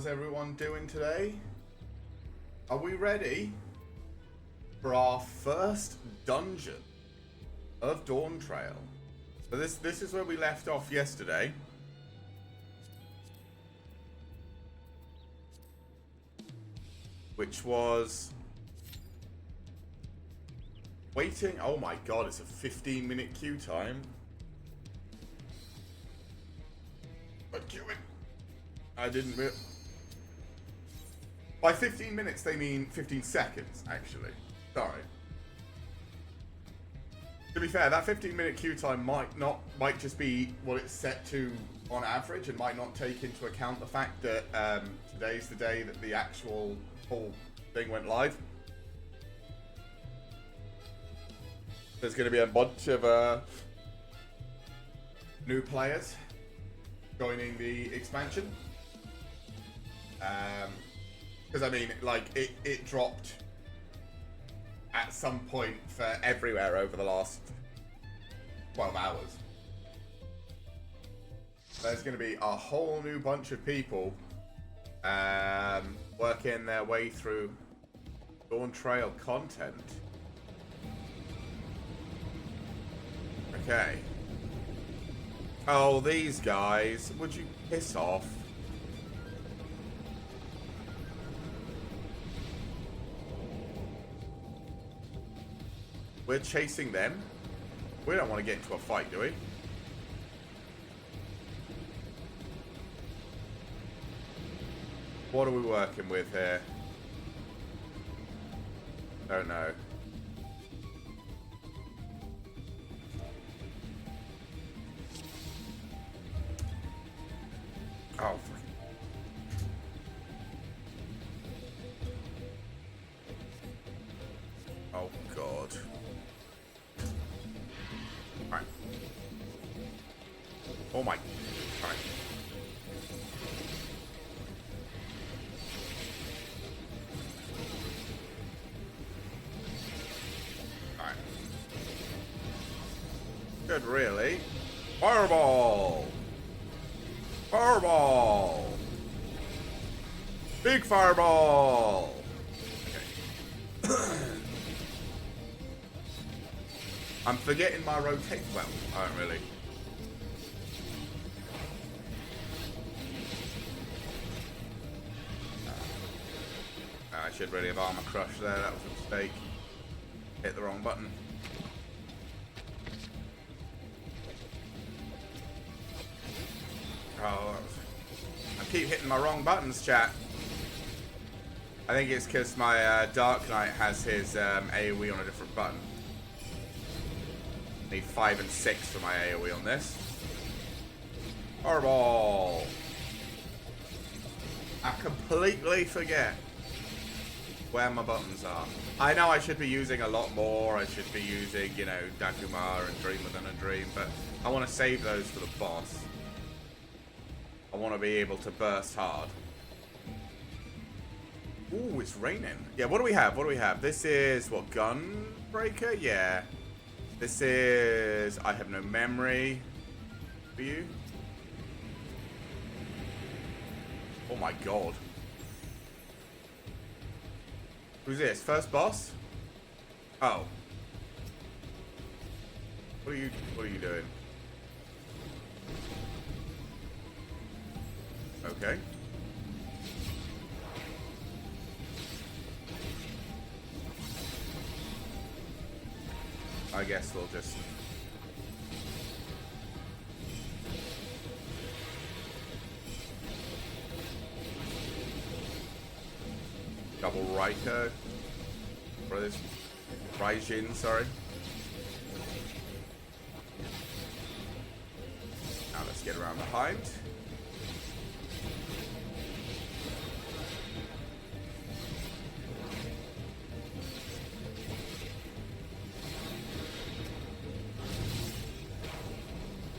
How's everyone doing today? Are we ready for our first dungeon of DawnTrail? So this is where we left off yesterday. Which was waiting. Oh my god, it's a 15-minute queue time. But queuing. I didn't re- By 15 minutes they mean 15 seconds, actually. Sorry. To be fair, that 15-minute queue time might just be what it's set to on average and might not take into account the fact that today's the day that the actual whole thing went live. There's going to be a bunch of new players joining the expansion. Because I mean, like, it dropped at some point for everywhere over the last 12 hours. There's going to be a whole new bunch of people working their way through DawnTrail content. Okay. Oh, these guys. Would you piss off? We're chasing them. We don't want to get into a fight, do we? What are we working with here? Don't know. Oh, oh God. Alright. Oh my. Alright. Alright. Good, really. Fireball! Fireball! Big fireball! Okay. I'm forgetting my rotate. Well, I don't really. I should really have armor crush there. That was a mistake. Hit the wrong button. Oh, I keep hitting my wrong buttons, chat. I think it's because my Dark Knight has his AoE on a different button. I need 5 and 6 for my AoE on this. Fireball! I completely forget where my buttons are. I know I should be using a lot more. I should be using, you know, Dagumar and Dream Within a Dream, but I want to save those for the boss. I want to be able to burst hard. Ooh, it's raining. Yeah, what do we have? What do we have? This is, what, Gunbreaker? Yeah. This is, I have no memory. For you? Oh my god. Who's this? First boss? Oh. What are you doing? Okay. I guess we'll just... Double Raiko. Or this... Raijin, sorry. Now let's get around behind.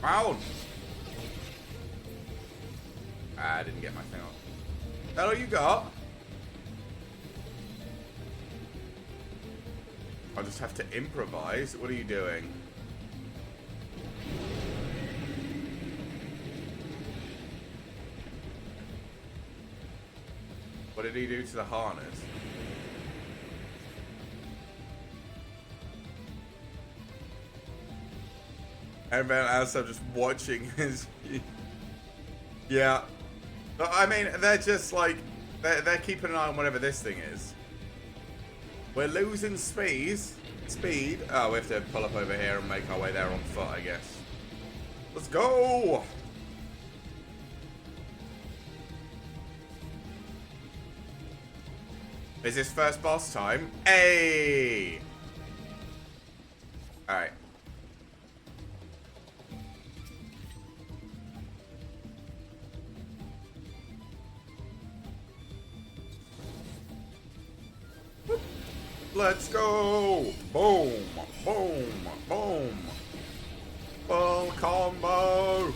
Round. I didn't get my thing on. That all you got? I'll just have to improvise. What are you doing? What did he do to the harness? Everyone else, I'm just watching his... Yeah. I mean, they're just like... They're keeping an eye on whatever this thing is. We're losing speed. Oh, we have to pull up over here and make our way there on foot, I guess. Let's go! Is this first boss time? Hey! Alright. Let's go! Boom! Boom! Boom! Full combo!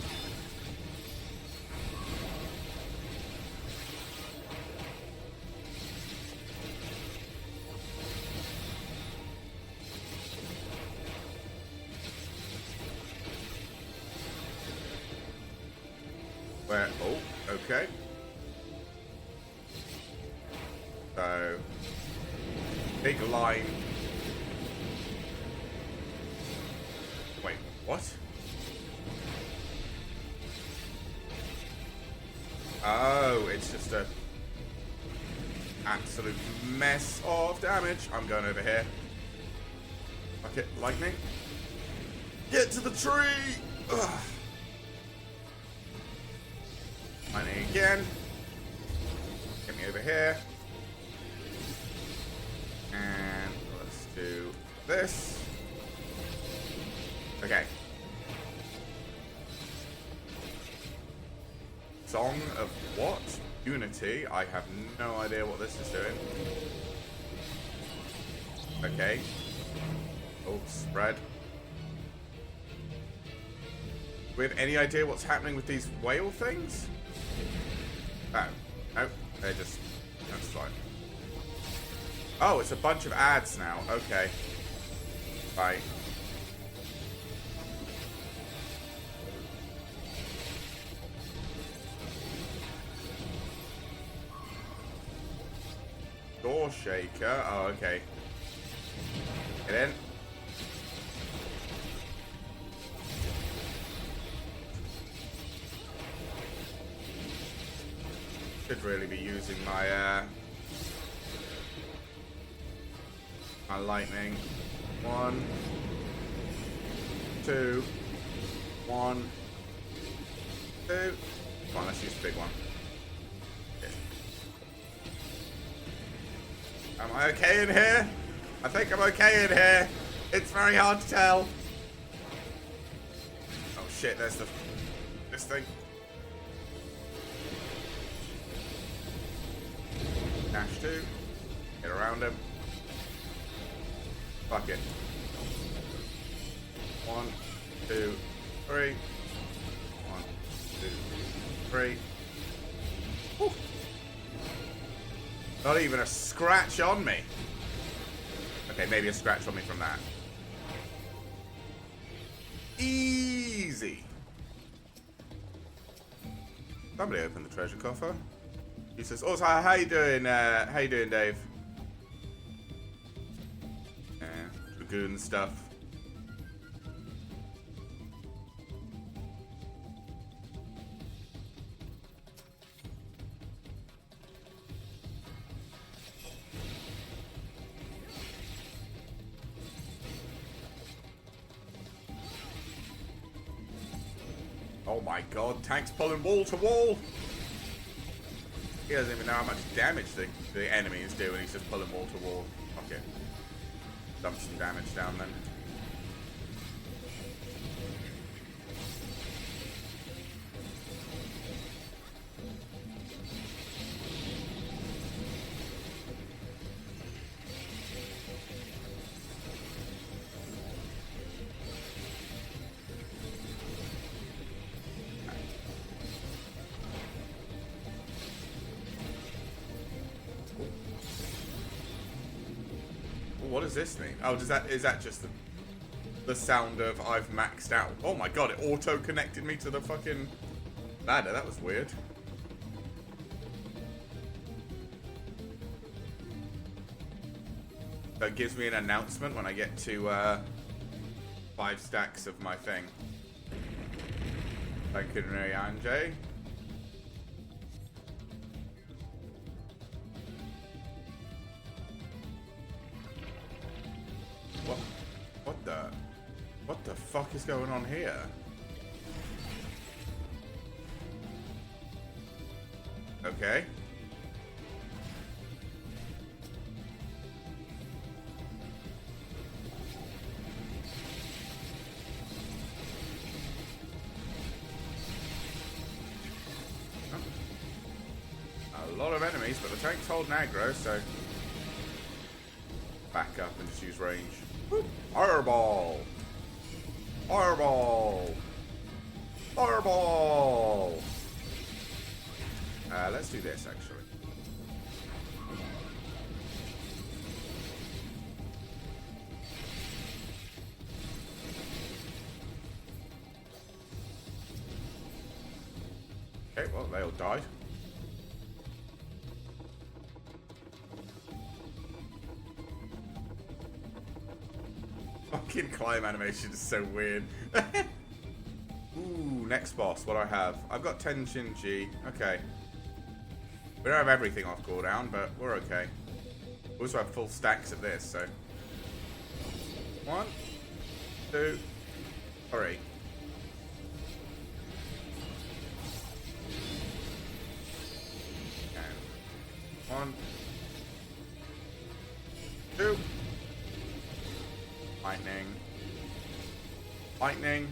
Where? Oh, okay. So... Big line. Wait, what? Oh, it's just a absolute mess of damage. I'm going over here. Okay, lightning. Get to the tree! Ugh. Lightning again. Get me over here. And let's do this. Okay. Song of what? Unity. I have no idea what this is doing. Okay. Oh, spread. Do we have any idea what's happening with these whale things? Oh. Nope. They're just... That's fine. Oh, it's a bunch of ads now. Okay. Right. Door shaker. Oh, okay. Get in. Should really be using my my lightning. 1, 2, 1, 2. Come on, let's use the big one. Yeah. Am I okay in here? I think I'm okay in here. It's very hard to tell. Oh shit, there's this thing. Dash 2. Get around him. Fuck it. 1, 2, 3. 1, 2, 3. Woo. Not even a scratch on me. Okay, maybe a scratch on me from that. Easy. Somebody opened the treasure coffer. He says, "Also, how you doing? How you doing, Dave?" Dragoon stuff. Oh my god, tank's pulling wall to wall. He doesn't even know how much damage the enemy is doing. He's just pulling wall to wall. Okay. Dump some damage down then. What does this mean? Oh, is that just the sound of I've maxed out? Oh my god, it auto connected me to the fucking ladder. That was weird. That gives me an announcement when I get to 5 stacks of my thing. Thank you, Anjay. What the fuck is going on here? Okay. A lot of enemies, but the tank's holding aggro, so back up and just use range. Whoop. Fireball! Fireball! Fireball! Let's do this, actually. Okay, well, they all died. Fucking climb animation is so weird. Ooh, next boss. What do I have? I've got Tension G. Okay. We don't have everything off cooldown, but we're okay. We also have full stacks of this, so. 1, 2, 3. And 1, 2. Lightning. Lightning.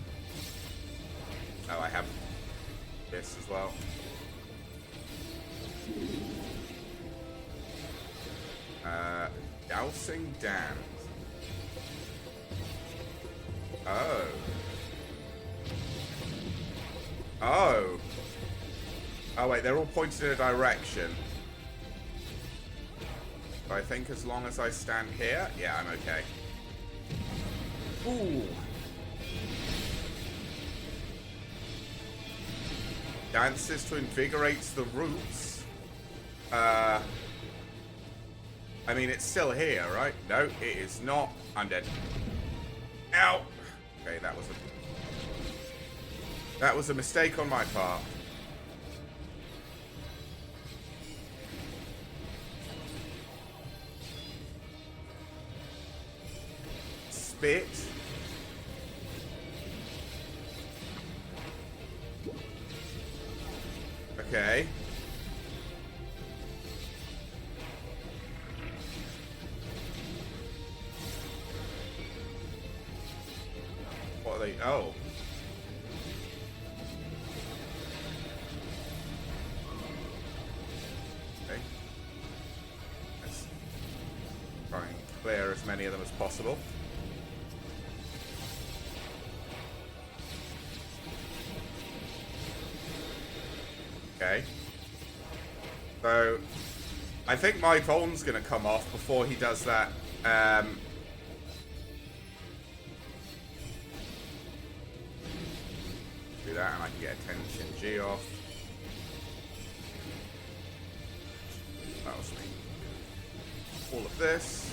Oh, I have this as well. Dousing Dams. Oh. Oh. Oh, wait, they're all pointed in a direction. So I think as long as I stand here, yeah, I'm okay. Ooh. Dances to invigorate the roots. I mean, it's still here, right? No, it is not. I'm dead. Ow! Okay, that was a mistake on my part. Spit. Okay. What are they? Oh. Okay. Let's try and clear as many of them as possible. Okay. So, I think my Voln's gonna come off before he does that. Do that, and I can get a Tension G off. That was me. All of this.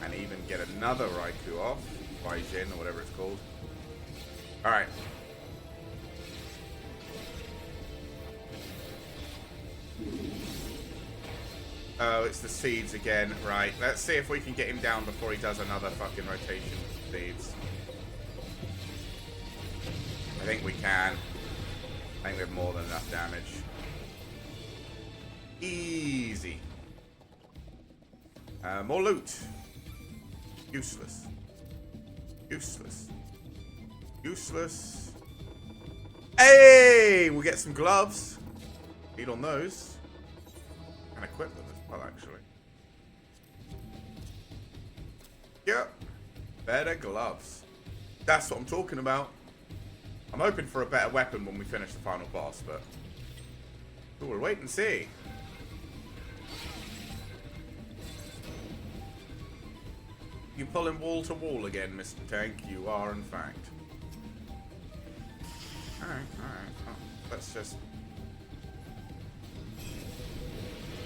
And even get another Raikou off. Raijin, or whatever it's called. Alright. Oh, it's the seeds again. Right, let's see if we can get him down before he does another fucking rotation of seeds. I think we can. I think we have more than enough damage. Easy. More loot. Useless. Useless. Useless. Hey! We'll get some gloves. Feed on those. And equip them as well, actually. Yep. Better gloves. That's what I'm talking about. I'm hoping for a better weapon when we finish the final boss, but we'll wait and see. You pulling wall to wall again, Mr. Tank? You are, in fact. Alright, alright. Oh, let's just...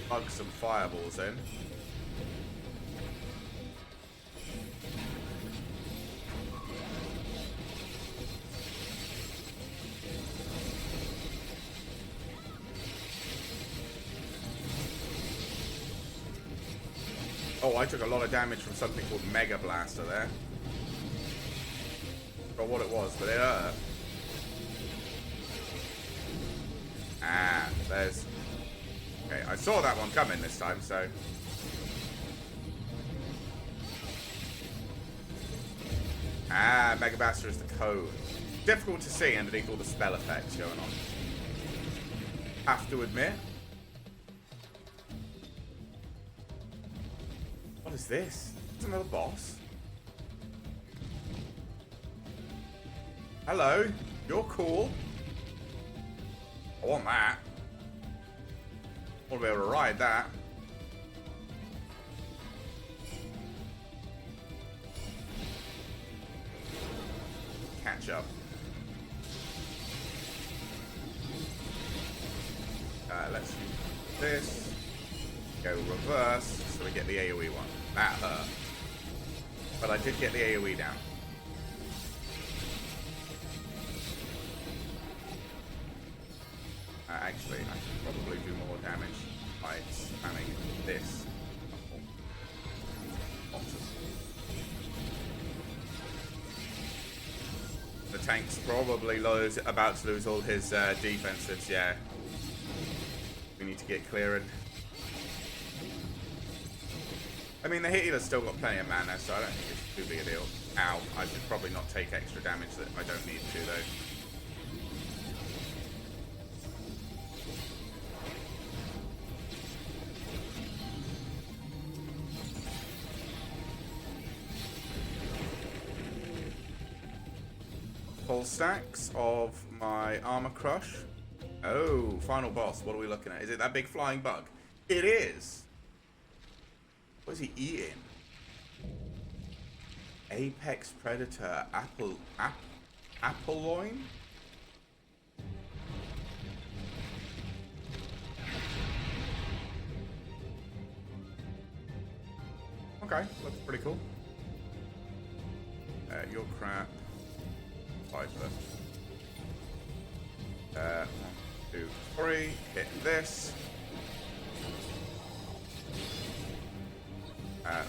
plug some fireballs in. Oh, I took a lot of damage from something called Mega Blaster there. Forgot what it was, but it hurt. Ah, there's... Okay, I saw that one coming this time, so... Ah, Mega Blaster is the code. Difficult to see underneath all the spell effects going on. Have to admit. What is this? It's another boss. Hello, you're cool. I want that. I want to be able to ride that. Catch up. Let's do this. Go reverse, so we get the AoE one. That hurt. But I did get the AoE down. Actually, I should probably do more damage by spamming this. The tank's probably about to lose all his defensives, yeah. We need to get clearing. I mean, the healer's still got plenty of mana, so I don't think it's too big a deal. Ow, I should probably not take extra damage that I don't need to, though. Full stacks of my armor crush. Oh, final boss. What are we looking at? Is it that big flying bug? It is. What is he eating? Apex Predator Apolloin? Okay, looks pretty cool. Your crap. Viper. 1, 2, 3. Hit this.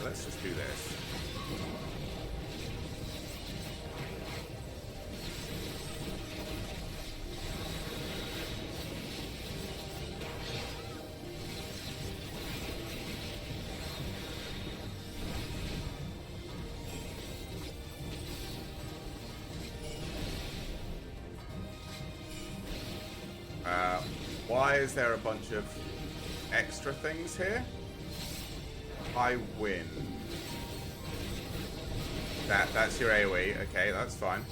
Let's just do this. Why is there a bunch of extra things here? I win. That's your AoE. Okay, that's fine.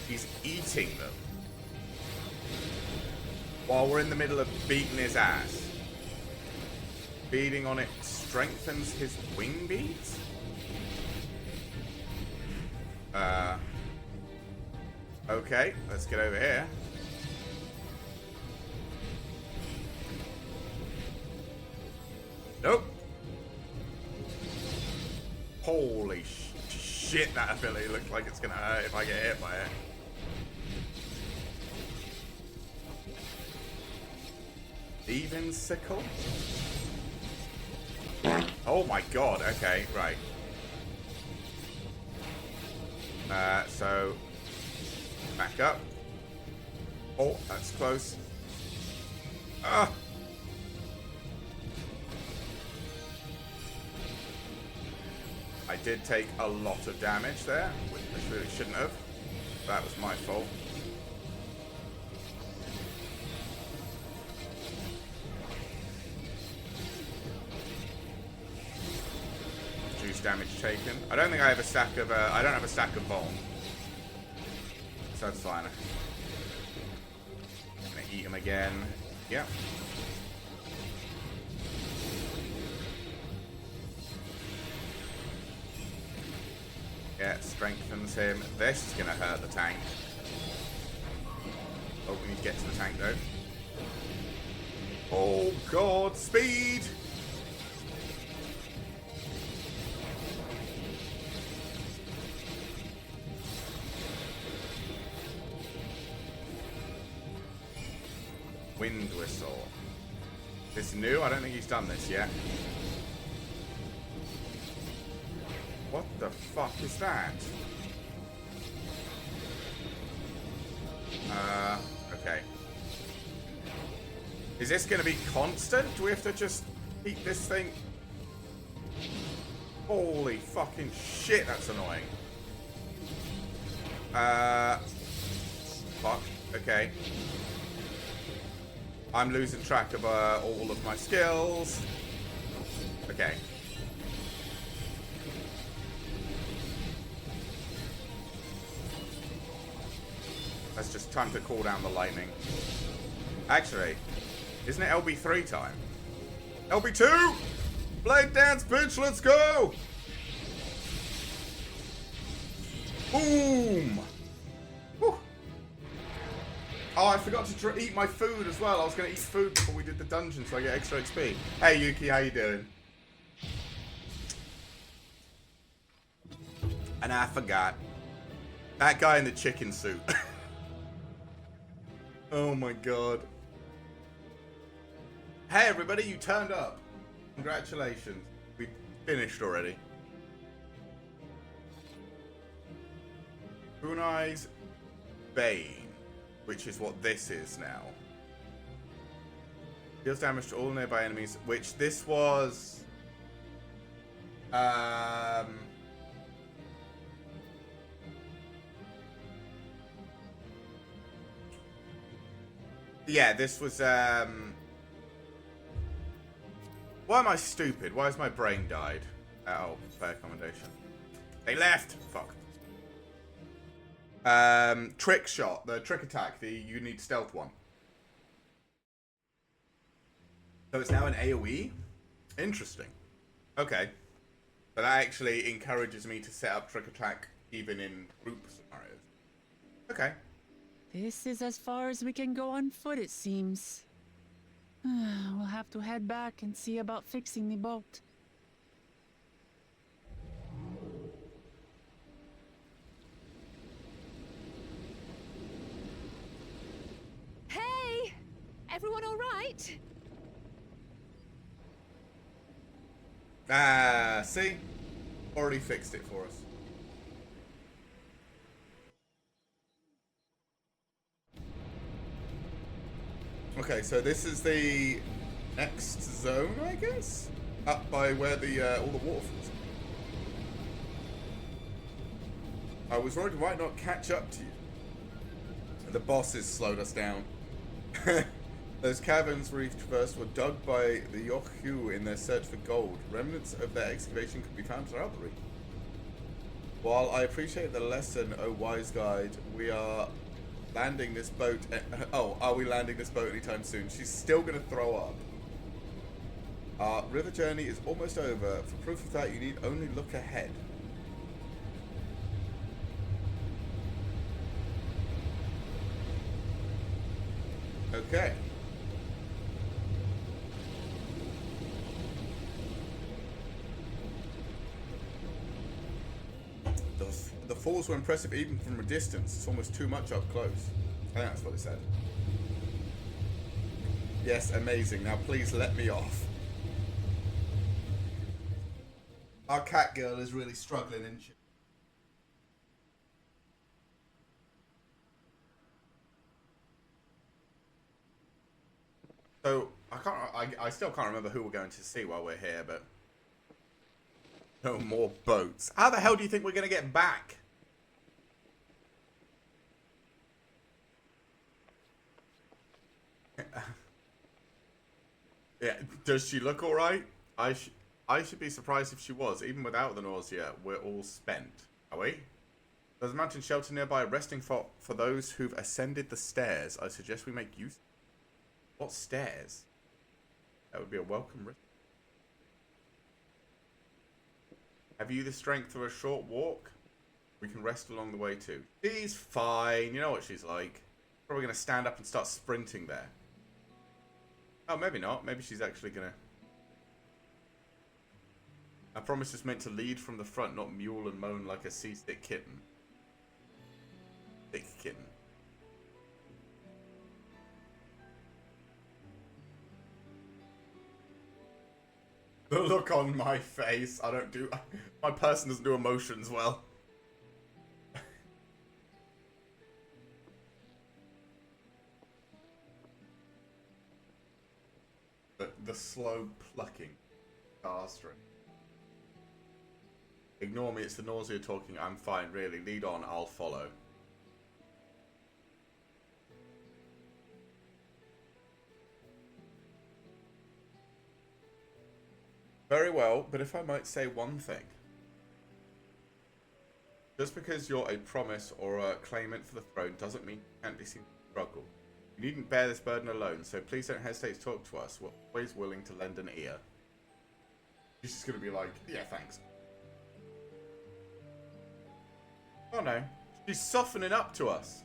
He's eating them. While we're in the middle of beating his ass. Beating on it strengthens his wing beats? Okay, let's get over here. Nope. Holy shit, that ability looks like it's gonna hurt if I get hit by it. Even sickle? Oh my god, okay, right. So back up. Oh, that's close. Ah! I did take a lot of damage there, which I really shouldn't have. That was my fault. Reduce damage taken. I don't think I have a stack of. I don't have a stack of bomb, so that's fine. I'm gonna eat him again. Yeah. Yeah, strengthens him. This is gonna hurt the tank. Oh, we need to get to the tank though. Oh god, speed! Wind whistle. This new? I don't think he's done this yet. What the fuck is that? Okay. Is this going to be constant? Do we have to just keep this thing? Holy fucking shit, that's annoying. Fuck. Okay. I'm losing track of all of my skills. Okay. That's just time to cool down the lightning. Actually, isn't it LB3 time? LB2! Blade dance, bitch, let's go! Boom! Whew. Oh, I forgot to eat my food as well. I was going to eat food before we did the dungeon so I get extra XP. Hey, Yuki, how you doing? And I forgot. That guy in the chicken suit. Oh my god. Hey everybody, you turned up. Congratulations. We finished already. Kunai's Bane, which is what this is now. Deals damage to all nearby enemies, which this was... Yeah, this was, Why am I stupid? Why has my brain died? Oh, fair accommodation. They left! Fuck. Trick shot. The trick attack. The you need stealth one. So it's now an AoE? Interesting. Okay. But that actually encourages me to set up trick attack even in group scenarios. Okay. This is as far as we can go on foot, it seems. We'll have to head back and see about fixing the boat. Hey! Everyone all right? See? Already fixed it for us. Okay, so this is the next zone, I guess? Up by where the all the waterfalls are. I was worried we might not catch up to you. The bosses slowed us down. Those caverns we traversed were dug by the Yokhu in their search for gold. Remnants of their excavation could be found throughout the region. While I appreciate the lesson, oh wise guide, we are landing this boat. Are we landing this boat anytime soon? She's still gonna throw up. Our river journey is almost over. For proof of that, you need only look ahead. Okay. The falls were impressive even from a distance. It's almost too much up close. I think that's what it said. Yes, amazing. Now please let me off. Our cat girl is really struggling, isn't she? So I still can't remember who we're going to see while we're here, but no more boats. How the hell do you think we're going to get back? Yeah, does she look all right? I should be surprised if she was. Even without the nausea, we're all spent. Are we? There's a mountain shelter nearby, resting for those who've ascended the stairs. I suggest we make use. What stairs? That would be a welcome risk. Have you the strength for a short walk? We can rest along the way too. She's fine. You know what she's like. Probably going to stand up and start sprinting there. Oh, maybe not. Maybe she's actually gonna... I promise it's meant to lead from the front, not mule and moan like a seasick kitten. Sick kitten. The look on my face. I don't do... My person doesn't do emotions well. The slow plucking guitar string. Ignore me, it's the nausea talking. I'm fine, really. Lead on, I'll follow. Very well, but if I might say one thing. Just because you're a promise or a claimant for the throne doesn't mean you can't be seen to struggle. You needn't bear this burden alone, so please don't hesitate to talk to us. We're always willing to lend an ear. She's just gonna be like, yeah, thanks. Oh no, she's softening up to us.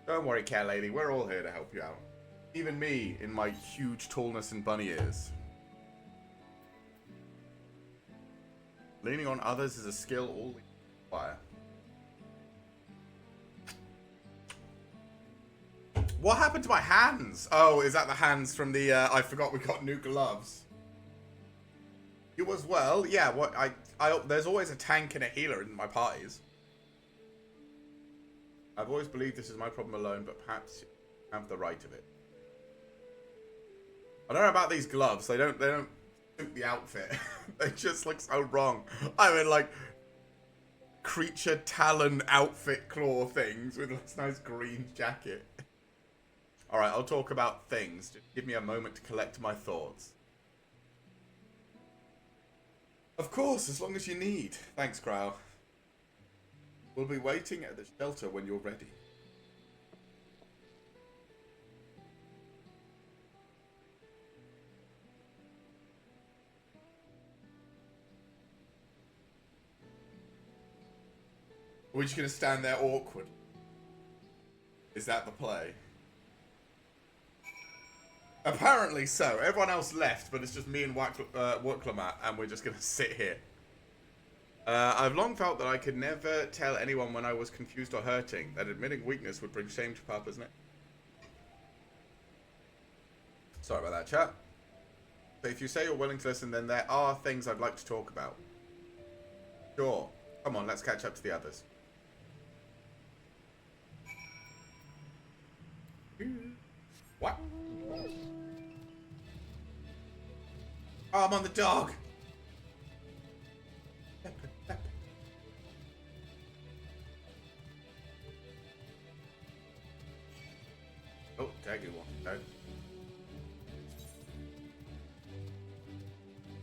Don't worry, cat lady, we're all here to help you out. Even me, in my huge tallness and bunny ears. Leaning on others is a skill all we require. What happened to my hands? Oh, is that the hands from the, I forgot we got new gloves. You as well? Yeah, what, there's always a tank and a healer in my parties. I've always believed this is my problem alone, but perhaps you have the right of it. I don't know about these gloves. They don't suit the outfit. They just look so wrong. I mean, like, creature talon outfit claw things with this nice green jacket. Alright, I'll talk about things. Just give me a moment to collect my thoughts. Of course, as long as you need. Thanks, Crow. We'll be waiting at the shelter when you're ready. We're just going to stand there awkward. Is that the play? Apparently so. Everyone else left, but it's just me and Wuklamat, and we're just going to sit here. I've long felt that I could never tell anyone when I was confused or hurting, that admitting weakness would bring shame to Papa's neck. Sorry about that, chat. But if you say you're willing to listen, then there are things I'd like to talk about. Sure. Come on, let's catch up to the others. What? Oh, I'm on the dog. Oh, tag you one. No.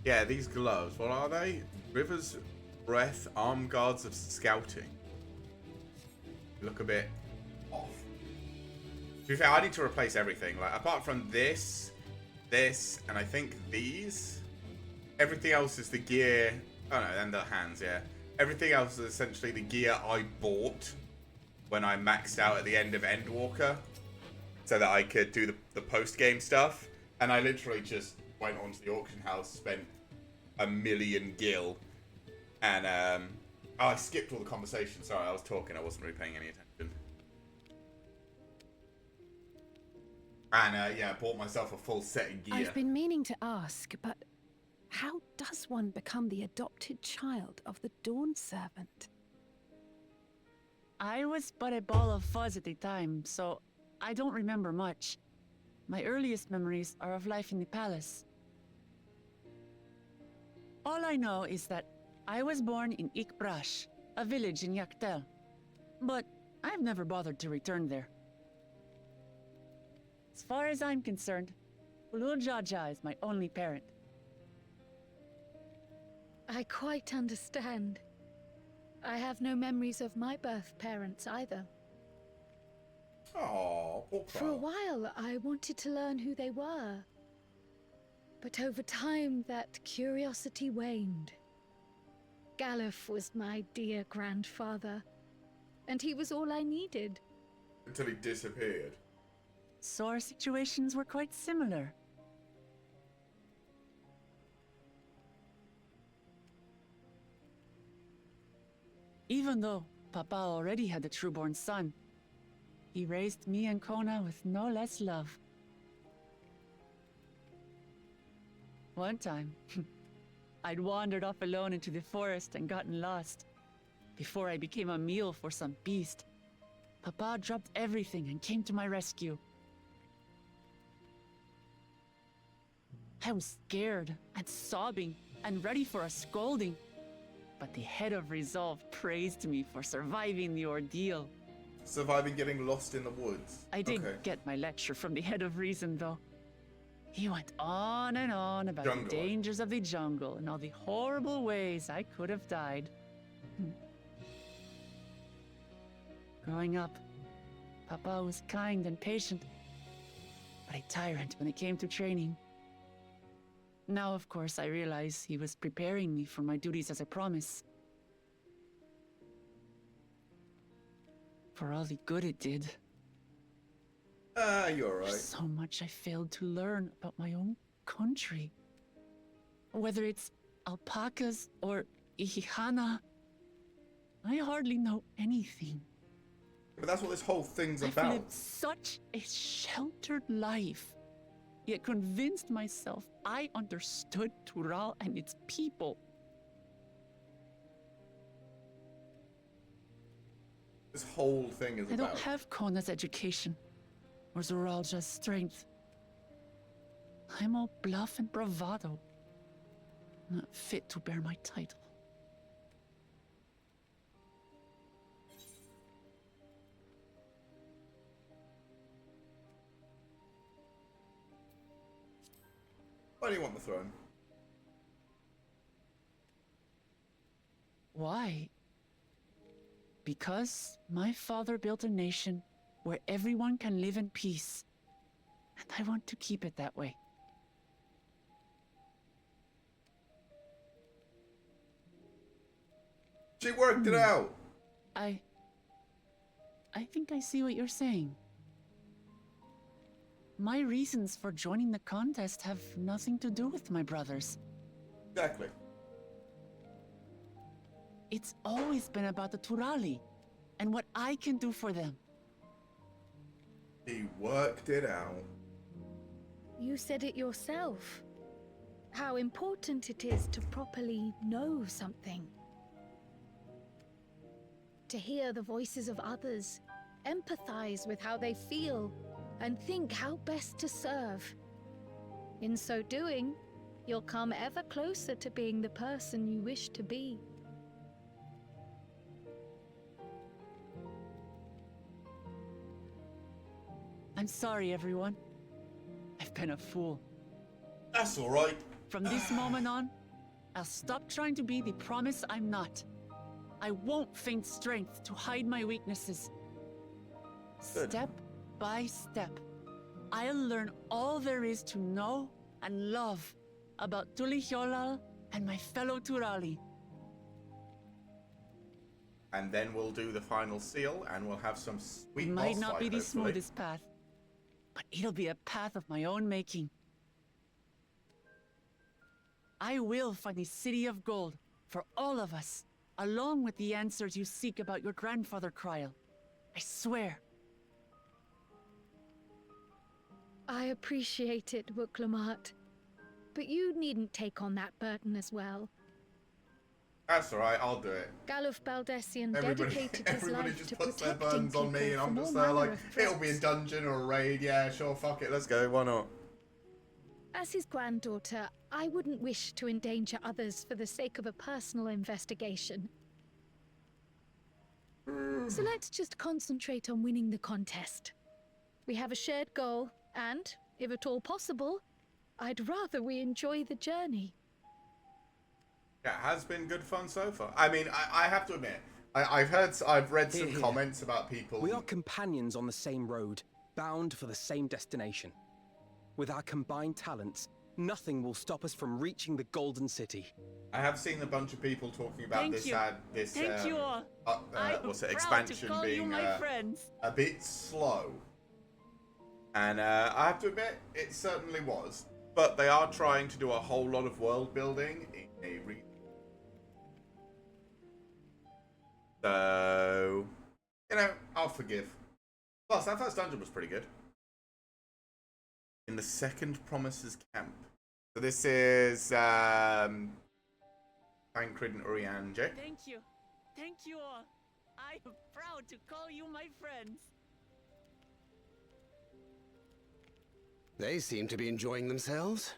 Yeah, these gloves. What are they? River's Breath Arm Guards of Scouting. Look a bit off. To be fair, I need to replace everything. Like, apart from this, and I think these. Everything else is the gear. Oh no, and the hands, yeah. Everything else is essentially the gear I bought when I maxed out at the end of Endwalker, so that I could do the post-game stuff. And I literally just went onto the auction house, spent 1 million gil, and oh, I skipped all the conversation. Sorry, I was talking. I wasn't really paying any attention. And yeah, I bought myself a full set of gear. I've been meaning to ask, but how does one become the adopted child of the Dawn Servant? I was but a ball of fuzz at the time, so I don't remember much. My earliest memories are of life in the palace. All I know is that I was born in Ikbrash, a village in Yaktel. But I've never bothered to return there. As far as I'm concerned, Ulul Jaja is my only parent. I quite understand. I have no memories of my birth parents either. Oh, For a while, I wanted to learn who they were. But over time, that curiosity waned. Galuf was my dear grandfather, and he was all I needed. Until he disappeared. So our situations were quite similar. Even though Papa already had a trueborn son, he raised me and Kona with no less love. One time, I'd wandered off alone into the forest and gotten lost. Before I became a meal for some beast, Papa dropped everything and came to my rescue. I was scared and sobbing and ready for a scolding, but the head of resolve praised me for surviving the ordeal. Surviving getting lost in the woods. I did get my lecture from the head of reason, though. He went on and on about Jungle. the dangers of the jungle and all the horrible ways I could have died. Growing up, Papa was kind and patient, but a tyrant when it came to training. Now, of course, I realize he was preparing me for my duties as a promise. For all the good it did. You're right. There's so much I failed to learn about my own country. Whether it's alpacas or Ihihana, I hardly know anything. But that's what this whole thing's I've about. lived such a sheltered life, yet convinced myself I understood Tural and its people. This whole thing is I about. don't have Kona's education, or Zoralja's strength. I'm all bluff and bravado, not fit to bear my title. Why do you want the throne? Why? Because my father built a nation where everyone can live in peace, and I want to keep it that way. She worked it out. I think I see what you're saying. My reasons for joining the contest have nothing to do with my brothers. Exactly. It's always been about the Turali and what I can do for them. He worked it out. You said it yourself. How important it is to properly know something. To hear the voices of others, empathize with how they feel, and think how best to serve. In so doing, you'll come ever closer to being the person you wish to be. I'm sorry, everyone. I've been a fool. That's alright. From this moment on, I'll stop trying to be the promise I'm not. I won't feign strength to hide my weaknesses. Good. Step by step, I'll learn all there is to know and love about Tulihyolal and my fellow Turali. And then we'll do the final seal, and we'll have some sweet It boss might not fight, be the hopefully. smoothest path, but it'll be a path of my own making. I will find a city of gold for all of us, along with the answers you seek about your grandfather, Kryl. I swear. I appreciate it, Wuklamat. But you needn't take on that burden as well. That's alright, I'll do it. Galuf Baldessian Everybody, dedicated his everybody life just to puts their protecting burdens on me, and people I'm from just all there manner like, of it'll be a threats. dungeon or a raid, yeah, sure, fuck it, let's go, why not? As his granddaughter, I wouldn't wish to endanger others for the sake of a personal investigation. So let's just concentrate on winning the contest. We have a shared goal, and, if at all possible, I'd rather we enjoy the journey. Yeah, it has been good fun so far. I mean, I have to admit, I've read some Here. comments about people. We are companions on the same road, bound for the same destination. With our combined talents, Nothing will stop us from reaching the Golden City. I have seen a bunch of people talking about Thank this you. this Thank you all. what's it, I'm proud to expansion call you being my friends. a bit slow. And I have to admit, it certainly was. But they are trying to do a whole lot of world building in a so, you know, I'll forgive. Plus, that first dungeon was pretty good. In the second Promises Camp. So this is Tancred and Urianje. Thank you. Thank you all. I am proud to call you my friends. They seem to be enjoying themselves.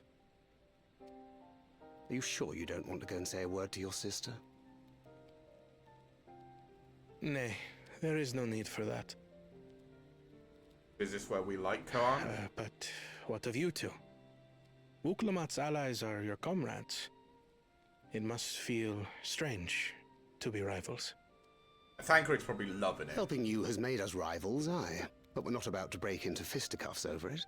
Are you sure you don't want to go and say a word to your sister? Nay, there is no need for that. Is this where we like Koan? But what of you two? Wuklamat's allies are your comrades. It must feel strange to be rivals. Thancred's probably loving it. Helping you has made us rivals, aye. But we're not about to break into fisticuffs over it.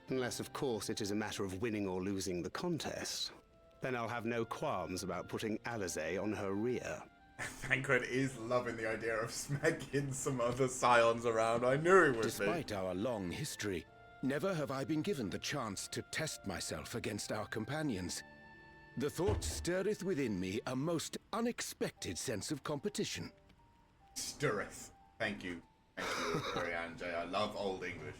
Unless, of course, it is a matter of winning or losing the contest. Then I'll have no qualms about putting Alize on her rear. Thancred is loving the idea of smacking some other scions around. I knew he would Despite our long history, never have I been given the chance to test myself against our companions. The thought stirreth within me a most unexpected sense of competition. Stirreth. Thank you. Thank you, Urianje. I love Old English.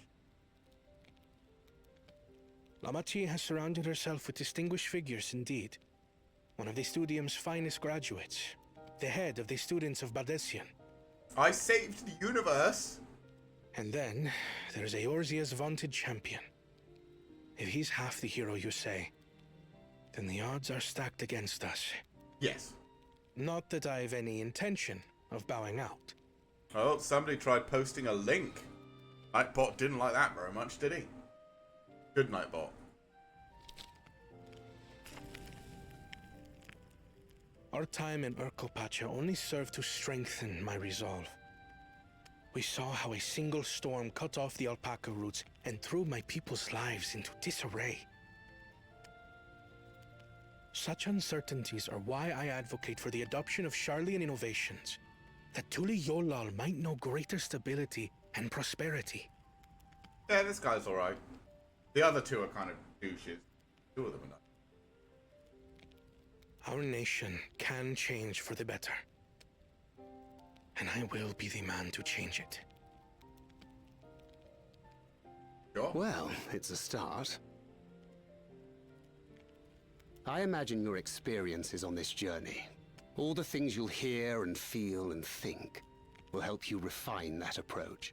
Lamachi has surrounded herself with distinguished figures indeed. One of the Studium's finest graduates. The head of the students of Bardessian. I saved the universe! And then, there's Eorzea's vaunted champion. If he's half the hero you say, then the odds are stacked against us. Yes. Not that I've any intention of bowing out. Oh, somebody tried posting a link. Nightbot didn't like that very much, did he? Good Nightbot. Our time in Urkelpacha only served to strengthen my resolve. We saw how a single storm cut off the alpaca roots and threw my people's lives into disarray. Such uncertainties are why I advocate for the adoption of Sharlayan innovations, that Tuli Yolal might know greater stability and prosperity. Yeah, this guy's alright. The other two are kind of douches. Two of them are not. Our nation can change for the better. And I will be the man to change it. Sure. Well, it's a start. I imagine your experiences on this journey, all the things you'll hear and feel and think, will help you refine that approach.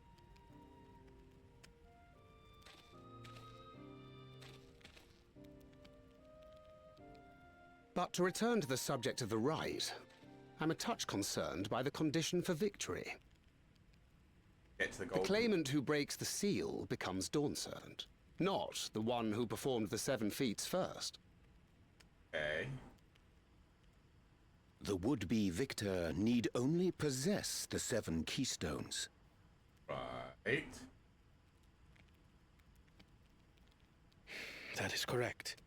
But to return to the subject of the rite, I'm a touch concerned by the condition for victory. Get to the The gold. claimant who breaks the seal becomes Dawn Servant, not the one who performed the 7 feats first. Okay. The would-be victor need only possess the 7 keystones. Right. That is correct.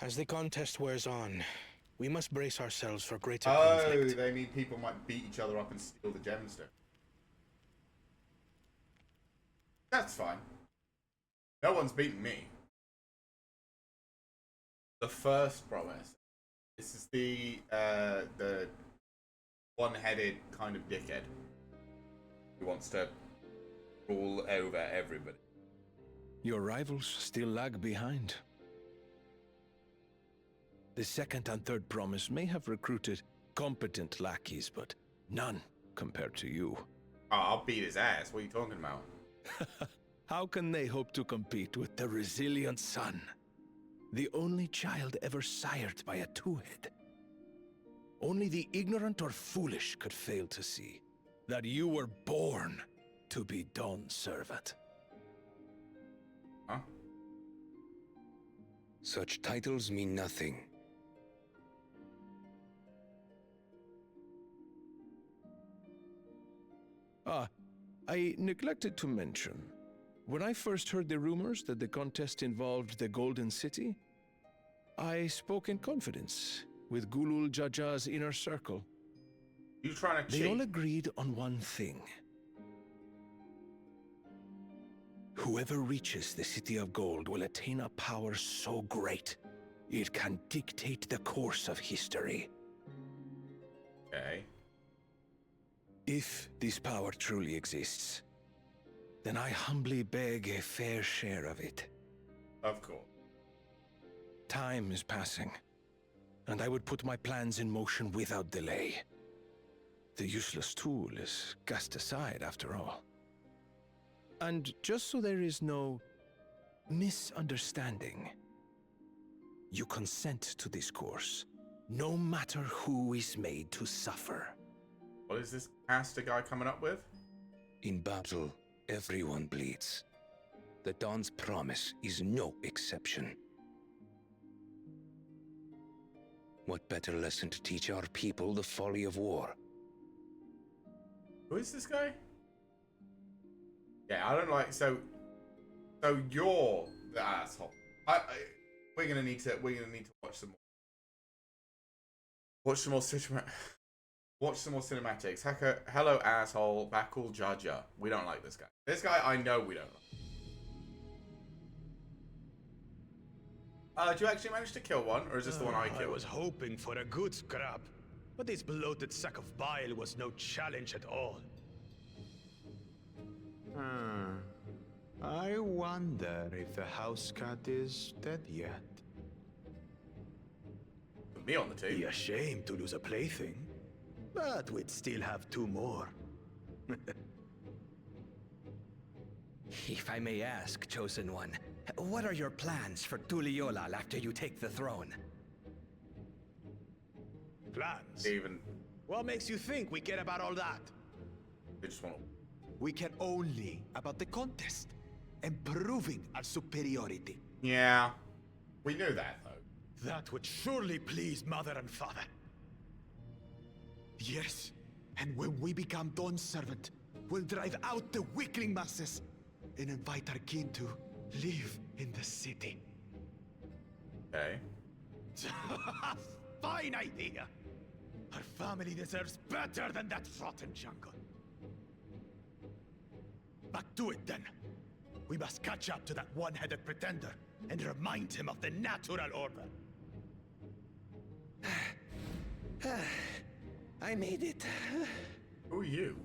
As the contest wears on, we must brace ourselves for greater Oh, conflict. they mean people might beat each other up and steal the gemstone. That's fine. No one's beaten me. The first promise. This is the one-headed kind of dickhead who wants to rule over everybody. Your rivals still lag behind. The second and third promise may have recruited competent lackeys, but none compared to you. Oh, I'll beat his ass. What are you talking about? How can they hope to compete with the resilient son? The only child ever sired by a two-head. Only the ignorant or foolish could fail to see that you were born to be Dawn's servant. Huh? Such titles mean nothing. Ah, I neglected to mention. When I first heard the rumors that the contest involved the Golden City, I spoke in confidence with Gulul Jaja's inner circle. You trying to cheat? They all agreed on one thing. Whoever reaches the City of Gold will attain a power so great, it can dictate the course of history. Okay. If this power truly exists, then I humbly beg a fair share of it. Of course. Time is passing, and I would put my plans in motion without delay. The useless tool is cast aside after all. And just so there is no misunderstanding, you consent to this course, no matter who is made to suffer. What is this caster guy coming up with? In battle, everyone bleeds. The Dawn's promise is no exception. What better lesson to teach our people the folly of war? Who is this guy? Yeah, I don't like. So you're the asshole. We're gonna need to watch some more. Watch some more cinematics. Hacker, hello asshole. Bakul Jaja. We don't like this guy. This guy, I know we don't like. Do you actually manage to kill one, or is this the one I killed? I was hoping for a good scrap, but this bloated sack of bile was no challenge at all. I wonder if the house cat is dead yet. Put me on the team. Be a shame to lose a plaything, but we'd still have 2 more. If I may ask, Chosen One, what are your plans for Tuliolal after you take the throne? Plans? Even. What makes you think we care about all that? They just want to. We care only about the contest and proving our superiority. Yeah, we knew that though. That would surely please Mother and Father. Yes, and when we become Dawn's servant, we'll drive out the weakling masses and invite our kin to live in the city. Okay. Fine idea. Our family deserves better than that rotten jungle. Back to it then. We must catch up to that one-headed pretender and remind him of the natural order. I made it. Who are you?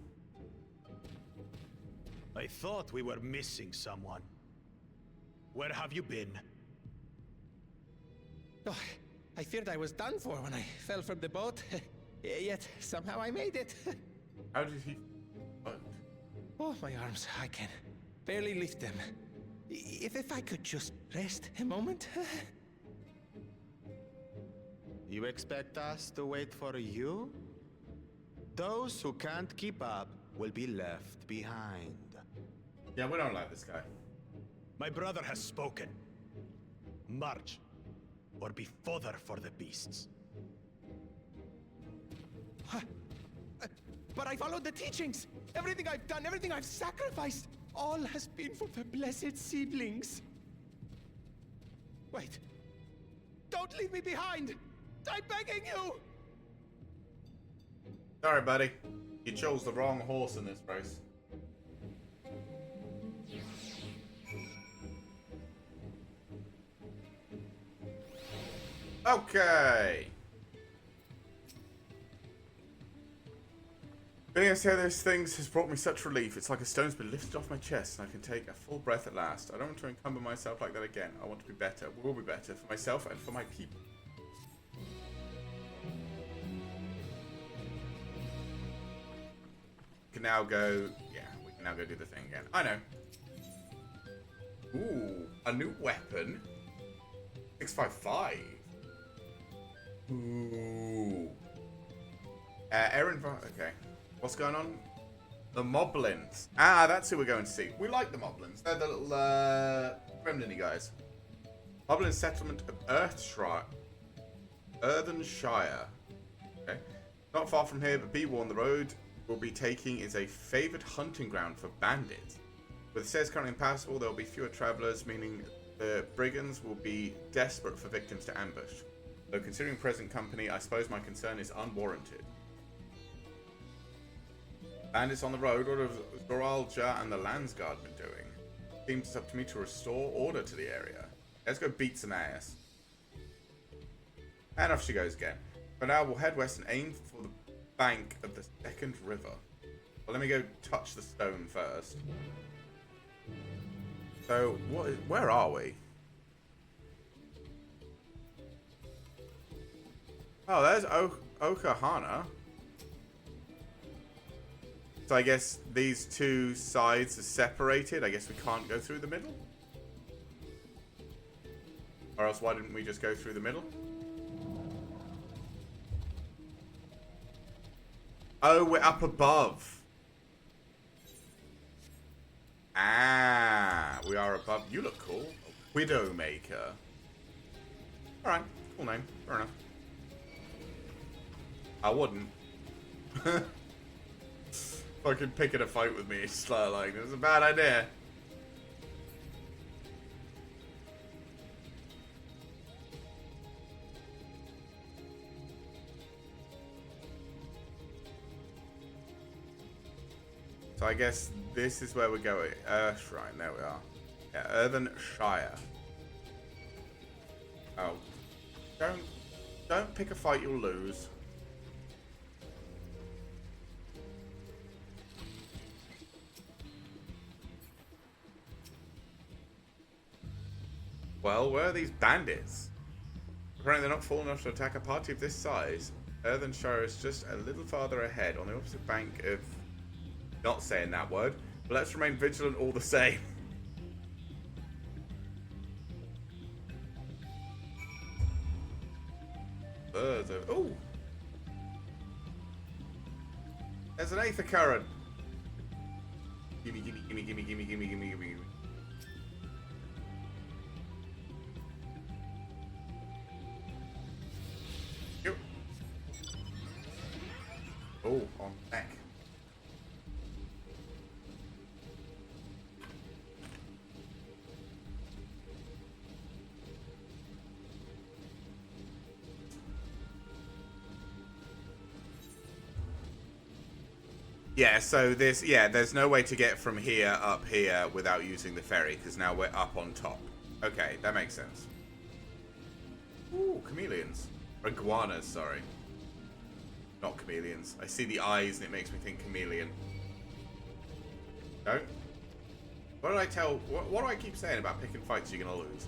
I thought we were missing someone. Where have you been? Oh, I feared I was done for when I fell from the boat. Yet somehow I made it. How did he? Oh, my arms, I can barely lift them. If I could just rest a moment. You expect us to wait for you? Those who can't keep up will be left behind. Yeah, we don't like this guy. My brother has spoken. March, or be fodder for the beasts. But I followed the teachings. Everything I've done, everything I've sacrificed, all has been for the blessed seedlings. Wait. Don't leave me behind. I'm begging you. Sorry, buddy. You chose the wrong horse in this race. Okay. Being able to say those things has brought me such relief. It's like a stone's been lifted off my chest and I can take a full breath at last. I don't want to encumber myself like that again. I want to be better. We will be better for myself and for my people. We can now go... Yeah, we can now go do the thing again. I know. Ooh, a new weapon. 655. Ooh. Aaron... Okay. What's going on? The Moblins. Ah, that's who we're going to see. We like the Moblins. They're the little gremlin-y guys. Moblin settlement of Earthenshire. Okay. Not far from here, but be warned, the road we'll be taking is a favoured hunting ground for bandits. With the stairs currently impassable, there will be fewer travelers, meaning the brigands will be desperate for victims to ambush. Though considering present company, I suppose my concern is unwarranted. Bandits on the road, what have Zoralja and the Landsguard been doing? Seems it's up to me to restore order to the area. Let's go beat some ass. And off she goes again. For now, we'll head west and aim for the bank of the second river. Well, let me go touch the stone first. So, where are we? Oh, there's Okahana. So I guess these two sides are separated. I guess we can't go through the middle. Or else why didn't we just go through the middle? Oh, we're up above. Ah, we are above. You look cool. Widowmaker. Alright, cool name. Fair enough. I wouldn't. Fucking picking a fight with me, it's like, it was a bad idea. So I guess this is where we're going. Shrine, there we are. Yeah, Earthen Shire. Oh. Don't pick a fight you'll lose. Well, where are these bandits? Apparently they're not full enough to attack a party of this size. Earthenshire is just a little farther ahead on the opposite bank of... Not saying that word, but let's remain vigilant all the same. Ooh! There's an Aether Current! Gimme, gimme, gimme, gimme, gimme, gimme, gimme, gimme, gimme. Oh, on back. Yeah, so this, there's no way to get from here up here without using the ferry, because now we're up on top. Okay, that makes sense. Ooh, chameleons. Or iguanas, sorry. Not chameleons. I see the eyes and it makes me think chameleon. No? What did I tell... What do I keep saying about picking fights you're gonna lose?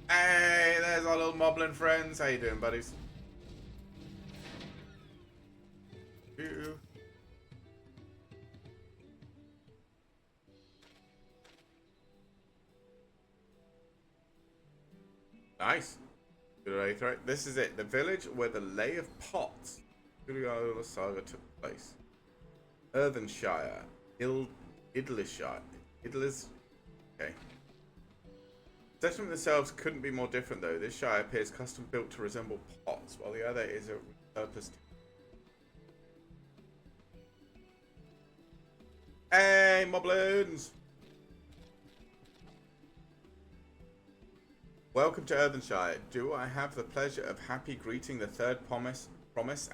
Hey, there's our little moblin friends. How you doing, buddies? Ooh. Nice. Good right. This is it. The village where the Lay of Pots saga took place. Earthenshire. Idlishire. Okay. Settlement themselves couldn't be more different though. This shire appears custom built to resemble pots, while the other is a repurposed. Hey, moblins! Welcome to Earthenshire. Do I have the pleasure of happy greeting the third promise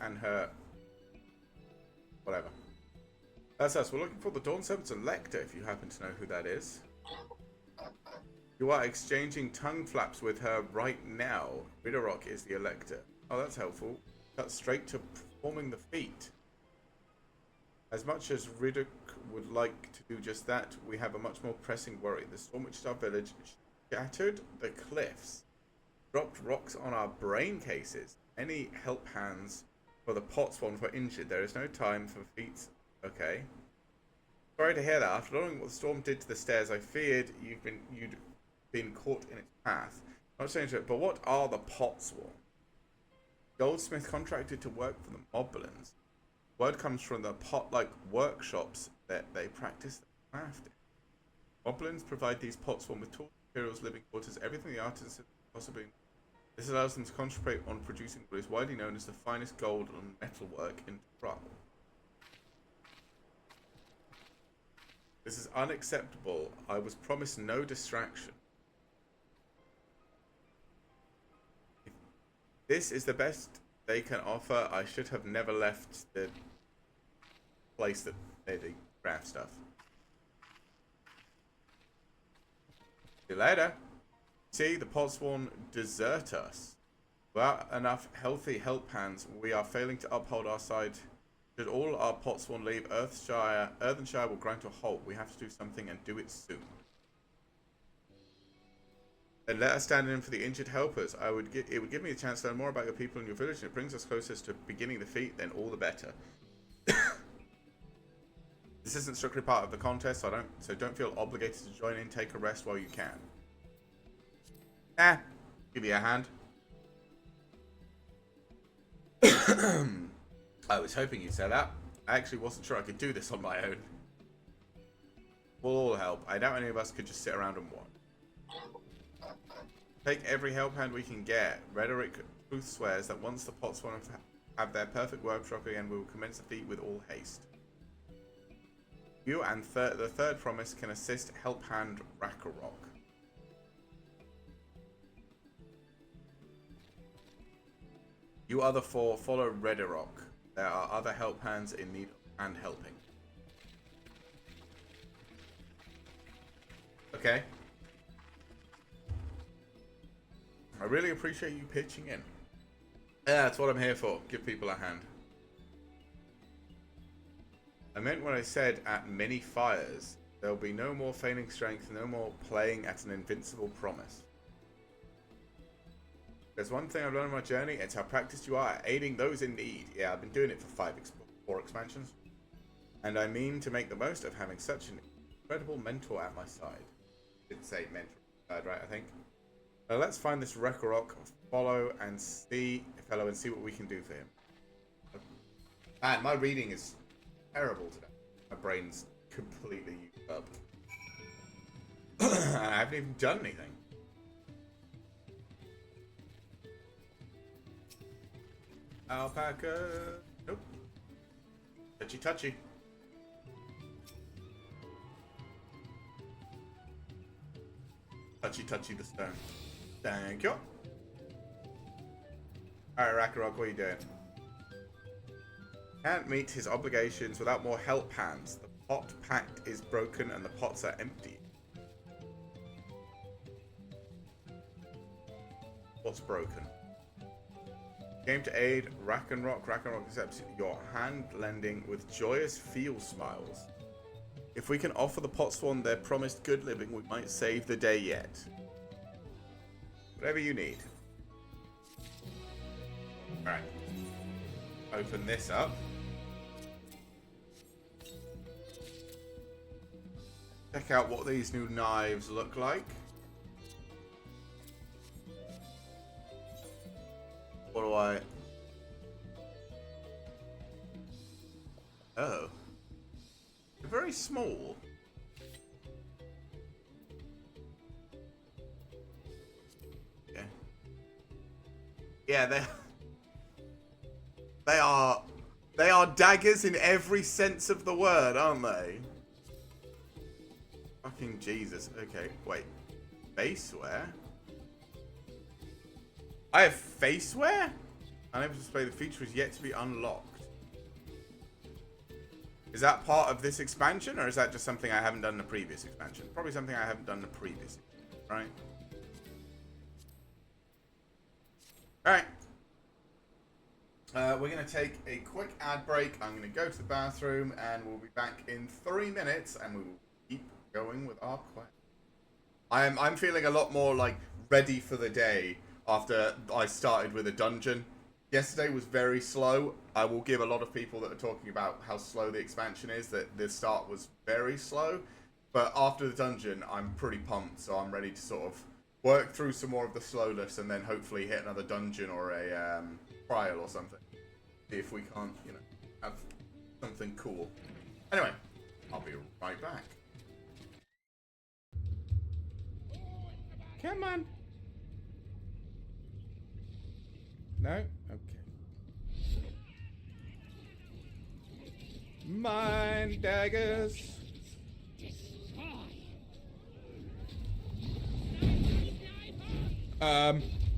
and her... Whatever. That's us. We're looking for the Dawn Servant's Elector, if you happen to know who that is. You are exchanging tongue flaps with her right now. Ridderrock is the Elector. Oh, that's helpful. Cut straight to performing the feat. As much as Riddick would like to do just that, we have a much more pressing worry. The storm which is our village shattered the cliffs, dropped rocks on our brain cases. Any help hands for the pot spawn were injured. There is no time for feats. Okay. Sorry to hear that. After knowing what the storm did to the stairs, I feared you'd been caught in its path. Not saying to it, but what are the pot swarm? Goldsmith contracted to work for the Moblins. Word comes from the pot-like workshops that they practice crafting. Goblins provide these pots one with tools, materials, living quarters, everything the artists possibly. This allows them to concentrate on producing what is widely known as the finest gold and metalwork in Thrall. This is unacceptable. I was promised no distraction. If this is the best they can offer, I should have never left the place that they craft stuff. See you later. See, the Potsworn desert us. Without enough healthy help hands, we are failing to uphold our side. Should all our Potsworn leave, Earthenshire will grind to a halt. We have to do something and do it soon. And let us stand in for the injured helpers. It would give me a chance to learn more about your people and your village, and it brings us closer to beginning the feat, then all the better. This isn't strictly part of the contest, so don't feel obligated to join in. Take a rest while you can. Give you a hand. I was hoping you'd say that. I actually wasn't sure I could do this on my own. We'll all help. I doubt any of us could just sit around and watch. Take every help hand we can get. Rhetoric Truth swears that once the Potsworn have their perfect workshop again, we will commence the feat with all haste. You and the third promise can assist help hand Rakarok. You other four follow Rhetoric. There are other help hands in need and helping. Okay. I really appreciate you pitching in. Yeah, that's what I'm here for. Give people a hand. I meant when I said at many fires, there'll be no more feigning strength, no more playing at an invincible promise. There's one thing I've learned on my journey, it's how practiced you are at aiding those in need. Yeah, I've been doing it for 4 expansions. And I mean to make the most of having such an incredible mentor at my side. I did say mentor, right, I think. Now let's find this Rakarok, follow and see what we can do for him. Man, my reading is terrible today. My brain's completely used up. I haven't even done anything. Alpaca. Nope. Touchy touchy. Touchy touchy the stone. Thank you. Alright, Rakarok, what are you doing? Can't meet his obligations without more help hands. The pot pact is broken and the pots are empty. What's broken? Came to aid Ragnarok. Ragnarok accepts your hand lending with joyous feel smiles. If we can offer the Potsworn their promised good living, we might save the day yet. Whatever you need. Alright. Open this up. Check out what these new knives look like. What do I... Oh. They're very small. Yeah. Yeah, they are daggers in every sense of the word, aren't they? Fucking Jesus. Okay, wait. Faceware? I have faceware? Unable to display the feature is yet to be unlocked. Is that part of this expansion, or is that just something I haven't done in the previous expansion? Probably something I haven't done in the previous, right? Alright. We're going to take a quick ad break. I'm going to go to the bathroom, and we'll be back in 3 minutes, and we will keep going with our quest. I'm feeling a lot more, like, ready for the day after I started with a dungeon. Yesterday was very slow. I will give a lot of people that are talking about how slow the expansion is that the start was very slow. But after the dungeon, I'm pretty pumped, so I'm ready to sort of work through some more of the slowness and then hopefully hit another dungeon or a trial or something. See if we can't, you know, have something cool. Anyway, I'll be right back. Come on. No? Okay. Mind daggers.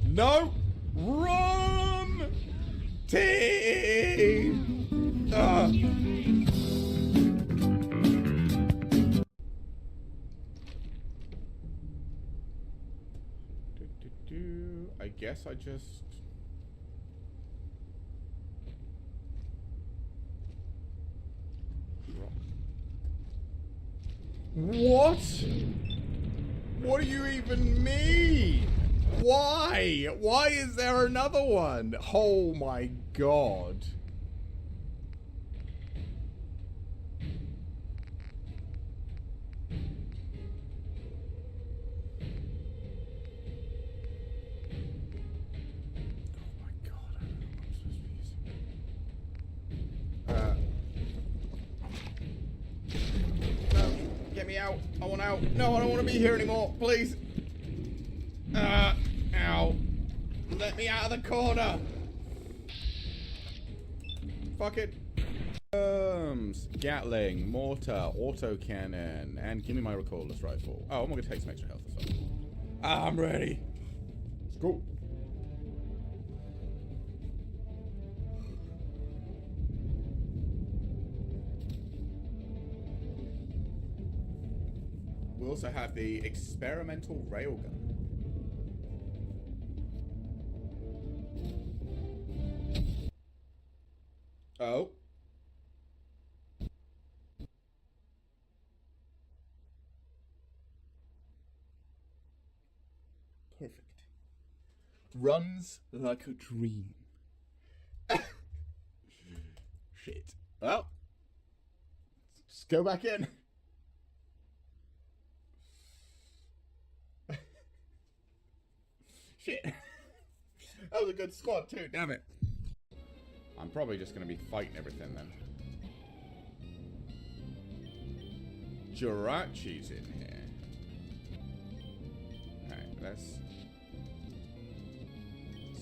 No. Run! Team! I guess I just... What? What do you even mean? Why? Why is there another one? Oh my god. No, get me out. I want out. No, I don't want to be here anymore. Please. Ow. Let me out of the corner. Fuck it. Gatling, mortar, autocannon, and give me my recordless rifle. Oh, I'm gonna take some extra health as well. I'm ready. Let's go. We also have the experimental railgun. Oh. Perfect. Runs like a dream. Shit. Well. Just go back in. Shit. That was a good squad too, damn it. I'm probably just going to be fighting everything then. Jirachi's in here. Alright, let's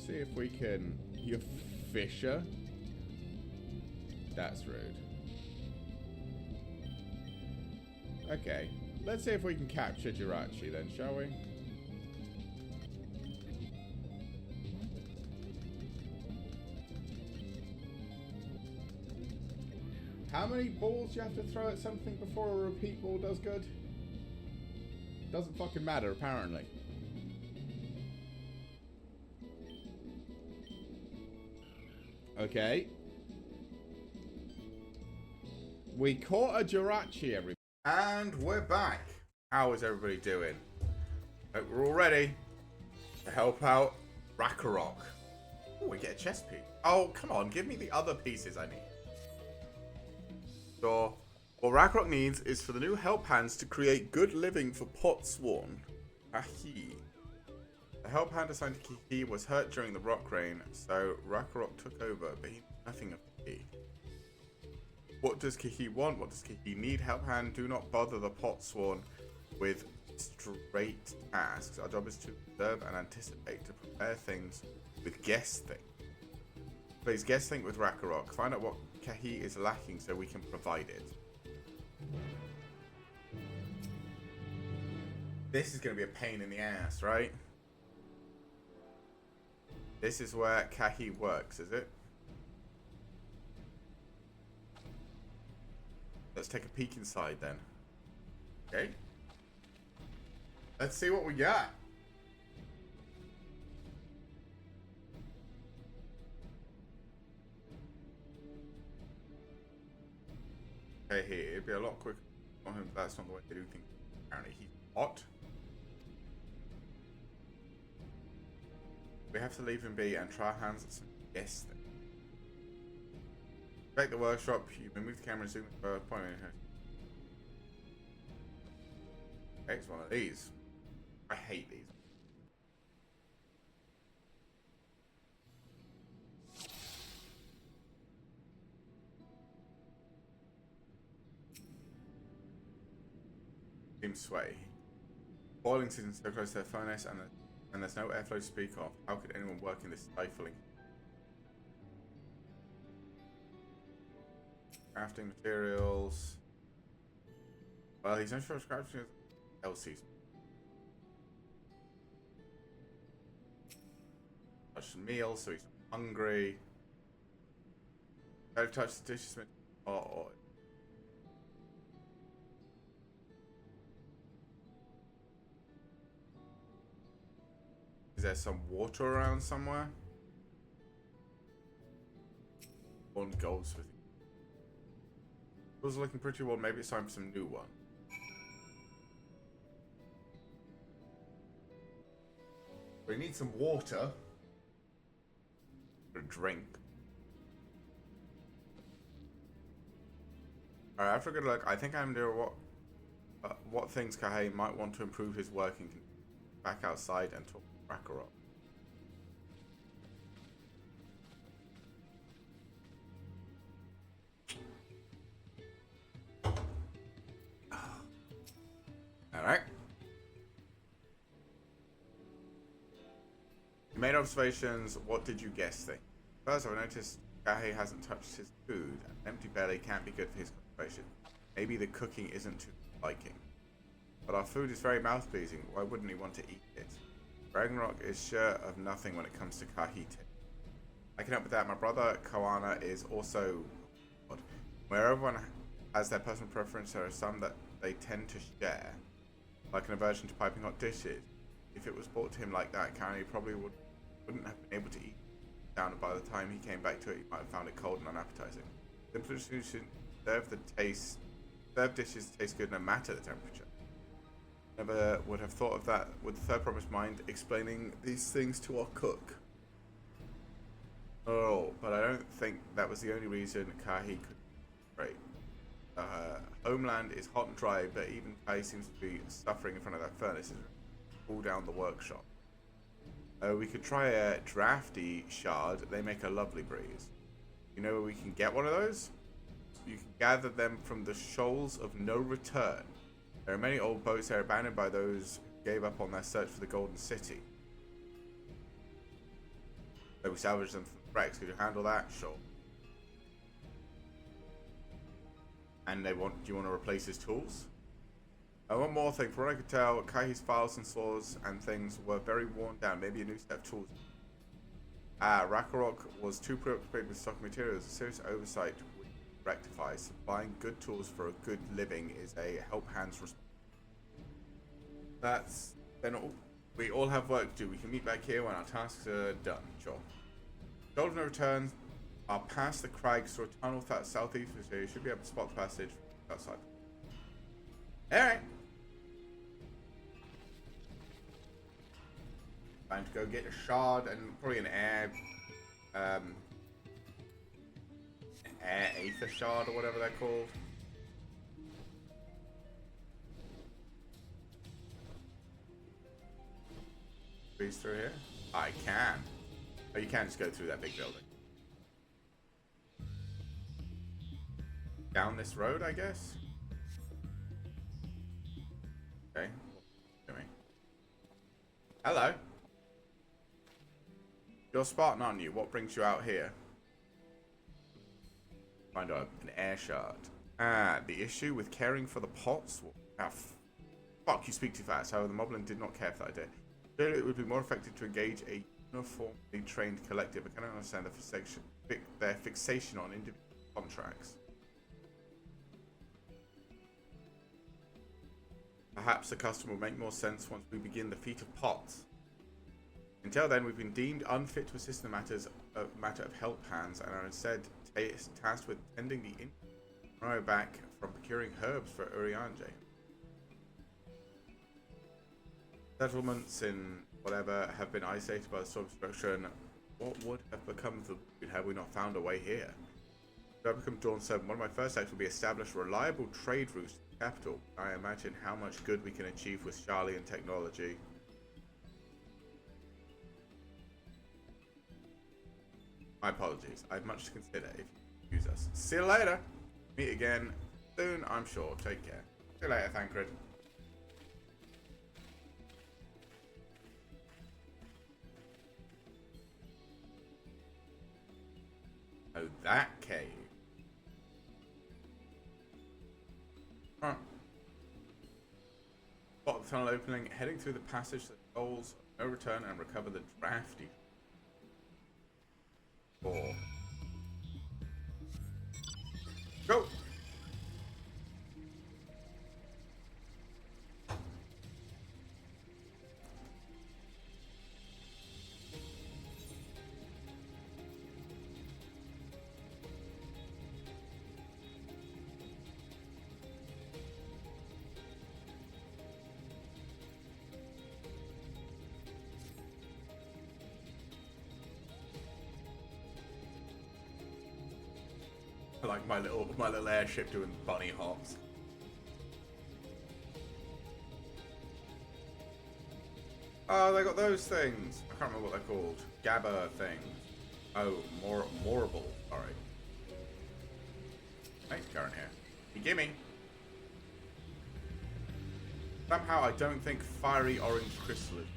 see if we can... You fisher? That's rude. Okay, let's see if we can capture Jirachi then, shall we? How many balls do you have to throw at something before a repeat ball does good? Doesn't fucking matter, apparently. Okay. We caught a Jirachi, everybody. And we're back. How is everybody doing? We're all ready to help out Rakarok. Oh, we get a chest piece. Oh, come on. Give me the other pieces I need. So, what Rakarok needs is for the new help hands to create good living for Potsworn. Kahi. The help hand assigned to Kahi was hurt during the rock rain, so Rakarok took over, but he knew nothing of Kahi. What does Kahi want? What does Kahi need? Help hand, do not bother the Potsworn with straight tasks. Our job is to observe and anticipate, to prepare things with guess think. Please guess think with Rakarok. Find out what Kahi is lacking so we can provide it. This is going to be a pain in the ass, right? This is where Kahi works, is it? Let's take a peek inside then. Okay. Let's see what we got. Hey, it'd be a lot quicker. That's not the way they do things. Apparently he's hot. We have to leave him be and try our hands at some guess thing. Back the workshop, you can move the camera and zoom in for a point. Okay, it's one of these. I hate these. Seems sweaty. Boiling season so close to their furnace, and there's no airflow to speak of. How could anyone work in this stifling? Crafting materials. Well, he's not sure crafting LC's. Touched meal, so he's hungry. I've touched the dishes. Oh. Is there some water around somewhere? One goes with it. It was looking pretty well. Maybe it's time for some new one. We need some water. For a drink. Alright, after a good look, I think I'm doing what things Kahei might want to improve his working. Back outside and talk to Rakarok. Alright. You made observations. What did you guess thing? First, I noticed Kahei hasn't touched his food. An empty belly can't be good for his concentration. Maybe the cooking isn't to his liking. But our food is very mouth-pleasing. Why wouldn't he want to eat it? Ragnarok is sure of nothing when it comes to Kahite. I can help with that. My brother Koana is also odd. Where everyone has their personal preference, there are some that they tend to share. Like an aversion to piping hot dishes. If it was brought to him like that, Kahane probably wouldn't have been able to eat it down, and by the time he came back to it, he might have found it cold and unappetizing. Simple solution: serve dishes taste good no matter the temperature. Never would have thought of that with the third promised mind explaining these things to our cook. Oh, but I don't think that was the only reason Kahi could break. Homeland is hot and dry, but even Kahi seems to be suffering in front of that furnace and cool down the workshop. We could try a drafty shard. They make a lovely breeze. You know where we can get one of those? You can gather them from the shoals of no return. There are many old boats that are abandoned by those who gave up on their search for the Golden City. So we salvage them from the wrecks. Could you handle that? Sure. And do you want to replace his tools? One more thing. From what I could tell, Kaihi's files and saws and things were very worn down. Maybe a new set of tools. Rakarok was too preoccupied with stock materials. A serious oversight would rectify. Supplying good tools for a good living is a help hand's responsibility. That's then all. We all have work to do. We can meet back here when our tasks are done. Sure. Golden returns are past the crags through a tunnel southeast, so you should be able to spot the passage outside. Alright. Time to go get a shard and probably an air aether shard or whatever they're called. Breeze through here? I can. Oh, you can just go through that big building. Down this road, I guess? Okay. Hello. You're Spartan, aren't you? What brings you out here? Find an air shard. The issue with caring for the pots? Fuck, you speak too fast. However, the Moblin did not care for that idea. Clearly, it would be more effective to engage a uniformly trained collective. I cannot understand their fixation on individual contracts. Perhaps the custom will make more sense once we begin the feat of pots. Until then, we've been deemed unfit to assist in the matter of help hands and are instead tasked with tending the in back from procuring herbs for Urianger. Settlements in whatever have been isolated by the storm destruction. What would have become of the wood had we not found a way here? If I become DawnTrail, one of my first acts will be establish reliable trade routes to the capital. I imagine how much good we can achieve with Charlian technology. My apologies. I have much to consider if you use us. See you later. Meet again soon, I'm sure. Take care. See you later, Thancred. Oh, that cave. Huh. Spot the tunnel opening, heading through the passage that goals no return and recover the drafty. 4. Go! I like my little airship doing bunny hops. Oh, they got those things. I can't remember what they're called. Gabba things. Oh, Morable. Sorry. Thanks, Karen here. You gimme. Somehow I don't think fiery orange crystal is.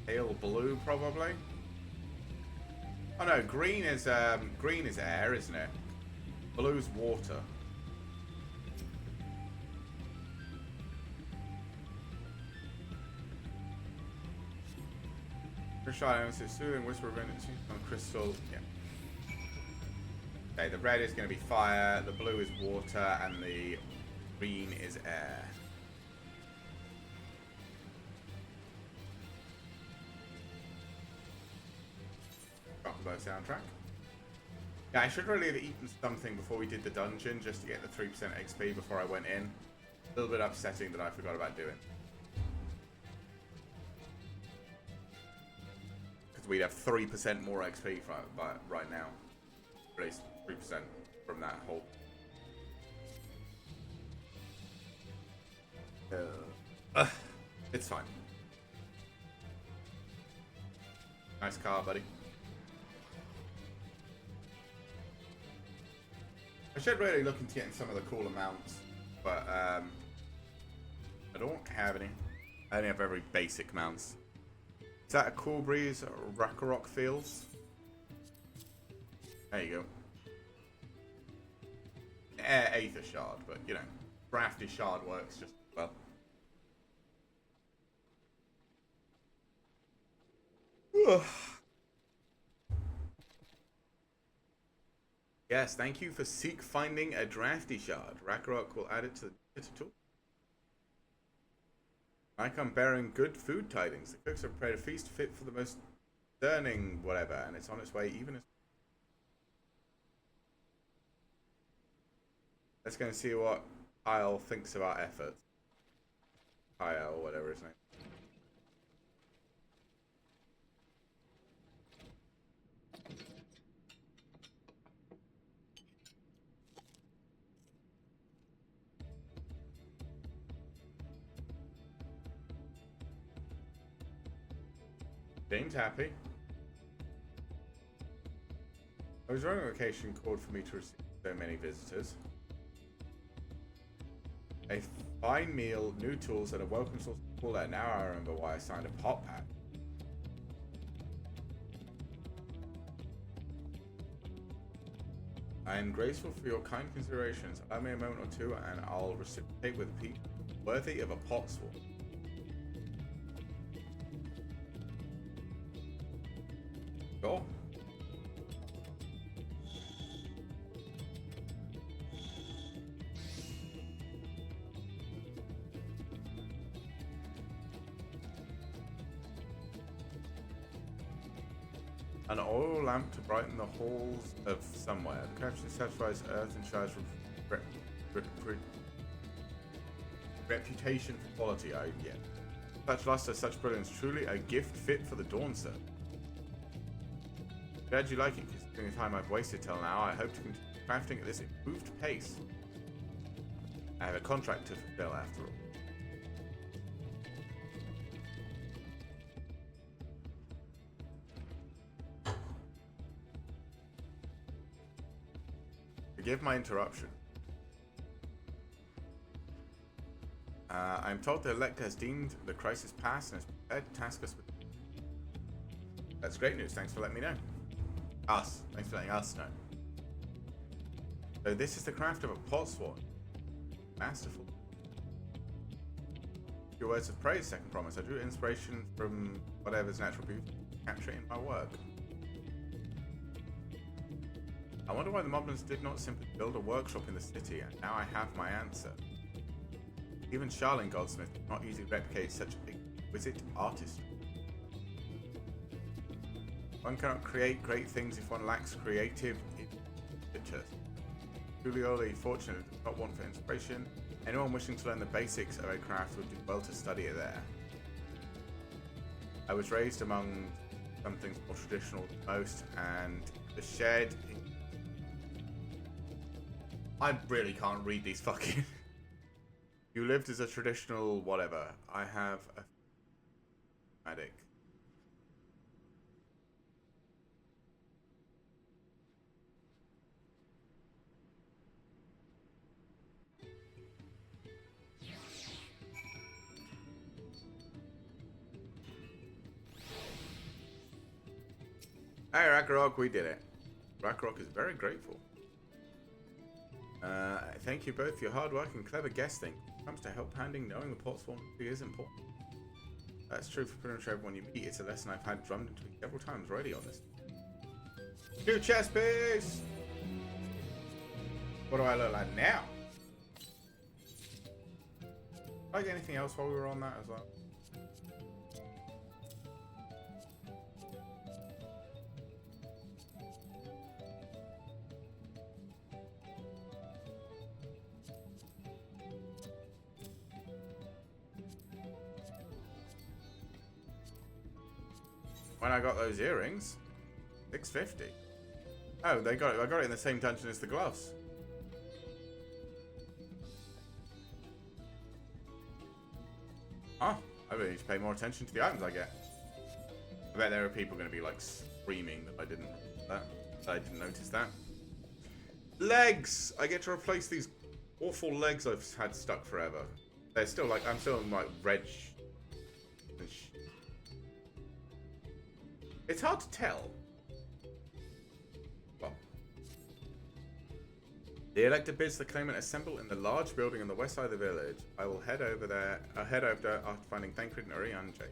Pale blue, probably. Oh no, green is air, isn't it? Blue's water. Shine is soothing whisper of energy on crystal. Yeah. Okay, the red is going to be fire, the blue is water, and the green is air. Combo soundtrack. Yeah, I should really have eaten something before we did the dungeon just to get the 3% XP before I went in. A little bit upsetting that I forgot about doing. We'd have 3% more XP right now. At least 3% from that whole. It's fine. Nice car, buddy. I should really look into getting some of the cooler mounts, but I don't have any. I only have very basic mounts. Is that a Cool Breeze Ragnarok Fields? There you go. Aether Shard, but you know, Drafty Shard works just as well. Yes, thank you for finding a Drafty Shard. Ragnarok will add it to the tool. I come bearing good food tidings. The cooks have prepared a feast fit for the most discerning whatever, and it's on its way even as... Let's go and see what Kyle thinks about effort. Kyle, or whatever his name. James happy. I was running a location called for me to receive so many visitors. A fine meal, new tools, and a welcome source of cool air. Now I remember why I signed a pot pack. I am grateful for your kind considerations. Allow me a moment or two and I'll reciprocate with people worthy of a pot swap. Sure. An oil lamp to brighten the halls of somewhere. The caption satisfies earth and shines from reputation for quality. Yeah. Such luster, such brilliance, truly a gift fit for the dawn, sir. Glad you like it, considering the time I've wasted till now. I hope to continue crafting at this improved pace. I have a contract to fulfill after all. Forgive my interruption. I'm told the Elector has deemed the crisis past and has prepared to task us with... That's great news. Thanks for letting me know. Us. Thanks for letting us know. So this is the craft of a pot swan. Masterful. Your words of praise, second promise. I drew inspiration from whatever's natural beauty, capture it in my work. I wonder why the Moblins did not simply build a workshop in the city, and now I have my answer. Even Charlene Goldsmith could not easily replicate such exquisite artistry. One cannot create great things if one lacks creative impetus. Truly fortunate does not want for inspiration. Anyone wishing to learn the basics of a craft would do well to study it there. I was raised among some things more traditional than most, and the shed. I really can't read these fucking. You lived as a traditional whatever. I have a medic. Hey Ragnarok, we did it. Ragnarok is very grateful. Thank you both for your hard work and clever guessing. When it comes to help handing, knowing the port swarm is important. That's true for pretty much everyone you meet. It's a lesson I've had drummed into me several times already on this. New chess piece! What do I look like now? Did I get anything else while we were on that as well? When I got those earrings, $6.50. Oh, they got it. I got it in the same dungeon as the gloves. Oh, I really need to pay more attention to the items I get. I bet there are people going to be like screaming that I didn't notice that. Legs! I get to replace these awful legs I've had stuck forever. They're still like, I'm still in like red. It's hard to tell. Well, the elected bids the claimant assemble in the large building on the west side of the village. I will head over there. Head over there after finding Thancred and Urian J.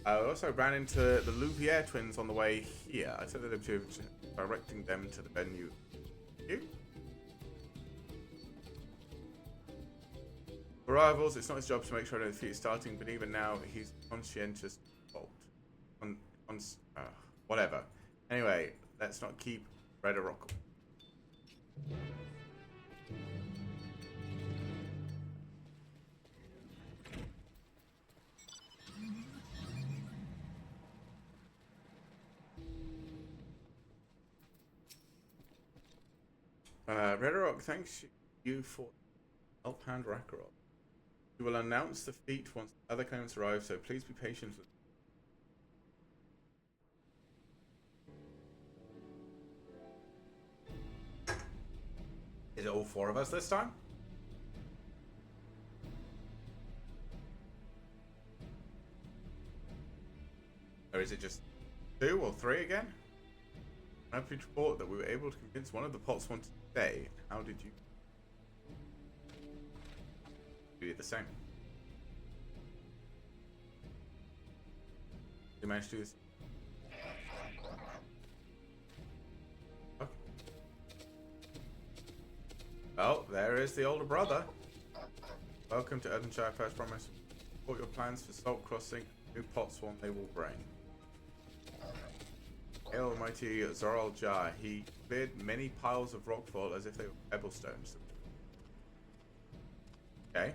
I also ran into the Louviere twins on the way here. I took the liberty of directing them to the venue. You? For rivals, it's not his job to make sure I don't defeat starting, but even now, he's conscientious fault. Whatever. Anyway, let's not keep Red a rock. Redrock, thanks you for help hand Rakarok. We will announce the feat once the other claimants arrive, so please be patient with. Is it all four of us this time? Or is it just 2 or 3 again? I'm happy to report that we were able to convince one of the pots wanted to stay. How did you? We did the same. You managed to do this? Okay. Well, there is the older brother. Welcome to Earthenshire. First promise. Support your plans for Salt Crossing. New pot swarm they will bring. Hail Almighty Zoral Jar. He cleared many piles of rockfall as if they were pebble stones. Okay.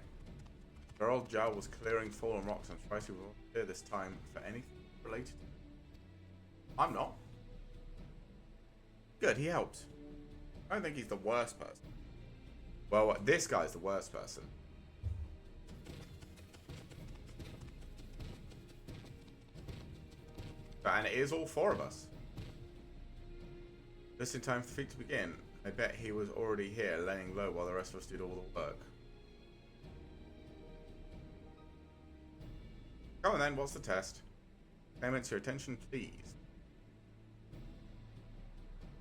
Zoral Jar was clearing fallen rocks and twice he was here this time for anything related to it. I'm not. Good, he helped. I don't think he's the worst person. Well, this guy's the worst person. And it is all 4 of us. Just in time for the feat to begin. I bet he was already here, laying low while the rest of us did all the work. Go on then, what's the test? Claimants, your attention please.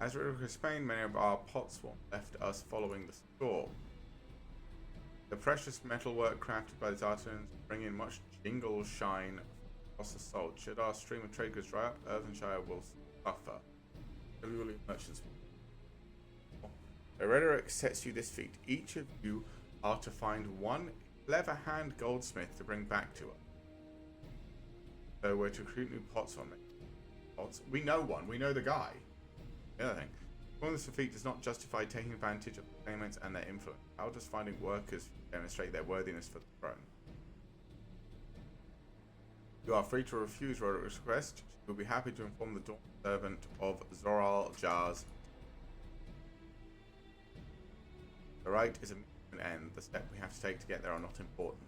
As we were Spain, many of our potswam left us following the storm. The precious metalwork crafted by these artisans bring in much jingle shine across the salt. Should our stream of trade goods dry up, Earthenshire will suffer. Merchants. The rhetoric sets you this feat. Each of you are to find one clever hand goldsmith to bring back to us. So we're to recruit new potswam. We know one. We know the guy. The other thing. Performing this feat does not justify taking advantage of the claimants and their influence. How does finding workers demonstrate their worthiness for the throne? You are free to refuse Roderick's request. You'll be happy to inform the Dawn servant of Zoral Jar's. The right is a means to an end. The step we have to take to get there are not important.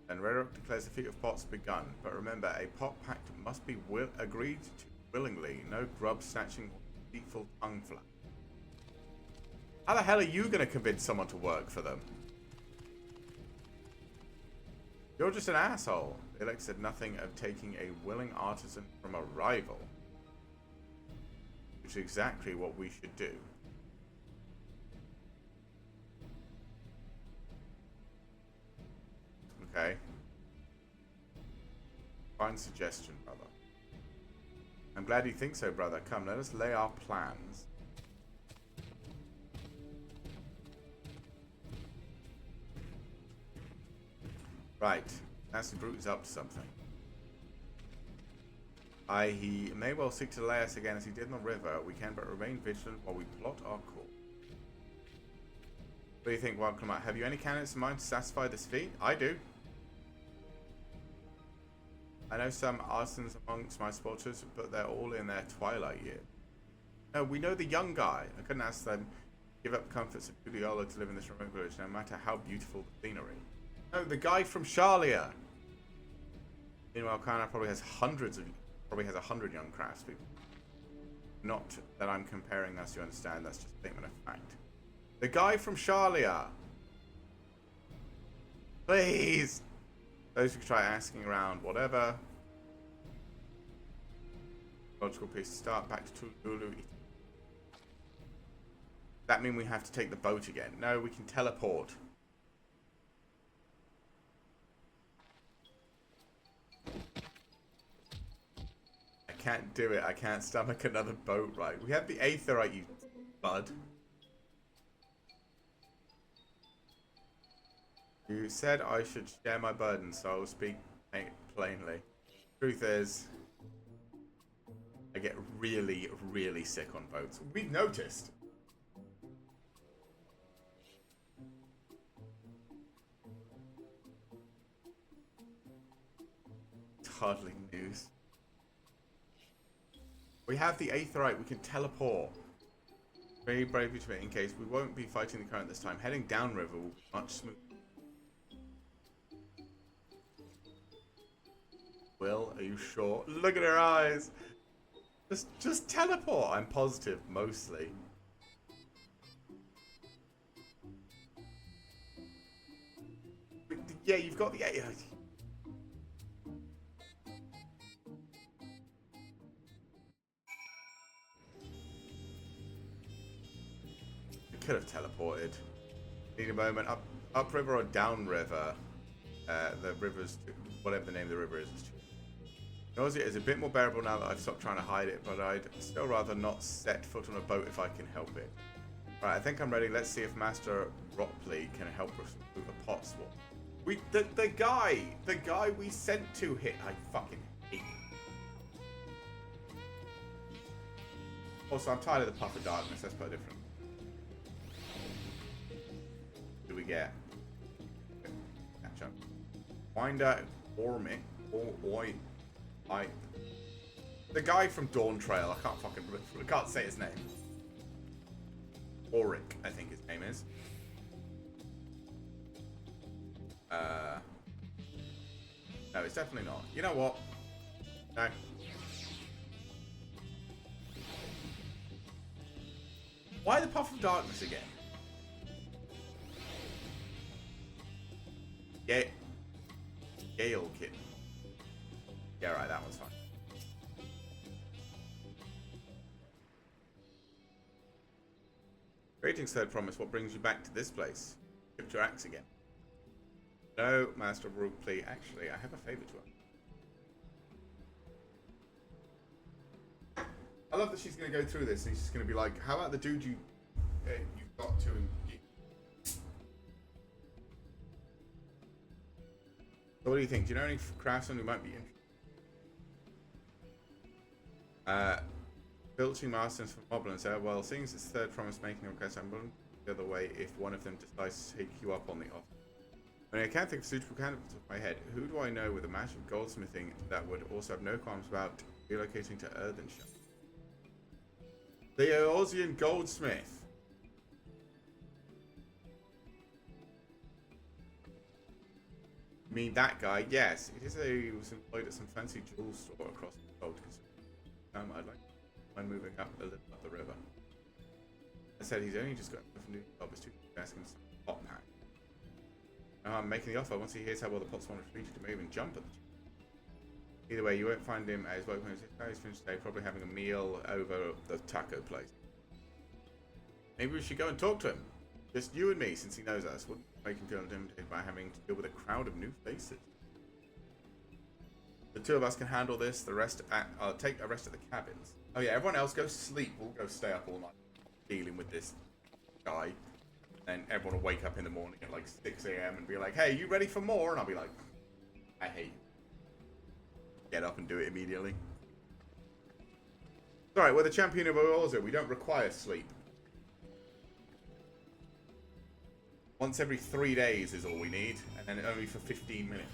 And Roderick declares the feat of pots begun. But remember, a pot pact must be agreed to willingly. No grub snatching or deceitful tongue flap. How the hell are you going to convince someone to work for them? You're just an asshole. The elect said nothing of taking a willing artisan from a rival. Which is exactly what we should do. Okay. Fine suggestion, brother. I'm glad you think so, brother. Come, let us lay our plans. Right. Nasty Brute is up to something. He may well seek to lay us again as he did in the river. We can but remain vigilant while we plot our course. What do you think, Welcome? Have you any candidates in mind to satisfy this feat? I do. I know some artisans amongst my supporters, but they're all in their twilight year. No, we know the young guy. I couldn't ask them give up comforts of Pudiola to live in this remote village, no matter how beautiful the scenery. No, the guy from Shalia. Meanwhile, Kana probably has 100 young craftspeople. Not that I'm comparing us, you understand, that's just a statement of fact. The guy from Shalia. Please. Those who try asking around, whatever. Logical piece to start, back to Tululu. That mean we have to take the boat again? No, we can teleport. I can't do it. I can't stomach another boat ride. We have the Aetherite, you bud. You said I should share my burden, so I will speak plainly. Truth is, I get really, really sick on boats. We've noticed. It's hardly news. We have the Aetherite, we can teleport. Very bravely to it in case we won't be fighting the current this time. Heading downriver will be much smoother. Will, are you sure? Look at her eyes. Just teleport. I'm positive, mostly. Yeah, you've got the. I could have teleported. Need a moment. Upriver or downriver? The river's whatever the name of the river is. Nausea is a bit more bearable now that I've stopped trying to hide it, but I'd still rather not set foot on a boat if I can help it. Right, I think I'm ready. Let's see if Master Ropley can help us with the pot swap. The guy we sent to hit. I fucking hate him. Also, I'm tired of the puff of darkness. Let's put it different. What do we get? Catch up. Winder Ormic or the guy from DawnTrail. I can't say his name. Auric, I think his name is. No, it's definitely not. You know what? No. Why the Puff of Darkness again? Gale Kitten. Yeah, right, that one's fine. Greetings, third promise. What brings you back to this place? Lift your axe again. No, Master Rookpley. Actually, I have a favor to her. I love that she's going to go through this and she's going to be like, how about the dude you got to and so what do you think? Do you know any craftsmen who might be interested? Filching masters from Moblin said, well, seeing as it's third promise making a request, I'm willing the other way if one of them decides to take you up on the offer. I mean, I can't think of suitable candidates off my head. Who do I know with a massive goldsmithing that would also have no qualms about relocating to Earthenshire? The Eorzean goldsmith. You mean that guy? Yes, it is he was employed at some fancy jewel store across the road. I'd like to mind moving up a little up the river. I said he's only just got a new job. It's too asking some pot pack. I'm making the offer. Once he hears how well the pots want to treat you to move and jump at the either way, you won't find him at his work when he's finished today, probably having a meal over the taco place. Maybe we should go and talk to him. Just you and me, since he knows us. Wouldn't make him feel intimidated by having to deal with a crowd of new faces. The two of us can handle this. The rest, I'll take a rest at the cabins. Oh yeah, everyone else go sleep. We'll go stay up all night dealing with this guy. And everyone will wake up in the morning at like 6 AM and be like, hey, you ready for more? And I'll be like, I hate you. Get up and do it immediately. Sorry, we're the champion of Eorzean. We don't require sleep. Once every 3 days is all we need, and then only for 15 minutes.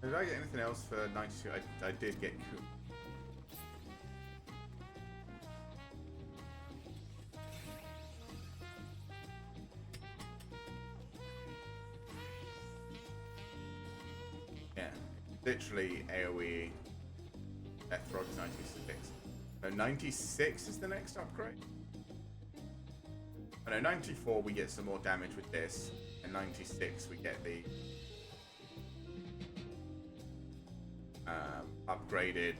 Did I get anything else for 92? I did get Coop. Yeah, literally AoE Death Rod 96. So 96 is the next upgrade. Oh no, 94 we get some more damage with this, and 96 we get the upgraded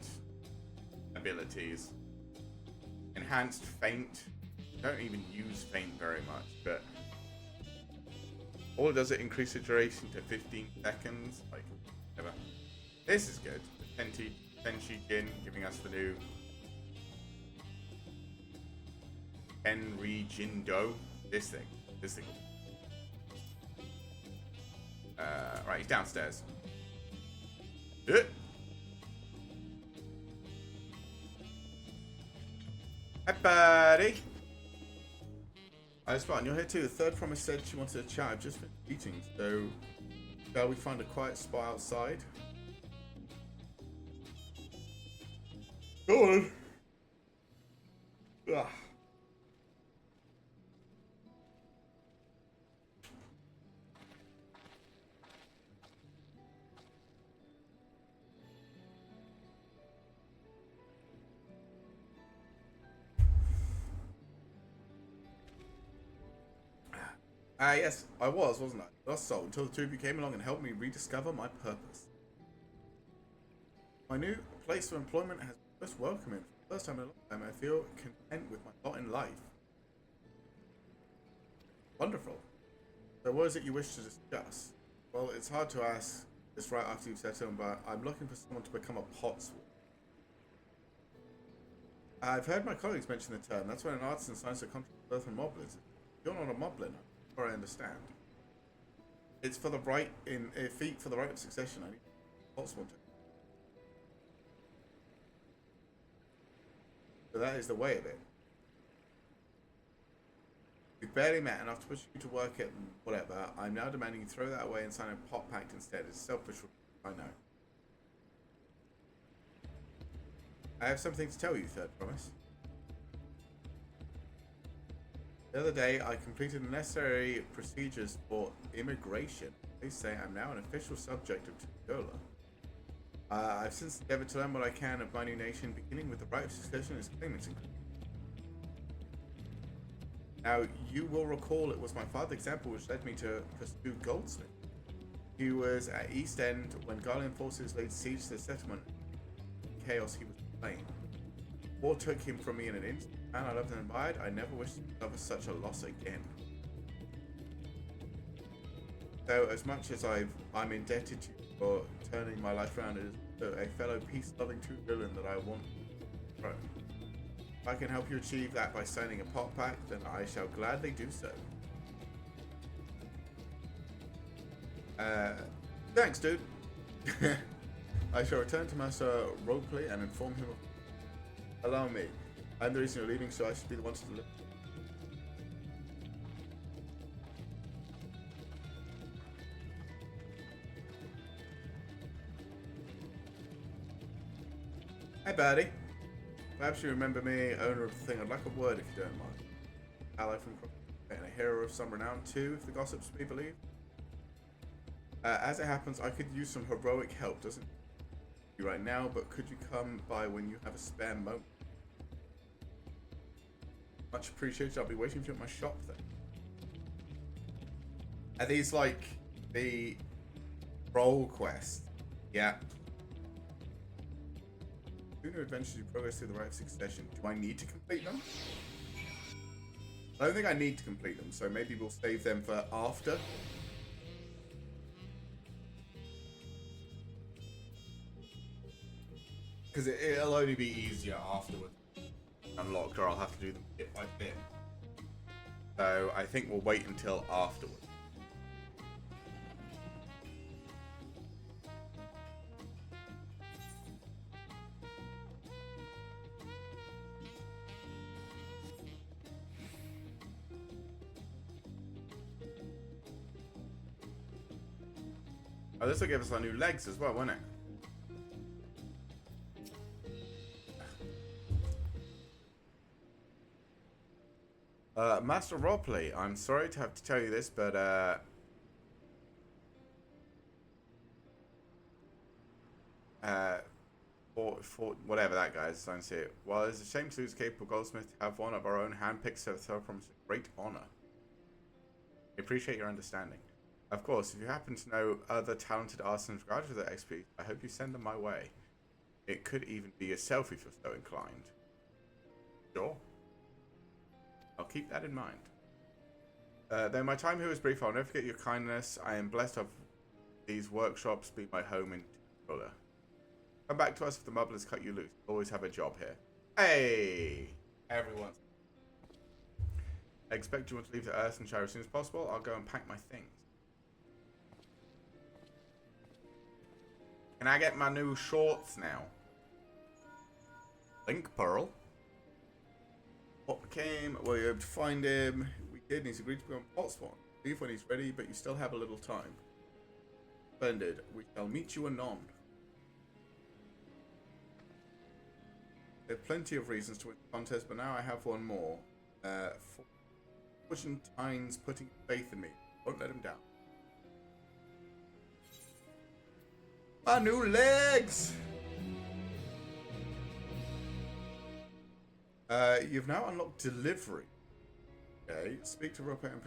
abilities. Enhanced Feint. Don't even use Feint very much, but all it does, it increases the duration to 15 seconds. Like, whatever. This is good. The Tenchi Jin giving us the new Henry Jindo. This thing. Right, he's downstairs. Hi, buddy. Hi, Spartan. You're here too. The third promise said she wanted to chat. I've just finished eating, so shall we find a quiet spot outside? Go on. Ugh. Yes, I wasn't I? Lost soul until the two of you came along and helped me rediscover my purpose. My new place of employment has been most welcoming. For the first time in a long time, I feel content with my lot in life. Wonderful. So what is it you wish to discuss? Well, it's hard to ask this right after you've settled, but I'm looking for someone to become a potsword. I've heard my colleagues mention the term. That's when an artisan signs a contract with from moblins. You're not a moblin, or I understand. It's for the right in feat for the right of succession. I need a potsword. So that is the way of it. We've barely met, and after pushing you to work at whatever, I'm now demanding you throw that away and sign a pot pact instead. It's selfish, I know. I have something to tell you, third promise. The other day, I completed the necessary procedures for immigration. They say I'm now an official subject of Tugola. I've since endeavored to learn what I can of my new nation, beginning with the right of succession and its claimants. Now, you will recall it was my father's example which led me to pursue Goldsmith. He was at East End when Guardian forces laid siege to the settlement. Chaos he was playing. War took him from me in an instant. Man I loved and admired, I never wish to suffer such a loss again. So, as much as I'm indebted to you for turning my life around as a fellow peace-loving true villain that I want to throne. If I can help you achieve that by signing a pot pact, then I shall gladly do so. Thanks, dude. I shall return to Master Roleplay and inform him of... Allow me. I'm the reason you're leaving, so I should be the one to deliver. Hey, Birdie. Perhaps you remember me, owner of the thing. I'd like a word if you don't mind. Ally from and a hero of some renown too, if the gossips be believed. As it happens, I could use some heroic help, doesn't you right now, but could you come by when you have a spare moment? Much appreciated. I'll be waiting for you at my shop then. Are these like the role quest? Yeah. New adventures you progress through the rite of succession. Do I need to complete them? I don't think I need to complete them, so maybe we'll save them for after. Because it'll only be easier afterwards. Unlocked, or I'll have to do them bit by bit. So I think we'll wait until afterwards. Oh, this will give us our new legs as well, won't it? Master Ropley, I'm sorry to have to tell you this, but for whatever that guy's trying to say, while it's a shame to lose capable goldsmith, to have one of our own handpicked so from great honor. I appreciate your understanding. Of course, if you happen to know other talented artisans regarding their XP, I hope you send them my way. It could even be yourself if you're so inclined. Sure. I'll keep that in mind. Though my time here is brief, I'll never forget your kindness. I am blessed to have these workshops be my home in Tula. Come back to us if the mubblers cut you loose. Always have a job here. Hey! Everyone. I expect you want to leave the Earth and Shire as soon as possible. I'll go and pack my things. Can I get my new shorts now? Link Pearl. What became? Were you able to find him? We did, and he's agreed to become Potswan. Leave when he's ready, but you still have a little time. Splendid. We shall meet you anon. There are plenty of reasons to win the contest, but now I have one more. Fortune Tynes putting faith in me. Won't let him down. My new legs! You've now unlocked delivery. Okay, speak to Roper and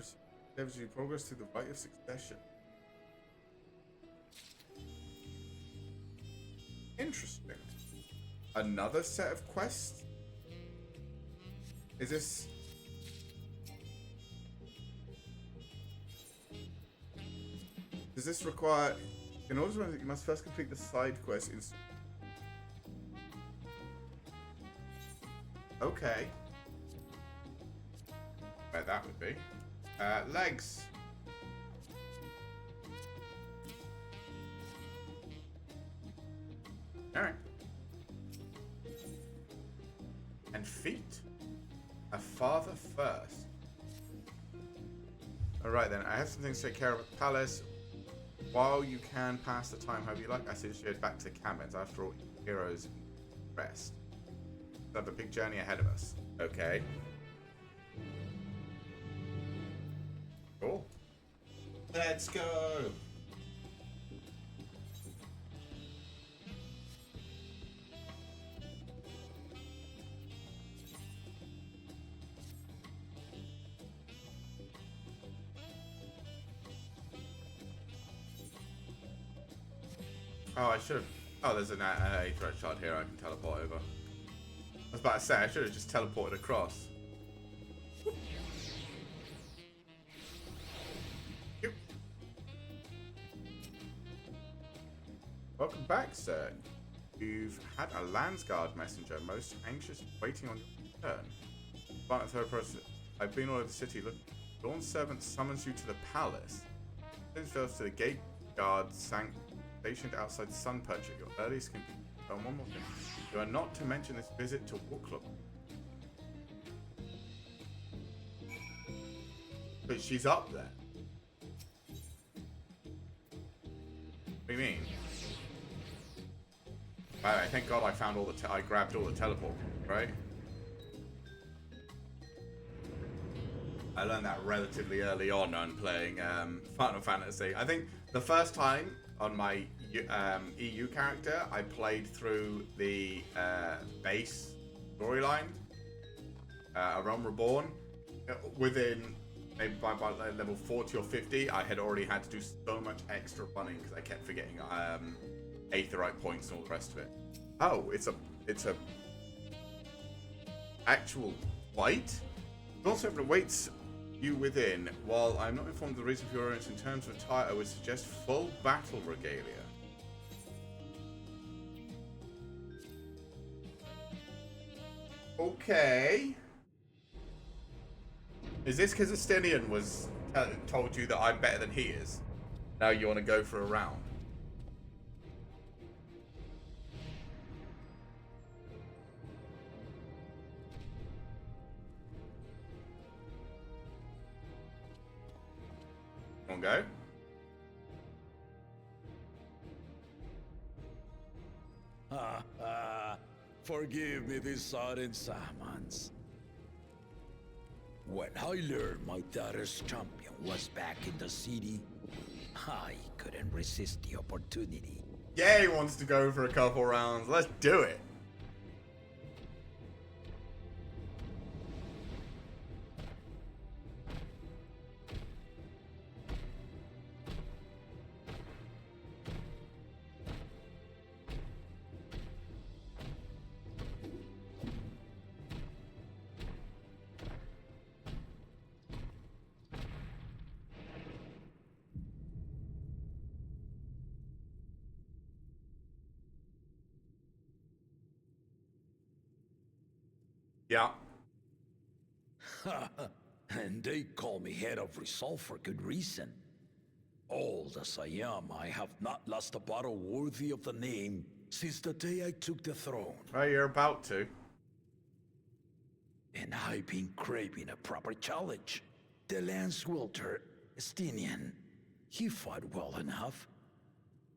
pursue progress through the rite of succession. Interesting. Another set of quests? Is this... Does this require... In order to run it, you must first complete the side quest in... Okay. Where that would be. Legs. Alright. And feet. A father first. Alright then, I have some things to take care of at the palace. While you can pass the time however you like, I suggest you head back to the cabins. After all, heroes rest. We have a big journey ahead of us. Okay. Cool. Let's go! Oh, I should have. Oh, there's an Aetherite shard here I can teleport over. I was about to say, I should have just teleported across. Yep. Welcome back, sir. You've had a Landsguard messenger, most anxious, waiting on your return. Final third person. I've been all over the city. Look, Dawn's servant summons you to the palace. Sends yourself to the gate guard stationed outside Sunperch at your earliest convenience. Oh, one more thing. You are not to mention this visit to War Club. But she's up there. What do you mean? By the way, thank God I found all the I grabbed all the teleport, right? I learned that relatively early on playing Final Fantasy. I think the first time on my EU character, I played through the base storyline, A Realm Reborn. Within maybe by level 40 or 50, I had already had to do so much extra running because I kept forgetting Aetherite points and all the rest of it. Oh, it's a actual fight. It also awaits you within. While I'm not informed of the reason for your illness in terms of attire, I would suggest full battle regalia. Okay. Is this because Estinian was told you that I'm better than he is? Now you want to go for a round? On go. Forgive me this sudden summons. When I learned my daughter's champion was back in the city, I couldn't resist the opportunity. Yeah, he wants to go for a couple rounds. Let's do it. Yeah. And they call me head of Resolve for good reason. Old as I am, I have not lost a battle worthy of the name since the day I took the throne. Well, you're about to. And I've been craving a proper challenge. The Lance Wilter, Estinian, he fought well enough.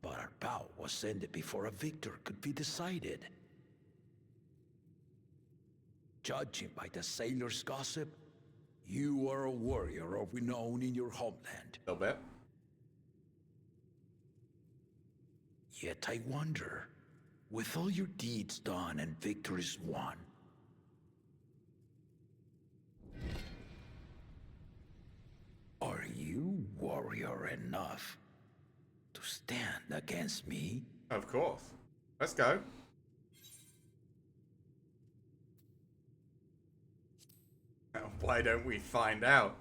But our bout was ended before a victor could be decided. Judging by the sailors' gossip, you are a warrior of renown in your homeland. A little bit. Yet I wonder, with all your deeds done and victories won, are you warrior enough to stand against me? Of course. Let's go. Why don't we find out?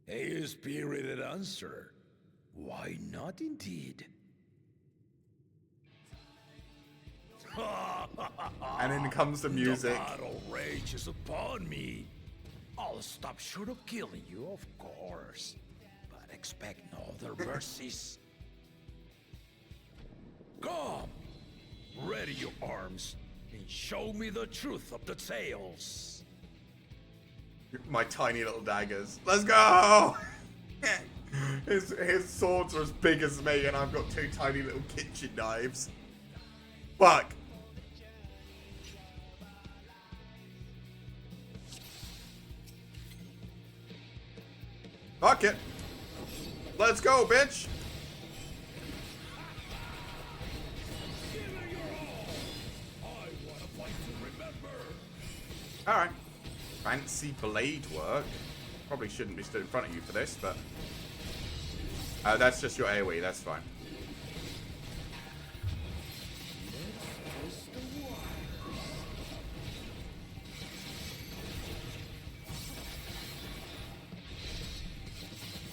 A spirited answer. Why not indeed? And in comes the music. The battle rages upon me. I'll stop short of killing you, of course. But expect no other mercies. Come! Ready your arms and show me the truth of the tales. My tiny little daggers. Let's go! His swords are as big as me and I've got two tiny little kitchen knives. Fuck! Fuck it! Let's go, bitch! Alright. Fancy blade work. Probably shouldn't be stood in front of you for this, but... that's just your AoE, that's fine.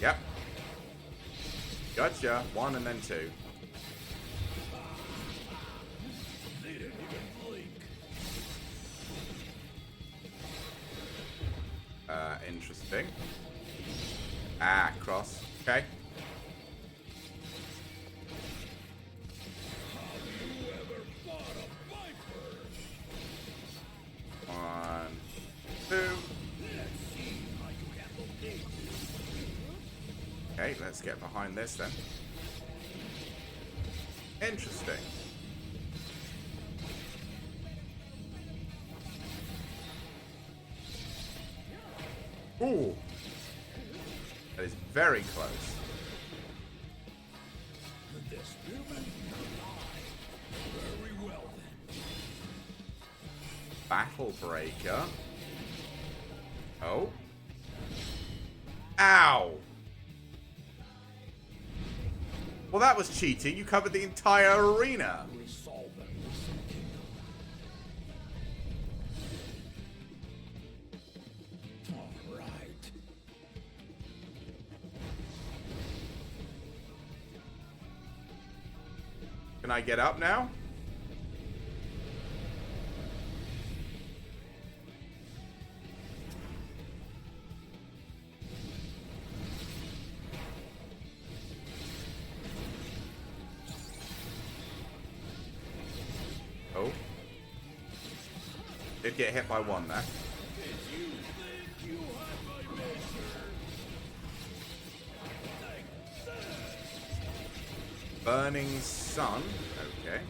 Yep. Gotcha. 1 and then 2. Interesting. Ah, cross. Okay. One, two. Okay, let's get behind this then. Interesting. Ooh. That is very close. Very well then. Battle Breaker. Oh. Ow. Well, that was cheating. You covered the entire arena. Can I get up now? Oh. Did get hit by one there. Burning Sun. Okay.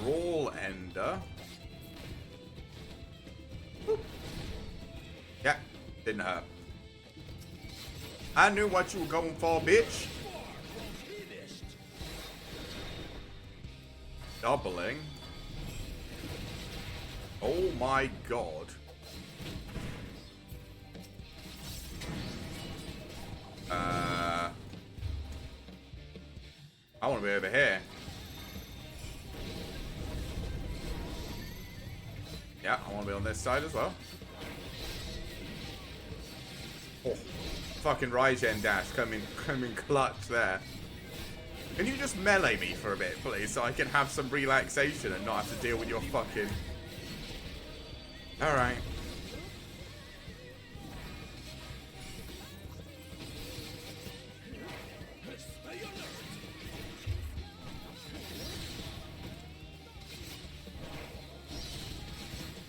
Brawl Ender. Whoop. Yeah, didn't hurt. I knew what you were going for, bitch. Doubling. Oh my god. I want to be over here. Yeah, I want to be on this side as well. Oh, fucking Raijin dash coming clutch there. Can you just melee me for a bit, please, so I can have some relaxation and not have to deal with your fucking... Alright.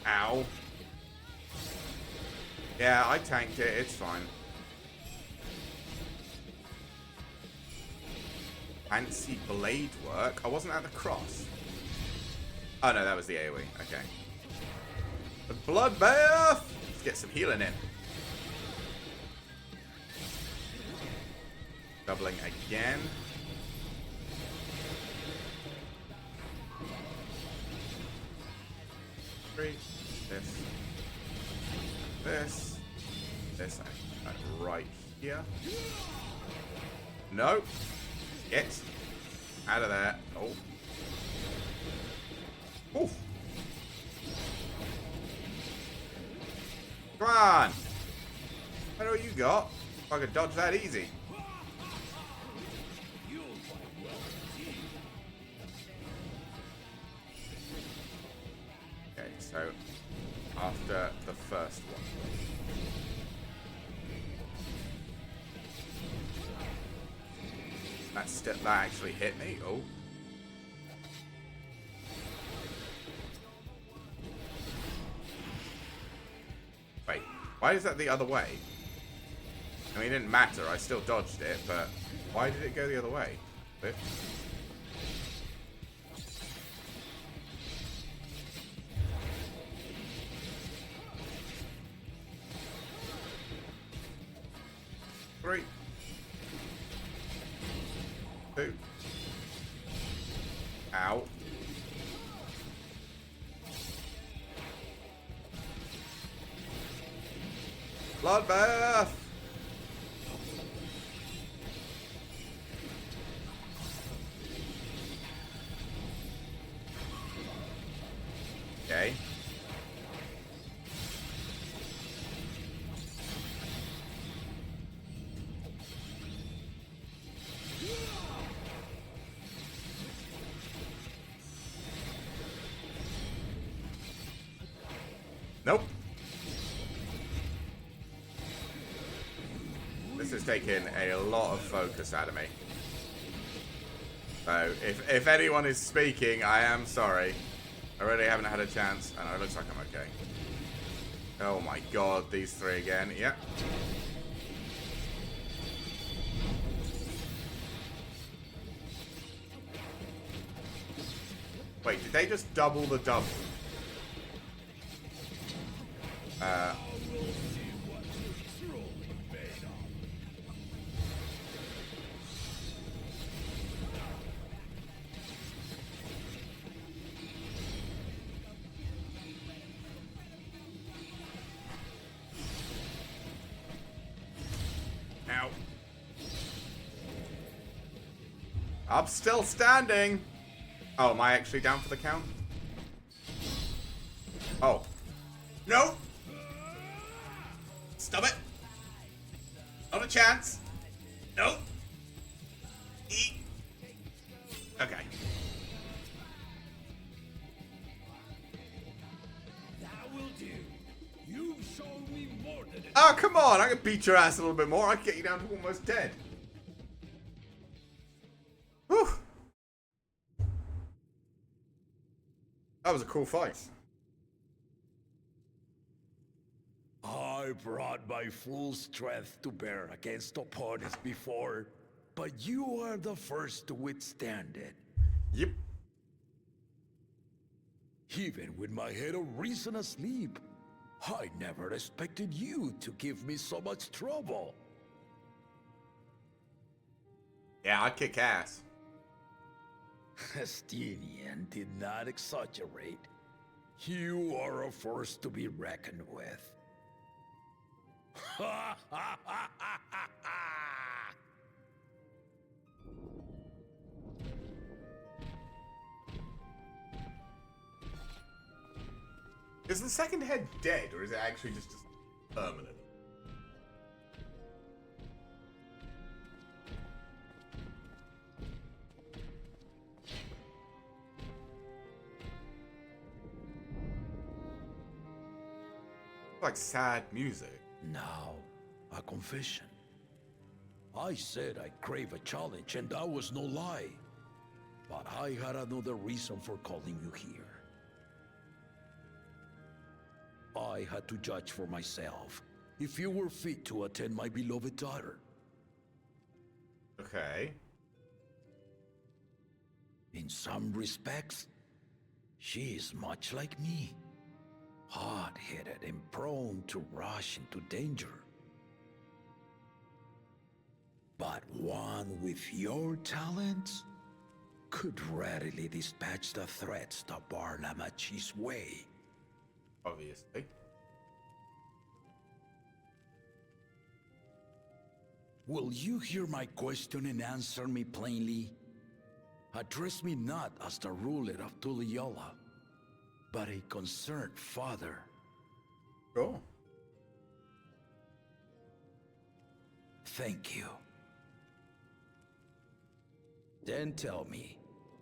Ow. Yeah, I tanked it. It's fine. Fancy blade work. I wasn't at the cross. Oh no, that was the AoE. Okay. The bloodbath! Let's get some healing in. Doubling again. Three. This. Right here. No. Get out of there. Oh. Oof. Come on. I know what you got. If I could dodge that easy. Okay, so after the first one. That actually hit me. Oh. Wait, why is that the other way? I mean, it didn't matter. I still dodged it, but why did it go the other way? But... Three. 2. Ow. Bloodbath! Okay. Nope. This is taking a lot of focus out of me. So, if anyone is speaking, I am sorry. I really haven't had a chance. I know, it looks like I'm okay. Oh my god, these 3 again. Yep. Wait, did they just double the double? Ow. I'm still standing. Oh, am I actually down for the count? Oh. No! Stop it! Not a chance! Nope! Okay. That will do. You've shown me more than enough. Oh, come on! I can beat your ass a little bit more. I can get you down to almost dead. Whew. That was a cool fight. I brought my full strength to bear against opponents before, but you are the first to withstand it. Yep. Even with my head of reason asleep, I never expected you to give me so much trouble. Yeah, I kick ass. Estinian did not exaggerate. You are a force to be reckoned with. Is the second head dead, or is it actually just permanent? Like sad music. Now, a confession. I said I crave a challenge, and that was no lie. But I had another reason for calling you here. I had to judge for myself if you were fit to attend my beloved daughter. Okay. In some respects, she is much like me. Hard-headed and prone to rush into danger. But one with your talents could readily dispatch the threats that bar Lamachi's way. Obviously. Will you hear my question and answer me plainly? Address me not as the ruler of Tuliyola, but a concerned father. Sure. Thank you. Then tell me,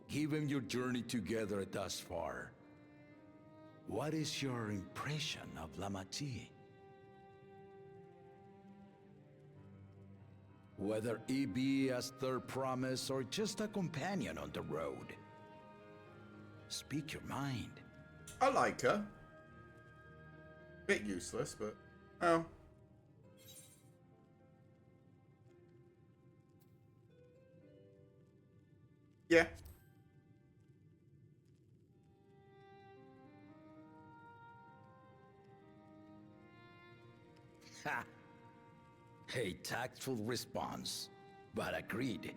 given your journey together thus far, what is your impression of Lamachi? Whether he be as third promise or just a companion on the road. Speak your mind. I like her. Bit useless, but oh. Yeah. Ha! A tactful response, but agreed.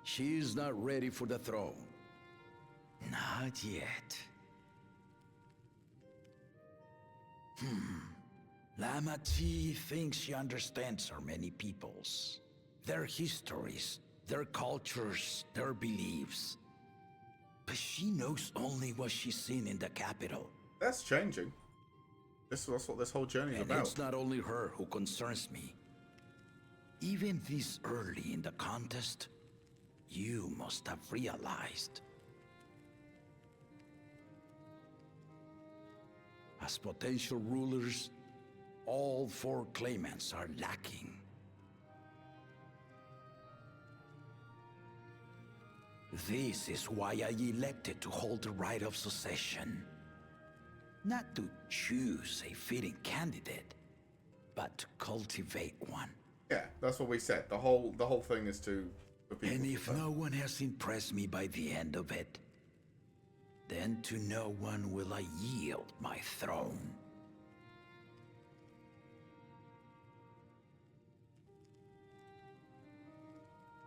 She's not ready for the throne. Not yet. Lama T thinks she understands our many peoples. Their histories, their cultures, their beliefs. But she knows only what she's seen in the capital. That's changing. That's what this whole journey is And about. it's not only her who concerns me. Even this early in the contest, you must have realized. As potential rulers, all 4 claimants are lacking. This is why I elected to hold the right of succession. Not to choose a fitting candidate, but to cultivate one. Yeah, that's what we said. The whole thing is to... And if no one has impressed me by the end of it, then to no one will I yield my throne.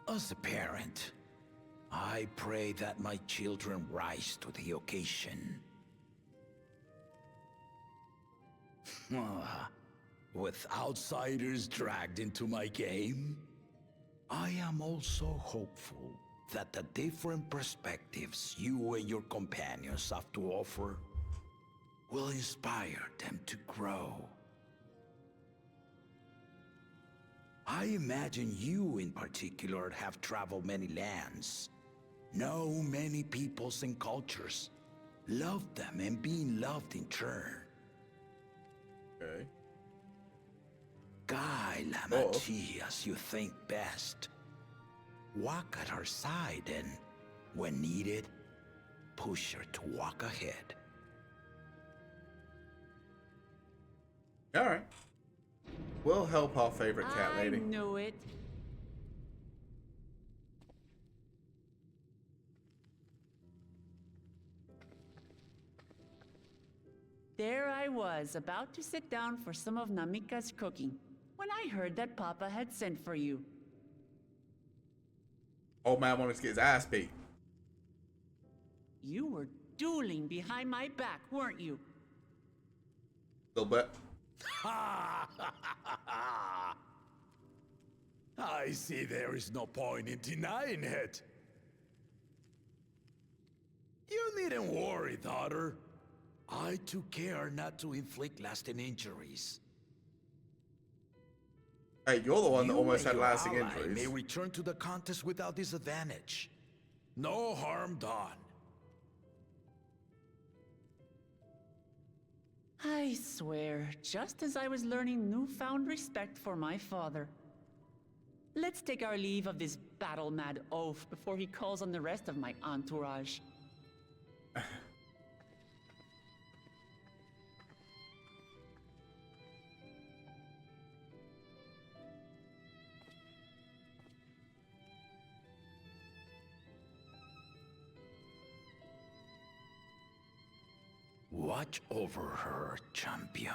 As a parent, I pray that my children rise to the occasion. With outsiders dragged into my game, I am also hopeful that the different perspectives you and your companions have to offer will inspire them to grow. I imagine you in particular have traveled many lands, know many peoples and cultures, loved them and being loved in turn. Okay. Guide Lama-Chi as you think best. Walk at her side and, when needed, push her to walk ahead. Alright. We'll help our favorite cat lady. I knew it. There I was, about to sit down for some of Namika's cooking, when I heard that Papa had sent for you. Old man wanted to get his ass beat. You were dueling behind my back, weren't you? Little bit. I see there is no point in denying it. You needn't worry, daughter. I took care not to inflict lasting injuries. Hey, you're the one that almost had your lasting ally injuries. may return to the contest without disadvantage. No harm done. I swear, just as I was learning newfound respect for my father. Let's take our leave of this battle-mad oaf before he calls on the rest of my entourage. Watch over her, champion.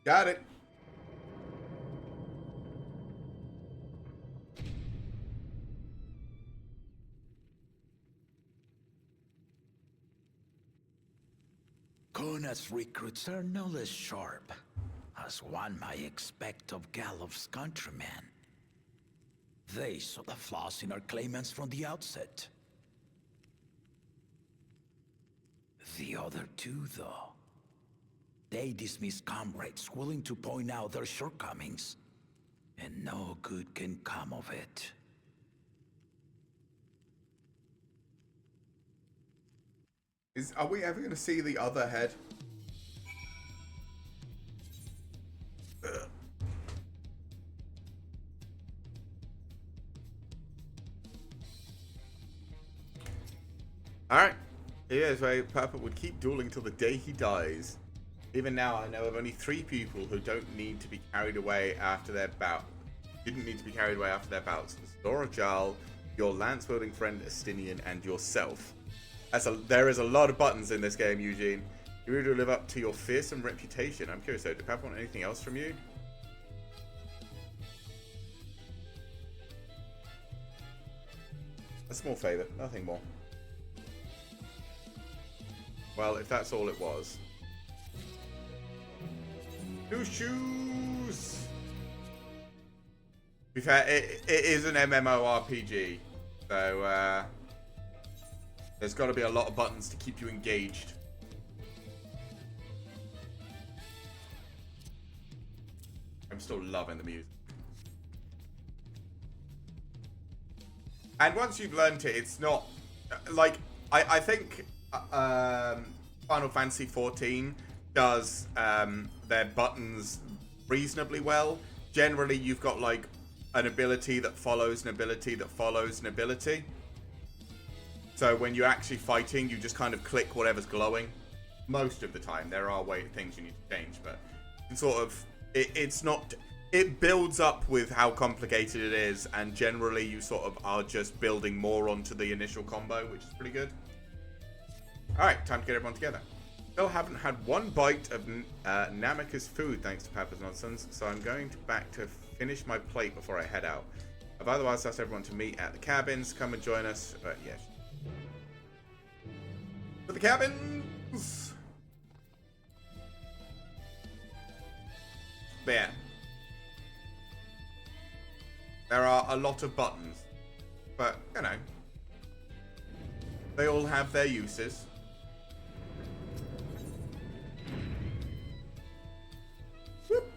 Got it. Kona's recruits are no less sharp, as one might expect of Galloff's countrymen. They saw the flaws in our claimants from the outset. The other two, though, they dismiss comrades willing to point out their shortcomings, and no good can come of it. Are we ever going to see the other head? Ugh. Alright. Here's where Papa would keep dueling till the day he dies. Even now, I know of only 3 people who don't need to be carried away after their bout. Didn't need to be carried away after their bouts. Dora Jal, your lance-wielding friend Estinian, and yourself. There is a lot of buttons in this game, Eugene. You really do live up to your fearsome reputation. I'm curious though, do Papa want anything else from you? A small favor, nothing more. Well, if that's all it was. New shoes! To be fair, it is an MMORPG, so there's got to be a lot of buttons to keep you engaged. I'm still loving the music. And once you've learned it, it's not like I think Final Fantasy XIV does their buttons reasonably well. Generally, you've got like an ability that follows an ability that follows an ability. So when you're actually fighting, you just kind of click whatever's glowing. Most of the time, there are things you need to change, but it's sort of it's not. It builds up with how complicated it is, and generally you sort of are just building more onto the initial combo, which is pretty good. Alright, time to get everyone together. Still haven't had one bite of Namika's food, thanks to Papa's nonsense, so I'm going back to finish my plate before I head out. I've otherwise asked everyone to meet at the cabins. Come and join us. But yes. To the cabins! But yeah. There are a lot of buttons, but, you know, they all have their uses. Whoop.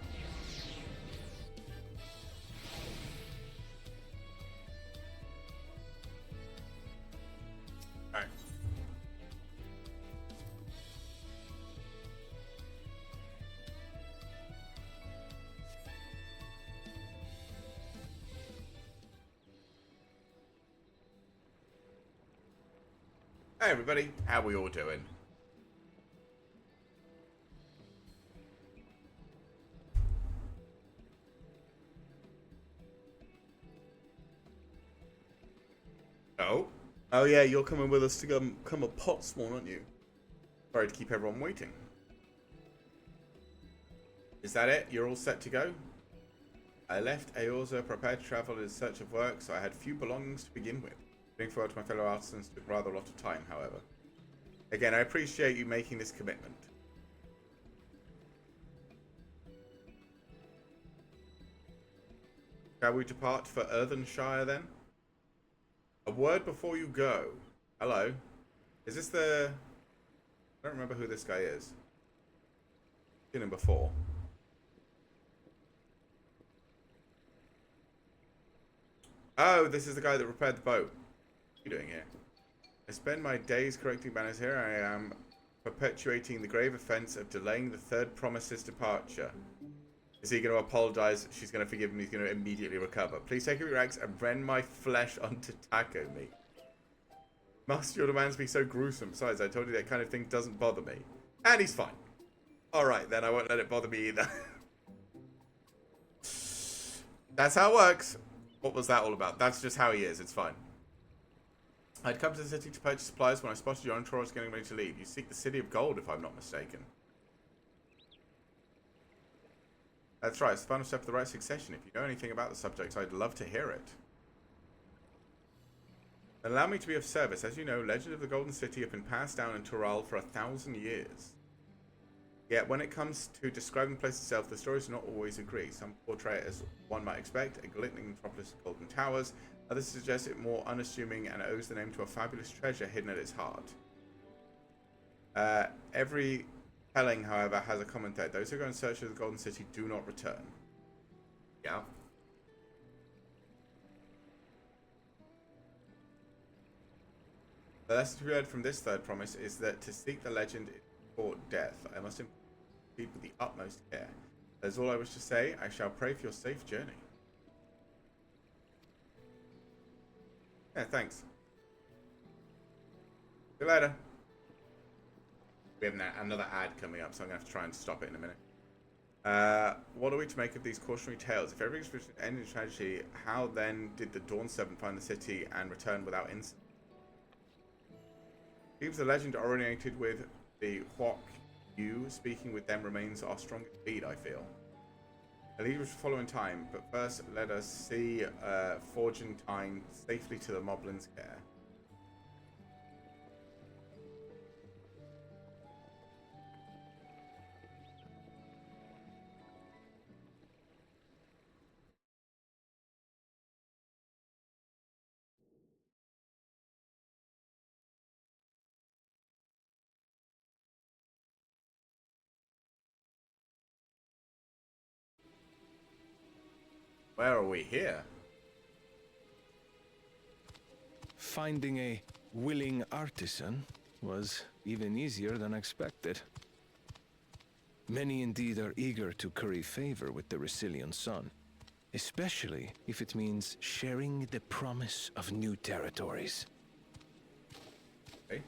All right. Hey everybody, how we all doing? Oh? Oh yeah, you're coming with us to come a pot spawn, aren't you? Sorry to keep everyone waiting. Is that it? You're all set to go? I left Eorza prepared to travel in search of work, so I had few belongings to begin with. Being forward to my fellow artisans took rather a lot of time, however. Again, I appreciate you making this commitment. Shall we depart for Earthenshire then? A word before you go. Hello. Is this the... I don't remember who this guy is. I've seen him before. Oh, this is the guy that repaired the boat. What are you doing here? I spend my days correcting banners here. I am perpetuating the grave offense of delaying the third promise's departure. Is he going to apologize? She's going to forgive him. He's going to immediately recover. Please take off your rags and rend my flesh onto taco meat. Must your demands be so gruesome? Besides, I told you that kind of thing doesn't bother me. And he's fine. Alright, then I won't let it bother me either. That's how it works. What was that all about? That's just how he is. It's fine. I'd come to the city to purchase supplies when I spotted your own Taurus getting ready to leave. You seek the City of Gold, if I'm not mistaken. That's right. It's the final step of the right succession. If you know anything about the subject, I'd love to hear it. Allow me to be of service. As you know, legend of the Golden City have been passed down in Tural for 1,000 years. Yet, when it comes to describing the place itself, the stories do not always agree. Some portray it as one might expect, a glittering metropolis of golden towers. Others suggest it more unassuming and owes the name to a fabulous treasure hidden at its heart. Every telling, however, has a common thread. Those who go in search of the Golden City do not return. Yeah. The lesson to be learned from this third promise is that to seek the legend is for death. I must proceed with the utmost care. That is all I wish to say. I shall pray for your safe journey. Yeah, thanks. See you later. We have another ad coming up, so I'm going to have to try and stop it in a minute. What are we to make of these cautionary tales? If every expedition ended in tragedy, how then did the Dawn Servant find the city and return without incident? Seems the legend originated with the Huok Yu. Speaking with them remains our strongest lead, I feel. A leader is following time, but first let us see forging time safely to the Moblin's care. Where are we here? Finding a willing artisan was even easier than expected. Many indeed are eager to curry favor with the Resilient Sun, especially if it means sharing the promise of new territories. Okay.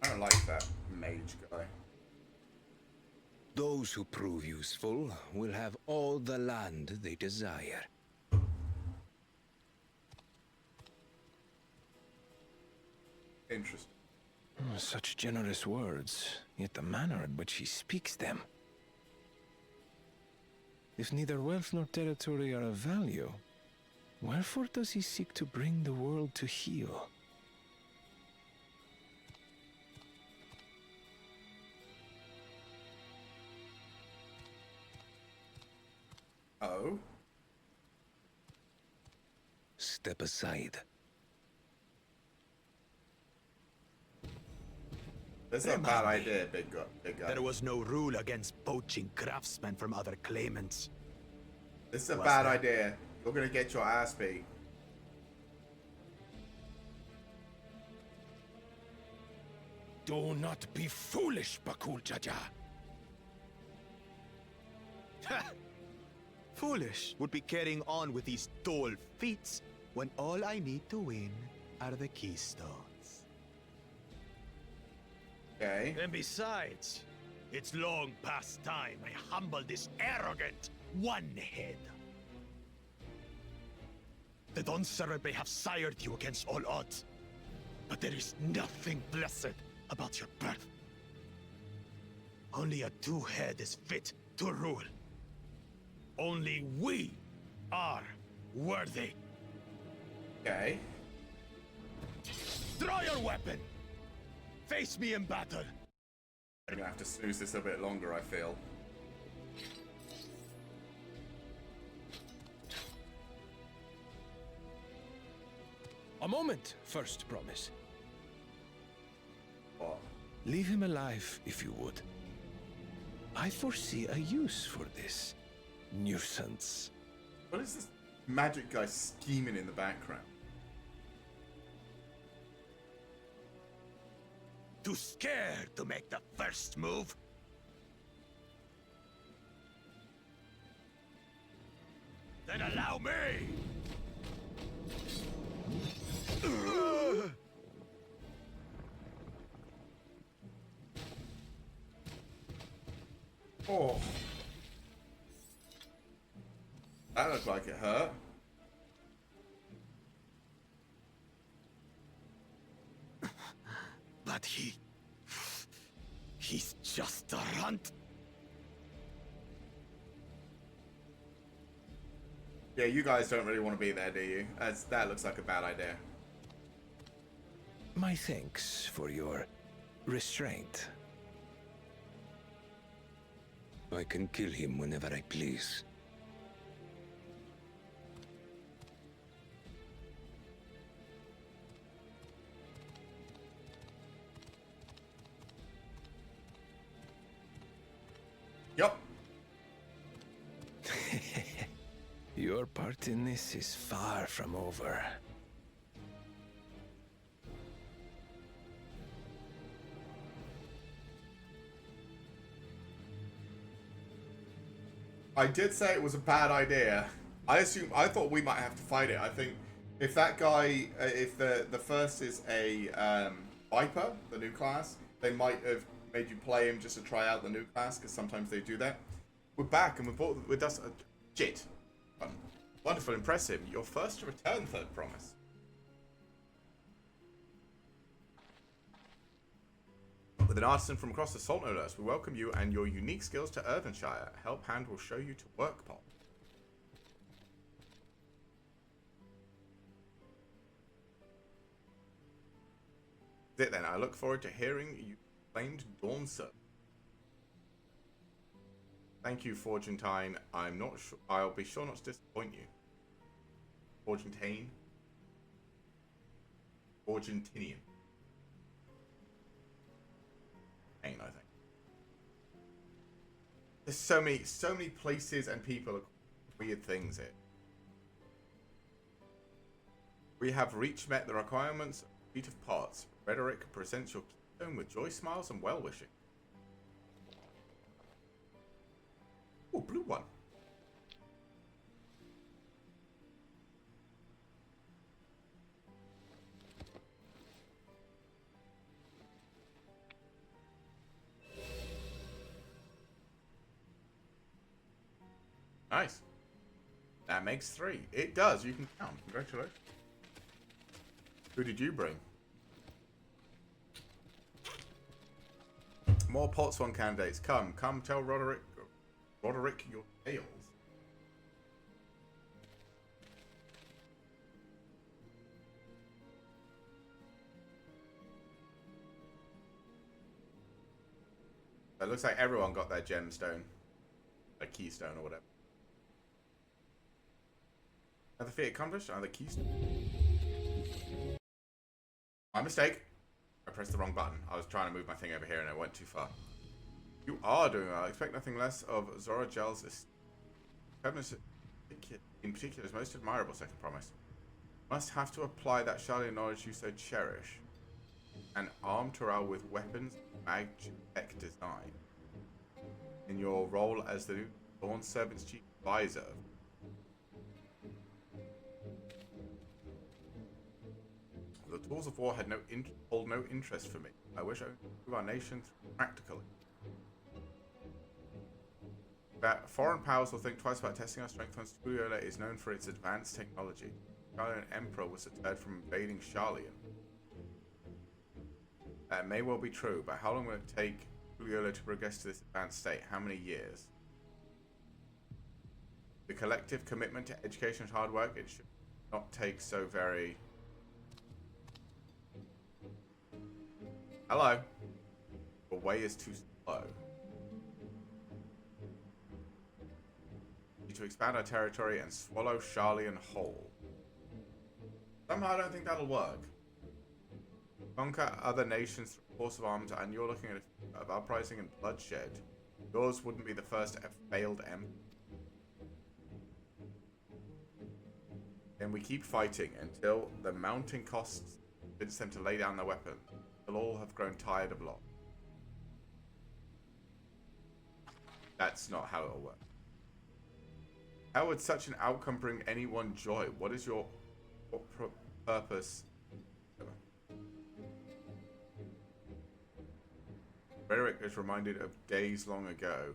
I don't like that mage guy. Those who prove useful will have all the land they desire. Interesting. Such generous words, yet the manner in which he speaks them. If neither wealth nor territory are of value, wherefore does he seek to bring the world to heel? Oh? Step aside. This is a bad idea, big guy. There was no rule against poaching craftsmen from other claimants. This is a bad idea. You're gonna get your ass beat. Do not be foolish, Bakul Jaja. Foolish would be carrying on with these dull feats when all I need to win are the keystones. Okay. And besides, it's long past time I humble this arrogant one-head. The Dawn Servant may have sired you against all odds, but there is nothing blessed about your birth. Only a two-head is fit to rule. Only we are worthy. Okay. Draw your weapon! Face me in battle! I'm gonna have to snooze this a bit longer, I feel. A moment, First Promise. What? Leave him alive, if you would. I foresee a use for this nuisance. What is this magic guy scheming in the background? Too scared to make the first move? Then allow me! Oh. That looked like it hurt. But he's just a runt. Yeah, you guys don't really want to be there, do you? That looks like a bad idea. My thanks for your restraint. I can kill him whenever I please. Yup. Your part in this is far from over. I did say it was a bad idea. I thought we might have to fight it. I think if that guy, if the first is a Viper, the new class, they might have made you play him just to try out the new class, because sometimes they do that. We're back, and with us. Shit. Wonderful, impressive. Your first to return, Third Promise. With an artisan from across the Salt Notice, we welcome you and your unique skills to Earthenshire. Help Hand will show you to work, Pop. That's it then. I look forward to hearing you claimed Dawnser. Thank you, Forgentine. I'm not sure. I'll be sure not to disappoint you. Forgentine. Forgentinian. I think. There's so many places and people, weird things here. We have reached met the requirements of Feet of Pots. Rhetoric presents your keystone with joy smiles and well wishing. Oh, blue one. Nice. That makes 3. It does. You can count. Congratulations. Who did you bring? More Potswan candidates. Come tell Roderick your tales. It looks like everyone got their gemstone. A keystone or whatever. Another feat accomplished, another keystone. My mistake. I pressed the wrong button. I was trying to move my thing over here and I went too far. You are doing well. I expect nothing less of Zora Gel's in particular is most admirable, second promise. Must have to apply that Charlie knowledge you so cherish. And arm Terrell with weapons mag tech design. In your role as the Dawn Servant's chief advisor. The tools of war had hold no interest for me. I wish I could improve our nation practically. That foreign powers will think twice about testing our strength when Studiola is known for its advanced technology. Charlian Emperor was deterred from invading Charlian. That may well be true, but how long will it take Studiola to progress to this advanced state? How many years? The collective commitment to education and hard work, it should not take so very... Hello. The way is too slow. Need to expand our territory and swallow Charlian whole. Somehow I don't think that'll work. Conquer other nations through force of arms, and you're looking at of uprising and bloodshed. Yours wouldn't be the first failed empire. Then we keep fighting until the mounting costs convince them to lay down their weapons. They'll all have grown tired of loss. That's not how it'll work. How would such an outcome bring anyone joy? What is your purpose? Rhetoric is reminded of days long ago.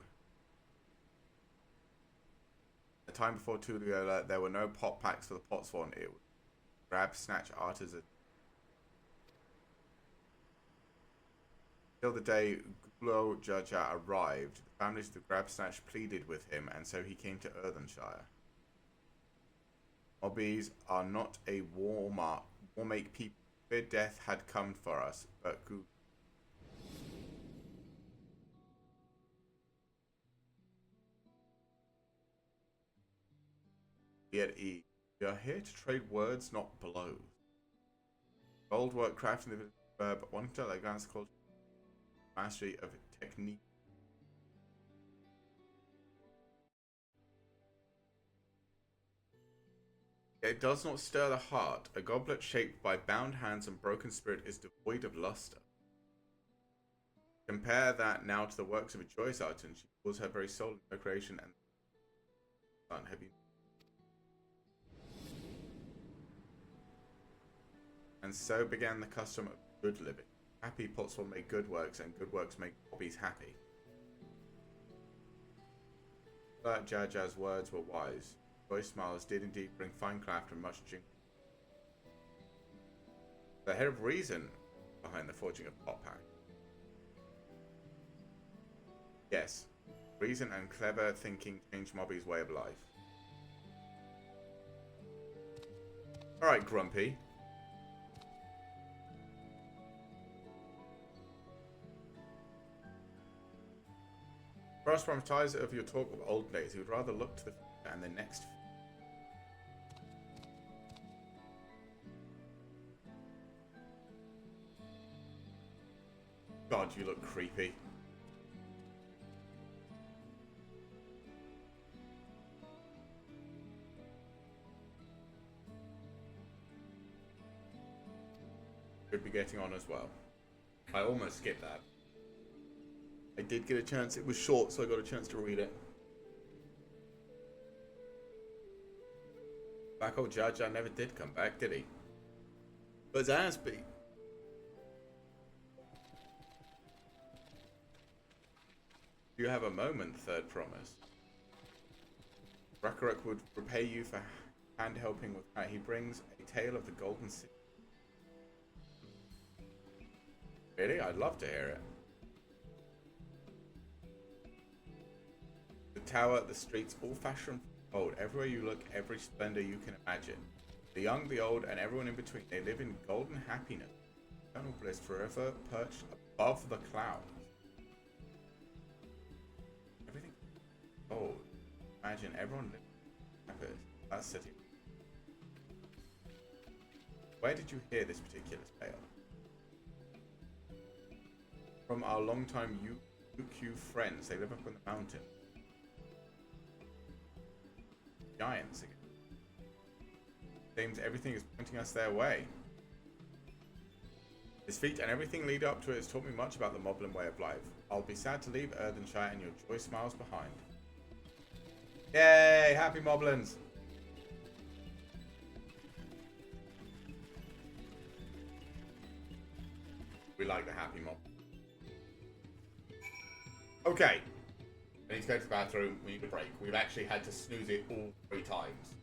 The time before Tulliola, there were no pot packs for the Potswan. It was grab, snatch, artisan. Till the day Gulo Judja arrived, the families of the grab snatch pleaded with him, and so he came to Earthenshire. Hobbies are not a war-make people. Fear death had come for us, but Gulo. At ease. We are here to trade words, not blows. Bold work crafting the verb, one to like glance called mastery of technique. It does not stir the heart. A goblet shaped by bound hands and broken spirit is devoid of luster. Compare that now to the works of a joyous artisan. She pours her very soul into her creation and sun. Have you? And so began the custom of good living. Happy pots will make good works, and good works make hobbies happy. But Jaja's words were wise. Joy's smiles did indeed bring fine craft and much jingle. The head of reason behind the forging of pot pack. Yes. Reason and clever thinking change Mobby's way of life. Alright, Grumpy. For us prometizer of your talk of old days, he would rather look to the future and the next. God, you look creepy. Should be getting on as well. I almost skipped that. I did get a chance. It was short, so I got a chance to read it. Back old Judge, I never did come back, did he? But Zasby. You have a moment, third promise. Rakaruk would repay you for hand helping with he brings a tale of the Golden City. Really? I'd love to hear it. The tower, the streets, all fashioned from old. Everywhere you look, every splendor you can imagine. The young, the old, and everyone in between. They live in golden happiness. Eternal bliss forever perched above the clouds. Everything old. Imagine everyone living in that city. Where did you hear this particular tale? From our longtime UQ friends. They live up on the mountain. Giants again. Seems everything is pointing us their way. His feet and everything lead up to it has taught me much about the Moblin way of life. I'll be sad to leave Earthenshire and your joy smiles behind. Yay! Happy Moblins! We like the happy mob. Okay. I need to go to the bathroom. We need a break. We've actually had to snooze it all 3 times.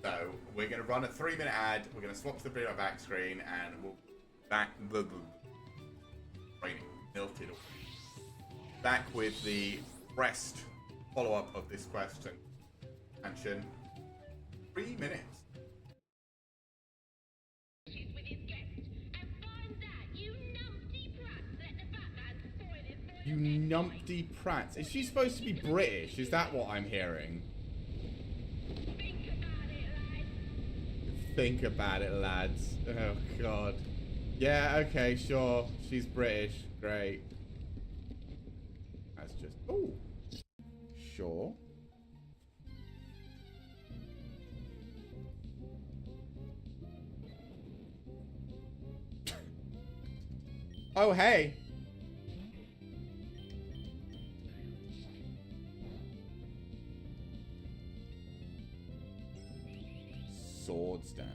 So we're going to run a 3-minute ad. We're going to swap to the video back screen, and we'll back the training melted. Back with the rest follow-up of this quest and action. 3 minutes. You numpty prats. Is she supposed to be British? Is that what I'm hearing? Think about it, lads. Oh, God. Yeah, okay, sure. She's British. Great. That's just... Oh. Sure. Oh, hey. Sword stance.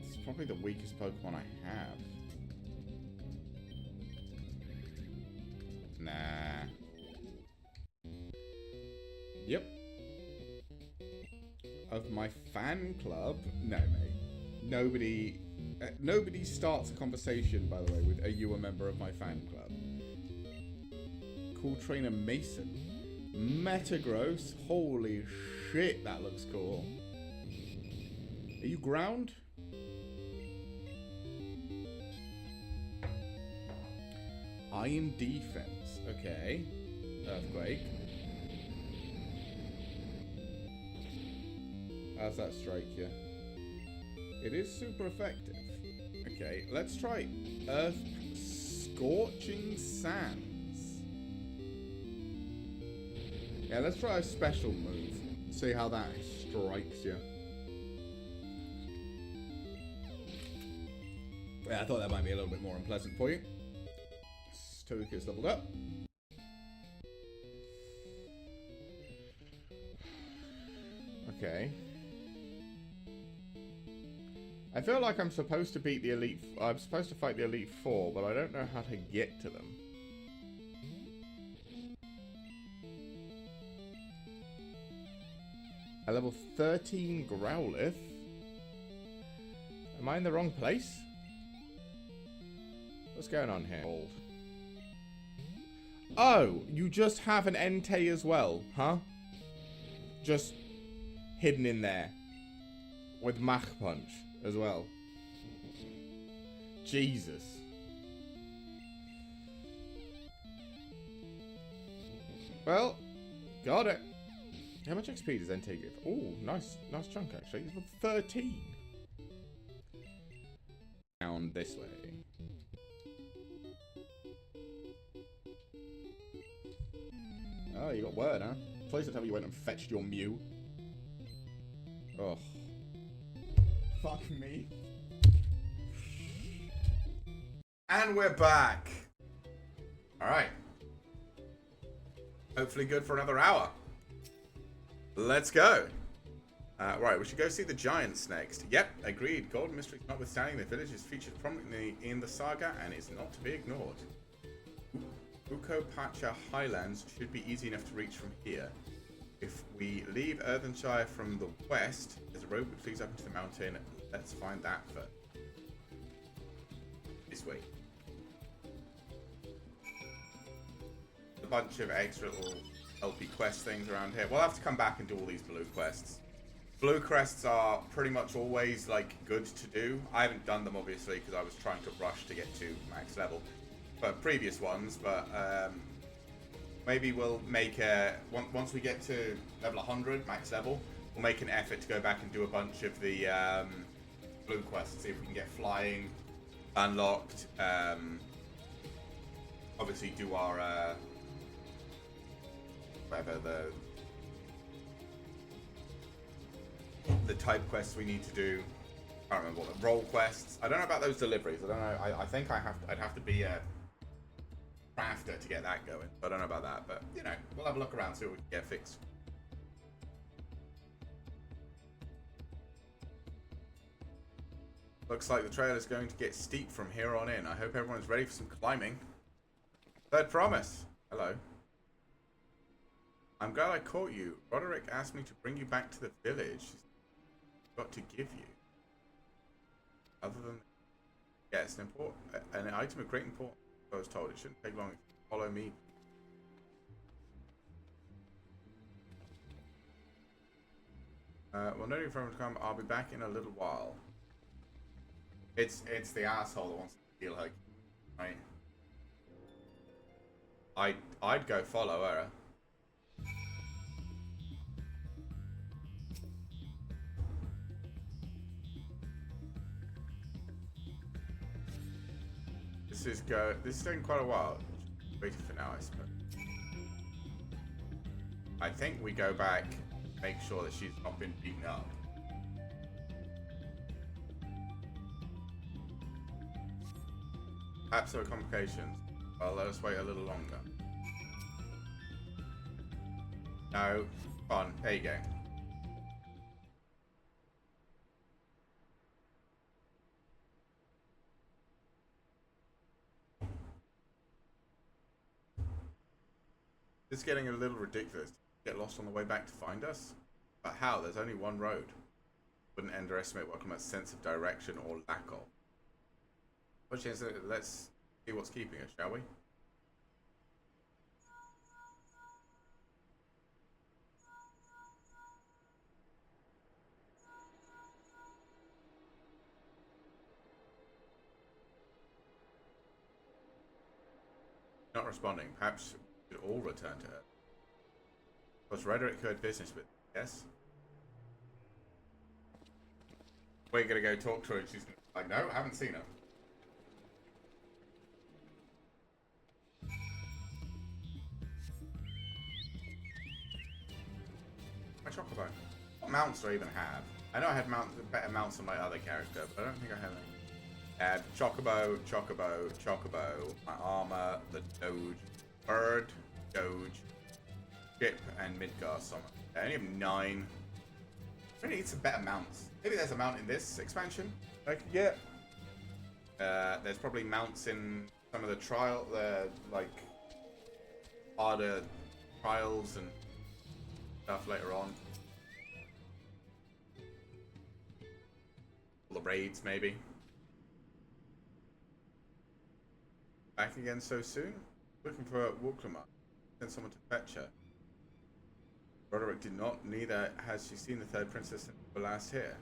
It's probably the weakest Pokemon I have. Nah. Yep. Of my fan club? No, mate. Nobody starts a conversation, by the way, with, are you a member of my fan club? Cool trainer Mason. Metagross. Holy shit, that looks cool. Are you ground? Iron defense. Okay. Earthquake. How's that strike you? It is super effective. Okay, let's try Earth Scorching Sands. Yeah, let's try a special move. See how that strikes you. Yeah, I thought that might be a little bit more unpleasant for you. Togekiss leveled up. Okay. I feel like I'm supposed to beat the Elite... I'm supposed to fight the Elite Four, but I don't know how to get to them. A level 13 Growlithe. Am I in the wrong place? What's going on here? Oh, you just have an Entei as well, huh? Just hidden in there. With Mach Punch as well. Jesus. Well, got it. How much XP does Entei give? Oh, nice chunk actually. It's 13. Down this way. Oh, you got word, huh? Please don't tell me you went and fetched your Mew. Oh. Fuck me. And we're back. Alright. Hopefully good for another hour. Let's go. Right, we should go see the giants next. Yep, agreed. Golden Mysteries notwithstanding, the village is featured prominently in the saga and is not to be ignored. Ukopacha Highlands should be easy enough to reach from here. If we leave Earthenshire from the west, there's a road which leads up into the mountain. Let's find that first. This way. A bunch of extra little LP quest things around here. We'll have to come back and do all these blue quests. Blue quests are pretty much always like good to do. I haven't done them obviously because I was trying to rush to get to max level for previous ones, but maybe we'll make a once we get to level 100 max level, we'll make an effort to go back and do a bunch of the blue quests, see if we can get flying unlocked. Obviously do our whatever the type quests we need to do. I don't remember what the role quests. I don't know about those deliveries. I don't know. I think I'd have to be a crafter to get that going. I don't know about that, but you know, we'll have a look around, see what we can get fixed. Looks like the trail is going to get steep from here on in. I hope everyone's ready for some climbing. Third promise. Hello. I'm glad I caught you. Roderick asked me to bring you back to the village. Got to give you. Other than, yeah, it's an item of great importance. I was told it shouldn't take long. Follow me. Well, no need for him to come. I'll be back in a little while. It's the asshole that wants to feel like, right? I'd go follow her. This is taking quite a while. Waiting for now, I suppose. I think we go back, make sure that she's not been beaten up. Perhaps there are complications. Well, let us wait a little longer. No, fun. There you go. This is getting a little ridiculous. Get lost on the way back to find us? But how? There's only one road. Wouldn't underestimate Wakuma's sense of direction or lack of. Let's see what's keeping us, shall we? Not responding. Perhaps we should all return to her. Was Roderick heard business with? Yes. We're gonna go talk to her and she's gonna be like, no, I haven't seen her. My chocobo. What mounts do I even have? I know I had better mounts on my other character, but I don't think I have any. Chocobo, my armor, the Doge, Bird, Doge, Ship, and Midgar Summon. I only have 9. I really need some better mounts. Maybe there's a mount in this expansion I could get. There's probably mounts in some of the like harder trials and stuff later on. All the raids, maybe. Back again so soon? Looking for a Walklamar. Send someone to fetch her. Roderick did not, neither has she seen the third princess since we were last here.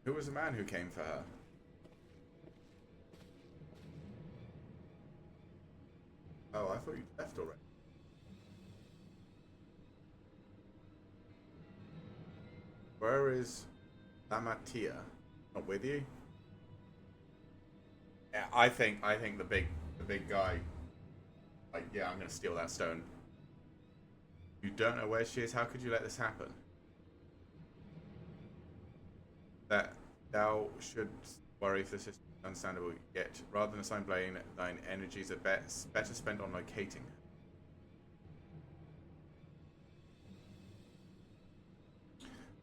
Who was the man who came for her? Oh, I thought you left already. Where is Lamatia? Not with you? Yeah, I think the big guy. Like, yeah, I'm gonna steal that stone. You don't know where she is. How could you let this happen? That thou should worry if this is understandable. Yet, rather than assign blame, thine energies are better spent on locating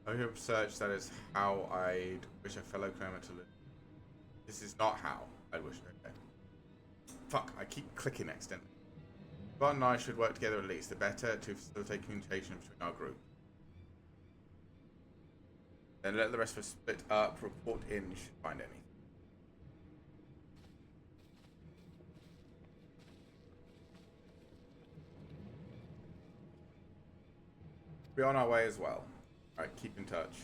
her. I have searched. That is how I'd wish a fellow climber to live. This is not how I'd wish. Okay. Fuck! I keep clicking accidentally. Bart and I should work together at least. The better to facilitate communication between our group. Then let the rest of us split up. Report in. You should find anything. Be on our way as well. Alright, keep in touch.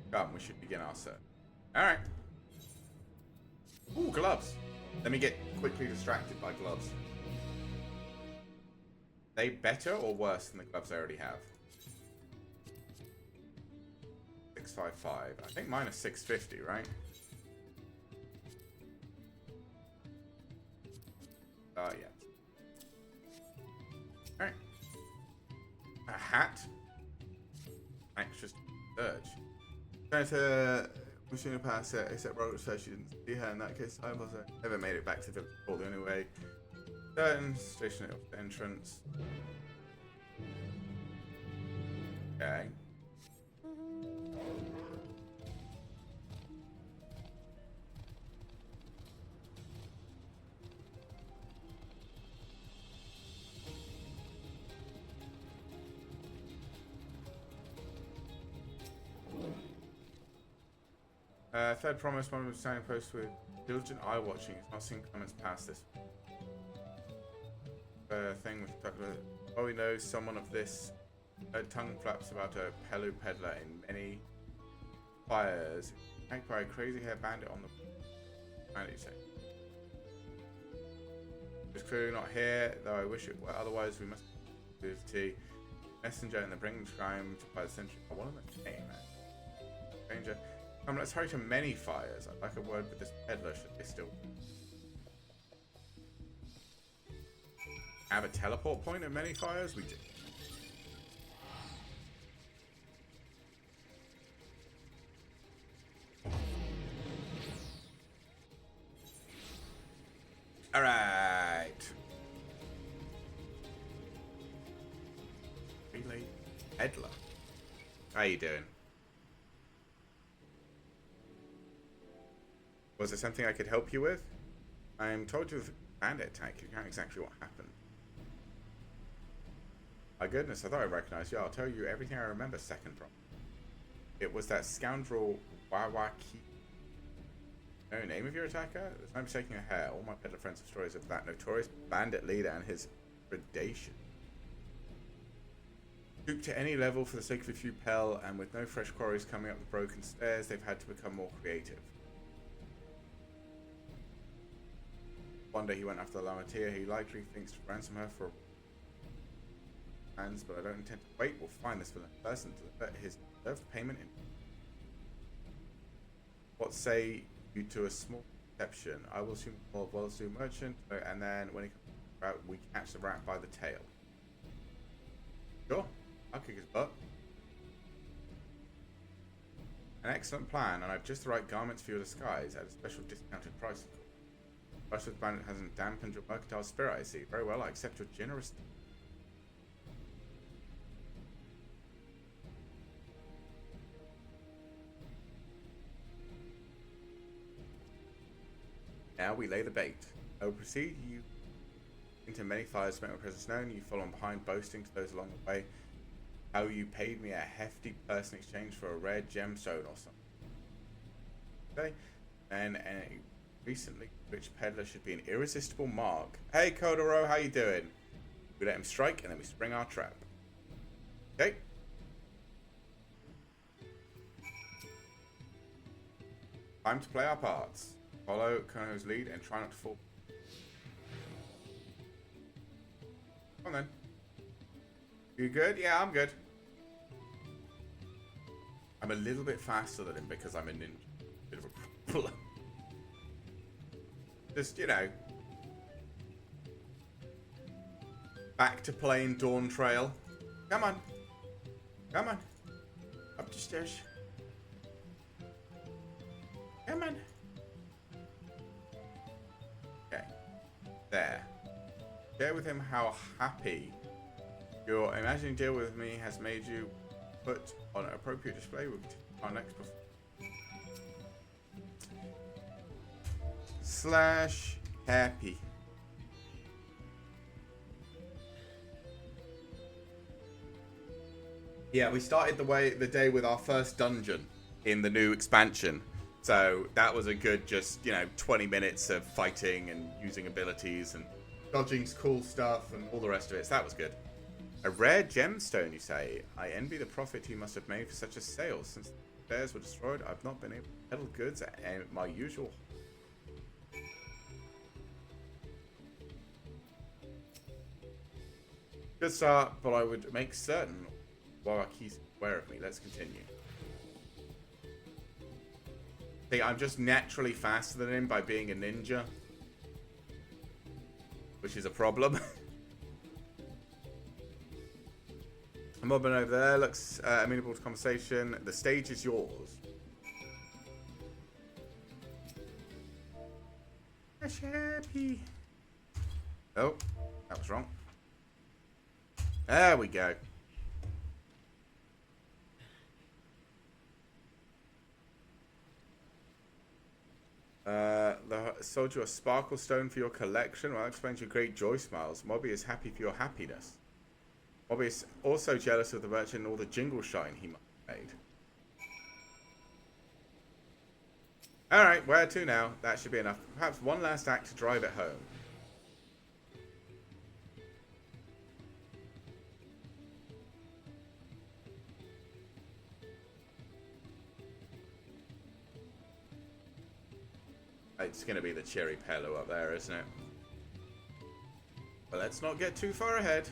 Come, we should begin our search. Alright. Ooh, gloves. Let me get quickly distracted by gloves. They better or worse than the gloves I already have? 655. I think mine is 650, right? Yeah. Alright. A hat? Anxious urge. Trying to machine pass it, except Robert said she didn't see her. In that case, I never made it back to the before the only way. Certain stationary off the entrance. Okay. Third promise, one was signing post with diligent eye watching. It's not seen comments past this thing with oh, we know someone of this tongue flaps about a Pelu peddler in many fires. Attacked by a crazy hair bandit on the bandit, you say? It's clearly not here, though I wish it were. Otherwise, we must do the messenger and the bring crime to by the century. I want to name it. Stranger. Let's hurry to many fires. I'd like a word with this peddler. Should they still have a teleport point at many fires? We do. All right. Relay peddler. How you doing? Was there something I could help you with? I'm told you of a bandit attack. You can't exactly what happened. My goodness, I thought I recognized you. I'll tell you everything I remember second from. It was that scoundrel Wawaki. No name of your attacker? I'm taking a hair. All my peddler friends have stories of that notorious bandit leader and his predation. Stooped to any level for the sake of a few pel, and with no fresh quarries coming up the broken stairs, they've had to become more creative. One day he went after the Lamatia. He likely thinks to ransom her for hands, but I don't intend to wait. We'll find this villain person to let his deserved payment in. What say you to a small deception? I will assume more well-to-do merchant, and then when he comes out, we catch the rat by the tail. Sure, I'll kick his butt. An excellent plan, and I've just the right garments for your disguise at a special discounted price. Rush's bandit hasn't dampened your mercantile spirit, I see. Very well, I accept your generous. Now we lay the bait. I will precede you into many fires to make my presence known. You follow on behind, boasting to those along the way how you paid me a hefty purse in exchange for a rare gemstone or something. Okay. And a recently rich peddler should be an irresistible mark. Hey, Kodoro, how you doing? We let him strike, and then we spring our trap. Okay. Time to play our parts. Follow Kono's lead and try not to fall. Come on then. You good? Yeah, I'm good. I'm a little bit faster than him because I'm a ninja. Bit of a problem. Just, you know. Back to playing DawnTrail. Come on. Come on. Up the stairs. Come on. Okay. There. Share with him how happy your imagining deal with me has made you. Put on an appropriate display with our next performance. Slash happy. Yeah, we started the day with our first dungeon in the new expansion. So that was a good just, 20 minutes of fighting and using abilities and dodging cool stuff and all the rest of it. So that was good. A rare gemstone, you say? I envy the profit you must have made for such a sale. Since the fairs were destroyed, I've not been able to peddle goods at my usual. Good start, but I would make certain Waraki's aware of me. Let's continue. See, I'm just naturally faster than him by being a ninja, which is a problem. I'm mobbing over there. Looks amenable to conversation. The stage is yours. Happy. Oh, that was wrong. There we go. Sold you a sparkle stone for your collection. Well, that explains your great joy smiles. Mobby is happy for your happiness. Mobby is also jealous of the merchant and all the jingle shine he made. Alright, where to now? That should be enough. Perhaps one last act to drive it home. It's going to be the cherry pillow up there, isn't it? But let's not get too far ahead.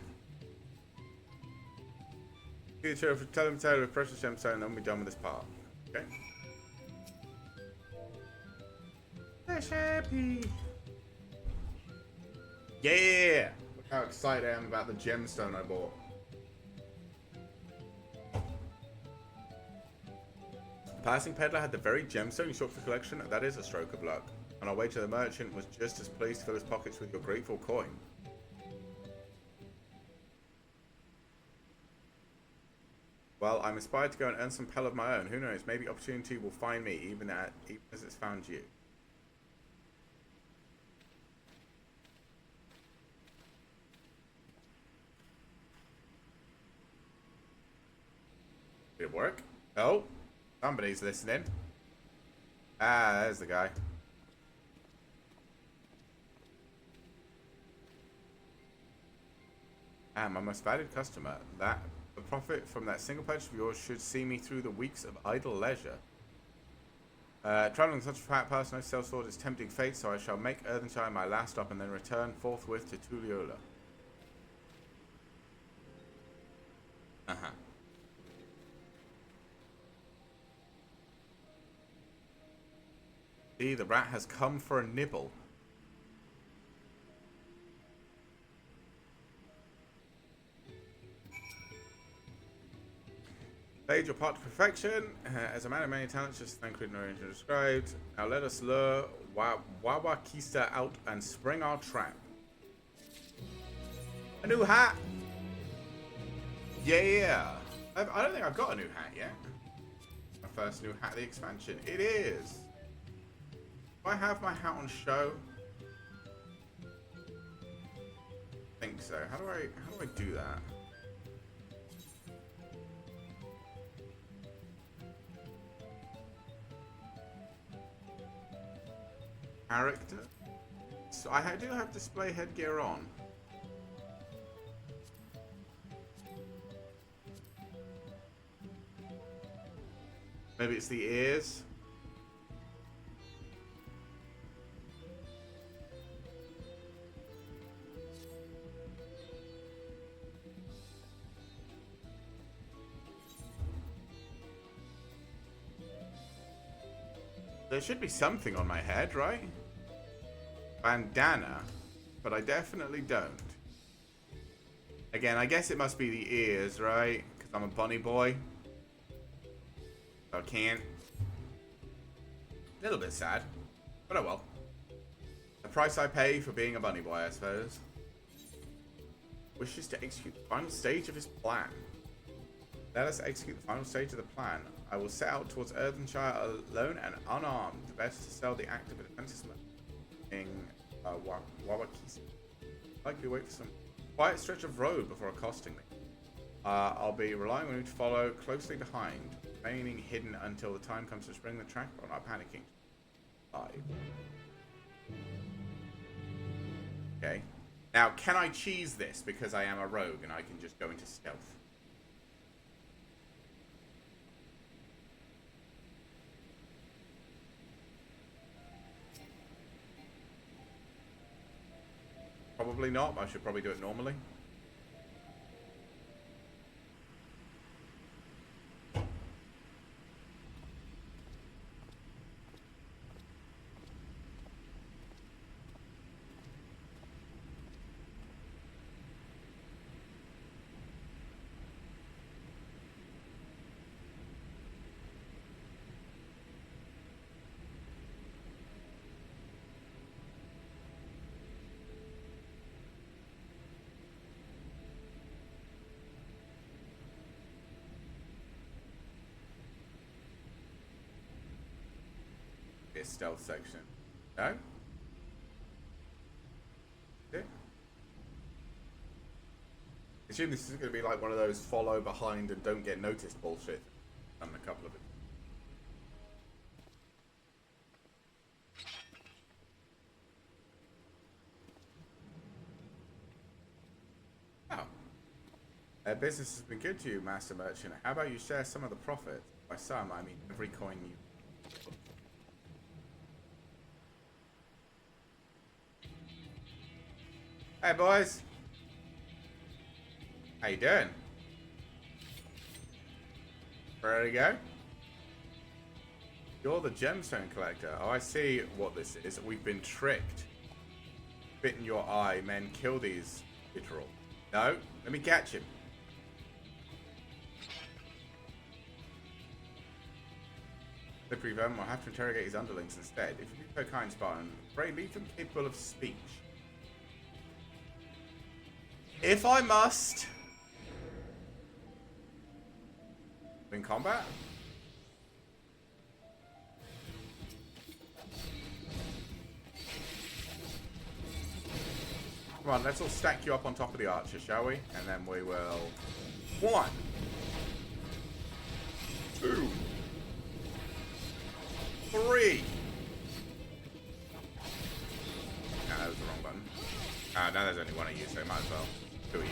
Tell him to with precious gemstone, and then we'll be done with this part. Okay. Happy. Yeah! Look how excited I am about the gemstone I bought. The passing peddler had the very gemstone you sought for collection. That is a stroke of luck. On our way to the merchant was just as pleased to fill his pockets with your grateful coin. Well, I'm inspired to go and earn some pell of my own. Who knows? Maybe opportunity will find me, even as it's found you. Did it work? Oh, somebody's listening. Ah, there's the guy. My most valued customer. The profit from that single purchase of yours should see me through the weeks of idle leisure. Traveling with such a fat person, no sales sword is tempting fate, so I shall make Earthenshire my last stop and then return forthwith to Tulliola. See, the rat has come for a nibble. Played your part to perfection. As a man of many talents, just thank Creed Norwegian described. Now let us lure Wawakista out and spring our trap. A new hat! Yeah! I don't think I've got a new hat yet. My first new hat of the expansion. It is! I have my hat on show? I think so. How do I do that? Character? So I do have display headgear on. Maybe it's the ears. There should be something on my head, right? Bandana, but I definitely don't. Again, I guess it must be the ears, right? Because I'm a bunny boy. So I can't. A little bit sad, but oh well. The price I pay for being a bunny boy, I suppose. Wishes to execute the final stage of his plan. Let us execute the final stage of the plan. I will set out towards Earthenshire alone and unarmed, the best to sell the active and defensive in Wawakisi. Likely wait for some quiet stretch of road before accosting me. I'll be relying on you to follow closely behind, remaining hidden until the time comes to spring the track, but not panicking. 5. Okay. Now, can I cheese this because I am a rogue and I can just go into stealth? Probably not, but I should probably do it normally. Stealth section. No? Yeah. I assume this is going to be like one of those follow behind and don't get noticed bullshit. Done a couple of it. Oh. Business has been good to you, Master Merchant. How about you share some of the profit? By some, I mean every coin you... Hey boys, how you doing? Ready to go? You're the gemstone collector. Oh, I see what this is. We've been tricked. Bit in your eye, men. Kill these literal. No, let me catch him. Slippery vermin will have to interrogate his underlings instead. If you be so kind, Spartan, pray leave them capable of speech. If I must. In combat? Come on, let's all stack you up on top of the archer, shall we? And then we will... 1, 2, 3. No, that was the wrong button. Now there's only one of you, so might as well. 2 of you.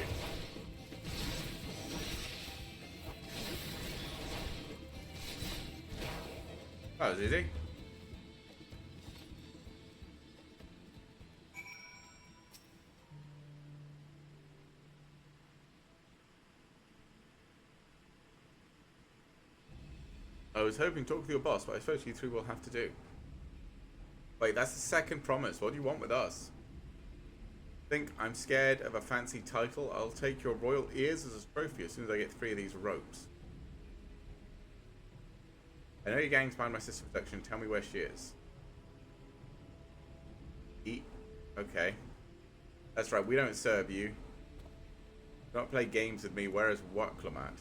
That was easy. I was hoping to talk with your boss, but I suppose you 3 will have to do. Wait, that's the second promise. What do you want with us? Think I'm scared of a fancy title? I'll take your royal ears as a trophy as soon as I get 3 of these ropes. I know your gang's behind my sister protection. Tell me where she is. Okay. That's right, we don't serve you. Don't play games with me. Where is Waklomat?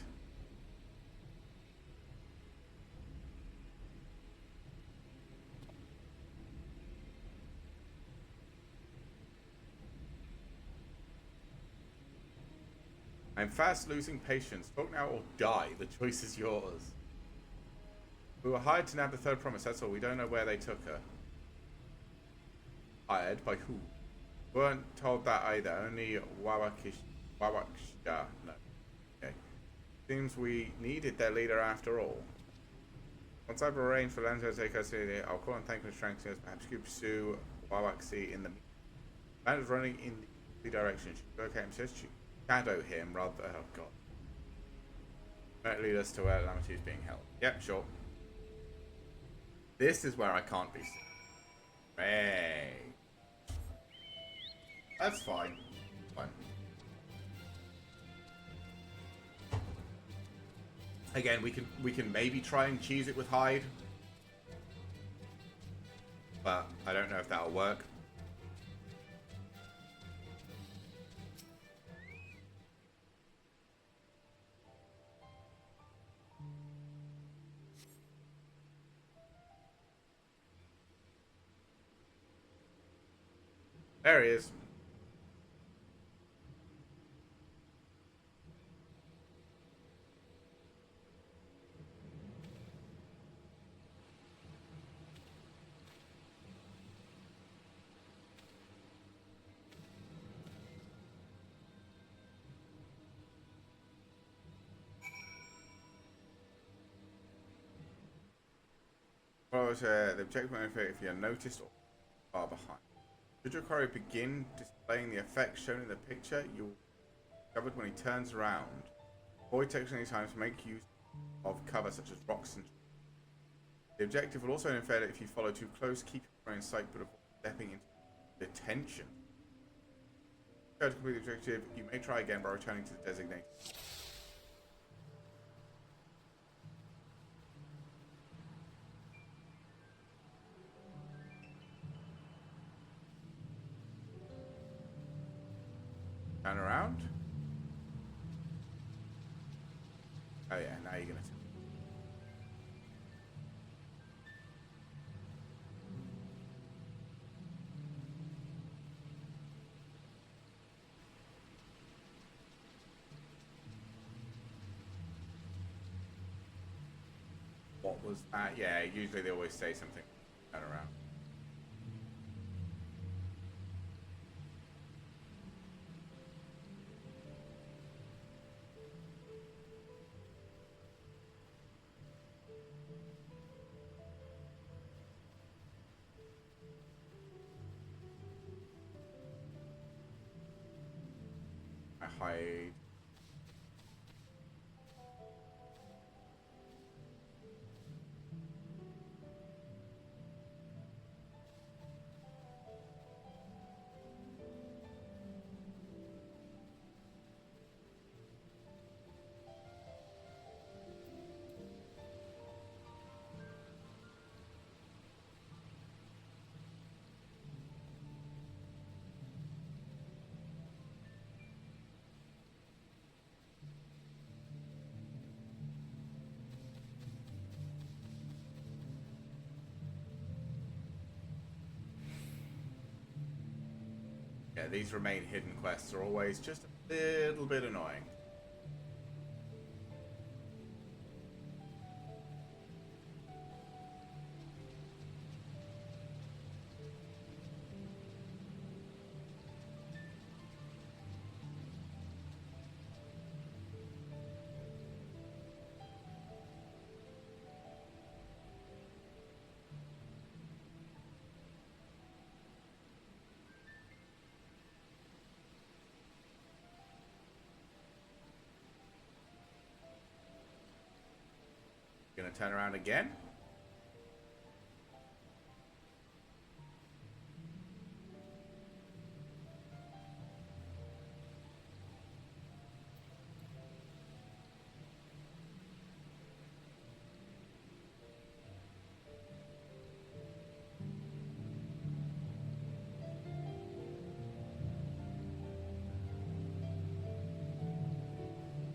I'm fast losing patience. Talk now or die. The choice is yours. We were hired to nab the third promise, that's all. We don't know where they took her. Hired? By who? We weren't told that either. Only Wawaksha. No. Okay. Seems we needed their leader after all. Once I've arranged for Lanzo to take us here, I'll call and thank him for strengthening us. Perhaps you could pursue Wawaksi in the... Man is running in the direction. Should okay, him says shadow him rather... Oh, God. Might lead us to where Lamity is being held. Yep, sure. This is where I can't be seen. Hey. That's fine. Fine. Again, we can maybe try and cheese it with hide. But I don't know if that'll work. There he is. Well, the objective benefit if you're noticed or far behind. Should your quarry begin displaying the effects shown in the picture, you'll be covered when he turns around. Avoid text any times to make use of cover such as rocks and trees. The objective will also interfere that if you follow too close, keep your quarry in sight but avoid stepping into detention. To complete the objective, you may try again by returning to the designated. Turn around. Oh yeah, now you're gonna. What was that? Yeah, usually they always say something. Turn around. Hide. Yeah, these remain hidden quests are always just a little bit annoying. Gonna turn around again.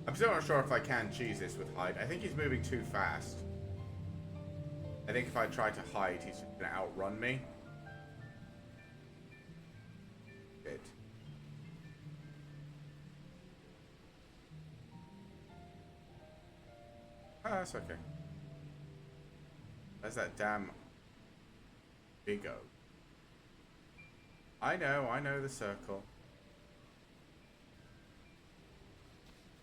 I'm still not sure if I can cheese this with hide. I think he's moving too fast. I think if I try to hide, he's just gonna outrun me. Good. that's okay. There's that damn big O. I know the circle.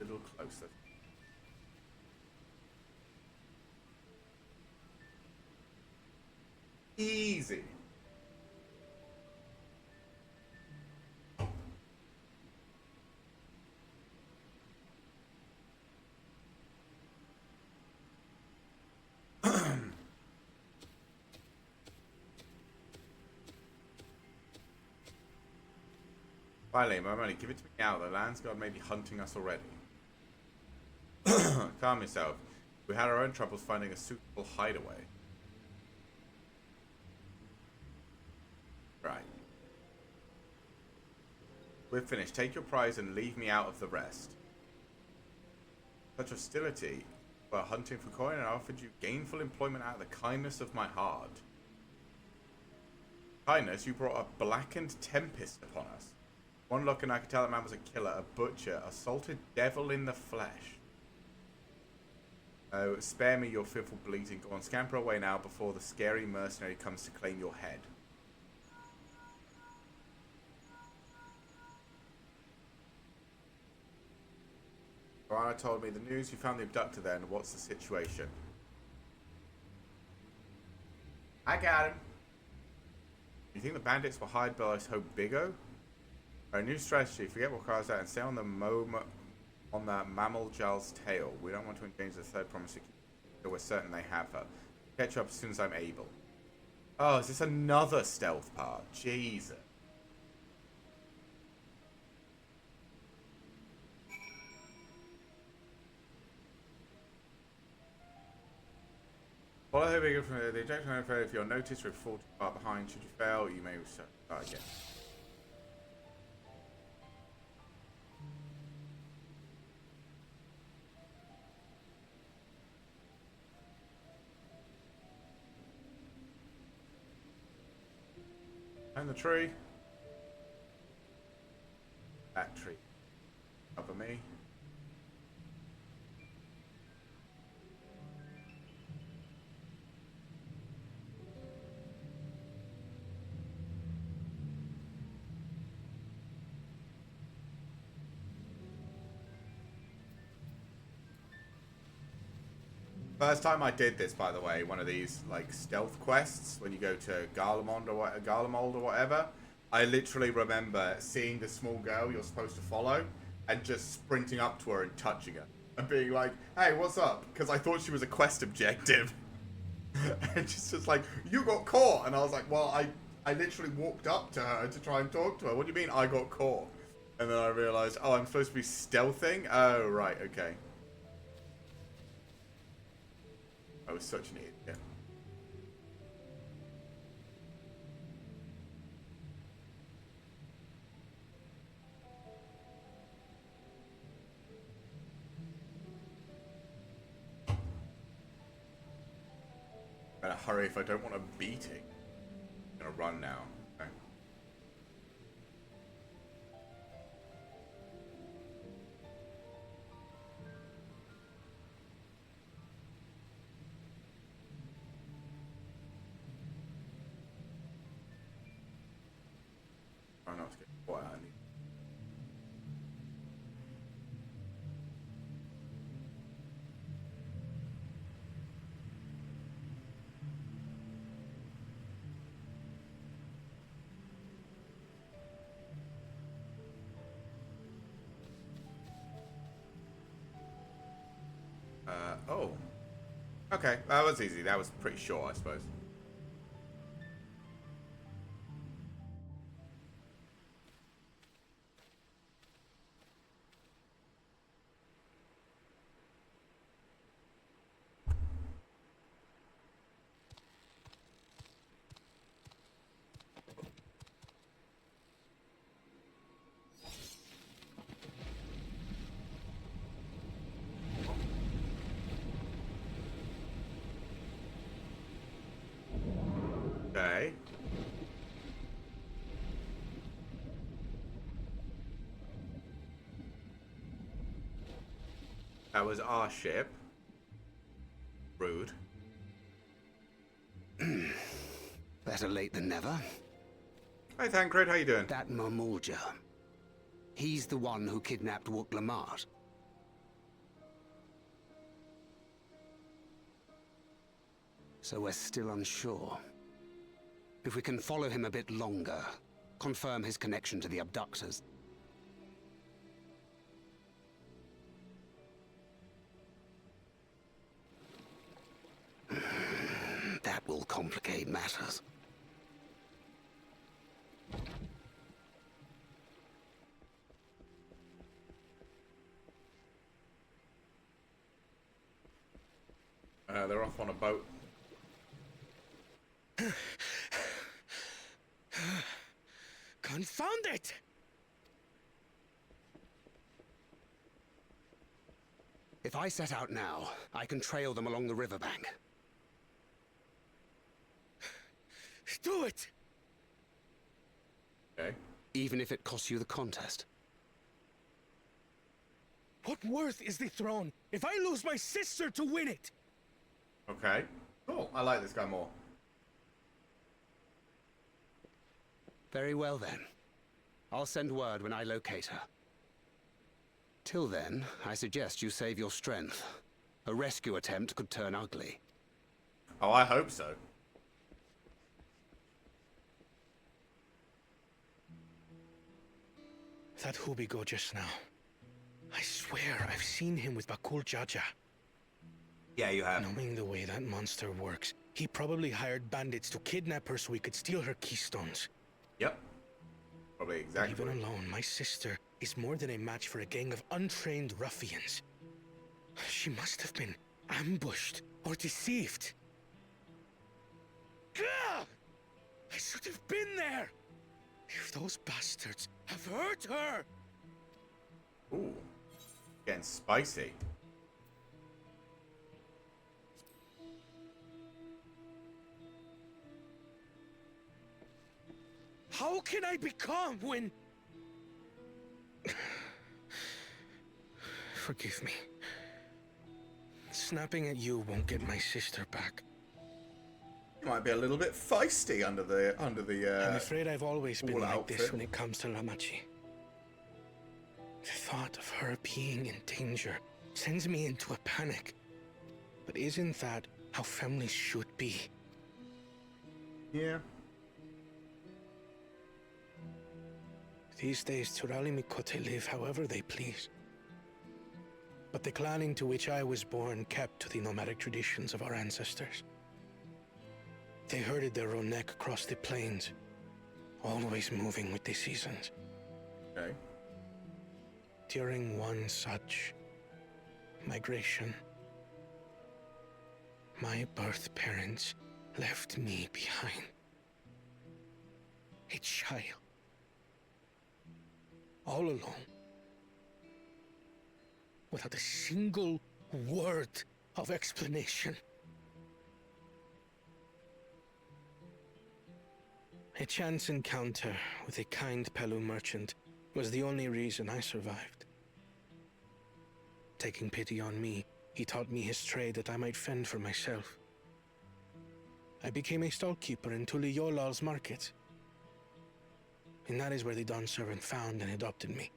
A little closer. Easy. Finally, my money, give it to me now. The land's god may be hunting us already. Calm yourself. We had our own troubles finding a suitable hideaway. Right. We're finished. Take your prize and leave me out of the rest. Such hostility. We're hunting for coin and I offered you gainful employment out of the kindness of my heart. Kindness, you brought a blackened tempest upon us. One look and I could tell that man was a killer, a butcher, a salted devil in the flesh. Oh, spare me your fearful bleating. Go on, scamper away now before the scary mercenary comes to claim your head. Rana told me the news. You found the abductor then. What's the situation? I got him. You think the bandits will hide below Bigo? Our new strategy, forget what cars out and stay on the mammal Jal's tail. We don't want to engage the third promise, so we're certain they have her. Catch up as soon as I'm able. Oh, is this another stealth part? Jesus. Follow her bigger from the ejection over. If you're noticed, or fall too far behind, should you fail, you may start again. And the tree. That tree. Cover me. First time I did this, by the way, one of these like stealth quests when you go to Garlemald or whatever, I literally remember seeing the small girl you're supposed to follow and just sprinting up to her and touching her and being like, "Hey, what's up?" Because I thought she was a quest objective. And she's just like, "You got caught," and I was like, "Well, I literally walked up to her to try and talk to her. What do you mean I got caught?" And then I realized, oh, I'm supposed to be stealthing. Oh, right, okay. I was such an idiot. Better hurry if I don't want a beating. I'm gonna run now. Okay. Try not to get caught out. Oh. Okay, that was easy. That was pretty short, I suppose. Okay. That was our ship. Rude. Better late than never. Hey, Thancred, how you doing? That Marmulja. He's the one who kidnapped Wook Lamart. So we're still unsure. If we can follow him a bit longer, confirm his connection to the abductors. That will complicate matters. They're off on a boat. Confound it! If I set out now, I can trail them along the riverbank. Do it! Okay. Even if it costs you the contest. What worth is the throne if I lose my sister to win it? Okay. Cool. I like this guy more. Very well then. I'll send word when I locate her. Till then, I suggest you save your strength. A rescue attempt could turn ugly. Oh, I hope so. That Hubigo just now. I swear I've seen him with Bakul Jaja. Yeah, you have. Knowing the way that monster works, he probably hired bandits to kidnap her so he could steal her keystones. Yep. Probably exactly. Even alone, my sister is more than a match for a gang of untrained ruffians. She must have been ambushed or deceived. Gah! I should have been there! If those bastards have hurt her! Ooh. Getting spicy. How can I be calm when... Forgive me. Snapping at you won't get my sister back. You might be a little bit feisty under the I'm afraid I've always been like outfit. this when it comes to Lamachi. The thought of her being in danger sends me into a panic. But isn't that how families should be? Yeah. These days, Turali Mikote live however they please. But the clan into which I was born kept to the nomadic traditions of our ancestors. They herded their own neck across the plains, always moving with the seasons. Okay. During one such migration, my birth parents left me behind. A child. All alone. Without a single word of explanation. A chance encounter with a kind Pelu merchant was the only reason I survived. Taking pity on me, he taught me his trade that I might fend for myself. I became a stallkeeper in Tuliyolal's market. And that is where the Dawn servant found and adopted me.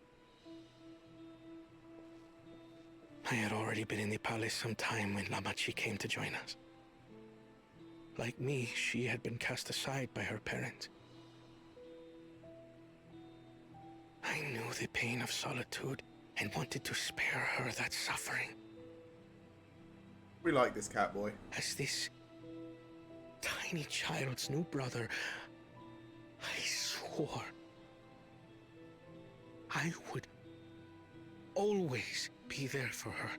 I had already been in the palace some time when Lamachi came to join us. Like me, she had been cast aside by her parents. I knew the pain of solitude and wanted to spare her that suffering. We like this cat boy. As this tiny child's new brother, I swore I would always be there for her.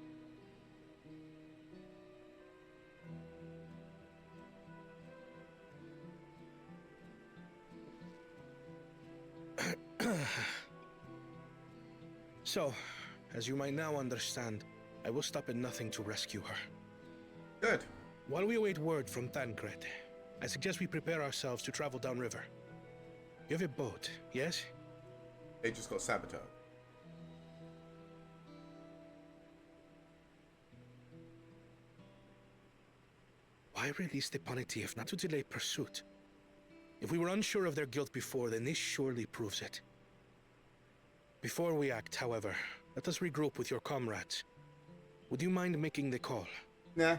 So, as you might now understand, I will stop at nothing to rescue her. Good. While we await word from Thancred, I suggest we prepare ourselves to travel downriver. You have a boat, yes? It just got sabotaged. Why release the punity if not to delay pursuit? If we were unsure of their guilt before, then this surely proves it. Before we act, however, let us regroup with your comrades. Would you mind making the call? Nah.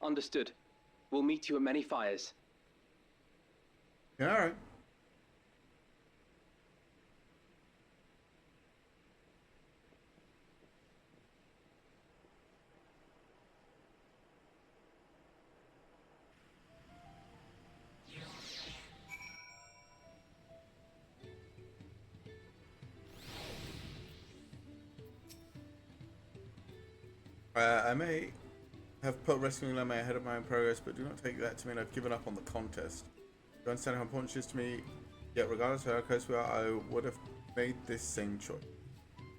Understood. We'll meet you at many fires. All right. I may have put rescuing Lemay ahead of my own progress, but do not take that to mean I've given up on the contest. You understand how important it is to me? Yet regardless of how close we are, I would have made this same choice.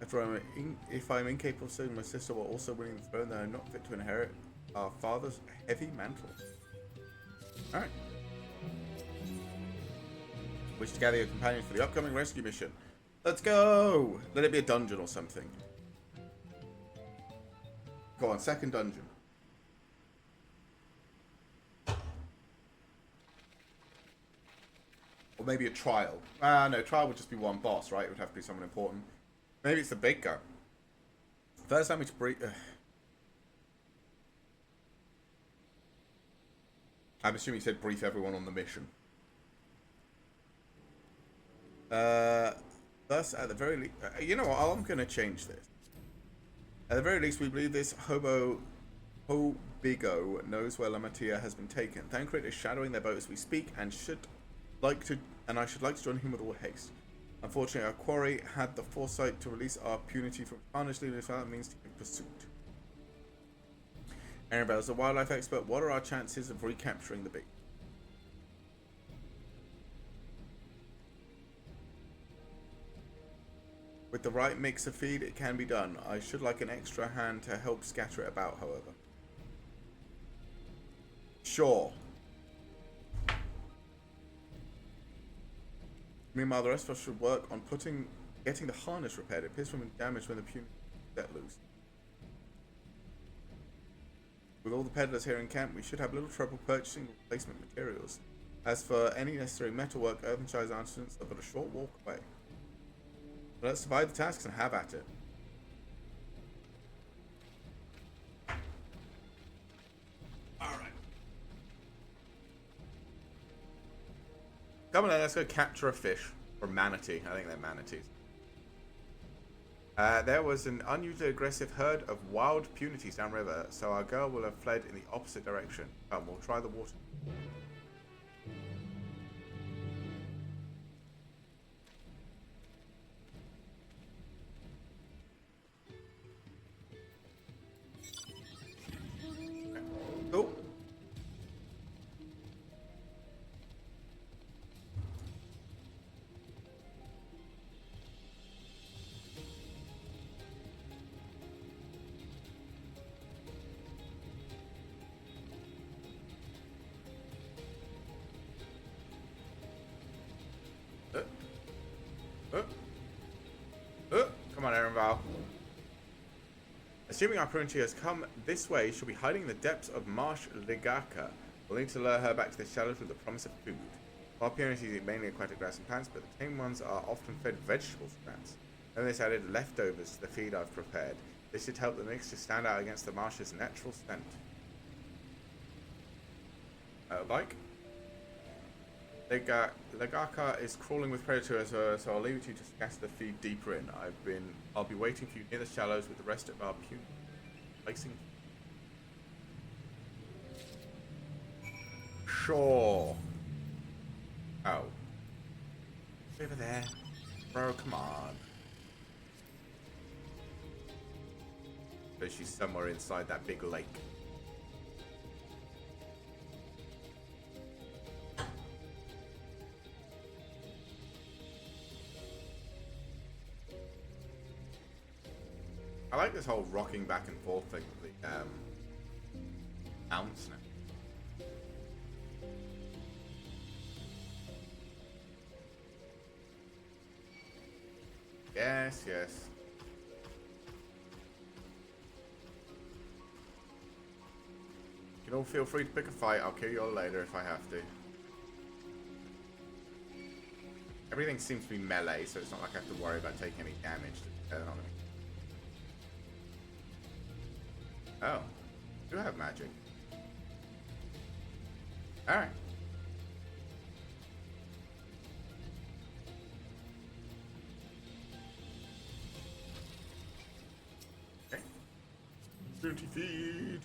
If I'm incapable of saving my sister while also winning the throne, then I'm not fit to inherit our father's heavy mantle. Alright. Wish to gather your companions for the upcoming rescue mission. Let's go! Let it be a dungeon or something. Go on, second dungeon. Or maybe a trial. No, trial would just be one boss, right? It would have to be someone important. Maybe it's the big guy. First time we to brief... I'm assuming he said brief everyone on the mission. Thus, at the very least... you know what? I'm going to change this. At the very least, we believe this Hobigo knows where Lamatia has been taken. Thancred is shadowing their boat as we speak, and I should like to join him with all haste. Unfortunately, our quarry had the foresight to release our punity from carnage, leaving us without means to keep pursuit. Annabelle, as a wildlife expert, what are our chances of recapturing the beast? With the right mix of feed, it can be done. I should like an extra hand to help scatter it about, however. Sure. Meanwhile, the rest of us should work on getting the harness repaired. It appears from damage when the punic set loose. With all the peddlers here in camp, we should have little trouble purchasing replacement materials. As for any necessary metalwork, Earthenshire's artisans are but a short walk away. So let's divide the tasks and have at it. Alright. Come on then, let's go capture a fish. Or manatee. I think they're manatees. There was an unusually aggressive herd of wild punities downriver, so our girl will have fled in the opposite direction. Come, we'll try the water. Cool. Come on, Aaron Val. Assuming our prunity has come this way, she'll be hiding in the depths of Marsh Ligaka. We'll need to lure her back to the shallows with the promise of food. Our punities eat mainly aquatic grass and plants, but the tame ones are often fed vegetable scraps. Then this added leftovers to the feed I've prepared. This should help the mixture stand out against the marsh's natural scent. Bike? Ligaka is crawling with predators, so I'll leave it to you to scatter the feed deeper in. I'll be waiting for you near the shallows with the rest of our placing. Sure. Oh. Over there. Bro, come on. But she's somewhere inside that big lake. I like this whole rocking back and forth thing with the ounce now. Yes, yes. You can all feel free to pick a fight. I'll kill you all later if I have to. Everything seems to be melee, so it's not like I have to worry about taking any damage. They're not gonna... Oh. You have magic. Alright. Okay. 30 feet.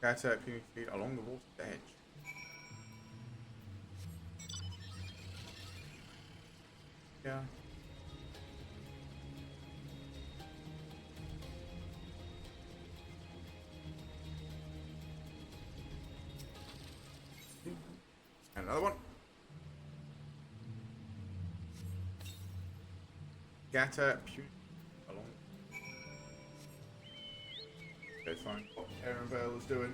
That's 20 feet along the water's edge. Yeah. Another one. Gatta along. Okay, fine. What Aaron Vale is doing.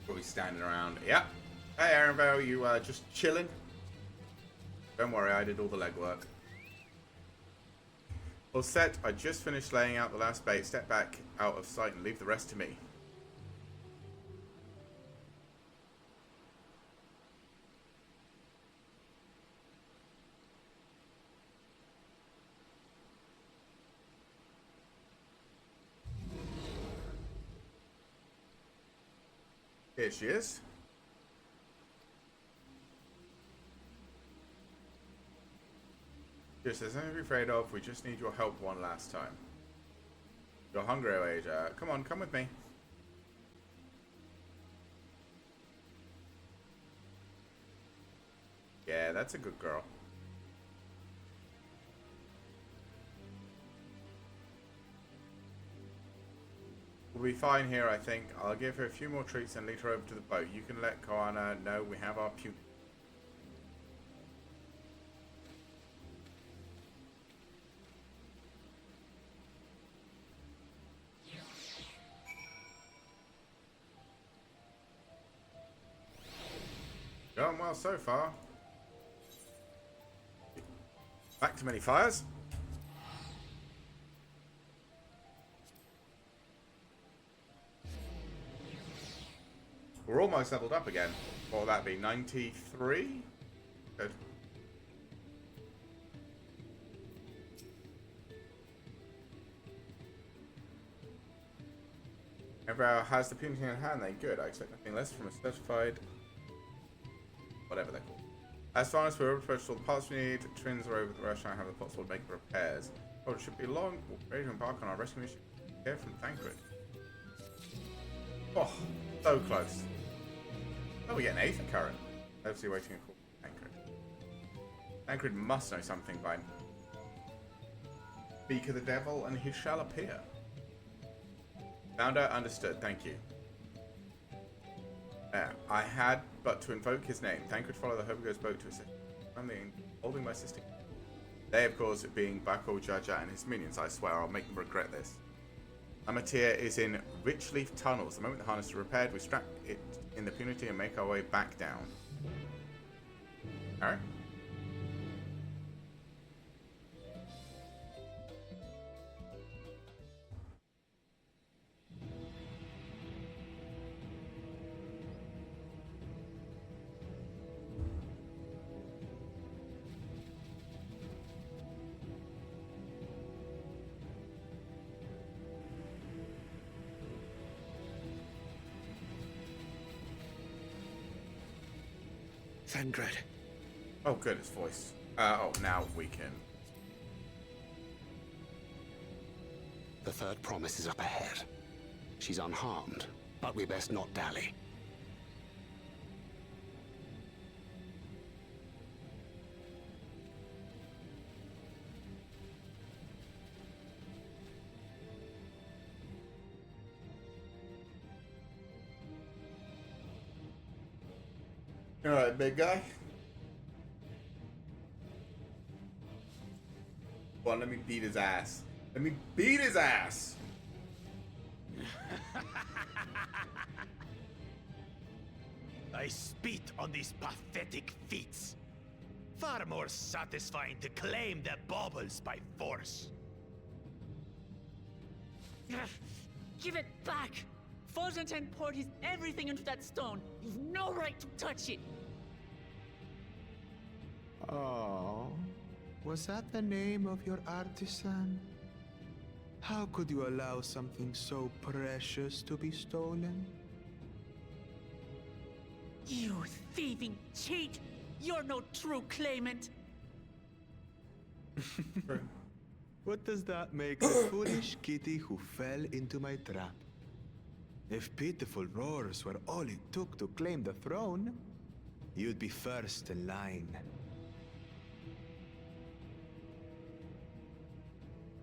Probably standing around. Yeah. Hey, Aaron Vale, you just chilling? Don't worry, I did all the legwork. All set. I just finished laying out the last bait. Step back out of sight and leave the rest to me. Here she is. Just there's nothing to be afraid of. We just need your help one last time. You're hungry, Aja. Come on, come with me. Yeah, that's a good girl. We'll be fine here, I think. I'll give her a few more treats and lead her over to the boat. You can let Koana know we have our puke. Going well so far. Back to many fires. We're almost leveled up again. What would that be? 93? Good. Everyone has the punity in hand, then good. I expect nothing less from a certified... whatever they're called. As far as we're approached all the parts we need, twins are over the rush and I have the possible to make the repairs. Oh, it should be long. We're ready to embark on our rescue mission. Here from Thancred. Oh, so close. Oh, we get an Aether current. Hopefully waiting a call from Thancred. Thancred must know something by now. Speak of the devil and he shall appear. Founder, understood. Thank you. I had but to invoke his name. Thancred follow the Hobogo's boat to assist. I'm holding my sister. They, of course, being Bako Jaja and his minions. I swear I'll make them regret this. Amatir is in Richleaf Tunnels. The moment the harness is repaired, we strap it in the punity and make our way back down. Alright. Thancred. Oh, good, his voice. Oh, now we can. The third promise is up ahead. She's unharmed, but we best not dally. Alright, big guy. Well, let me beat his ass. Let me beat his ass! I spit on these pathetic feats. Far more satisfying to claim the baubles by force. Give it back! Fosunten poured his everything into that stone. You've no right to touch it. Oh, was that the name of your artisan? How could you allow something so precious to be stolen? You thieving cheat! You're no true claimant! What does that make the foolish kitty who fell into my trap? If pitiful roars were all it took to claim the throne, you'd be first in line.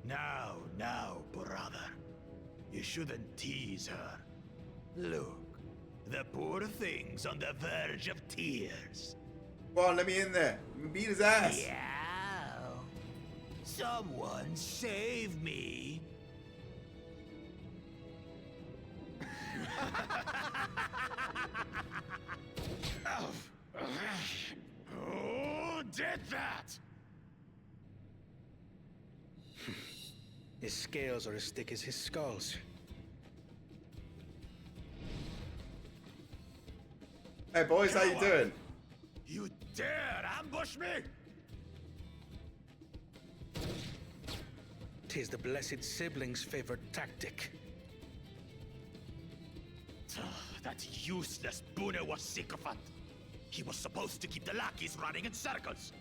Now, brother. You shouldn't tease her. Look, the poor thing's on the verge of tears. Go on, let me in there. Let me beat his ass. Yeah. Someone save me. Who did that? His scales are as thick as his skulls. Hey boys, how you doing? You dare ambush me? Tis the blessed sibling's favorite tactic. That useless Bune was sycophant. He was supposed to keep the lackeys running in circles.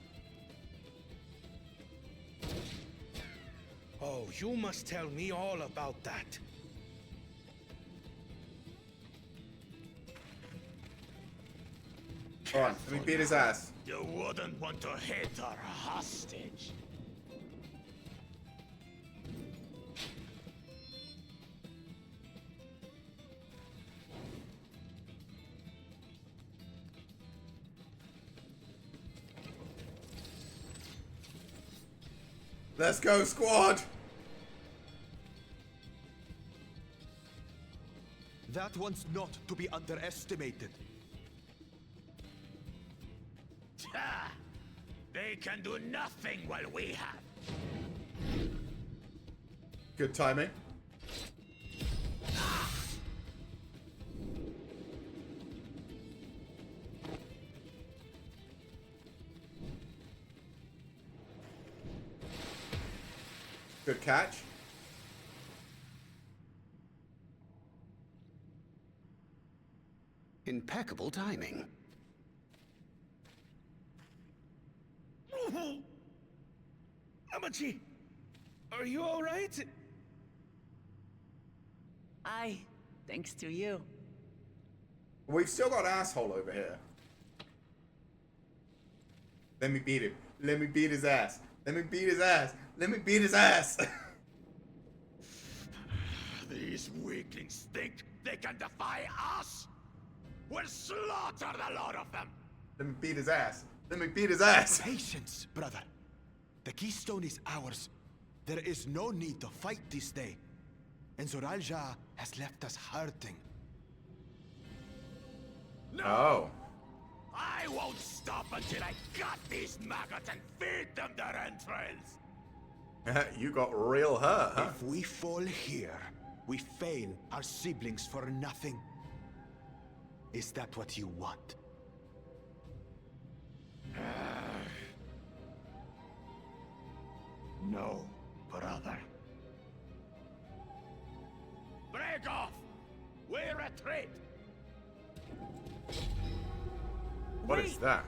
Oh, you must tell me all about that. Go on, let me beat his ass. You wouldn't want to hit her hostage. Let's go, squad! That one's not to be underestimated. They can do nothing while we have. Good timing. Good catch. Impeccable timing. Amachi, are you all right? Aye, thanks to you. We've still got asshole over here. Let me beat him. Let me beat his ass. Let me beat his ass. Let me beat his ass. These weaklings think they can defy us? We'll slaughter the lot of them. Let me beat his ass. Let me beat his ass. Patience, brother. The keystone is ours. There is no need to fight this day. And Zoralja has left us hurting. Oh. I won't stop until I gut these maggots and feed them their entrails. You got real hurt, huh? If we fall here, we fail our siblings for nothing. Is that what you want? No, brother. Break off! We retreat! What is that?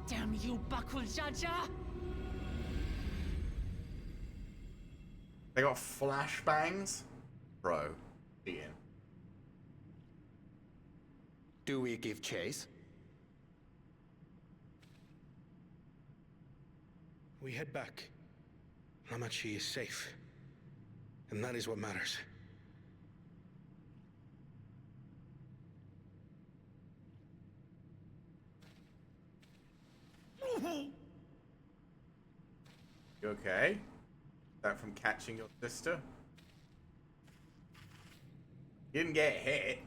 Damn you, Bakul Jaja! They got flashbangs? Bro, Ian. Do we give chase? We head back. Amachi is safe. And that is what matters. You okay? That from catching your sister? You didn't get hit.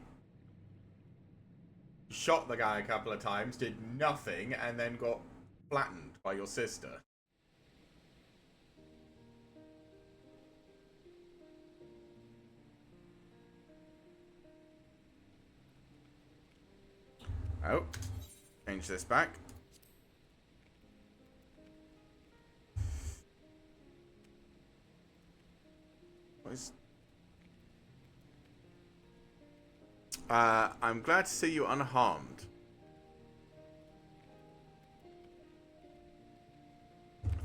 You shot the guy a couple of times, did nothing, and then got flattened by your sister. Oh, change this back. What is... I'm glad to see you unharmed.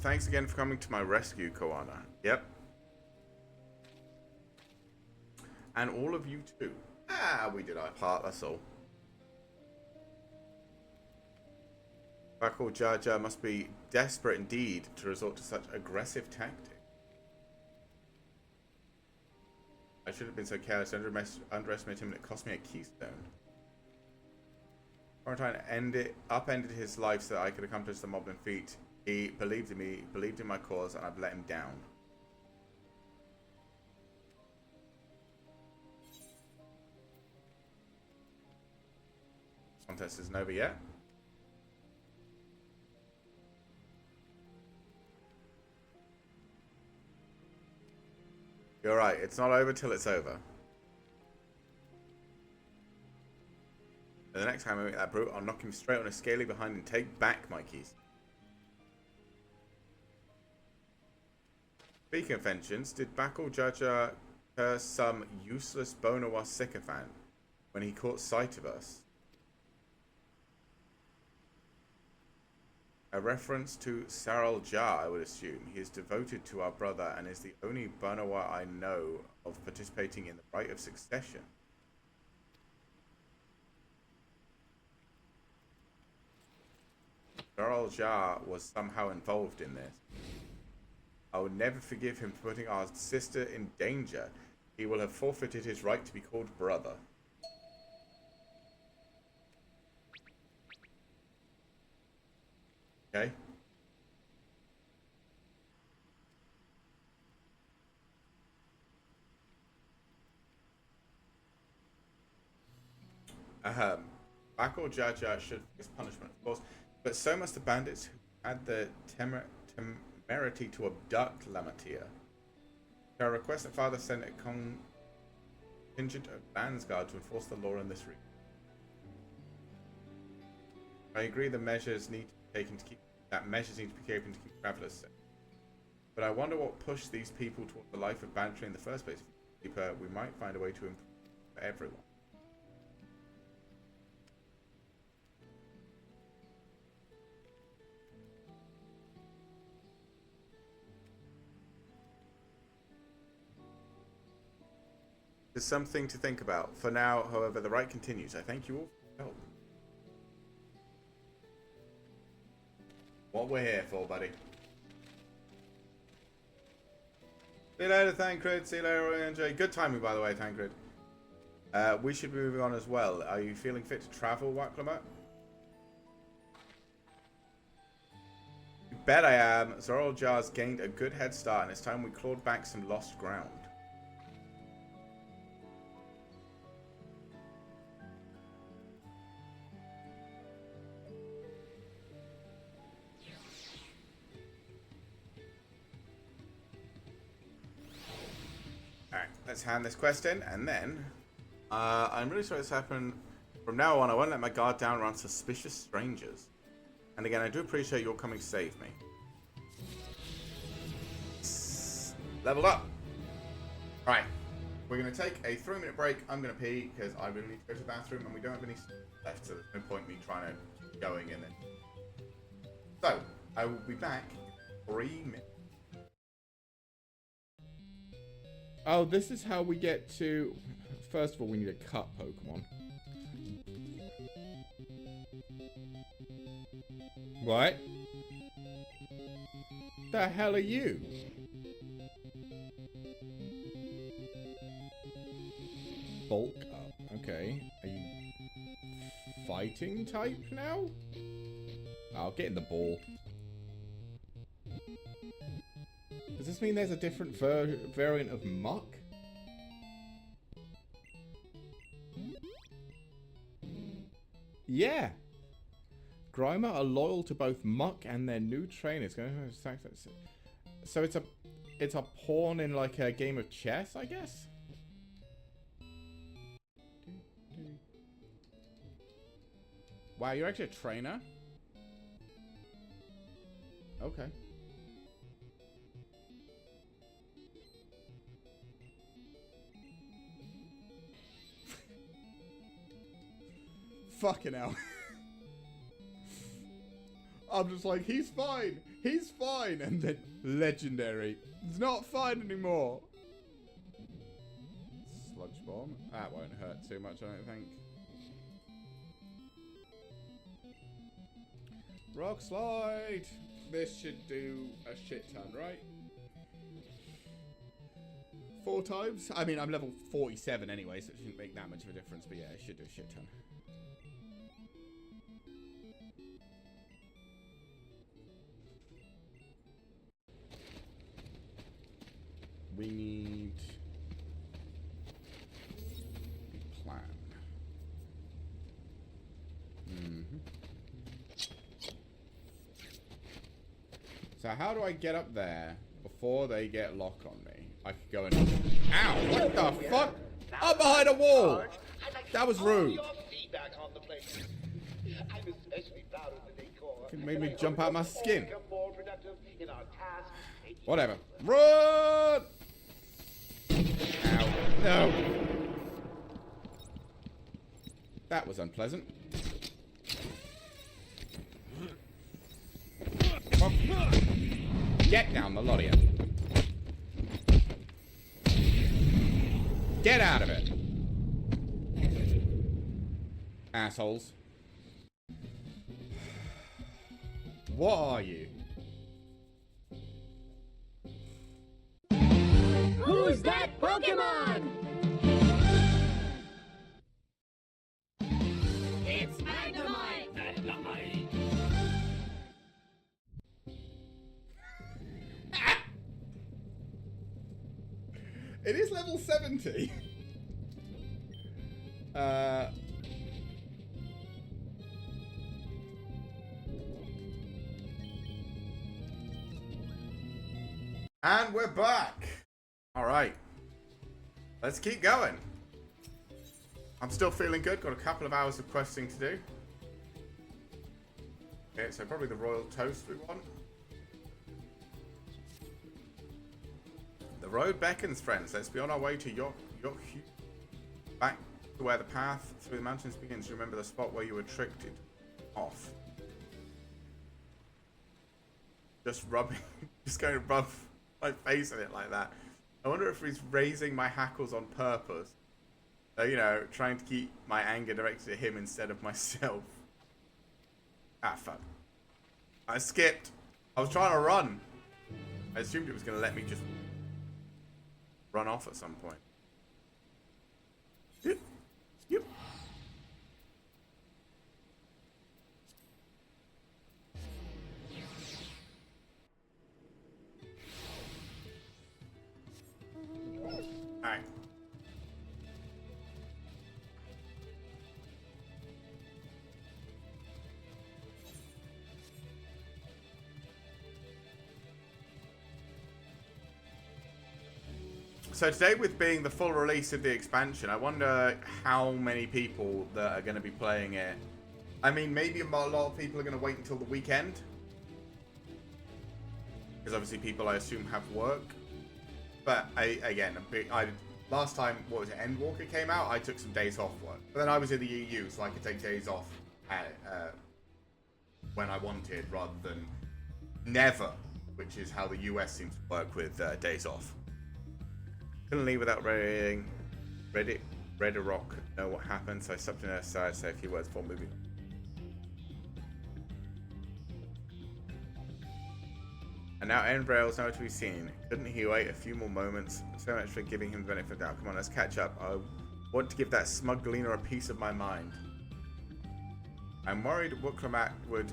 Thanks again for coming to my rescue, Koana. Yep. And all of you too. We did our part, that's all. Bakul Jar Jar must be desperate indeed to resort to such aggressive tactics. I should have been so careless. Underestimate him and it cost me a keystone. Quarantine upended his life so that I could accomplish the Moblin feat. He believed in me, believed in my cause, and I've let him down. This contest isn't over yet. You're right, it's not over till it's over. And the next time I meet that brute, I'll knock him straight on a scaly behind and take back my keys. Speaking of vengeance, did Bakul Jaja curse some useless Bonawa sycophant when he caught sight of us? A reference to Saral Jar, I would assume. He is devoted to our brother and is the only Bonawa I know of participating in the rite of succession. Saral Jar was somehow involved in this. I will never forgive him for putting our sister in danger. He will have forfeited his right to be called brother. Okay. Bakul Jaja should face punishment, of course, but so must the bandits who had the temerity to abduct Lamatia. I request that Father send a contingent of Landsguard to enforce the law in this region. I agree the measures need to be taken to keep travelers safe. But I wonder what pushed these people toward the life of banditry in the first place. We might find a way to improve for everyone. There's something to think about. For now, however, the rite continues. I thank you all for your help. What we're here for, buddy. See you later, Thancred. See you later, NJ. Good timing, by the way, Thancred. We should be moving on as well. Are you feeling fit to travel, Waklamat? You bet I am. Zoral Jar's gained a good head start, and it's time we clawed back some lost ground. Let's hand this quest in, and then I'm really sorry this happened. From now on, I won't let my guard down around suspicious strangers. And again, I do appreciate your coming to save me. Leveled up. Right, we're going to take a 3-minute break. I'm going to pee because I really need to go to the bathroom, and we don't have any left, so there's no point me trying to keep going in it. So I will be back in 3 minutes. Oh, this is how we get to... First of all, we need a cut Pokemon. What? The hell are you? Bulk up. Okay. Are you fighting type now? I'll get in the ball. Does this mean there's a different variant of Muck? Yeah. Grimer are loyal to both Muck and their new trainers. So it's a pawn in like a game of chess, I guess? Wow, you're actually a trainer? Okay. Fucking hell. I'm just like, he's fine, and then legendary. It's not fine anymore. Sludge bomb. That won't hurt too much, I don't think. Rock slide. This should do a shit ton, right? 4 times? I mean, I'm level 47 anyway, so it shouldn't make that much of a difference, but yeah, it should do a shit ton. We need a plan. So how do I get up there before they get lock on me? I could go and... Ow! What the fuck? I'm behind a wall! That was rude. It made me jump out my skin. Whatever. Run! Ow. No. That was unpleasant. Get down, the lot of you. Get out of it. Assholes. What are you? Who's that Pokemon? It's Magnemite! Magnemite! It is level 70. And we're back. All right. Let's keep going. I'm still feeling good. Got a couple of hours of questing to do. Okay, so probably the royal toast we want. The road beckons, friends. Let's be on our way to York. Back to where the path through the mountains begins. Remember the spot where you were tricked off. Just rubbing. Just going to rub my face in it like that. I wonder if he's raising my hackles on purpose. So, you know, trying to keep my anger directed at him instead of myself. Ah, fuck. I skipped. I was trying to run. I assumed it was going to let me just run off at some point. Yep. Yep. Alright. So today, with being the full release of the expansion, I wonder how many people that are going to be playing it. I mean, maybe a lot of people are going to wait until the weekend. Because obviously people, I assume, have work. But last time, what was it, Endwalker came out, I took some days off work. But then I was in the EU, so I could take days off when I wanted, rather than never, which is how the US seems to work with days off. Couldn't leave without reading Rock know what happened, so I stepped in her side, say a few words before moving on. And now Endwalker's nowhere to be seen. Couldn't he wait a few more moments? So much for giving him the benefit of the doubt. Come on, let's catch up. I want to give that smug gleaner a piece of my mind. I'm worried Wukelamak would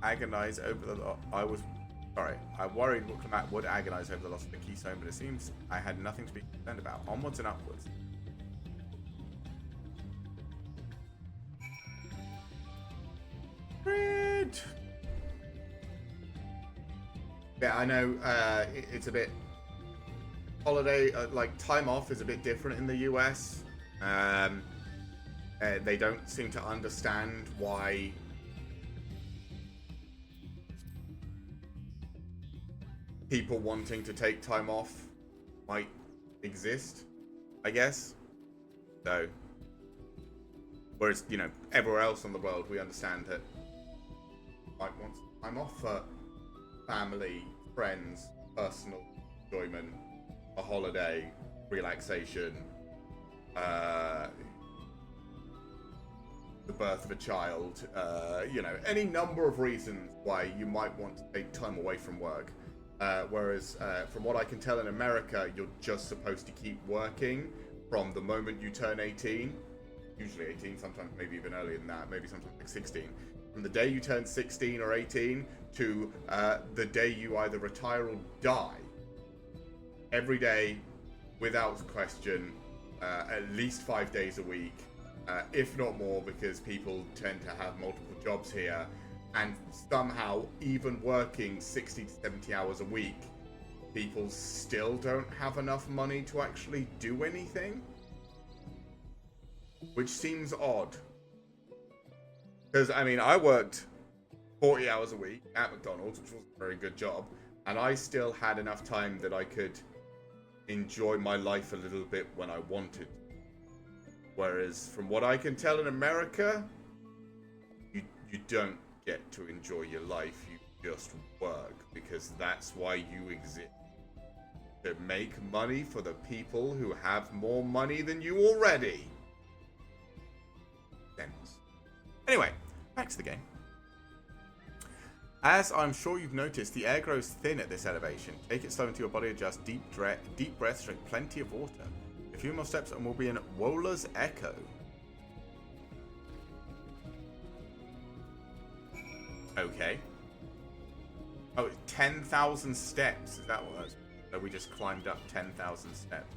agonize over the I worried Wukelamak would agonize over the loss of the keystone, but it seems I had nothing to be concerned about. Onwards and upwards. Yeah, I know it's a bit... Holiday, like, time off is a bit different in the US. They don't seem to understand why people wanting to take time off might exist, I guess. So, whereas, you know, everywhere else in the world, we understand that might want time off for family, friends, personal enjoyment, a holiday, relaxation, the birth of a child, you know, any number of reasons why you might want to take time away from work. Whereas, from what I can tell in America, you're just supposed to keep working from the moment you turn 18. Usually 18, sometimes maybe even earlier than that, maybe sometimes like 16. From the day you turn 16 or 18 to the day you either retire or die. Every day, without question, at least 5 days a week, if not more, because people tend to have multiple jobs here, and somehow, even working 60 to 70 hours a week, people still don't have enough money to actually do anything? Which seems odd. Because, I mean, I worked 40 hours a week at McDonald's, which was a very good job, and I still had enough time that I could enjoy my life a little bit when I wanted. Whereas, from what I can tell in America, you don't get to enjoy your life, you just work, because that's why you exist. To make money for the people who have more money than you already. Sense. Anyway, back to the game. As I'm sure you've noticed, the air grows thin at this elevation. Take it slow into your body, adjust deep breaths, drink plenty of water. A few more steps and we'll be in Wola's Echo. Okay. Oh, 10,000 steps. Is that what that was? So we just climbed up 10,000 steps.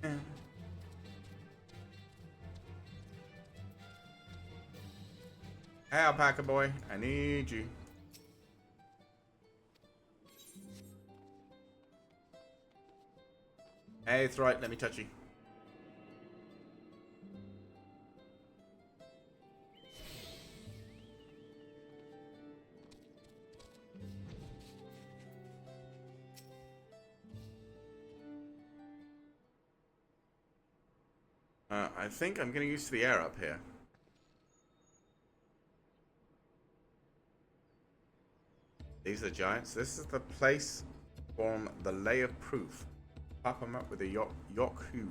Yeah. Hey, alpaca boy, I need you. Hey, it's right, let me touch you. I think I'm getting used to the air up here. These are giants. This is the place from the layer proof. Pop them up with a Yoku.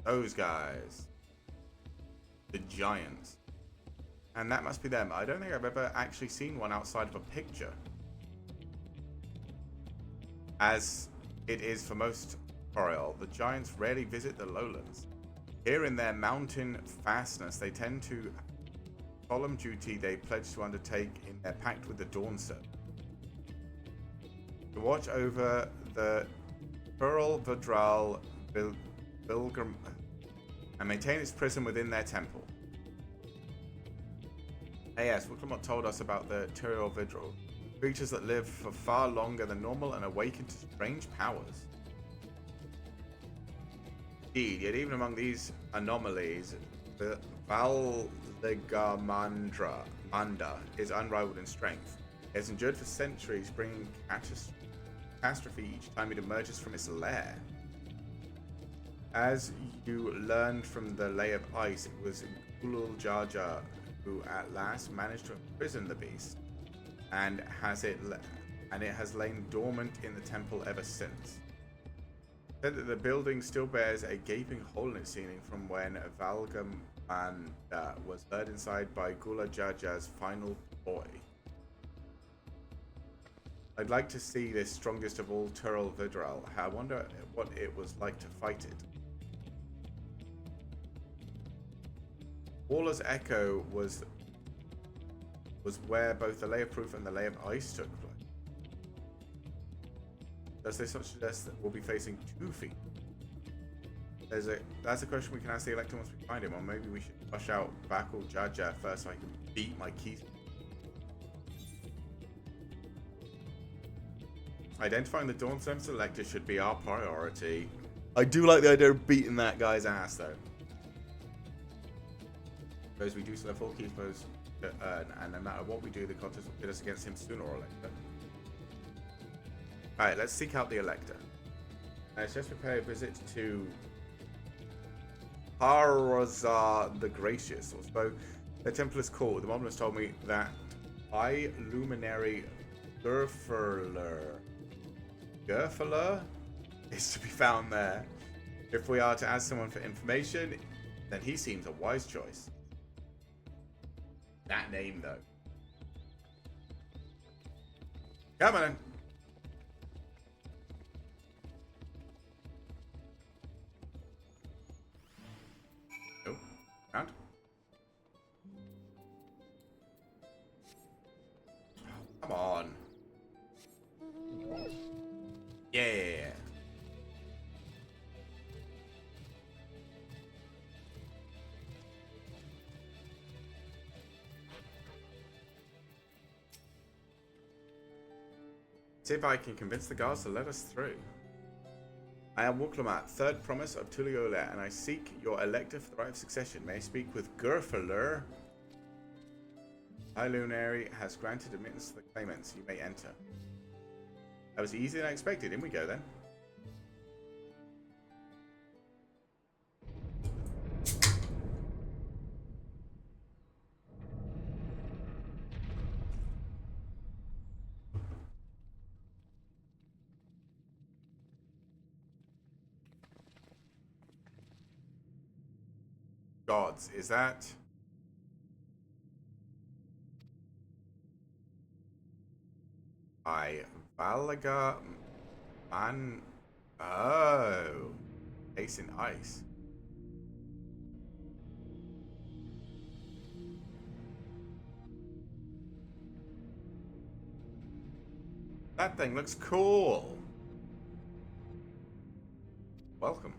Those guys. The giants. And that must be them. I don't think I've ever actually seen one outside of a picture. As it is for most Boreal, the giants rarely visit the lowlands. Here in their mountain fastness, they tend to solemn duty they pledge to undertake in their pact with the DawnTrail. To watch over the Pearl Vidral Pilgrim and maintain its prison within their temple. Yes, Wiclamot told us about the Pearl Vidral, creatures that live for far longer than normal and awaken to strange powers. Indeed, yet even among these anomalies, the Valdegamanda is unrivaled in strength. It has endured for centuries, bringing catastrophe each time it emerges from its lair. As you learned from the Lay of Ice, it was Gulul Jaja who at last managed to imprison the beast, and it has lain dormant in the temple ever since. Said that the building still bears a gaping hole in its ceiling from when Valgamanda was led inside by Gula Jaja's final boy. I'd like to see this strongest of all Turl Vidral. I wonder what it was like to fight it. Wola's Echo was where both the Lay of Proof and the Lay of Ice took place. Does this not suggest that we'll be facing 2 feet? That's a question we can ask the Elector once we find him, or maybe we should flush out Vakul Jaja first so I can beat my keys. Identifying the Dawntrail Selector should be our priority. I do like the idea of beating that guy's ass, though. Suppose we do still have 4 keys to earn, and no matter what we do, the contest will pit us against him sooner or later. Alright, let's seek out the Elector. Let's just prepare a visit to Harazar the Gracious, or so the temple is called. The Monolith told me that High Luminary Gerferler is to be found there. If we are to ask someone for information, then he seems a wise choice. That name, though. Come on. Oh, round. Come on. Yeah. See if I can convince the guards to let us through. I am Wuklamat, third promise of Tuliola, and I seek your elector for the right of succession. May I speak with Gerfeler? High Luminary has granted admittance to the claimants. You may enter. That was easier than I expected. In we go then. Gods, is that? Valaga Man. Oh, Ace in Ice. That thing looks cool. Welcome.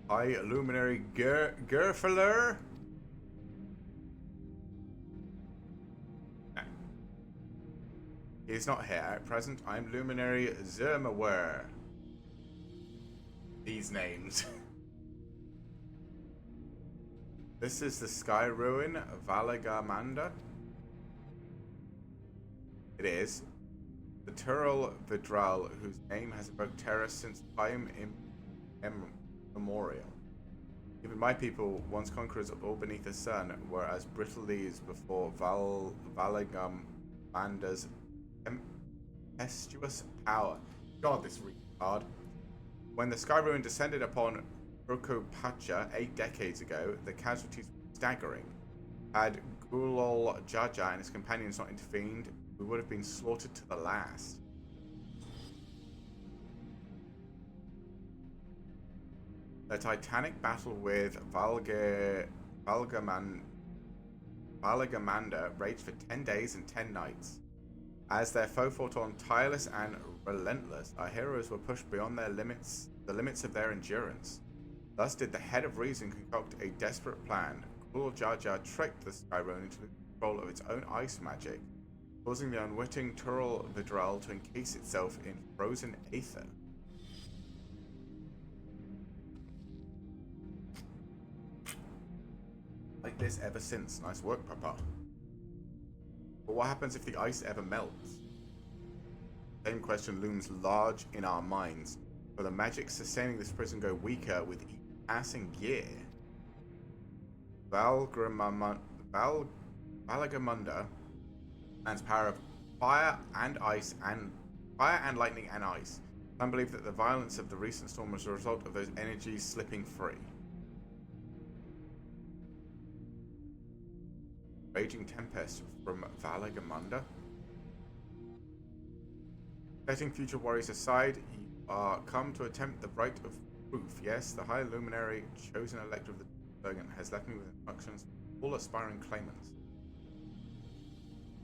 High Luminary Gerfeler. He's not here at present. I'm Luminary Zermaware. These names. This is the Sky Ruin, Valagamanda. It is. The Turul Vidral, whose name has evoked terror since time immemorial. Even my people, once conquerors of all beneath the sun, were as brittle leaves before Valagamanda's tempestuous power. God, this reads hard. When the Sky Ruin descended upon Urkopacha 8 decades ago, the casualties were staggering. Had Gulol Jaja and his companions not intervened, we would have been slaughtered to the last. The titanic battle with Valagamanda raged for 10 days and 10 nights. As their foe fought on tireless and relentless, our heroes were pushed beyond the limits of their endurance. Thus did the Head of Reason concoct a desperate plan. Gulol Jaja tricked the Sky Ruin into the control of its own ice magic, causing the unwitting Turul Vidral to encase itself in frozen aether. Like this ever since. Nice work, Papa. But what happens if the ice ever melts? The same question looms large in our minds. Will the magic sustaining this prison go weaker with each passing year? Valagamanda and power of fire and lightning and ice. Some believe that the violence of the recent storm was a result of those energies slipping free. Raging tempest from Valagamanda. Setting future worries aside, you are come to attempt the right of proof. Yes, the High Luminary, chosen elector of the Bergen, has left me with instructions for all aspiring claimants.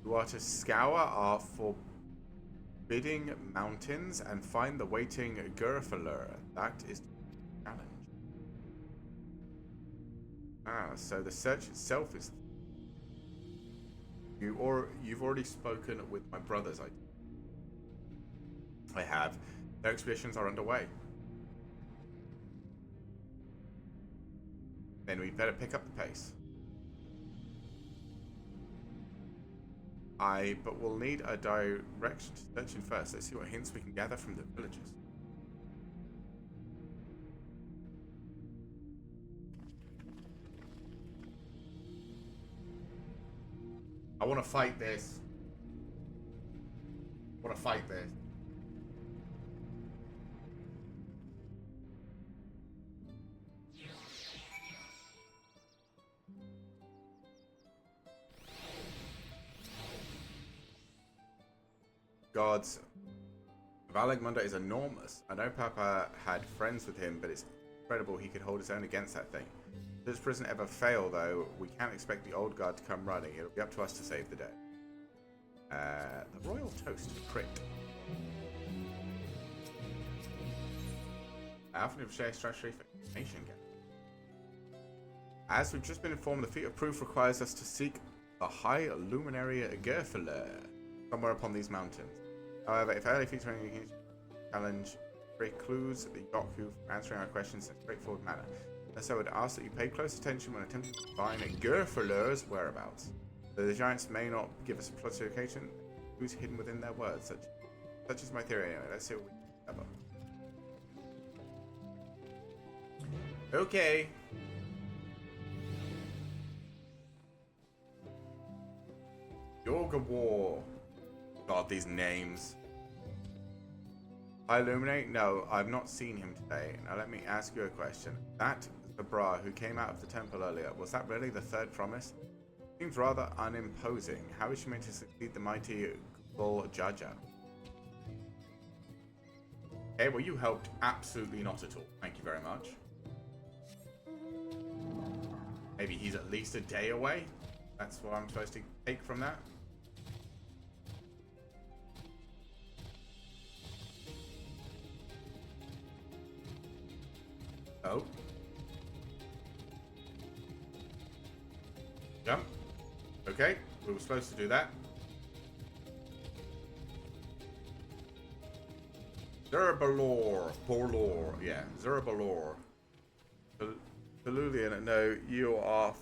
You are to scour our forbidding mountains and find the waiting Gurfaler. That is the challenge. So the search itself is... You've already spoken with my brothers. I have. No expeditions are underway. Then we'd better pick up the pace. But we'll need a direction to search in first. Let's see what hints we can gather from the villagers. I want to fight this. I want to fight this. Gods, Valagmunda is enormous. I know Papa had friends with him, but it's incredible he could hold his own against that thing. Does prison ever fail, though, we can't expect the old guard to come running. It'll be up to us to save the day. The Royal Toast crit. Alpha of share strategy for information gap. As we've just been informed, the feat of proof requires us to seek the High Luminary Gerfaler somewhere upon these mountains. However, if early feats are any challenge precludes the Yoku from answering our questions in a straightforward manner. Thus, I would ask that you pay close attention when attempting to find Gerfaler's whereabouts. Though the giants may not give us a plot location, who's hidden within their words? Such is my theory anyway. Let's see what we can cover. Okay. Yoga War. God, these names. Illuminate? No, I've not seen him today. Now let me ask you a question. That Zabra who came out of the temple earlier, was that really the third promise? Seems rather unimposing. How is she meant to succeed the mighty Bull Jaja? Okay, well you helped absolutely not at all. Thank you very much. Maybe he's at least a day away? That's what I'm supposed to take from that? Oh. Jump. Okay, we were supposed to do that. Zerbalor. Borlor. Yeah, Zerbalor. Pelulian, no, you are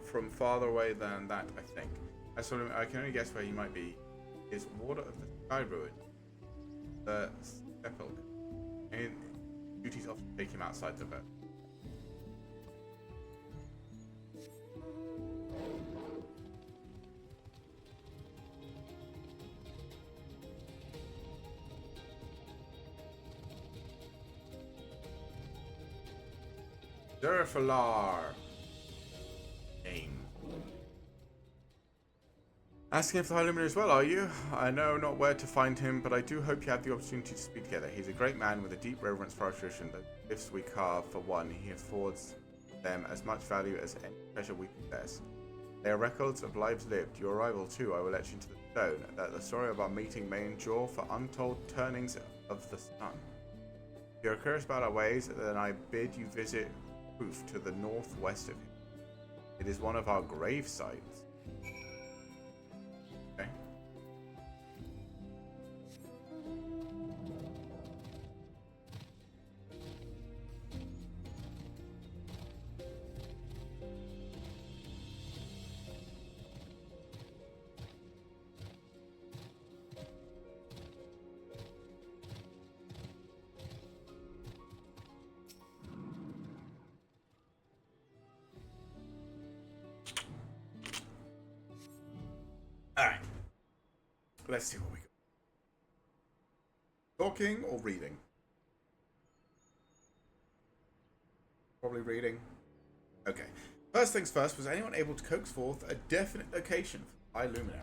from farther away than that, I think. I can only guess where he might be. Is Water of the Sky Ruin. The Sepulchre. And duties often take him outside the boat. Durfalar. Name. Asking if the High Luminary as well, are you? I know not where to find him, but I do hope you have the opportunity to speak together. He's a great man with a deep reverence for our tradition. The gifts we carve, for one, he affords them as much value as any treasure we possess. They are records of lives lived. Your arrival, too, I will etch into the stone, that the story of our meeting may endure for untold turnings of the sun. If you are curious about our ways, then I bid you visit Proof to the northwest of him. It is one of our grave sites. Okay. Alright. Let's see what we got. Talking or reading? Probably reading. Okay. First things first, was anyone able to coax forth a definite location for the High Luminary?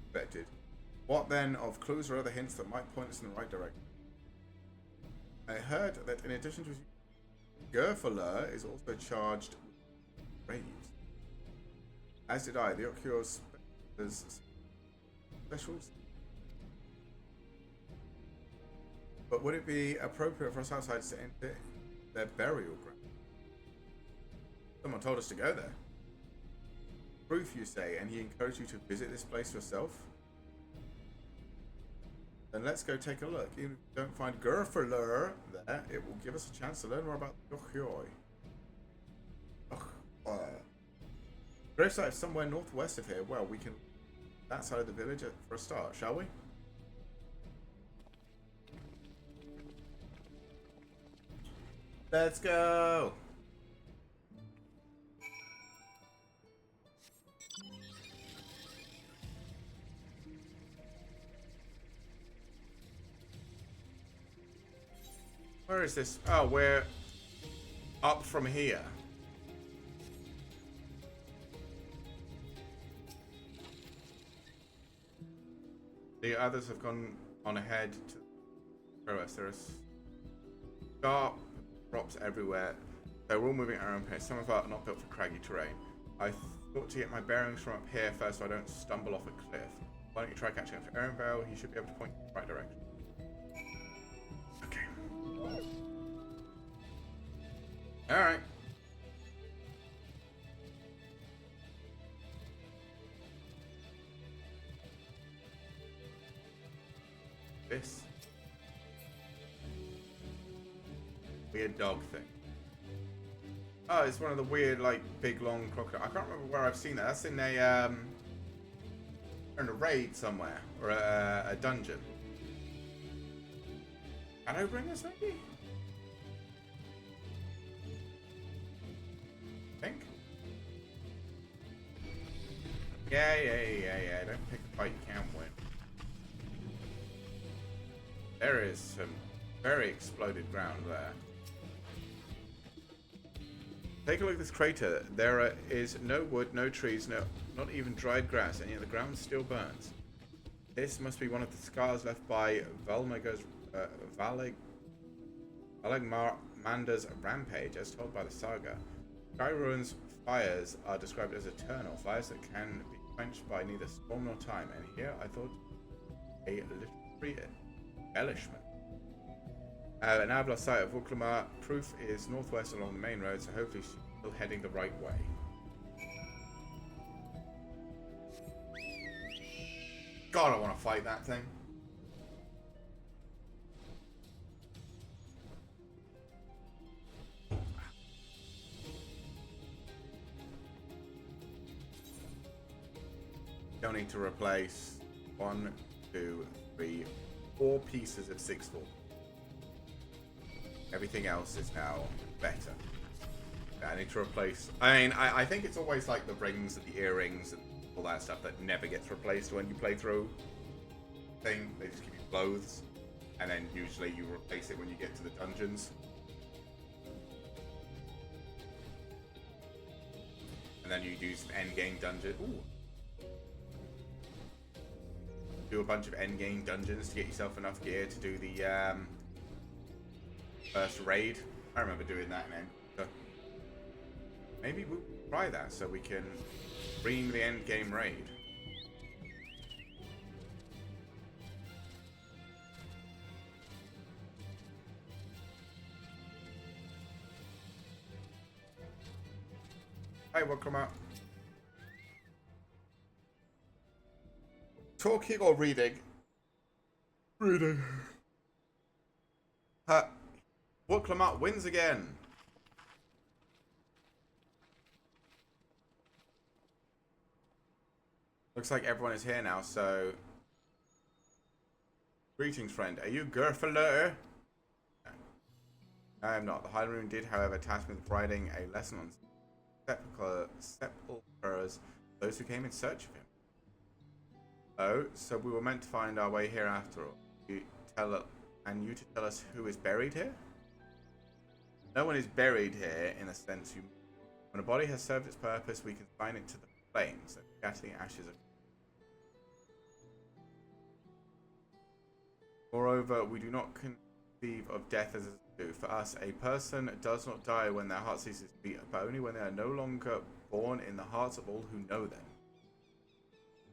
Expected. What then of clues or other hints that might point us in the right direction? I heard that in addition to Gerfaler is also charged with raves. As did I. The Oculus specials. But would it be appropriate for us outsiders to enter their burial ground? Someone told us to go there. Proof, you say, and he encouraged you to visit this place yourself? Then let's go take a look. Even if we don't find Gerfaler there, it will give us a chance to learn more about the Yochioi. Gravesite is somewhere northwest of here. Well, we can that side of the village for a start, shall we? Let's go! Where is this? Oh, we're up from here. The others have gone on ahead to progress. There are sharp drops everywhere. They're all moving at our own pace. Some of us are not built for craggy terrain. I thought to get my bearings from up here first so I don't stumble off a cliff. Why don't you try catching up to Aaronvale? He should be able to point in the right direction. Okay. Alright. This weird dog thing. Oh, it's one of the weird, like, big, long crocodile. I can't remember where I've seen that. That's in a raid somewhere, or a dungeon. Can I bring this, maybe? I think. Yeah. Don't pick a fight you can't win. There is some very exploded ground there. Take a look at this crater. There is no wood, no trees, not even dried grass, and yet the ground still burns. This must be one of the scars left by Valagmander's rampage, as told by the saga. Skyruin's fires are described as eternal, fires that can be quenched by neither storm nor time, and here I thought a literary embellishment. An Avla site of Vuklama. Proof is northwest along the main road, so hopefully she's still heading the right way. God, I want to fight that thing. Don't need to replace 1, 2, 3, 4 pieces of 6-4. Everything else is now better. I need to replace... I think it's always like the rings and the earrings and all that stuff that never gets replaced when you play through thing. They just give you clothes. And then usually you replace it when you get to the dungeons. And then you do some endgame dungeon. Ooh. Do a bunch of endgame dungeons to get yourself enough gear to do the first raid. I remember doing that in Endwalker. Maybe we'll try that so we can ream the end game raid. Hey, welcome out. Talking or reading? Reading. Vuklama wins again. Looks like everyone is here now, so... Greetings, friend. Are you Gerfaler? No. I am not. The High Rune did, however, task me with writing a lesson on sepulchres, those who came in search of him. Oh, so we were meant to find our way here after all. You to tell us who is buried here? No one is buried here in the sense you... When a body has served its purpose, we can sign it to the flames, so scatter the ashes of... Moreover, we do not conceive of death as a do. For us, a person does not die when their heart ceases to beat, but only when they are no longer born in the hearts of all who know them.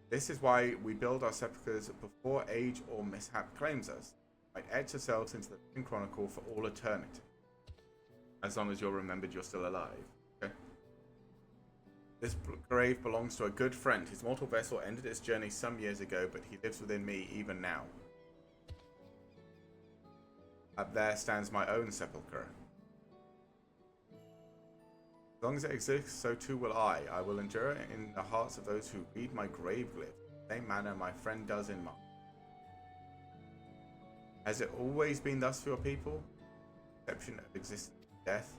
This is why we build our sepulchres before age or mishap claims us. Might etch ourselves into the living chronicle for all eternity. As long as you're remembered you're still alive. Okay? This grave belongs to a good friend. His mortal vessel ended its journey some years ago, but he lives within me even now. Up there stands my own sepulchre. As long as it exists, so too will I. I will endure it in the hearts of those who read my grave glyph, the same manner my friend does in mine. Has it always been thus for your people? Exception of existence and death?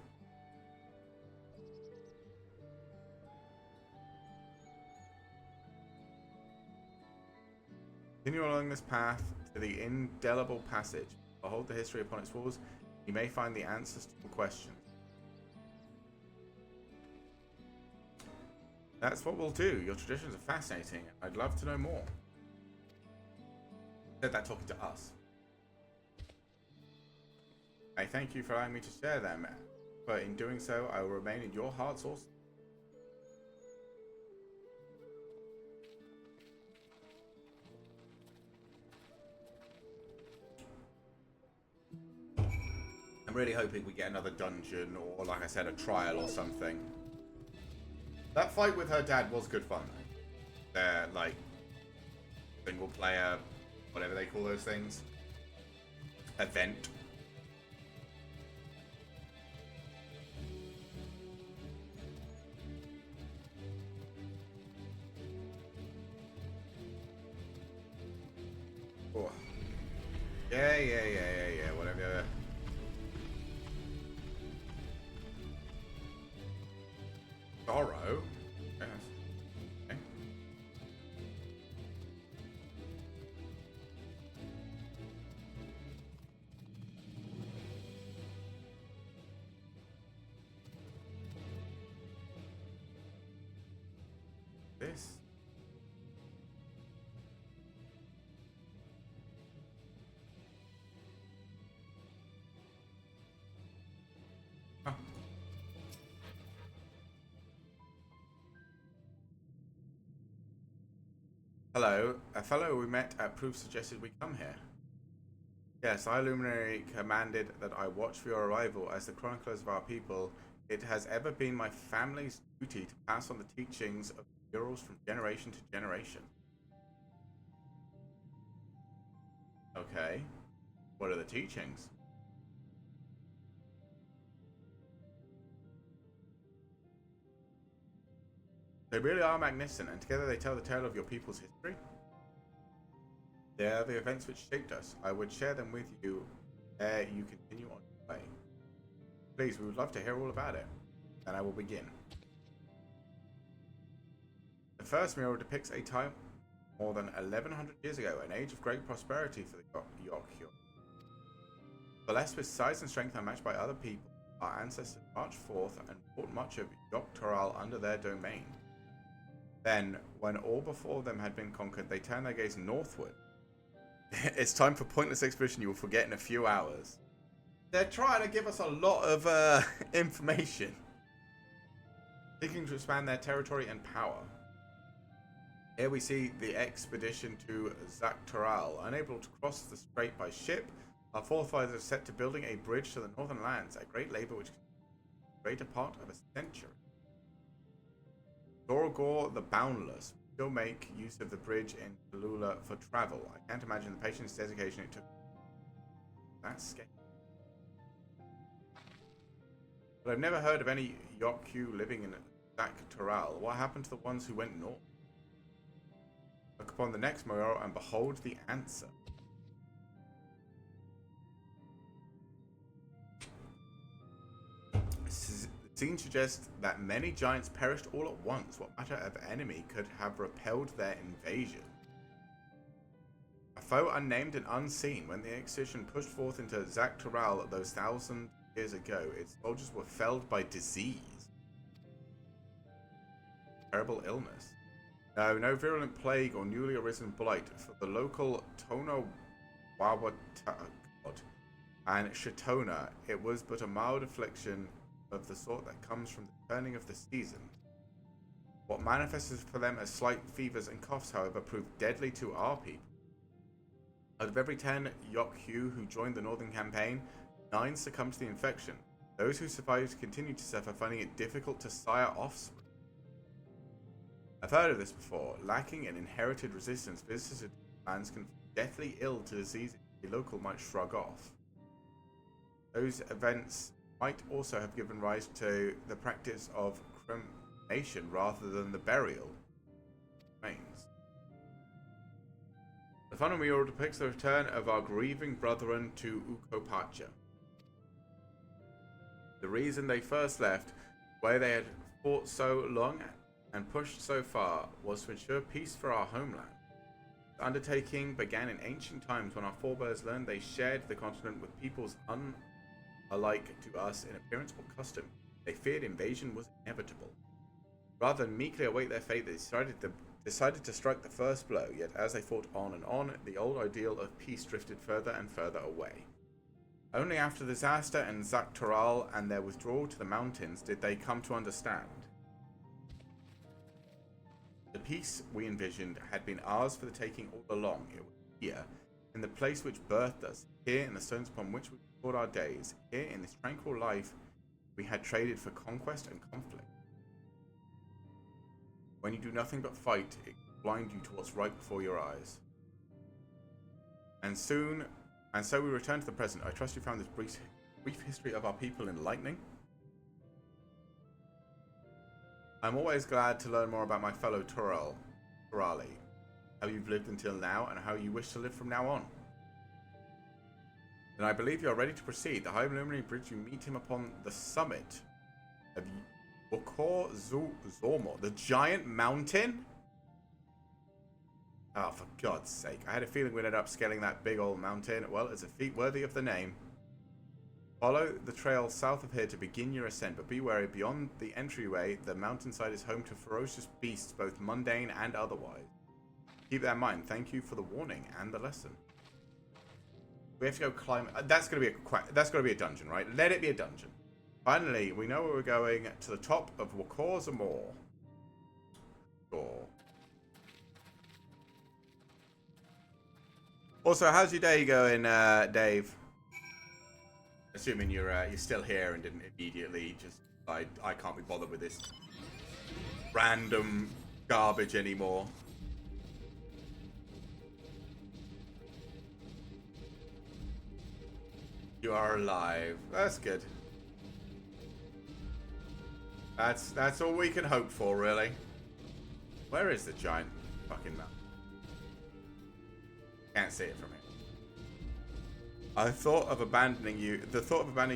Continue along this path to the indelible passage. Behold the history upon its walls. You may find the answers to the questions. That's what we'll do. Your traditions are fascinating. I'd love to know more. Said that talking to us. I thank you for allowing me to share them, but in doing so, I will remain in your hearts also. I'm really hoping we get another dungeon or, like I said, a trial or something. That fight with her dad was good fun, though. They're, like, single player, whatever they call those things. Event. Oh. Yeah, whatever. Sorrow? Yes. Okay. This? Huh. Hello. A fellow we met at Proof suggested we come here. Yes, I, Luminary, commanded that I watch for your arrival. As the chroniclers of our people, it has ever been my family's duty to pass on the teachings of the heroes from generation to generation. Okay. What are the teachings? They really are magnificent, and together they tell the tale of your people's history. They are the events which shaped us. I would share them with you ere you continue on your way. Please, we would love to hear all about it. And I will begin. The first mural depicts a time more than 1100 years ago, an age of great prosperity for the Yorkshire. Blessed with size and strength unmatched by other people, our ancestors marched forth and brought much of Yorkshire under their domain. Then, when all before them had been conquered, they turned their gaze northward. It's time for pointless expedition you will forget in a few hours. They're trying to give us a lot of information. Seeking to expand their territory and power. Here we see the expedition to Zaktaral. Unable to cross the strait by ship, our forefathers are set to building a bridge to the northern lands, a great labor which the greater part of a century. Dorogor the Boundless still make use of the bridge in Tallulah for travel. I can't imagine the patience and dedication it took. That's scary. But I've never heard of any Yokku living in Zaktaral. What happened to the ones who went north? Look upon the next mural and behold the answer. The scene suggests that many giants perished all at once. What matter of enemy could have repelled their invasion? A foe unnamed and unseen. When the expedition pushed forth into Zaktaral those 1,000 years ago, its soldiers were felled by disease. Terrible illness. No virulent plague or newly arisen blight, for the local Tono Wawata god and Shatona. It was but a mild affliction of the sort that comes from the turning of the season. What manifested for them as slight fevers and coughs, however, proved deadly to our people. Out of every 10 Yokhu who joined the Northern Campaign, 9 succumbed to the infection. Those who survived continued to suffer, finding it difficult to sire offspring. I've heard of this before. Lacking an inherited resistance, visitors to lands can fall deathly ill to disease a local might shrug off. Those events might also have given rise to the practice of cremation rather than the burial of remains. The final mural depicts the return of our grieving brethren to Ukopacha. The reason they first left, where they had fought so long and pushed so far, was to ensure peace for our homeland. The undertaking began in ancient times when our forebears learned they shared the continent with peoples unlike to us in appearance or custom. They feared invasion was inevitable. Rather than meekly await their fate, they decided to strike the first blow, yet as they fought on and on, the old ideal of peace drifted further and further away. Only after the disaster and Zaktoral and their withdrawal to the mountains did they come to understand. The peace we envisioned had been ours for the taking all along. It was here, in the place which birthed us, here in the stones upon which we record our days, here in this tranquil life we had traded for conquest and conflict. When you do nothing but fight, it will blind you to what's right before your eyes. And so we return to the present. I trust you found this brief history of our people enlightening. I'm always glad to learn more about my fellow Turali, how you've lived until now, and how you wish to live from now on. Then I believe you are ready to proceed. The High Luminary Bridge, you meet him upon the summit of Wokor Zormo, the giant mountain? Oh, for God's sake. I had a feeling we'd end up scaling that big old mountain. Well, it's a feat worthy of the name. Follow the trail south of here to begin your ascent, but be wary, beyond the entryway, the mountainside is home to ferocious beasts, both mundane and otherwise. Keep that in mind. Thank you for the warning and the lesson. We have to go climb. That's gonna be a dungeon, right? Let it be a dungeon. Finally, we know where we're going, to the top of Wokor Zormo. Sure. Also, how's your day going, Dave? Assuming you're still here and didn't immediately just decide I can't be bothered with this random garbage anymore. You are alive. That's good. That's all we can hope for, really. Where is the giant fucking mountain? Can't see it from here. The thought of abandoning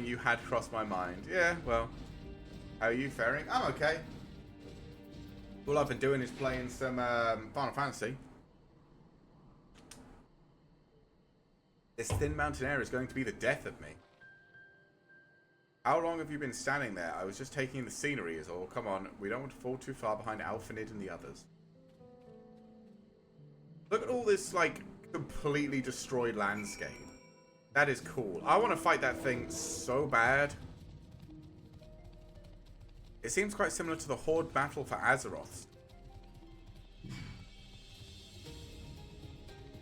you had crossed my mind. Yeah, well, how are you faring? I'm okay. All I've been doing is playing some Final Fantasy. This thin mountain air is going to be the death of me. How long have you been standing there? I was just taking the scenery is all. Come on, we don't want to fall too far behind Alphanid and the others. Look at all this, like, completely destroyed landscape. That is cool. I want to fight that thing so bad. It seems quite similar to the Horde battle for Azeroth.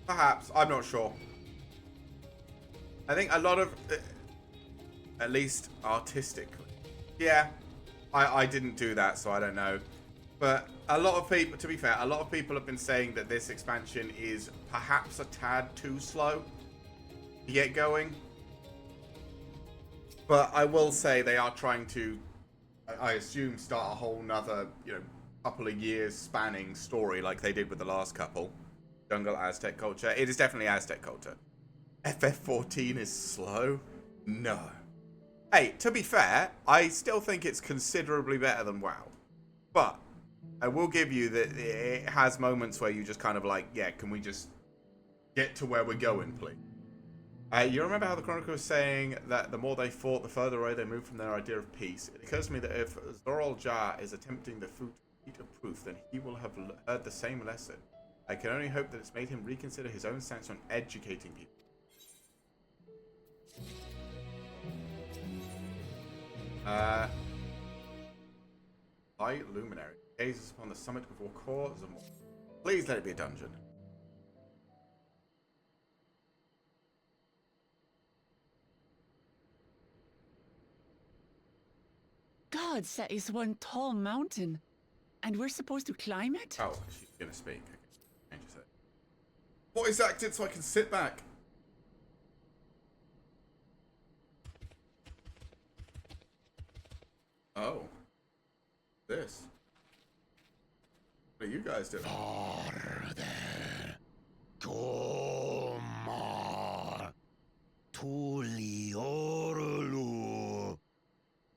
Perhaps. I'm not sure. I think a lot of... at least artistically. Yeah. I didn't do that, so I don't know. But a lot of people, to be fair, a lot of people have been saying that this expansion is perhaps a tad too slow to get going. But I will say they are trying to, I assume, start a whole nother, couple of years spanning story like they did with the last couple. Jungle Aztec culture. It is definitely Aztec culture. FF14 is slow? No. Hey, to be fair, I still think it's considerably better than WoW. But I will give you that it has moments where you just kind of like, yeah, can we just get to where we're going, please? You remember how the Chronicle was saying that the more they fought, the further away they moved from their idea of peace? It occurs to me that if Zoral Jar is attempting the feat of proof, then he will have heard the same lesson. I can only hope that it's made him reconsider his own stance on educating people. Light luminary. Gazes upon the summit before courts and more. Please let it be a dungeon. Gods, that is one tall mountain. And we're supposed to climb it? Oh, she's gonna speak. Okay. Change it. Voice acted so I can sit back. Oh. This. What are you guys doing? Farther. Tomar. Tuliorlu.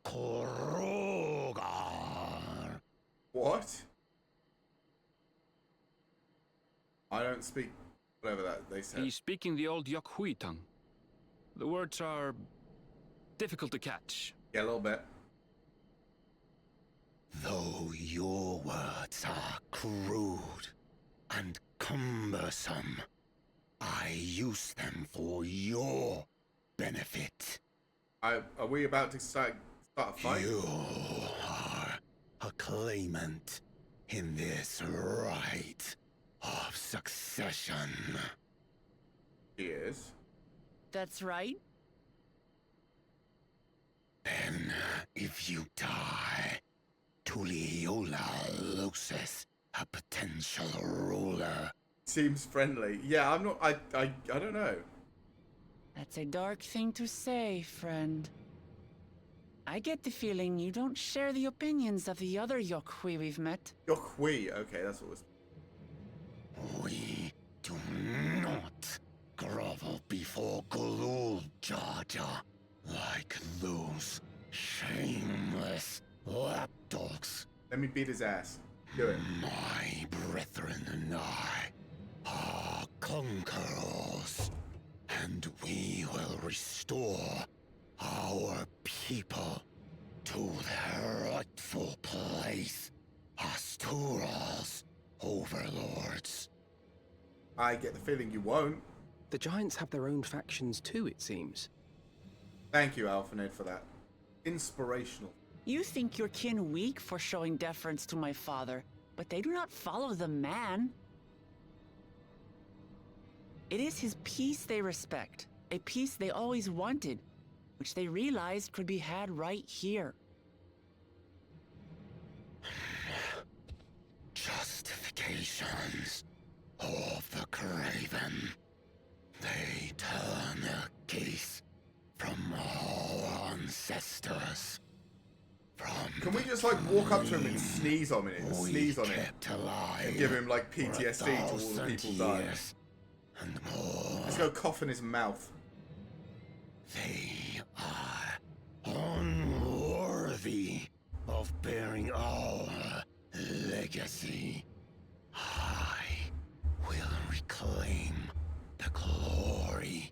Korogar. What? I don't speak whatever that they said. He's speaking the old Yokhui tongue. The words are difficult to catch. Yeah, a little bit. Though your words are crude and cumbersome, I use them for your benefit. Are we about to start a fight? You are a claimant in this right of succession. He is. That's right. Then, if you die, Tuliola loses a potential ruler. Seems friendly. Yeah, I'm not. I don't know. That's a dark thing to say, friend. I get the feeling you don't share the opinions of the other Yokhui we've met. Yokhui, okay, that's what it was. We do not grovel before Glul Jaja like those shameless lapdogs. Let me beat his ass. Do it. My brethren and I are conquerors, and we will restore our people to their rightful place as Tural's overlords. I get the feeling you won't. The Giants have their own factions too, it seems. Thank you, Alphanid, for that. Inspirational. You think your kin weak for showing deference to my father, but they do not follow the man. It is his peace they respect, a peace they always wanted, which they realized could be had right here. Justifications of the craven. They turn their gaze from our ancestors. Can we just like walk up to him and sneeze on it? Sneeze on it. And give him like PTSD to all the people dying. Let's go cough in his mouth. They are unworthy of bearing our legacy. I will reclaim the glory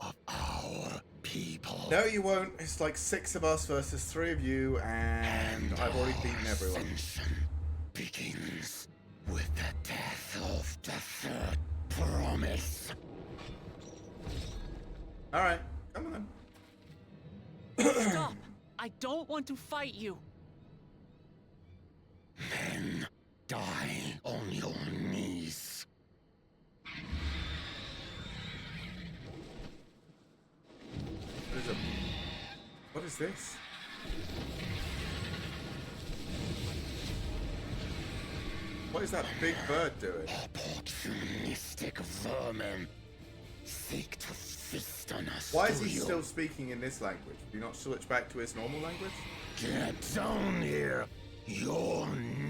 of our people. No, you won't. It's like 6 of us versus 3 of you, and I've already beaten everyone. Ascension begins with the death of the third promise. Alright, come on then. Stop! I don't want to fight you. Then die on your knees. What is this? What is that big bird doing? Opportunistic vermin seek to feast on us. Why is he still speaking in this language? Do you not switch back to his normal language? Get down here. Your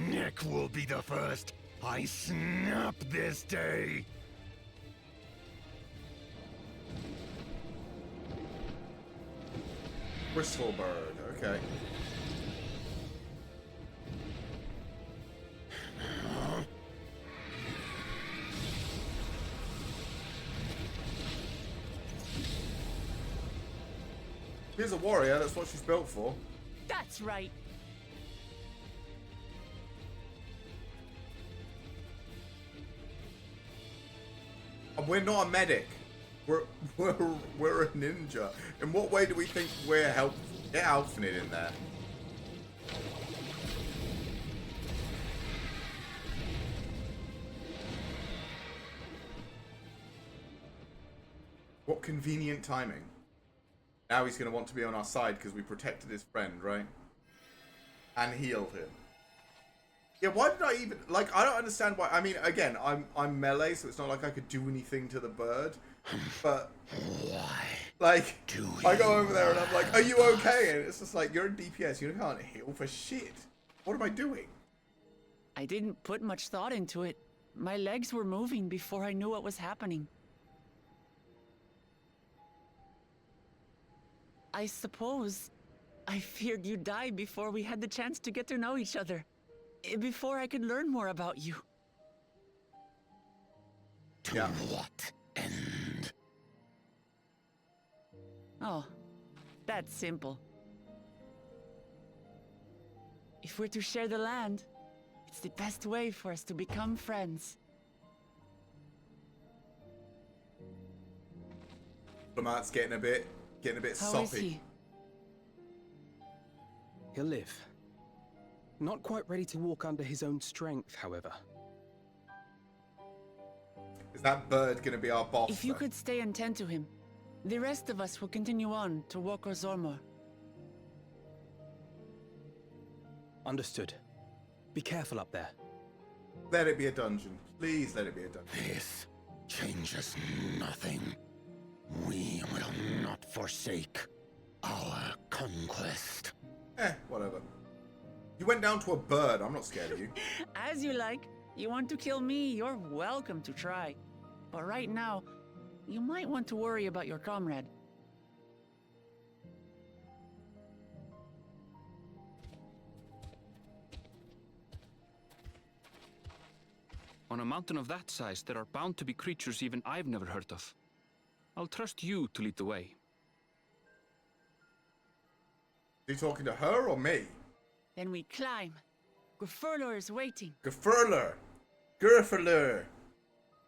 neck will be the first I snap this day. Wistful bird, okay. She's a warrior, that's what she's built for. That's right. And we're not a medic. We're a ninja. In what way do we think we're helpful? Get Alphanid in there. What convenient timing. Now he's going to want to be on our side because we protected his friend, right? And healed him. Yeah, why did I even... Like, I don't understand why... I mean, again, I'm melee, so it's not like I could do anything to the bird. But... Why? Like, I go over there and I'm like, are you okay? And it's just like, you're in DPS, you can't heal for shit. What am I doing? I didn't put much thought into it. My legs were moving before I knew what was happening. I suppose I feared you'd die before we had the chance to get to know each other. Before I could learn more about you. To what end? Oh, that's simple. If we're to share the land, it's the best way for us to become friends. Lamart's getting a bit How soppy. is he? He'll live. Not quite ready to walk under his own strength, however. Is that bird going to be our boss? If you then? could stay and tend to him, the rest of us will continue on to Woko Zormor. Understood. Be careful up there. Let it be a dungeon. Please let it be a dungeon. This changes nothing. We will not forsake our conquest. Whatever. You went down to a bird. I'm not scared of you. As you like. You want to kill me, you're welcome to try. But right now, you might want to worry about your comrade. On a mountain of that size, there are bound to be creatures even I've never heard of. I'll trust you to lead the way. Are you talking to her or me? Then we climb. Gurfurlor is waiting. Gurfurlor. Gurfurlor.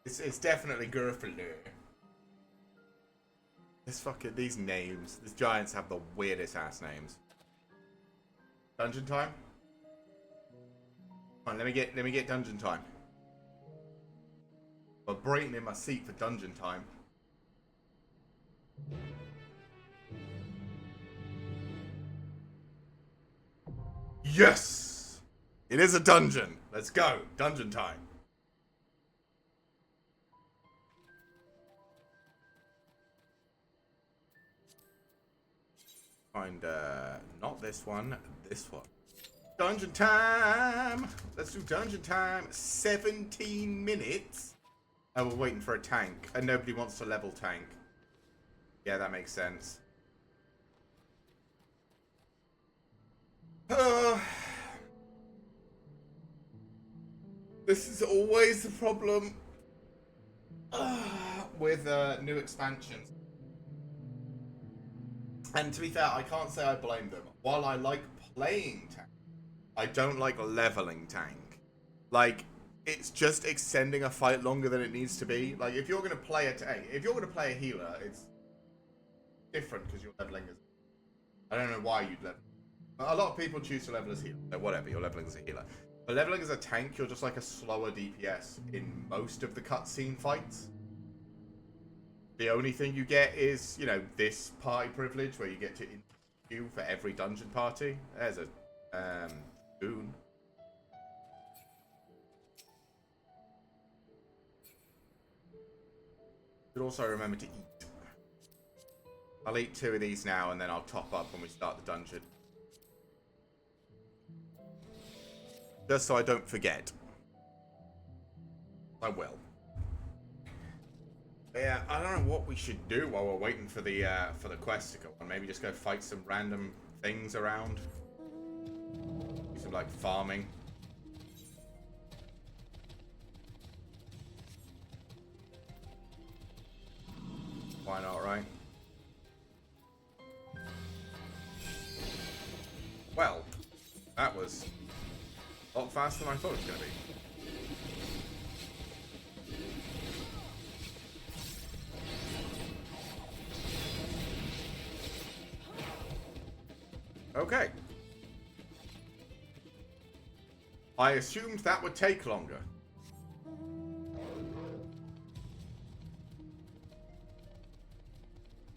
It's definitely Gurfurlor. These names. These giants have the weirdest ass names. Dungeon time? Come on, let me get dungeon time. I'm breaking in my seat for dungeon time. Yes! It is a dungeon. Let's go. Dungeon time. Find, not this one. This one. Dungeon time! Let's do dungeon time. 17 minutes. Oh, we're waiting for a tank. And nobody wants to level tank. Yeah, that makes sense. This is always the problem with new expansions. And to be fair, I can't say I blame them. While I like playing tank, I don't like leveling tank. Like, it's just extending a fight longer than it needs to be. Like, if you're going to play a tank, if you're going to play a healer, it's different because you're leveling as... I don't know why you'd level. A lot of people choose to level as healer. Whatever, you're leveling as a healer. But leveling as a tank, you're just like a slower DPS in most of the cutscene fights. The only thing you get is, you know, this party privilege where you get to queue for every dungeon party. There's a boon. Should also remember to eat. I'll eat 2 of these now and then I'll top up when we start the dungeon. Just so I don't forget. I will. But yeah, I don't know what we should do while we're waiting for the quest to go on. Maybe just go fight some random things around. Do some like farming. Why not, right? Well, that was a lot faster than I thought it was going to be. Okay. I assumed that would take longer.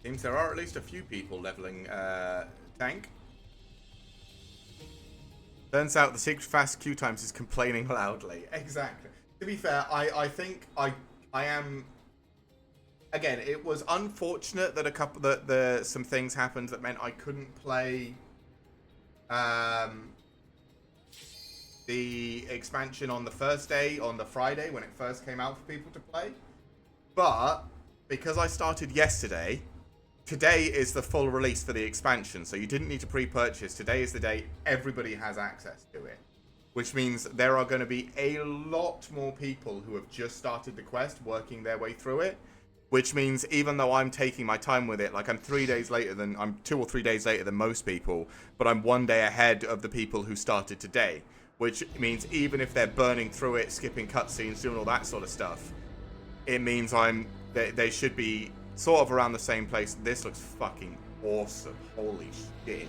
Seems there are at least a few people leveling tank. Turns out the secret fast queue times is complaining loudly. Exactly. To be fair, I think I am. Again, it was unfortunate that some things happened that meant I couldn't play the expansion on the first day, on the Friday when it first came out for people to play. But because I started yesterday, today is the full release for the expansion, so you didn't need to pre-purchase. Today is the day everybody has access to it, which means there are going to be a lot more people who have just started the quest working their way through it, which means even though I'm taking my time with it, like I'm 2 or 3 days later than most people, but I'm 1 day ahead of the people who started today, which means even if they're burning through it, skipping cutscenes, doing all that sort of stuff, it means they should be sort of around the same place. This looks fucking awesome. Holy shit.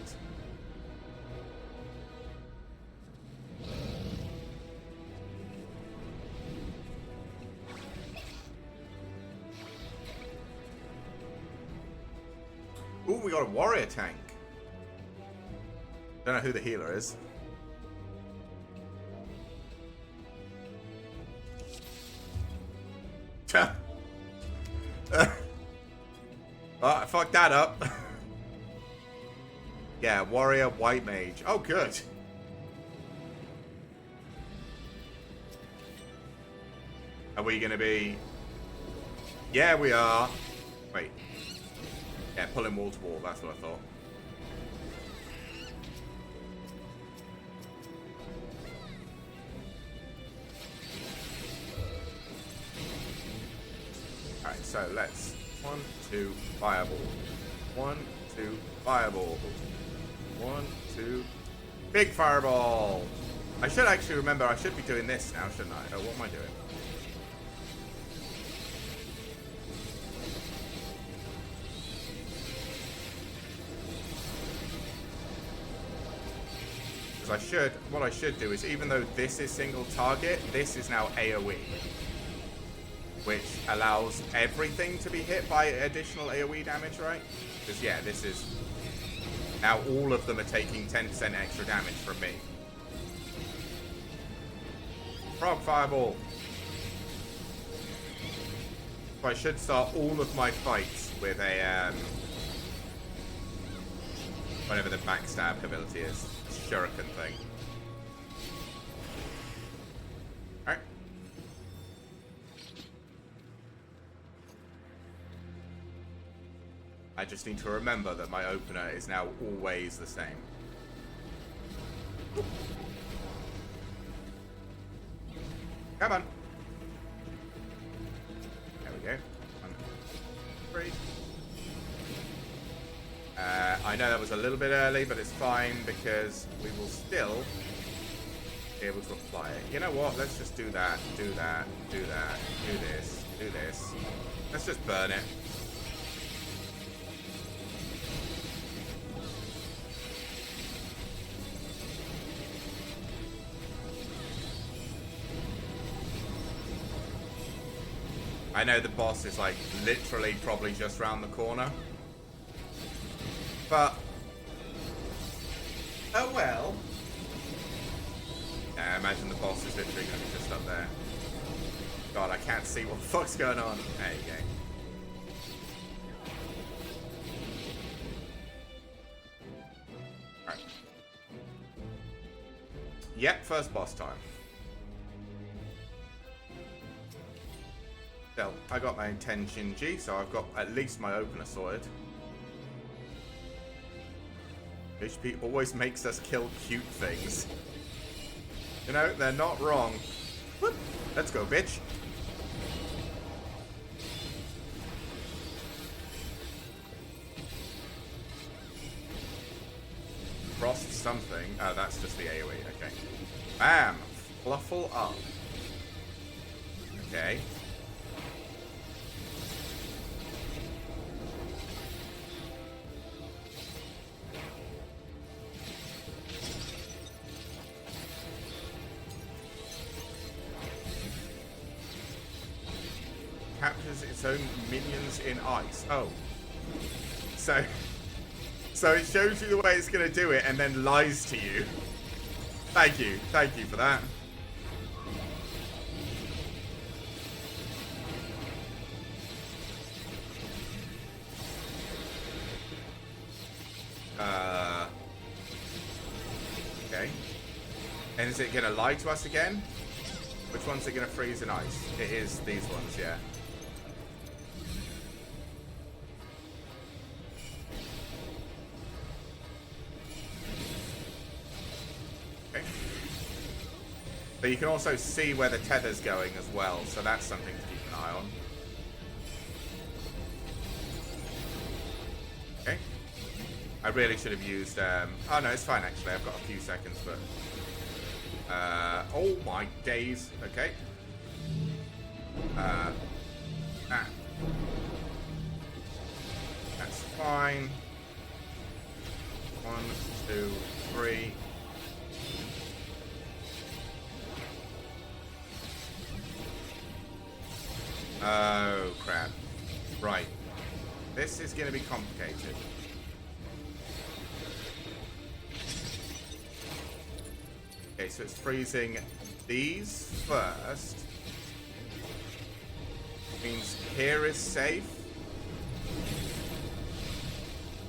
Ooh, we got a warrior tank. Don't know who the healer is. Oh, I fucked that up. Yeah, warrior, white mage. Oh, good. Are we gonna be... Yeah, we are. Wait. Yeah, pulling wall to wall, that's what I thought. Alright, so let's 1, 2, fireball. 1, 2, fireball. 1, 2, big fireball. I should actually remember I should be doing this now, shouldn't I? Oh, what am I doing? Because what I should do is, even though this is single target, this is now AoE. Which allows everything to be hit by additional AoE damage, right? Because, yeah, this is... Now all of them are taking 10% extra damage from me. Frog fireball. So I should start all of my fights with a, whatever the backstab ability is. Shuriken thing. Alright. I just need to remember that my opener is now always the same. Come on. There we go. 1, 3. I know that was a little bit early, but it's fine because we will still be able to apply it. You know what? Let's just do that, do that, do that, do this, do this. Let's just burn it. I know the boss is like literally probably just round the corner. But, oh well. Yeah, I imagine the boss is literally going to be just up there. God, I can't see what the fuck's going on. There you go. Alright. Yep, first boss time. Still, I got my intention G, so I've got at least my opener sorted. HP always makes us kill cute things. You know, they're not wrong. Whoop. Let's go, bitch. Frost something. Oh, that's just the AoE. Okay. Bam! Fluffle up. Okay. captures its own minions in ice. Oh. So it shows you the way it's going to do it and then lies to you. Thank you for that. Okay. And is it going to lie to us again? Which one's it going to freeze in ice? It is these ones, yeah. Okay. But you can also see where the tether's going as well, so that's something to keep an eye on. Okay. I really should have used, oh no, it's fine actually, I've got a few seconds, but... oh my days, okay. That's fine. 1, 2, 3. Oh crap. Right. This is going to be complicated. Okay, so it's freezing these first. Means here is safe.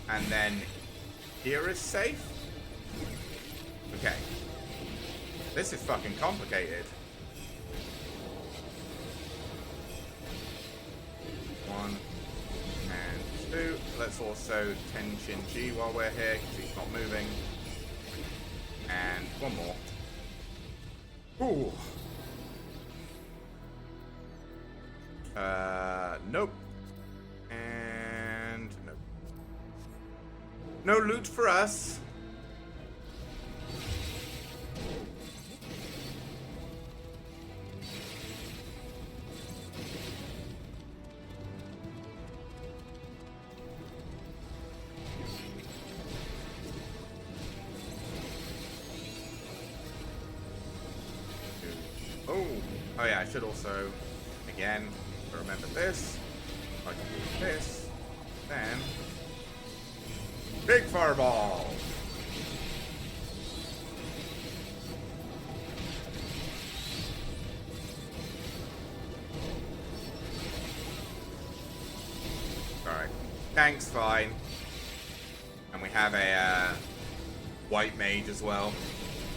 And then here is safe. Okay. This is fucking complicated. 1 and 2. Let's also tension G while we're here because he's not moving. And one more. Ooh. Nope. And nope. No loot for us. Oh yeah, I should also, again, remember this. I can do this. Then, big fireball. Alright, tank's fine. And we have a white mage as well.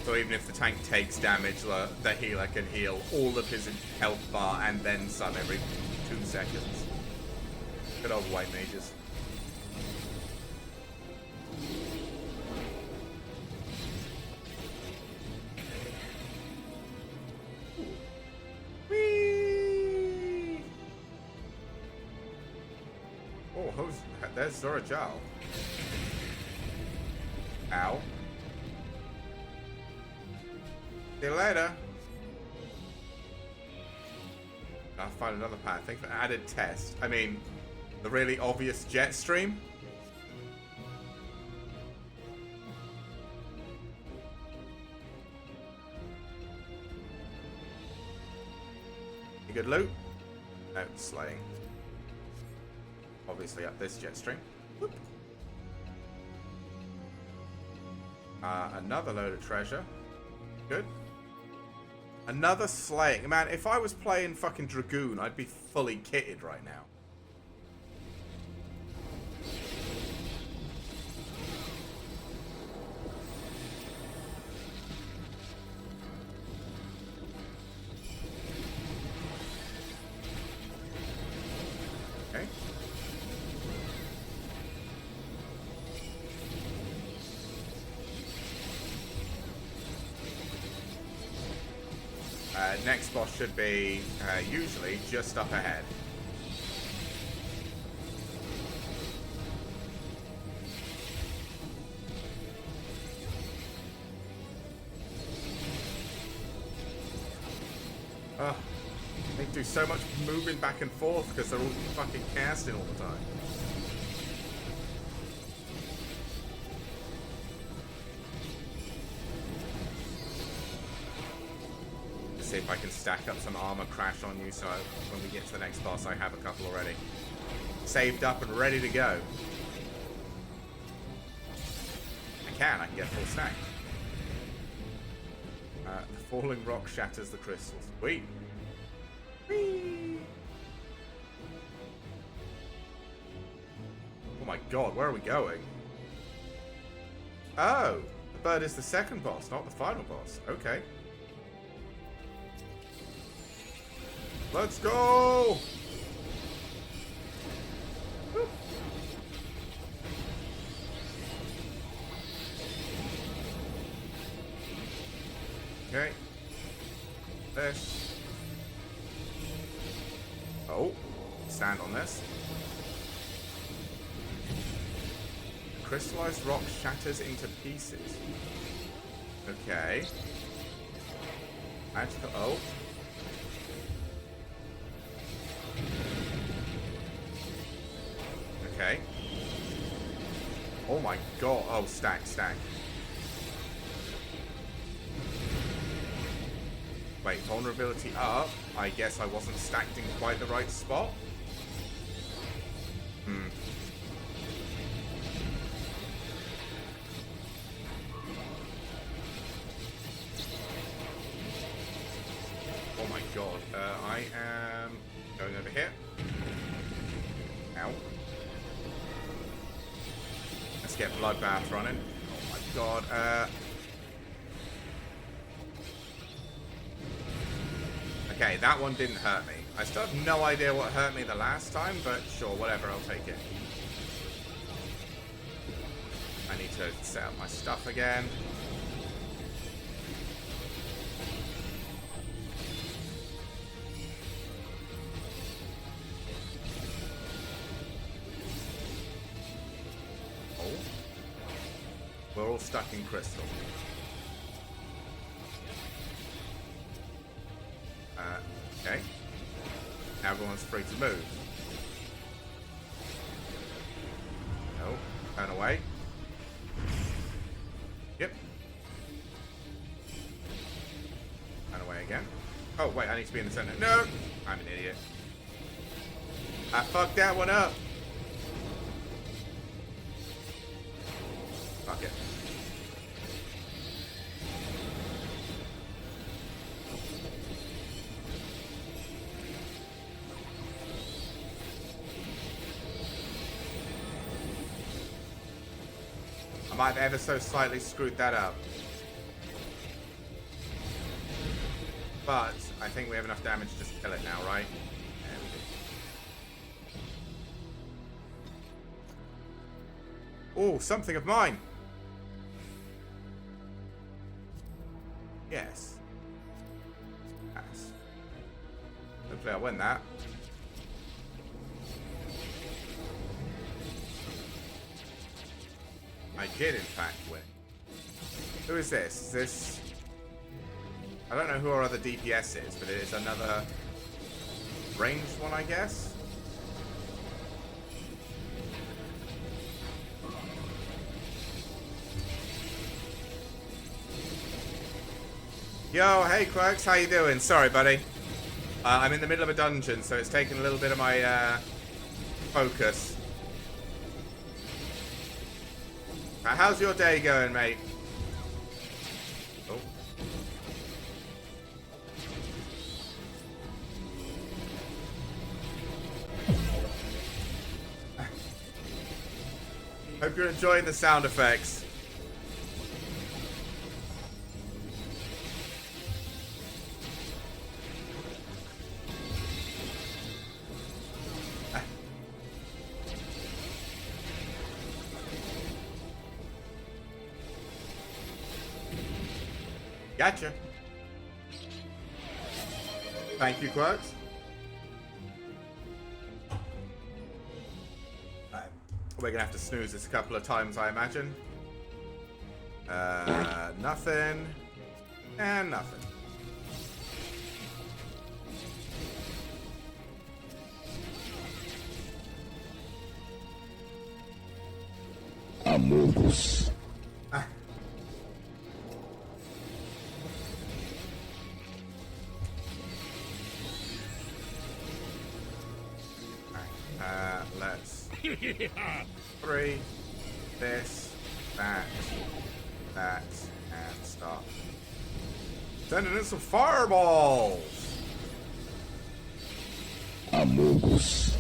So even if the tank takes damage, the healer can heal all of his health bar and then some every 2 seconds. Good old white mages. Whee! Oh, there's Zora Jal. Ow. See you later. I'll find another path. Thanks for added test. I mean, the really obvious jet stream. You good loot? No, slaying. Obviously up this jet stream. Whoop. Another load of treasure. Good. Another slaying. Man, if I was playing fucking Dragoon, I'd be fully kitted right now. Okay. Next boss should be usually just up ahead. They do so much moving back and forth because they're all fucking casting all the time. see if I can stack up some armor crash on you, so when we get to the next boss, I have a couple already saved up and ready to go. I can get full stack. The falling rock shatters the crystals. Whee! Whee! Oh my god, where are we going? Oh, the bird is the second boss, not the final boss. Okay. Let's go! Woo. Okay. This. Oh, stand on this. Crystallized rock shatters into pieces. Okay. Magical. Oh. Okay. Oh my god. Oh, stack. Wait, vulnerability up. I guess I wasn't stacked in quite the right spot. Oh my god. I am going over here. Ow. Let's get Bloodbath running. Oh my god. Okay, that one didn't hurt me. I still have no idea what hurt me the last time, but sure, whatever, I'll take it. I need to set up my stuff again. Oh. We're all stuck in crystal. Okay. Now everyone's free to move. No. Turn away. Yep. Turn away again. Oh, wait, I need to be in the center. No! I'm an idiot. I fucked that one up. Fuck it. I might have ever so slightly screwed that up. But I think we have enough damage to just kill it now, right? There we do. Oh, something of mine! Yes. Yes. Hopefully I win that. I did, in fact, win. Who is this? Is this... I don't know who our other DPS is, but it is another ranged one, I guess? Yo, hey Quirks, how you doing? Sorry, buddy. I'm in the middle of a dungeon, so it's taking a little bit of my focus. How's your day going, mate? Oh. Hope you're enjoying the sound effects. Gotcha. Thank you, Quirks. We're gonna have to snooze this a couple of times, I imagine. Nothing. And nothing. Amogus. Let's 3, this, that, and start. Sending in some fireballs. Amogus.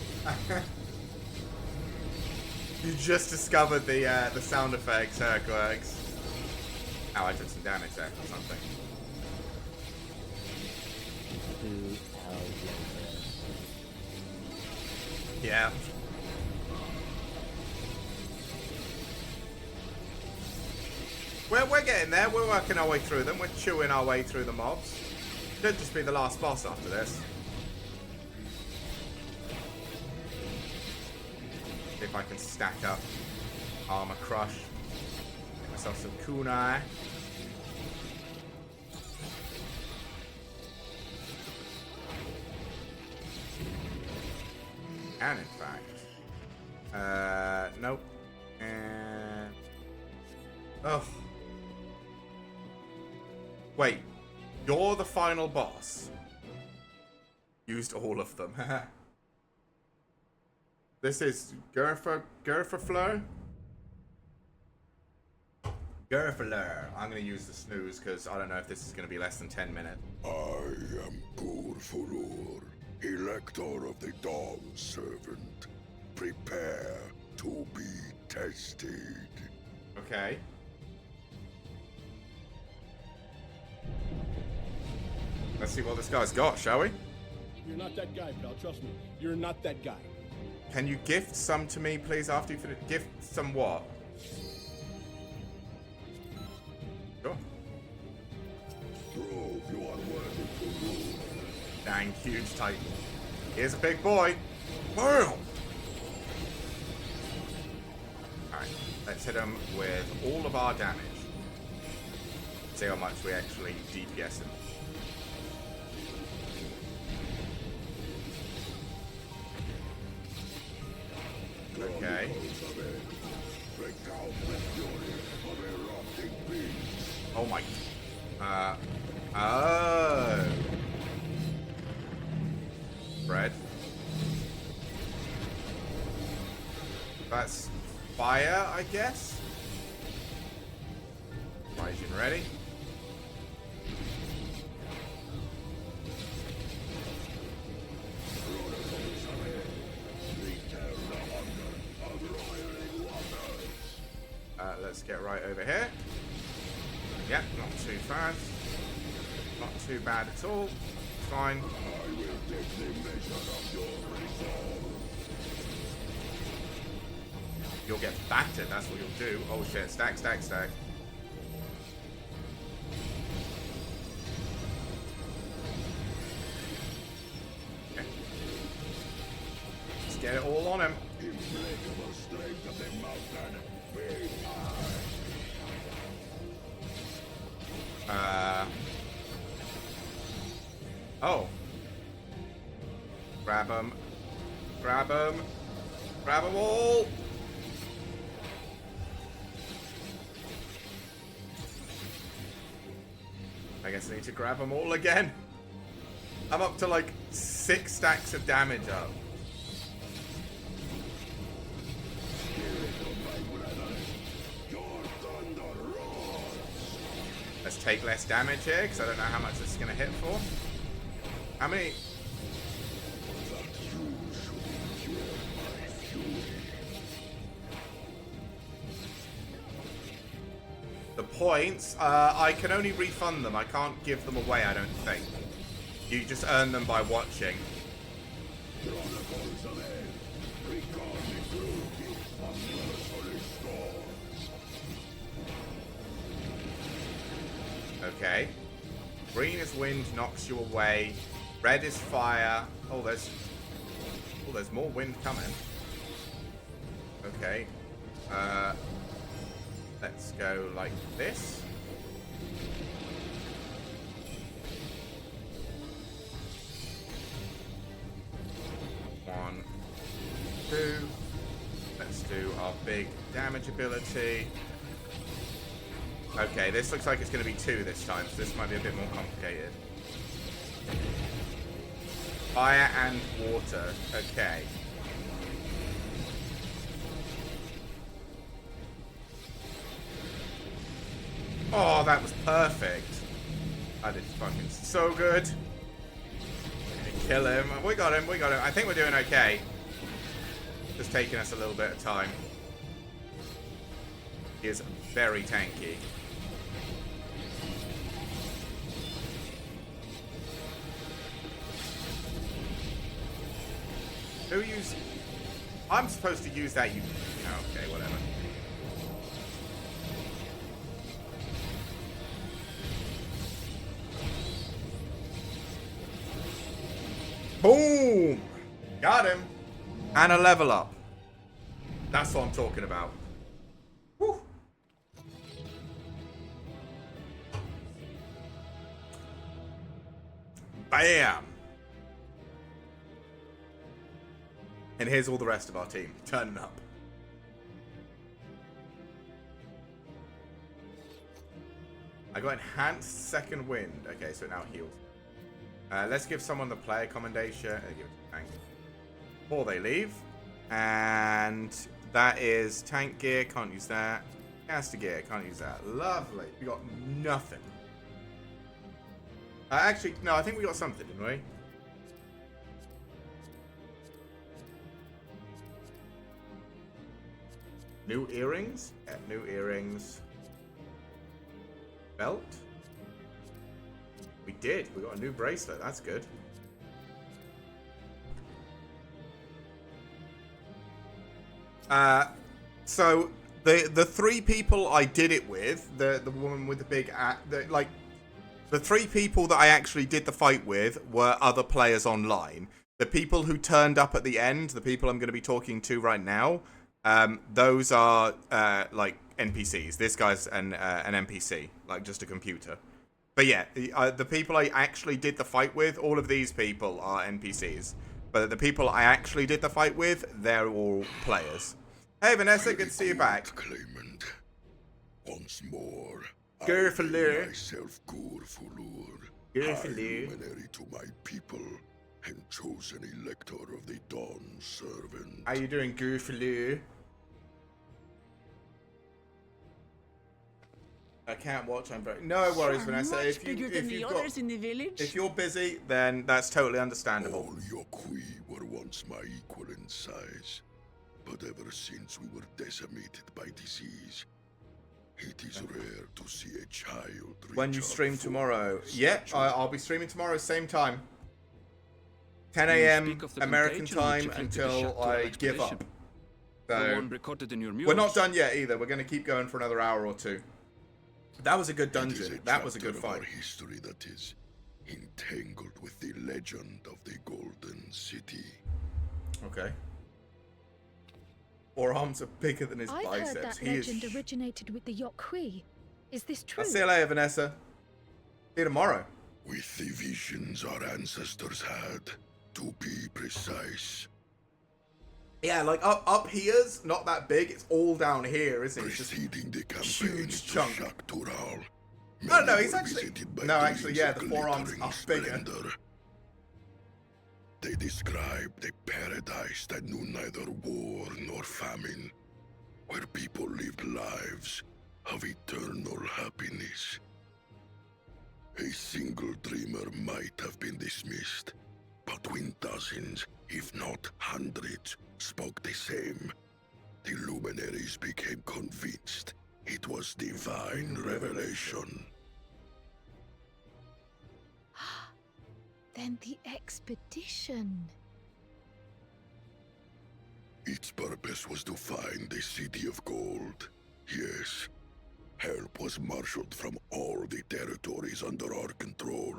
You just discovered the sound effects, Herculex. Oh, I took some damage there or something. Yeah. We're getting there. We're working our way through them. We're chewing our way through the mobs. Should just be the last boss after this. See if I can stack up armor crush. Get myself some kunai. And in fact, nope. And oh, wait, you're the final boss. Used all of them. This is Gerfafleur. Gerfafleur. I'm gonna use the snooze because I don't know if this is gonna be less than 10 minutes. I am Gurfurur, Elector of the Dawn Servant. Prepare to be tested. Okay. Let's see what this guy's got, shall we? You're not that guy, pal. Trust me. You're not that guy. Can you gift some to me, please, after you finish? Gift some what? Sure. Prove you are worthy to rule. Dang, huge titan. Here's a big boy. Boom! Alright, let's hit him with all of our damage. See how much we actually DPS him. Okay. Oh my. Oh. Bread. That's fire, I guess. Raijin ready. Let's get right over here. Yep, not too fast. Not too bad at all. Fine. You'll get battered, that's what you'll do. Oh shit, stack, stack, stack. Okay. Let's get it all on him. Oh. Grab him. Grab him. Grab them all. I guess I need to grab them all again. I'm up to like 6 stacks of damage up. Let's take less damage here, because I don't know how much this is going to hit for. How many? The points, I can only refund them. I can't give them away, I don't think. You just earn them by watching. Okay. Green is wind, knocks you away. Red is fire. Oh, there's more wind coming. Okay. Let's go like this. One, two. Let's do our big damage ability. Okay, this looks like it's going to be 2 this time, so this might be a bit more complicated. Fire and water. Okay. Oh, that was perfect. I did fucking so good. Kill him. We got him. We got him. I think we're doing okay. Just taking us a little bit of time. He is very tanky. Who use? I'm supposed to use that. You. Okay, whatever. Boom! Got him. And a level up. That's what I'm talking about. Woo. Bam! And here's all the rest of our team turning up. I got enhanced second wind. Okay, so it now heals. Let's give someone the player commendation. Give it to tank before they leave. And that is tank gear. Can't use that. Caster gear. Can't use that. Lovely. We got nothing. Actually, no. I think we got something, didn't we? New earrings. Yeah, new earrings. Belt. We did. We got a new bracelet. That's good. So the three people I did it with, the woman with the big the three people that I actually did the fight with were other players online. The people who turned up at the end, the people I'm going to be talking to right now, those are like NPCs. This guy's an NPC, like just a computer. But yeah, the people I actually did the fight with, all of these people are NPCs. But the people I actually did the fight with, they're all players. Hey Vanessa, good to see you back. Claimant. Once more, Gurfalur. Myself Gurfalur, Gurfalur. luminary to my people, and chosen elector of the Dawn servant. How you doing, Gurfalur? I can't watch. I'm very no worries, Vanessa. Much bigger than the others in the village. If you're busy, then that's totally understandable. All Yokwi were once my equal in size, but ever since we were decimated by disease, it is rare to see a child. When you stream tomorrow, yep, I'll be streaming tomorrow, same time, 10 a.m. American time until I give up. So we're not done yet either. We're going to keep going for another hour or two. That was a good dungeon. That was a good fight. History that is entangled with the legend of the Golden City. Okay. Forearms are bigger than his I've biceps. heard that legend originated with the Yokwi. Is this true? I'll see you later, Vanessa. See you tomorrow. With the visions our ancestors had, to be precise. Yeah, like up here's not that big. It's all down here, isn't it? It's just Preceding the campaign huge chunk. No, he's actually yeah, the forearms are bigger. They described a paradise that knew neither war nor famine, where people lived lives of eternal happiness. A single dreamer might have been dismissed, but when dozens, if not hundreds, spoke the same, the luminaries became convinced it was divine revelation. Then the expedition. Its purpose was to find the City of Gold. Yes, help was marshaled from all the territories under our control.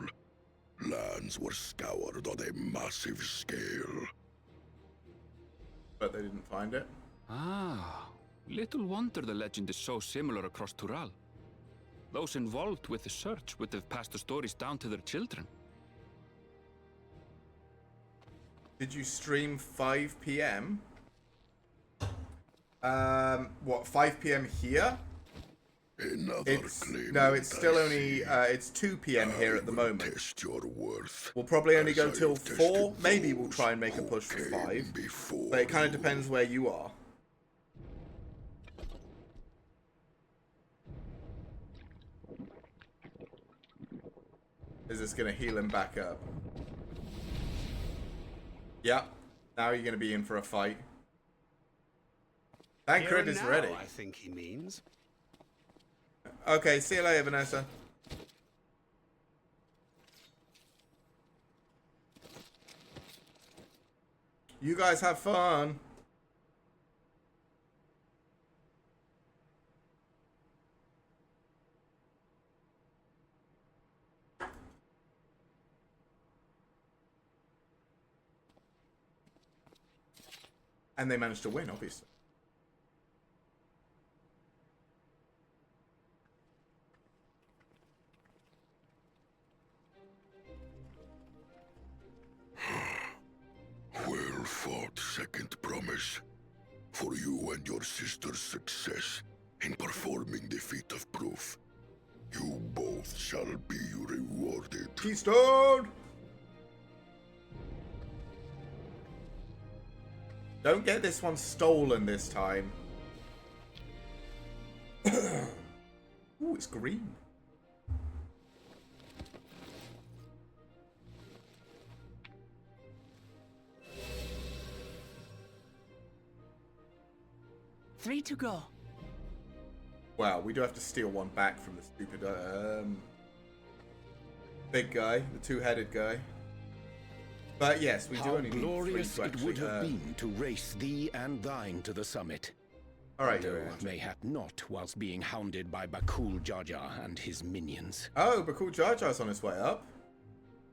Lands were scoured on a massive scale. But they didn't find it? Ah, little wonder the legend is so similar across Tural. Those involved with the search would have passed the stories down to their children. Did you stream 5 p.m.? What, 5 p.m. here? No, it's still only, it's 2 p.m. here at the moment. Test your worth. We'll probably only go till 4. Maybe we'll try and make a push for 5. But it kind of depends where you are. Is this going to heal him back up? Yep. Now you're going to be in for a fight. Tancred is ready. I think he means. Okay, see you later, Vanessa. You guys have fun. And they managed to win, obviously. Well fought, second promise. For you and your sister's success in performing the feat of proof. You both shall be rewarded. Keystone! Don't get this one stolen this time. Ooh, it's green. Three to go. Wow, we do have to steal one back from the stupid big guy, the two-headed guy. But yes, we do How only need glorious three to it would actually, have been to race thee and thine to the summit. All right, Though mayhap not whilst being hounded by Bakul Jaja and his minions. Oh, Bakul Jaja's on his way up.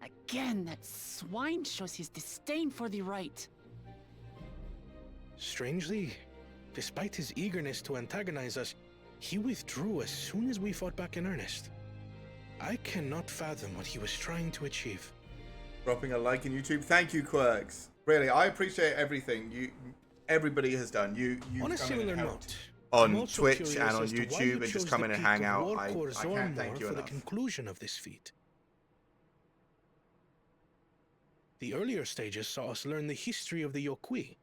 Again, that swine shows his disdain for the right. Strangely, despite his eagerness to antagonize us, he withdrew as soon as we fought back in earnest. I cannot fathom what he was trying to achieve. Dropping a like in YouTube. Thank you, Quirks. Really, I appreciate everything everybody has done. You On a come in similar and helped note, I'm on also Twitch curious and on as to why YouTube you and just chose come the in and peak hang of out. I Warkor can't thank you for the enough. conclusion of this feat. The earlier stages saw us learn the history of the Yokui.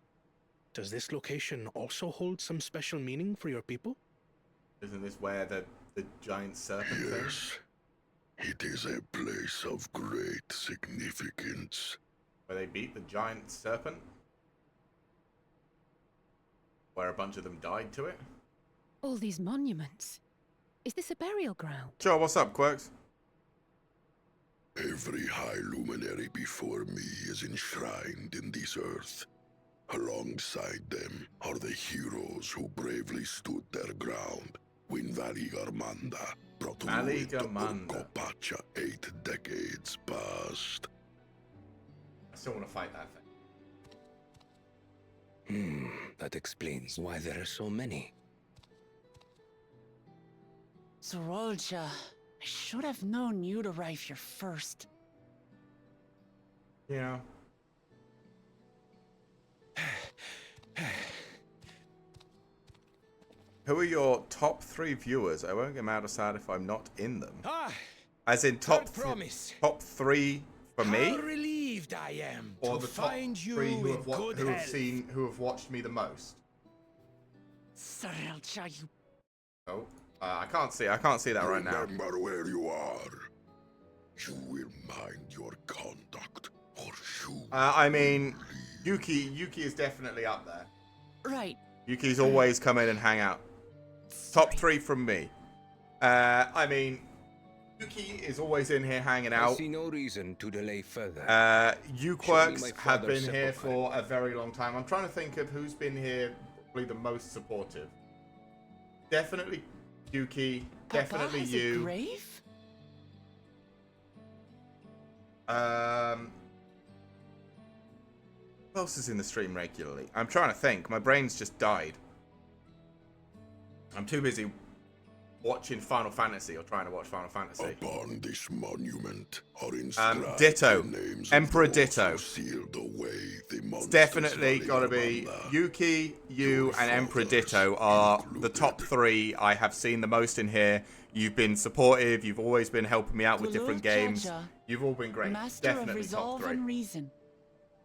Does this location also hold some special meaning for your people? Isn't this where the giant serpent thing? Yes. It is a place of great significance. Where they beat the giant serpent? Where a bunch of them died to it? All these monuments. Is this a burial ground? Sure, what's up, Quirks? Every high luminary before me is enshrined in this earth. Alongside them are the heroes who bravely stood their ground when Valigarmanda brought ruin to Urkopacha 8 decades past. I still want to fight that thing. That explains why there are so many. Zorolja, I should have known you'd arrive here first. Yeah. Who are your top 3 viewers? I won't get mad or sad if I'm not in them. As in top 3 for me? How relieved I am Or to the top find 3 you who in have, good health. who have watched me the most? Zorolja, you... Oh, I can't see that right now. Remember where you are. You will mind your conduct, or you. I mean, Yuki is definitely up there. Right. Yuki's always come in and hang out. Top 3 from me. I mean, Yuki is always in here hanging out. I see no reason to delay further. You Surely Quirks my have father been here simplified. for a very long time. I'm trying to think of who's been here probably the most supportive. Definitely Yuki. Definitely has you. A grave? Who else is in the stream regularly? I'm trying to think. My brain's just died. I'm too busy watching Final Fantasy or trying to watch Final Fantasy. Upon this monument are inscribed Ditto. the names Emperor of those Ditto. who sealed away the It's monsters definitely of got to be Yuki, you, and Emperor Ditto are the top 3 I have seen the most in here. You've been supportive. You've always been helping me out with different games. Jaja, You've all been great. Master of Definitely top resolve 3. and reason.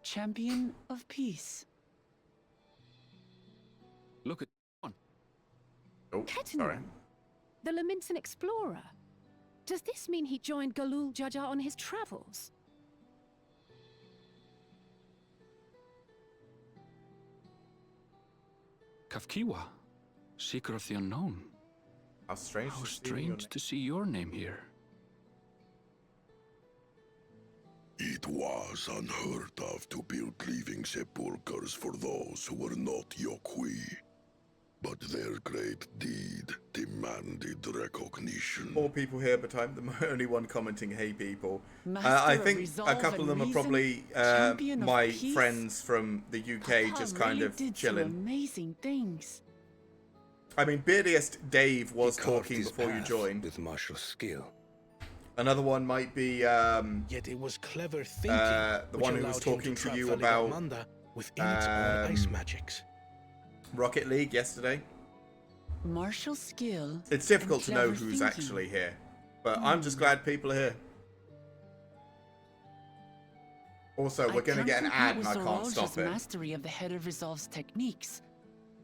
Champion of peace. Look at one. Oh, sorry. The Laminsan explorer. Does this mean he joined Galul Jaja on his travels? Kafkiwa, Seeker of the Unknown. How strange. How strange to see your name here. It was unheard of to build living sepulchres for those who were not Yokwi. But their great deed demanded recognition. More people here, but I'm the only one commenting, hey people. Master I of think a resolve couple of them and are probably champion of my peace. friends from the UK, Papa just kind really of did chilling. some amazing things. I mean, beardiest Dave was He carved talking his before you path joined. with martial skill. Another one might be Yet it was clever thinking. the which one who was allowed him talking to trap you Valiga about Amanda within its own ice magics. Rocket League yesterday. Martial skill. It's difficult and to know clever who's thinking. actually here, but I'm just glad people are here. Also, we're going to get an ad and I can't stop it. Mastery of the Head of Resolve's techniques.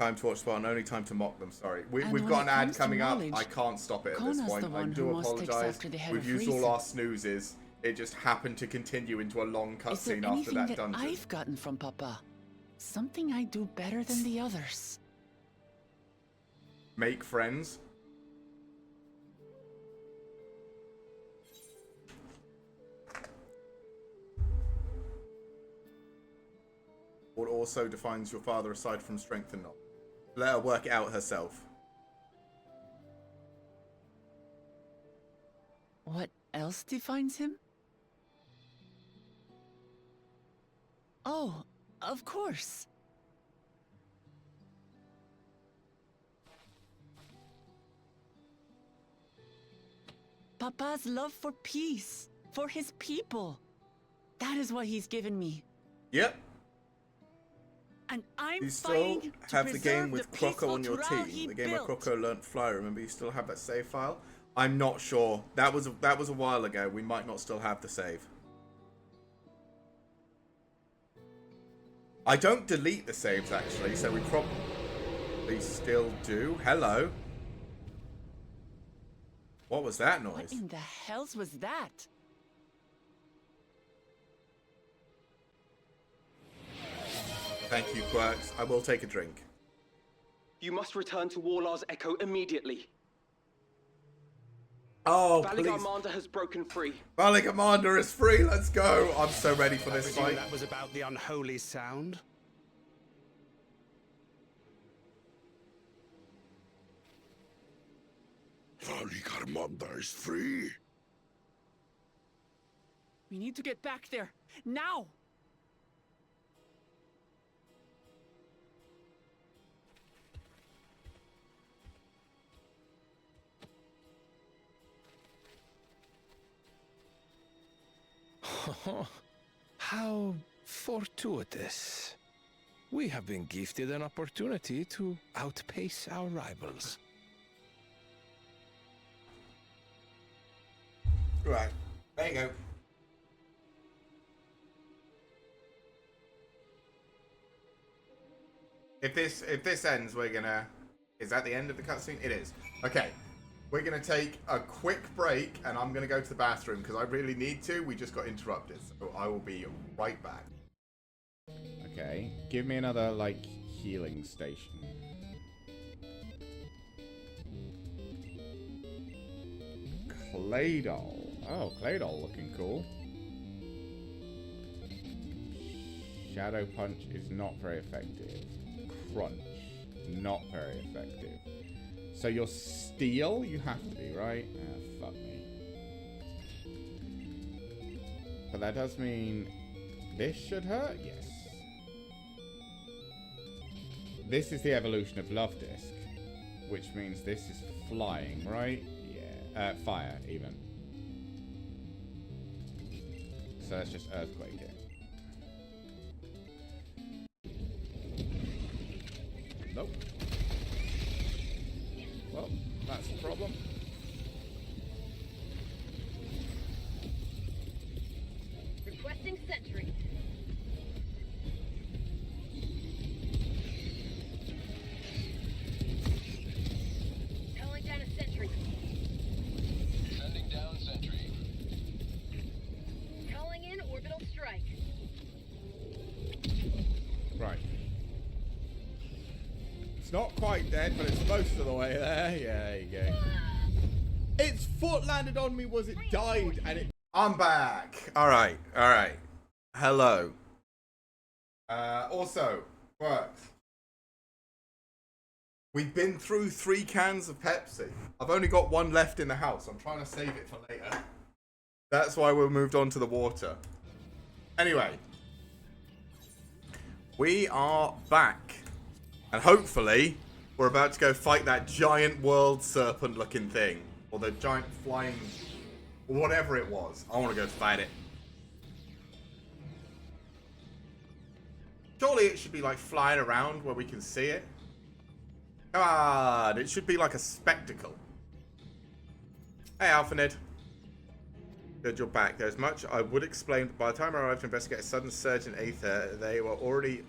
Time to watch Spartan, only time to mock them, sorry. We've And got when an it ad comes to coming up, knowledge, I can't stop it at this Kona's point. the I one do who most takes apologise. after the Head We've of used all Reason. our snoozes. It just happened to continue into a long Is there cutscene after anything that that dungeon. I've gotten from Papa? Something I do better than the others. Make friends. What also defines your father aside from strength and knowledge? Let her work it out herself. What else defines him? Oh, of course. Papa's love for peace, for his people. That is what he's given me. Yep. And I'm You still fighting to have the game preserve with the Croco on your peaceful team. Tural The game where he built. Croco learnt to fly. Remember, you still have that save file. I'm not sure. That was a while ago. We might not still have the save. I don't delete the saves actually, so we probably still do. Hello. What was that noise? What in the hells was that? Thank you, Quirks. I will take a drink. You must return to Warlar's Echo immediately. Oh, Valley please. Commander has broken free. Valley Commander is free. Let's go. I'm so ready for I this presume fight. that was about the unholy sound? Valley Commander is free. We need to get back there. Now! How fortuitous. We have been gifted an opportunity to outpace our rivals. Right. There you go. If this ends, we're gonna... Is that the end of the cutscene? It is. Okay. We're gonna take a quick break, and I'm gonna go to the bathroom, because I really need to. We just got interrupted, so I will be right back. Okay. Give me another, like, healing station. Claydol. Oh, Claydol looking cool. Shadow Punch is not very effective. Crunch. Not very effective. So your Steel, you have to be, right? Ah, fuck me. But that does mean this should hurt? Yes. This is the evolution of Love Disc, which means this is flying, right? Yeah. Fire, even. So that's just Earthquake it. Nope. Well, that's the problem. Requesting sentry. Calling down a sentry. Sending down It's not quite dead, but it's most of the way there. Yeah, there you go. Its foot landed on me, was it died, and it... I'm back. All right. Hello. Also, works. We've been through 3 cans of Pepsi. I've only got 1 left in the house. I'm trying to save it for later. That's why we moved on to the water. Anyway. We are back. And hopefully, we're about to go fight that giant world serpent looking thing. Or the giant flying... whatever it was. I want to go fight it. Surely it should be like flying around where we can see it. Come on, it should be like a spectacle. Hey, Alphanid. Good, you're back. There's much I would explain, but by the time I arrived to investigate a sudden surge in Aether, they were already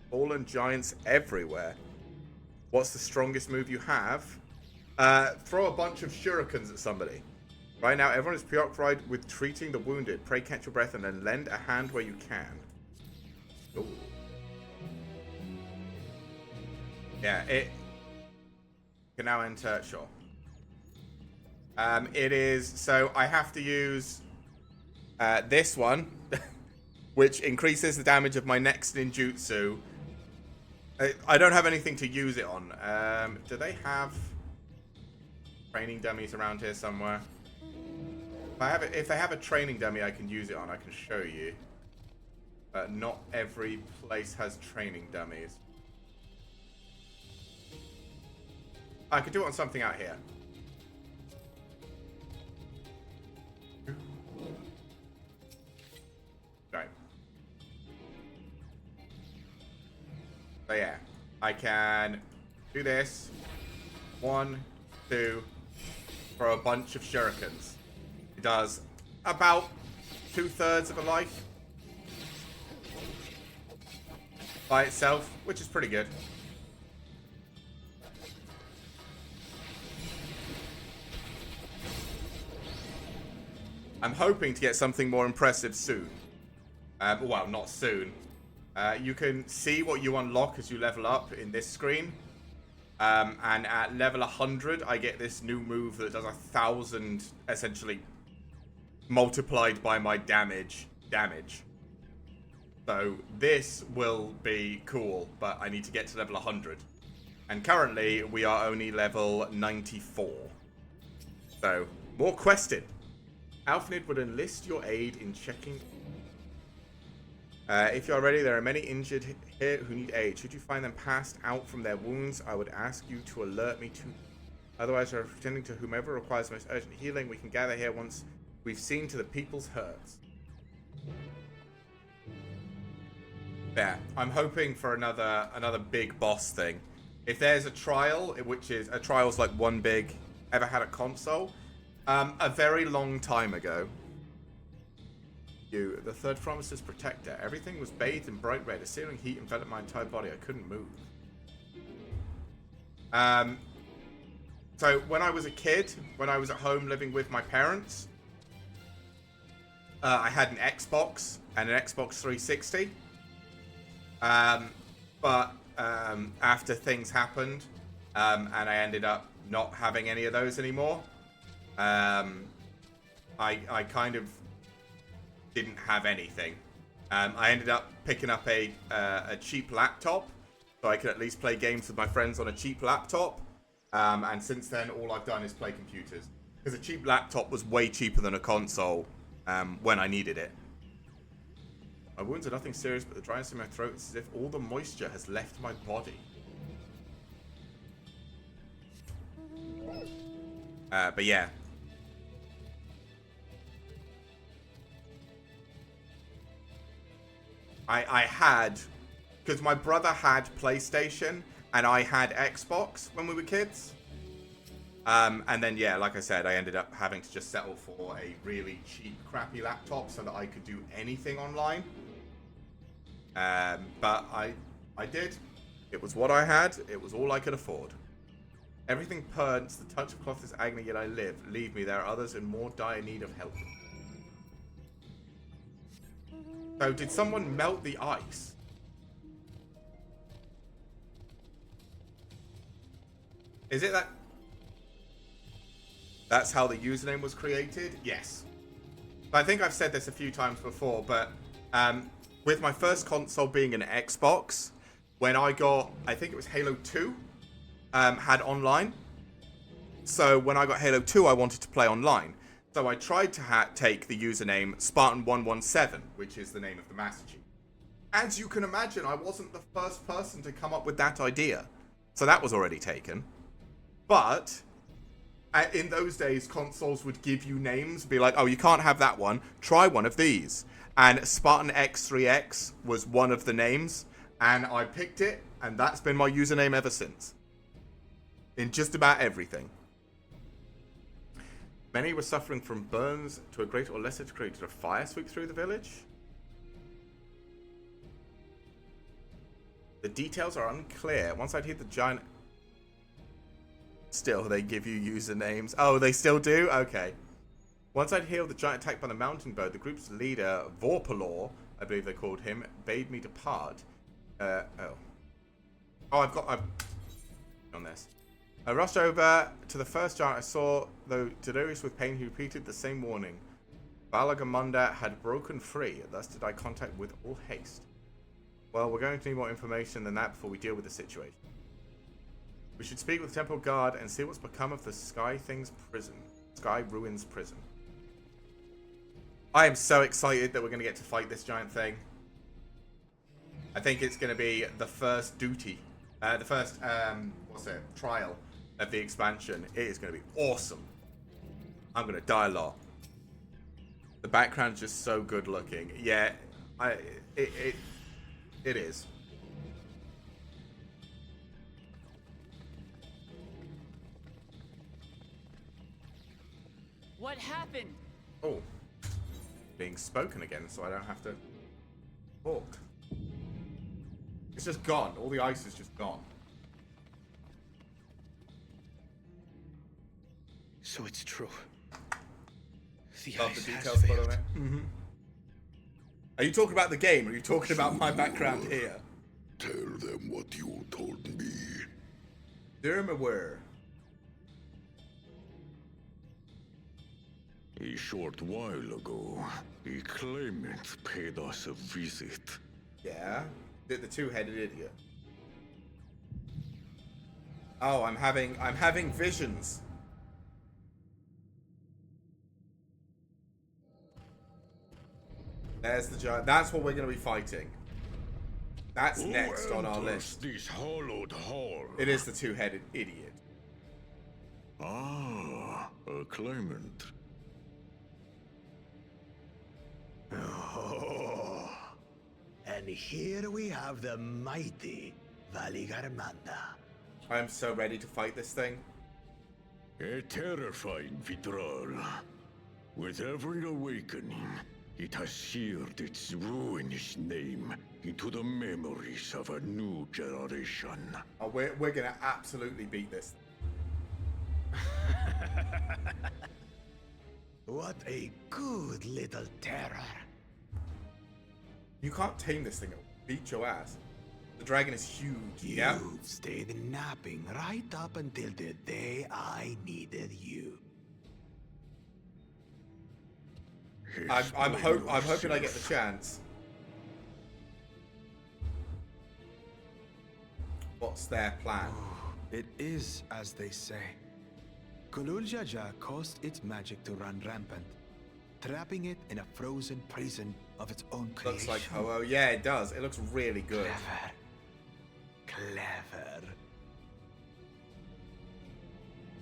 fallen giants everywhere. What's the strongest move you have? Throw a bunch of shurikens at somebody. Right now, everyone is preoccupied with treating the wounded. Pray catch your breath and then lend a hand where you can. Ooh. Yeah, it... can now enter, sure. It is, so I have to use this one, which increases the damage of my next ninjutsu. I don't have anything to use it on. Do they have training dummies around here somewhere? If they have a training dummy I can use it on, I can show you. Not every place has training dummies. I could do it on something out here. Right. So yeah, I can do this. 1, 2, for a bunch of shurikens. It does about 2/3 of a life by itself, which is pretty good. I'm hoping to get something more impressive soon. Well, not soon. You can see what you unlock as you level up in this screen. And at level 100, I get this new move that does 1,000, essentially, multiplied by my damage. So this will be cool, but I need to get to level 100. And currently, we are only level 94. So, more questing. Alphanid would enlist your aid in checking. If you are ready, there are many injured here who need aid. Should you find them passed out from their wounds, I would ask you to alert me to. Otherwise, we're pretending to whomever requires most urgent healing. We can gather here once we've seen to the people's hurts. Yeah, I'm hoping for another big boss thing. If there's a trial, which is a trial's like one big. Ever had a console? A very long time ago. The third promises protector. Everything was bathed in bright red. A searing heat enveloped my entire body. I couldn't move. So when I was a kid, when I was at home living with my parents, I had an Xbox and an Xbox 360. But after things happened, and I ended up not having any of those anymore, I kind of didn't have anything. I ended up picking up a cheap laptop, so I could at least play games with my friends on a cheap laptop. And since then, all I've done is play computers. Because a cheap laptop was way cheaper than a console when I needed it. My wounds are nothing serious, but the dryness in my throat is as if all the moisture has left my body. But yeah. I had, because my brother had PlayStation and I had Xbox when we were kids. And then, yeah, like I said, I ended up having to just settle for a really cheap, crappy laptop so that I could do anything online. But I did. It was what I had. It was all I could afford. Everything burns. The touch of cloth is agony, yet I live. Leave me. There are others in more dire need of help. So, did someone melt the ice? Is it that? That's how the username was created? Yes. I think I've said this a few times before, but with my first console being an Xbox, when I got, I think it was Halo 2, had online. So when I got Halo 2, I wanted to play online. So I tried to take the username Spartan117, which is the name of the Master Chief. As you can imagine, I wasn't the first person to come up with that idea. So that was already taken. But in those days, consoles would give you names, be like, oh, you can't have that one. Try one of these. And Spartan X3X was one of the names. And I picked it, and that's been my username ever since. In just about everything. Many were suffering from burns to a greater or lesser degree. Did a fire sweep through the village? The details are unclear. Once I'd hit the giant... Still, they give you usernames. Oh, they still do? Okay. Once I'd healed the giant attack by the mountain bird, the group's leader, Vorpalor, I believe they called him, bade me depart. I've on this. I rushed over to the first giant I saw, though delirious with pain, he repeated the same warning. Valagamunda had broken free, thus did I contact with all haste. Well, we're going to need more information than that before we deal with the situation. We should speak with the Temple Guard and see what's become of the Sky Ruins prison. I am so excited that we're going to get to fight this giant thing. I think it's going to be the first duty. The first, trial of the expansion. It is going to be awesome. I'm going to die a lot. The background's just so good looking. Yeah, it is. What happened? Oh. Being spoken again, so I don't have to talk. It's just gone. All the ice is just gone. So it's true. The Love ice the has details put failed. on it. Mm-hmm. Are you talking about the game, or are you talking about my background here? Tell them what you told me. They're aware. A short while ago, a claimant paid us a visit. Yeah? The two-headed idiot. Oh, I'm having visions. There's the giant. That's what we're going to be fighting. That's next on our list. This hollowed hall? It is the two-headed idiot. Ah, a claimant. Oh, and here we have the mighty Valigarmanda. I am so ready to fight this thing. A terrifying Vidral. With every awakening, it has seared its ruinous name into the memories of a new generation. Oh, we're gonna absolutely beat this. What a good little terror. You can't tame this thing. It'll beat your ass. The dragon is huge. You've stayed napping right up until the day I needed you. I'm hoping I get the chance. What's their plan? It is as they say. Kulul Jaja caused its magic to run rampant, trapping it in a frozen prison of its own creation. Looks like oh yeah, it does. It looks really good. Clever.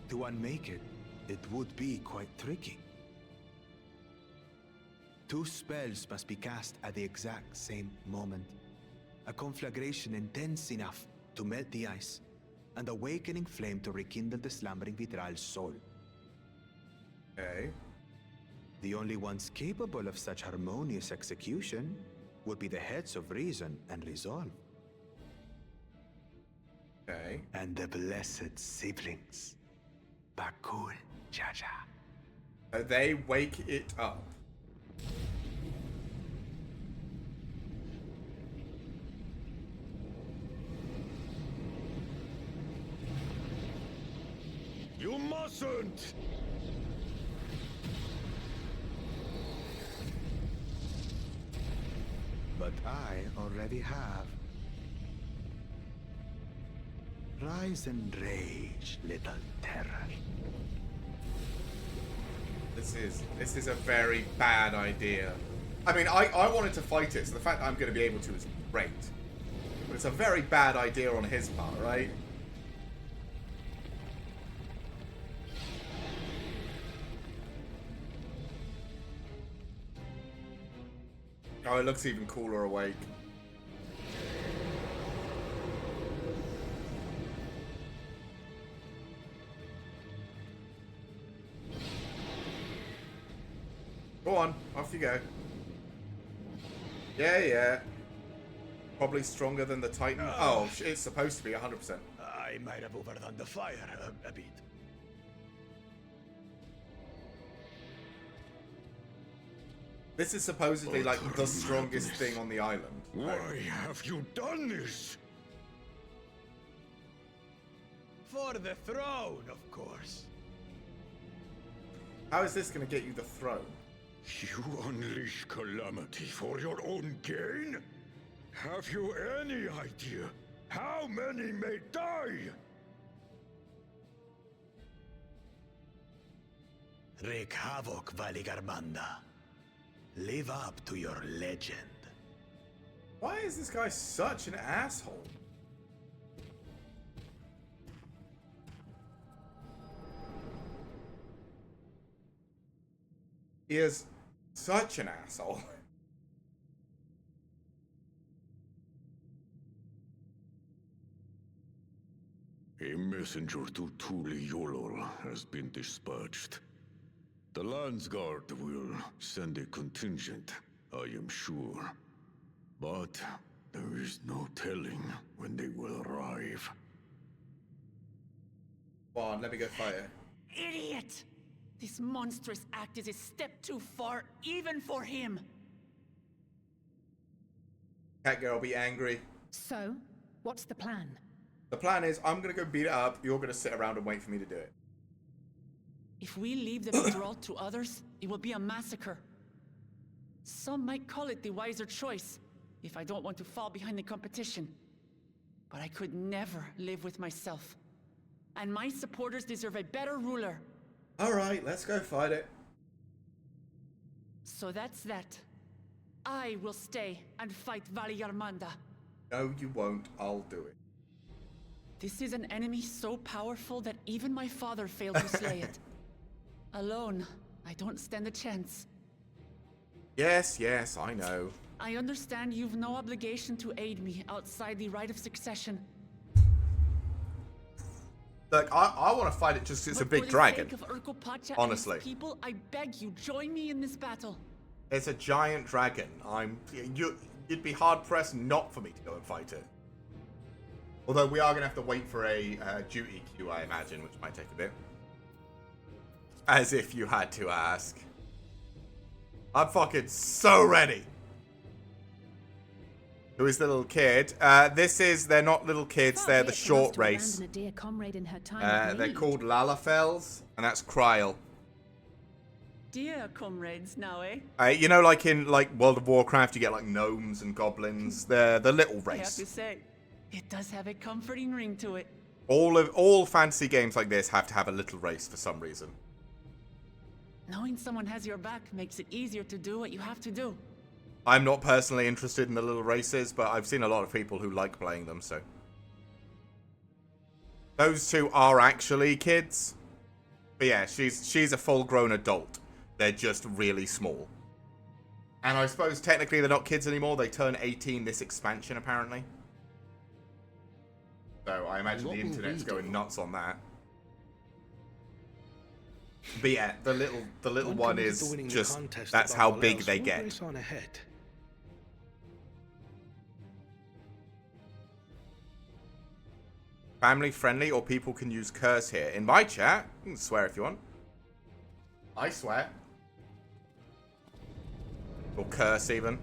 To unmake it, it would be quite tricky. 2 spells must be cast at the exact same moment. A conflagration intense enough to melt the ice, and awakening flame to rekindle the slumbering Vidral's soul. Okay. The only ones capable of such harmonious execution would be the heads of reason and resolve. Okay. And the blessed siblings, Bakul Jaja. They wake it up. mustn't! But I already have. Rise and rage, little terror. This is a very bad idea. I mean, I wanted to fight it, so the fact that I'm going to be able to is great. But it's a very bad idea on his part, right? Oh, it looks even cooler awake. Go on, off you go. Yeah. Probably stronger than the Titan. Oh, it's supposed to be 100%. I might have overdone the fire a bit. This is supposedly like the strongest thing on the island. Why have you done this? For the throne, of course. How is this going to get you the throne? You unleash calamity for your own gain? Have you any idea how many may die? Wreak havoc, Valigarmanda. Live up to your legend. Why is this guy such an asshole? He is such an asshole. A messenger to Tuli Yolol has been dispatched. The Landsguard will send a contingent, I am sure. But there is no telling when they will arrive. Come on, let me go fight her. Idiot! This monstrous act is a step too far, even for him. Cat girl, be angry. So, what's the plan? The plan is I'm gonna go beat it up. You're gonna sit around and wait for me to do it. If we leave the withdrawal to others, it will be a massacre. Some might call it the wiser choice, if I don't want to fall behind the competition. But I could never live with myself. And my supporters deserve a better ruler. Alright, let's go fight it. So that's that. I will stay and fight Valigarmanda. No, you won't. I'll do it. This is an enemy so powerful that even my father failed to slay it. Alone, I don't stand a chance. Yes, I know. I understand you've no obligation to aid me outside the right of succession. Look, I want to fight it just 'cause it's a big dragon. For the sake of Urkopacha Honestly. and his people, I beg you, join me in this battle. It's a giant dragon. You'd be hard pressed not for me to go and fight it. Although we are gonna have to wait for a duty queue, I imagine, which might take a bit. As if you had to ask. I'm fucking so ready. Who is the little kid? They're not little kids, they're the short race. They're called Lalafels, and that's Kryl. Dear comrades now, eh? You know, like in World of Warcraft, you get like gnomes and goblins. They're the little I have race. to say, it does have a comforting ring to it. All fantasy games like this have to have a little race for some reason. Knowing someone has your back makes it easier to do what you have to do. I'm not personally interested in the little races, but I've seen a lot of people who like playing them, so. Those two are actually kids. But yeah, she's a full-grown adult. They're just really small. And I suppose technically they're not kids anymore. They turn 18 this expansion, apparently. So I imagine the internet's going nuts on that. But yeah, the little one is just, that's how big they get. Family friendly, or people can use curse here. In my chat, you can swear if you want. I swear. Or curse even.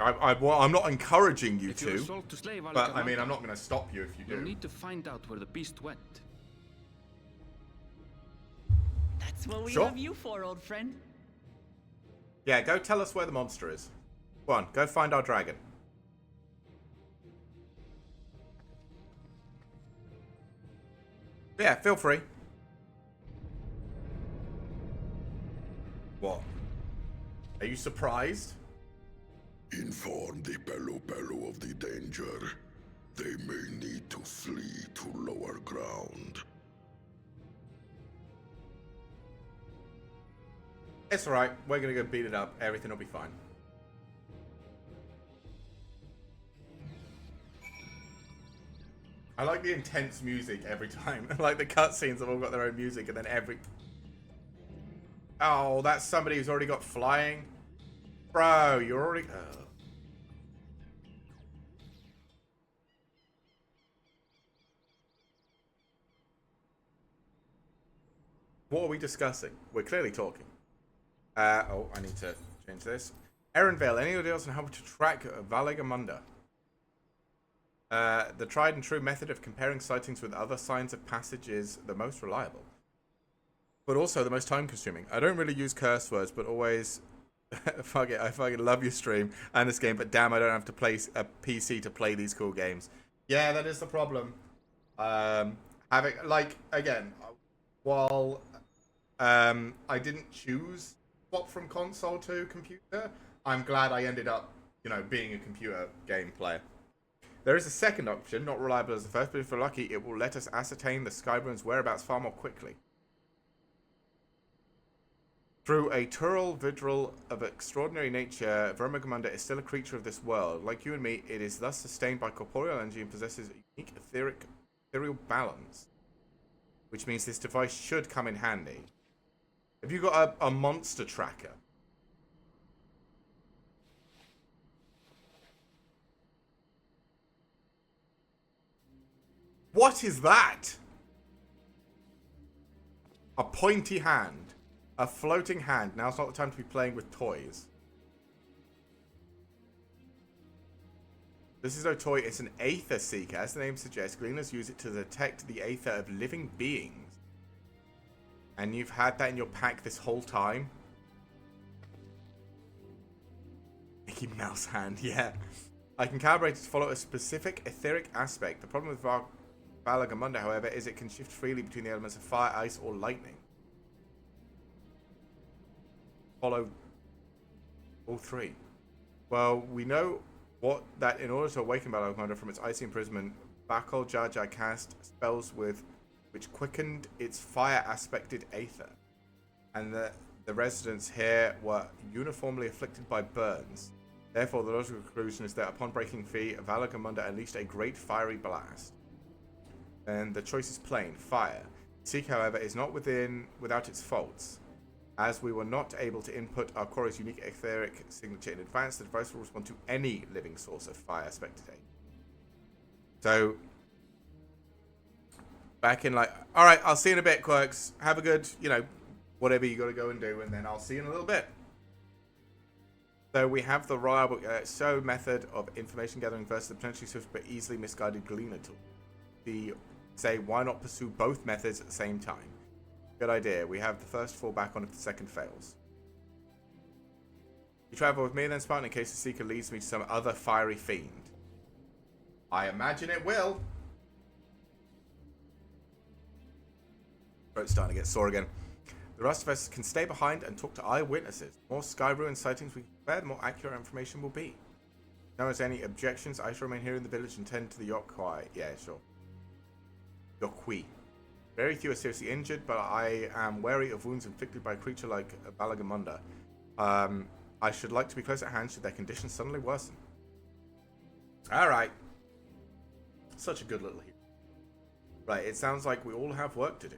I'm not encouraging you If you to, assault to slay but I Valgamonda, mean, I'm not going to stop you if you you'll do. need to find out where the beast went. That's what we Sure. have you for, old friend. Yeah, go tell us where the monster is. Go on, go find our dragon. Yeah, feel free. What? Are you surprised? Inform the Bello of the danger. They may need to flee to lower ground. It's alright. We're gonna go beat it up. Everything will be fine. I like the intense music every time. Like the cutscenes have all got their own music, and then every... Oh, that's somebody who's already got flying. Bro, you're already... Oh. What are we discussing? We're clearly talking. Oh, I need to change this. Erenvale, any ideas on how to track Valgamonda? The tried and true method of comparing sightings with other signs of passage is the most reliable. But also the most time consuming. I don't really use curse words, but always... Fuck it, I fucking love your stream and this game, but damn, I don't have to play a PC to play these cool games. Yeah, that is the problem. Having, like, again, while I didn't choose swap from console to computer, I'm glad I ended up, you know, being a computer game player. There is a second option, not reliable as the first, but if we're lucky, it will let us ascertain the Skybone's whereabouts far more quickly. Through a tural vigil of extraordinary nature, Valgamonda is still a creature of this world. Like you and me, it is thus sustained by corporeal energy and possesses a unique ethereal balance. Which means this device should come in handy. Have you got a monster tracker? What is that? A pointy hand. A floating hand. Now's not the time to be playing with toys. This is no toy, it's an Aether Seeker. As the name suggests, Gleaners use it to detect the Aether of living beings. And you've had that in your pack this whole time? Mickey Mouse hand, yeah. I can calibrate it to follow a specific etheric aspect. The problem with Valgamonda, however, is it can shift freely between the elements of fire, ice, or lightning. Follow all three. Well, we know that in order to awaken Valgamonda from its icy imprisonment, Bakal Jaja cast spells which quickened its fire aspected aether, and the residents here were uniformly afflicted by burns. Therefore, the logical conclusion is that upon breaking free, Valgamonda unleashed a great fiery blast. And the choice is plain: fire. Seek, however, is not without its faults. As we were not able to input our Quora's unique etheric signature in advance, the device will respond to any living source of fire aspected aether. So, back in like, alright, I'll see you in a bit, Quirks. Have a good, you know, whatever you got to go and do, and then I'll see you in a little bit. So we have the reliable method of information gathering versus the potentially swift but easily misguided Gleaner tool. Say, why not pursue both methods at the same time? Good idea. We have the first fall back on if the second fails. You travel with me then, Spartan, in case the Seeker leads me to some other fiery fiend. I imagine it will. Throat's starting to get sore again. The rest of us can stay behind and talk to eyewitnesses. The more Skyruin sightings we compare, the more accurate information will be. If no one has any objections, I shall remain here in the village and tend to the Yokoi. Yeah, sure. Yokui. Very few are seriously injured, but I am wary of wounds inflicted by a creature like Valgamonda. I should like to be close at hand should their condition suddenly worsen. Alright. Such a good little hero. Right, it sounds like we all have work to do.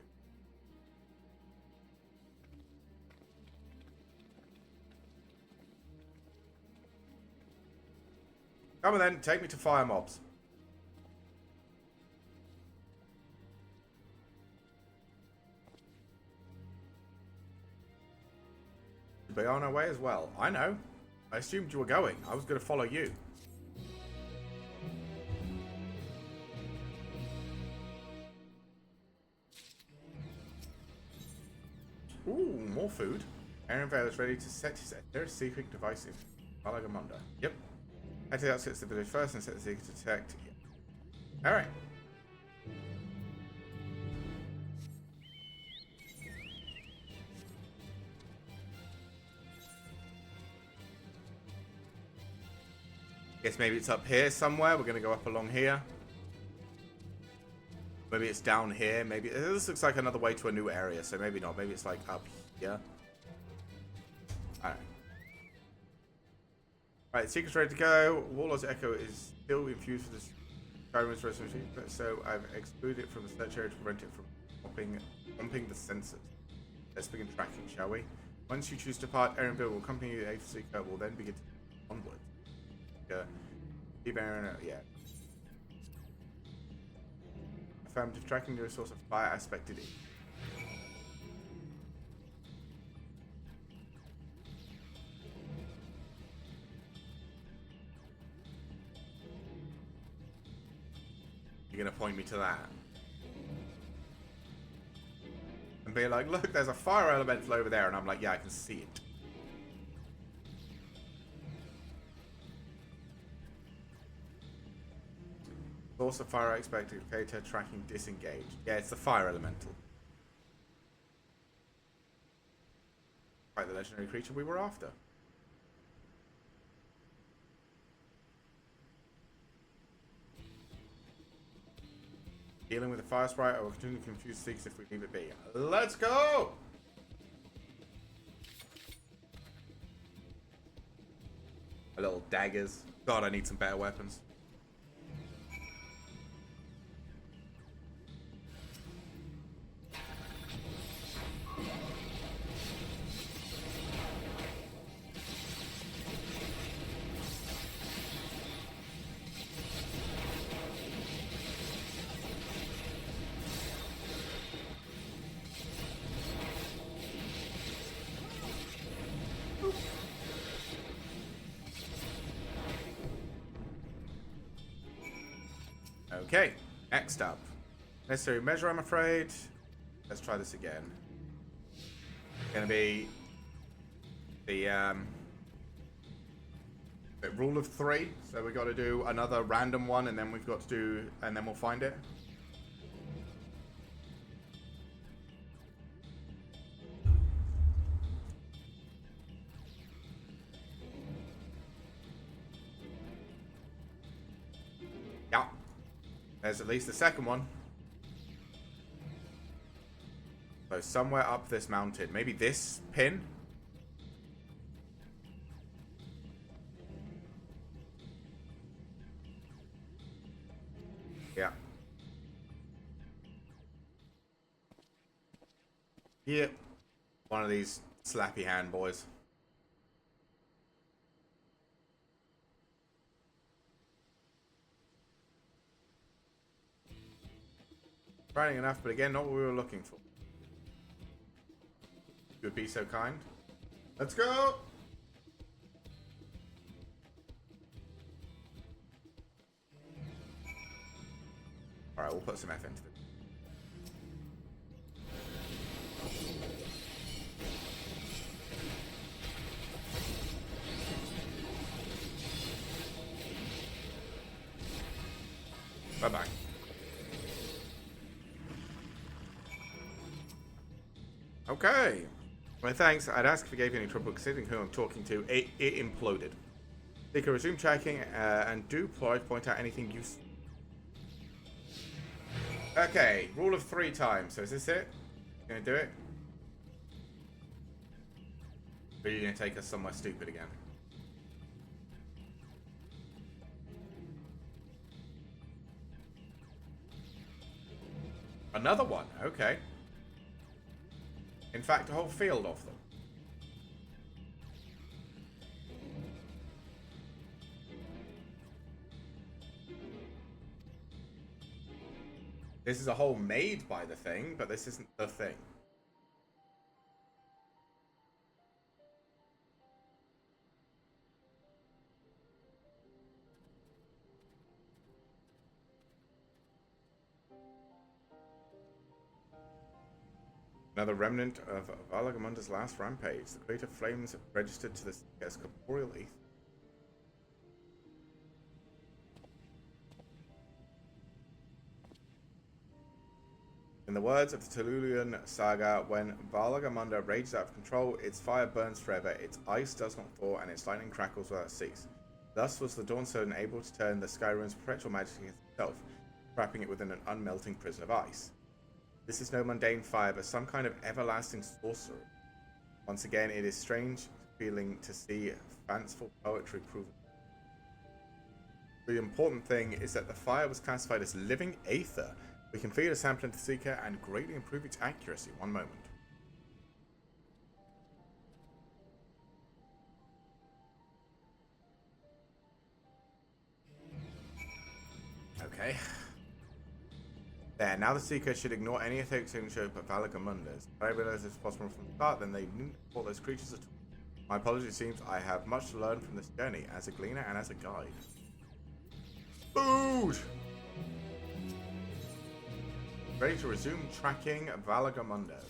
Come on then, take me to fire mobs. Be on our way as well. I know. I assumed you were going. I was going to follow you. Ooh, more food. Aaron Vale is ready to set his secret device in Malagamunda. Yep. Head to the outskirts of the village first and set the secret to detect. Yeah. Alright. Guess maybe it's up here somewhere. We're going to go up along here. Maybe it's down here. Maybe this looks like another way to a new area, so maybe not. Maybe it's like up here. Alright. Alright, secret's ready to go. Warlord's Echo is still infused with this Skyrim's resolution, so I've excluded it from the search area to prevent it from pumping the sensors. Let's begin tracking, shall we? Once you choose to depart, Erenville will accompany you. The 8th Seeker will then begin to onward. Keep Eren, yeah. Affirmative tracking the source of fire aspected E. You're gonna point me to that and be like, look, there's a fire elemental over there, and I'm like, yeah, I can see it. Source of fire expected locator tracking disengaged. Yeah, it's the fire elemental. Right, the legendary creature we were after. Dealing with the fire sprite, I will continue to confuse seeks if we leave it be. Let's go! A little daggers. God, I need some better weapons. Okay, next up. Necessary measure, I'm afraid. Let's try this again. Gonna be the rule of 3. So we got to do another random one, and then we've got to do, and then we'll find it. Yeah. There's at least the second one. So somewhere up this mountain. Maybe this pin? Yeah. Yep. One of these slappy hand boys. Exciting enough, but again, not what we were looking for. You would be so kind. Let's go! Alright, we'll put some F into it. Bye-bye. Okay. Well, thanks. I'd ask if you gave you any trouble considering who I'm talking to. It imploded. They can resume tracking and do point out anything useful. Okay, rule of 3 times. So is this it? Gonna do it? Or are you gonna take us somewhere stupid again? Another one. Okay. In fact, a whole field of them. This is a hole made by the thing, but this isn't the thing. Another remnant of Valagamunda's last rampage. The greater flames registered to the as corporeal ether. In the words of the Tululian saga, when Valagamunda rages out of control, its fire burns forever, its ice does not thaw, and its lightning crackles without cease. Thus was the Dawnstone able to turn the Skyrim's perpetual majesty against itself, trapping it within an unmelting prison of ice. This is no mundane fire, but some kind of everlasting sorcery. Once again, it is strange feeling to see fanciful poetry proven. The important thing is that the fire was classified as living aether. We can feed a sample into the Seeker and greatly improve its accuracy. One moment. Okay. There, now the Seeker should ignore any aesthetic signature but Valagamunda's. If I realized it's possible from the start, then they didn't support those creatures at all. My apologies, it seems I have much to learn from this journey, as a gleaner and as a guide. Food! Ready to resume tracking Valagamunda.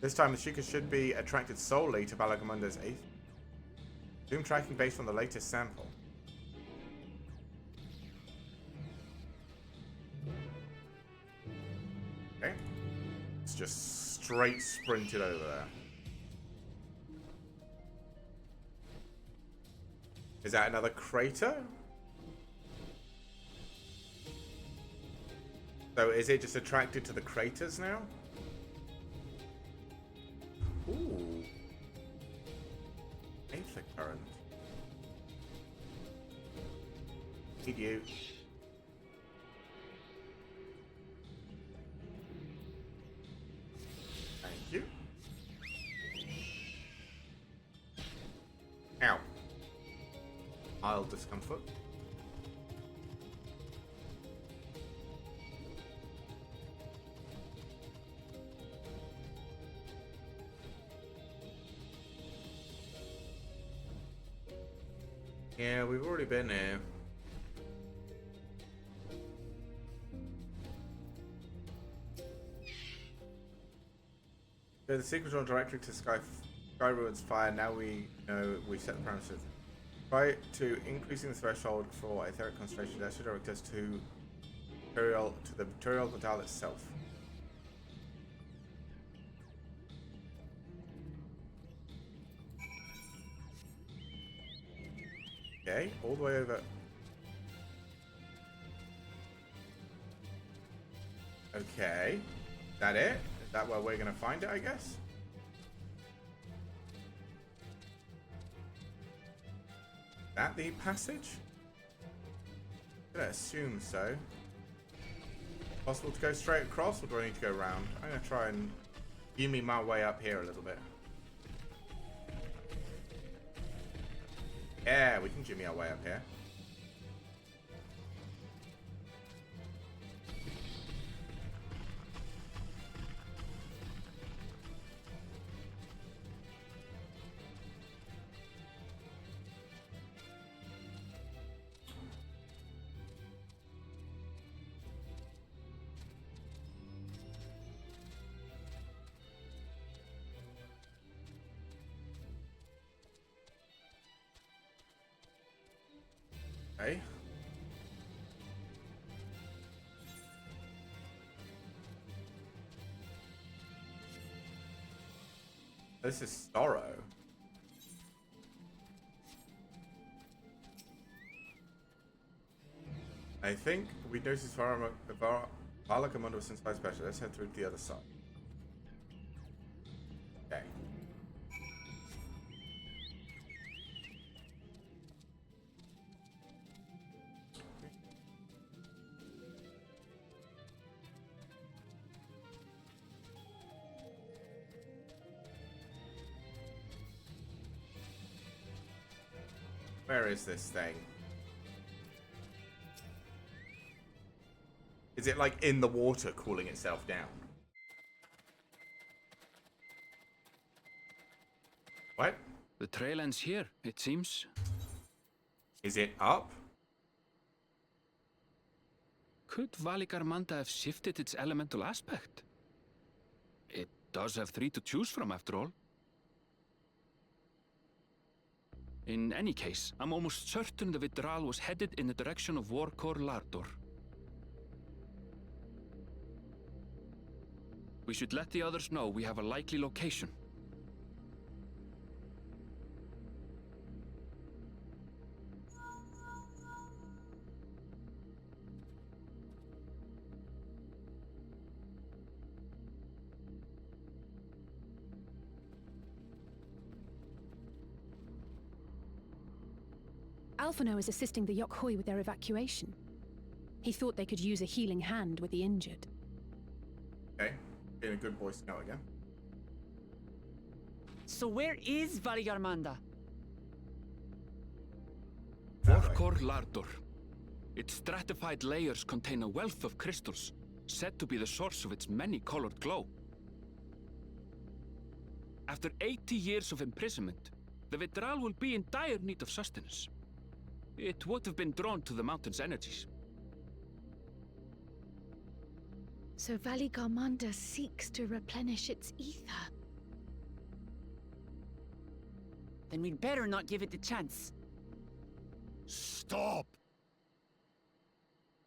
This time the Seeker should be attracted solely to Valagamunda's eighth. Resume tracking based on the latest sample. Okay. It's just straight sprinted over there. Is that another crater? So is it just attracted to the craters now? Ooh. Aether current. Need you. Thank you. Ow. Mild discomfort. Yeah, we've already been here. So the secret drawn directly to Sky Ruin's fire. Now we know we set the parameters. Try to increasing the threshold for etheric concentration. That should direct us to the material vital itself. Okay, all the way over. Okay, is that it? Is that where we're gonna find it, I guess? Is that the passage? I'm gonna assume so. Possible to go straight across, or do I need to go around? I'm gonna try and give me my way up here a little bit. Yeah, we can jimmy our way up here. Okay. This is sorrow. I think we noticed Valagamundu was inside special. Let's head through to the other side. Okay. Where is this thing? Is it like in the water cooling itself down? What? The trail ends here, it seems. Is it up? Could Valigarmanda have shifted its elemental aspect? does have 3 to choose from, after all. In any case, I'm almost certain the Vitral was headed in the direction of Warkor Lardor. We should let the others know we have a likely location. Alphino is assisting the Yokhoi with their evacuation. He thought they could use a healing hand with the injured. Okay, being a good Boy Scout again. So where is Valigarmanda? Warkor Lardor. Its stratified layers contain a wealth of crystals, said to be the source of its many-colored glow. After 80 years of imprisonment, the Vitral will be in dire need of sustenance. It would have been drawn to the mountain's energies. So Valigarmanda seeks to replenish its ether. Then we'd better not give it the chance. Stop!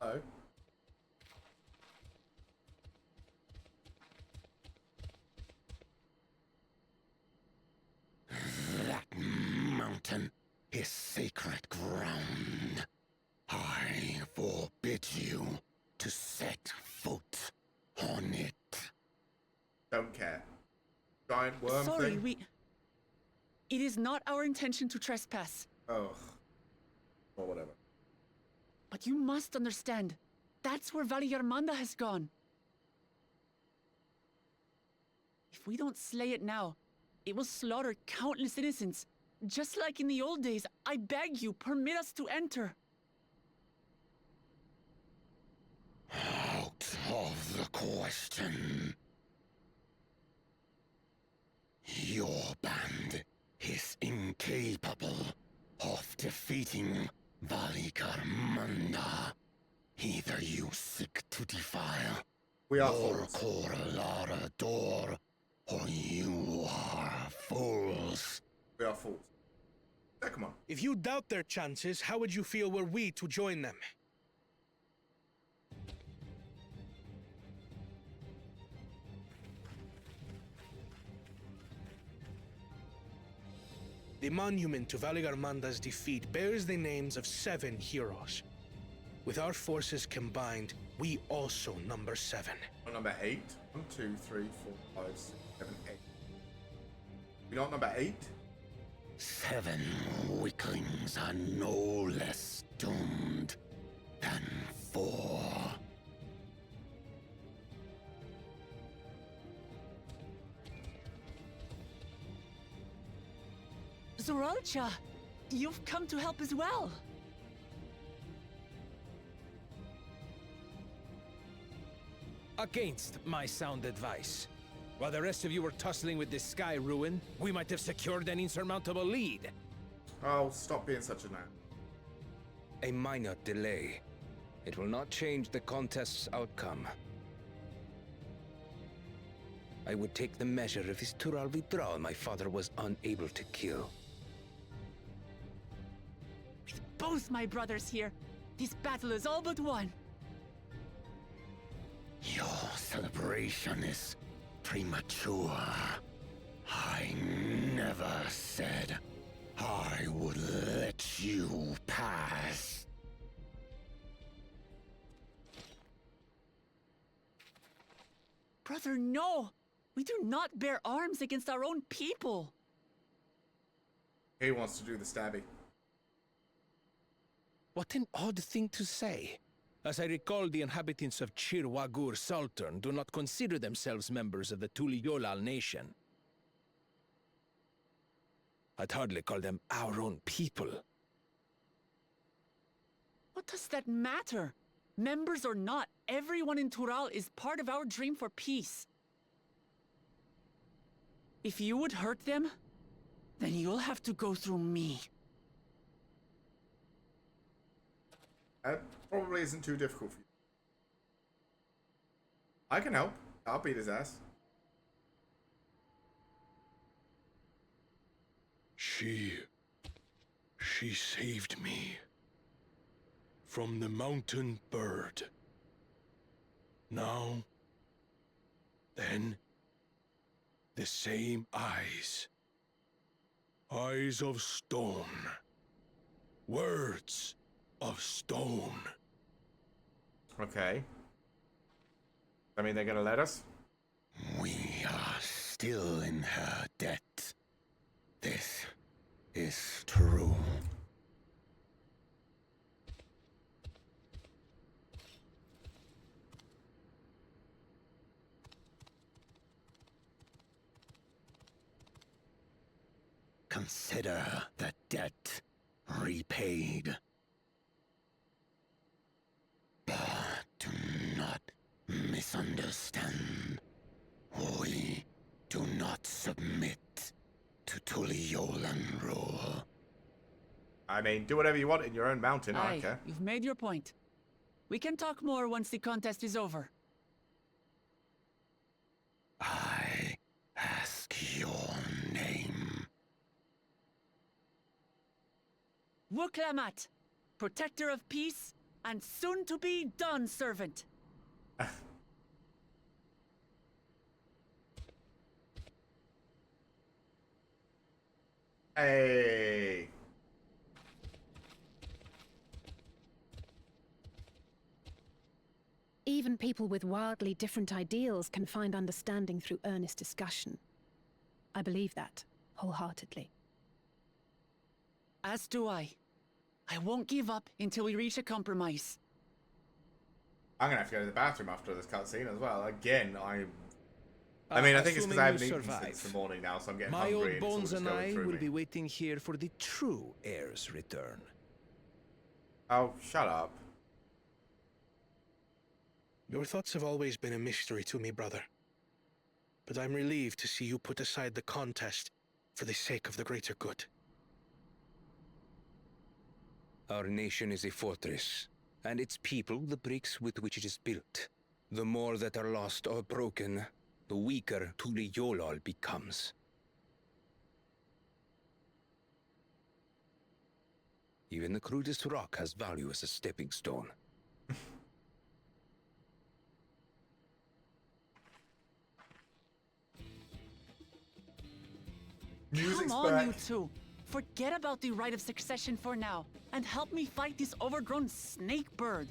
Oh. That mountain is sacred ground. I forbid you to set foot on it. Don't care. Giant worm Sorry, thing? It is not our intention to trespass. Oh. Or whatever. But you must understand, that's where Valigarmanda has gone. If we don't slay it now, it will slaughter countless innocents. Just like in the old days, I beg you, permit us to enter. Out of the question. Your band is incapable of defeating Valigarmanda. Either you seek to defile Warkor Lardor, or you are fools. We are fools. Yeah, come on. If you doubt their chances, how would you feel were we to join them? The monument to Valigarmanda's defeat bears the names of 7 heroes. With our forces combined, we also number 7. Number 8? 1, 2, 3, 4, 5, 6, 7, 8. We're not number 8? 7 weaklings are no less doomed than 4. Zoralcha, you've come to help as well. Against my sound advice. While the rest of you were tussling with this sky ruin, we might have secured an insurmountable lead. Oh, stop being such a man. A minor delay. It will not change the contest's outcome. I would take the measure of his Tural Vitral my father was unable to kill. With both my brothers here, this battle is all but won. Your celebration is premature. I never said I would let you pass. Brother, no! We do not bear arms against our own people. He wants to do the stabby. What an odd thing to say. As I recall, the inhabitants of Chir Wagur Sultan do not consider themselves members of the Tuliyolal nation. I'd hardly call them our own people. What does that matter? Members or not, everyone in Tural is part of our dream for peace. If you would hurt them, then you'll have to go through me. That probably isn't too difficult for you. I can help. I'll beat his ass. She saved me from the mountain bird. Now, then, the same eyes. Eyes of stone. Words of stone. Okay. I mean, they're gonna let us? We are still in her debt. This is true. Consider the debt repaid. But do not misunderstand. We do not submit to Tuliolan rule. I mean, do whatever you want in your own mountain, I don't care. You've made your point. We can talk more once the contest is over. I ask your name. Wuklamat, protector of peace, and soon-to-be Dawn servant. Hey. Even people with wildly different ideals can find understanding through earnest discussion. I believe that, wholeheartedly. As do I. I won't give up until we reach a compromise. I'm gonna have to go to the bathroom after this cutscene as well. Again, I mean, I think it's because I haven't eaten since the morning now, so I'm getting My hungry. old bones and I will me. be waiting here for the true heir's return. Oh, shut up. Your thoughts have always been a mystery to me, brother. But I'm relieved to see you put aside the contest for the sake of the greater good. Our nation is a fortress, and its people the bricks with which it is built. The more that are lost or broken, the weaker Tuliyolal becomes. Even the crudest rock has value as a stepping stone. Come on, you two. Forget about the right of succession for now, and help me fight this overgrown snake bird.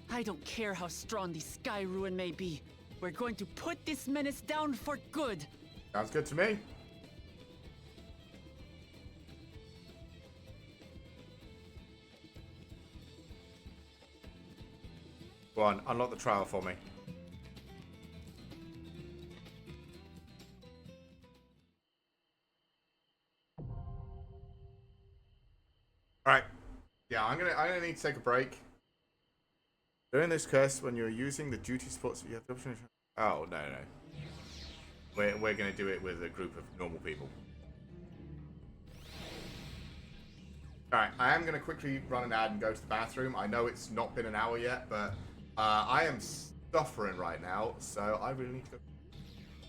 I don't care how strong the Sky Ruin may be. We're going to put this menace down for good. Sounds good to me. Go on, unlock the trial for me. Alright. Yeah, I'm gonna need to take a break. During this quest, when you're using the duty spots, you have the option. Oh, no. We're gonna do it with a group of normal people. Alright, I am gonna quickly run an ad and go to the bathroom. I know it's not been an hour yet, but I am suffering right now, so I really need to go.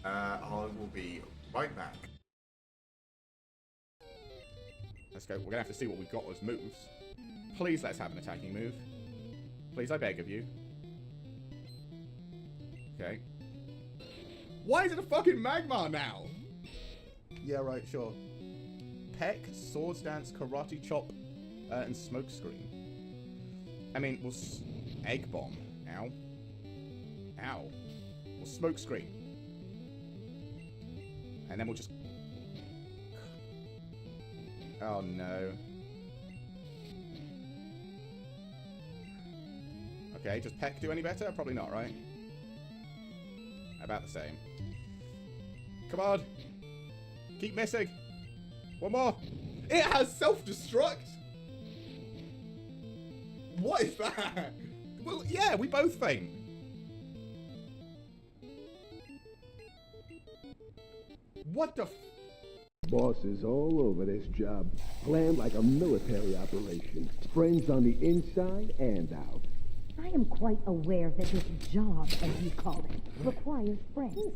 I will be right back. Let's go. We're gonna have to see what we've got as moves. Please let's have an attacking move. Please, I beg of you. Okay. Why is it a fucking Magmar now? Yeah, right, sure. Peck, Swords Dance, Karate Chop, and Smoke Screen. I mean, we'll Egg Bomb. Ow. Ow. We'll Smoke Screen. And then we'll just... Oh, no. Okay, does Peck do any better? Probably not, right? About the same. Come on! Keep missing! One more! It has self-destruct! What is that? Well, yeah, we both faint. What the f... Bosses all over this job. Planned like a military operation. Friends on the inside and out. I am quite aware that this job, as you call it, requires friends.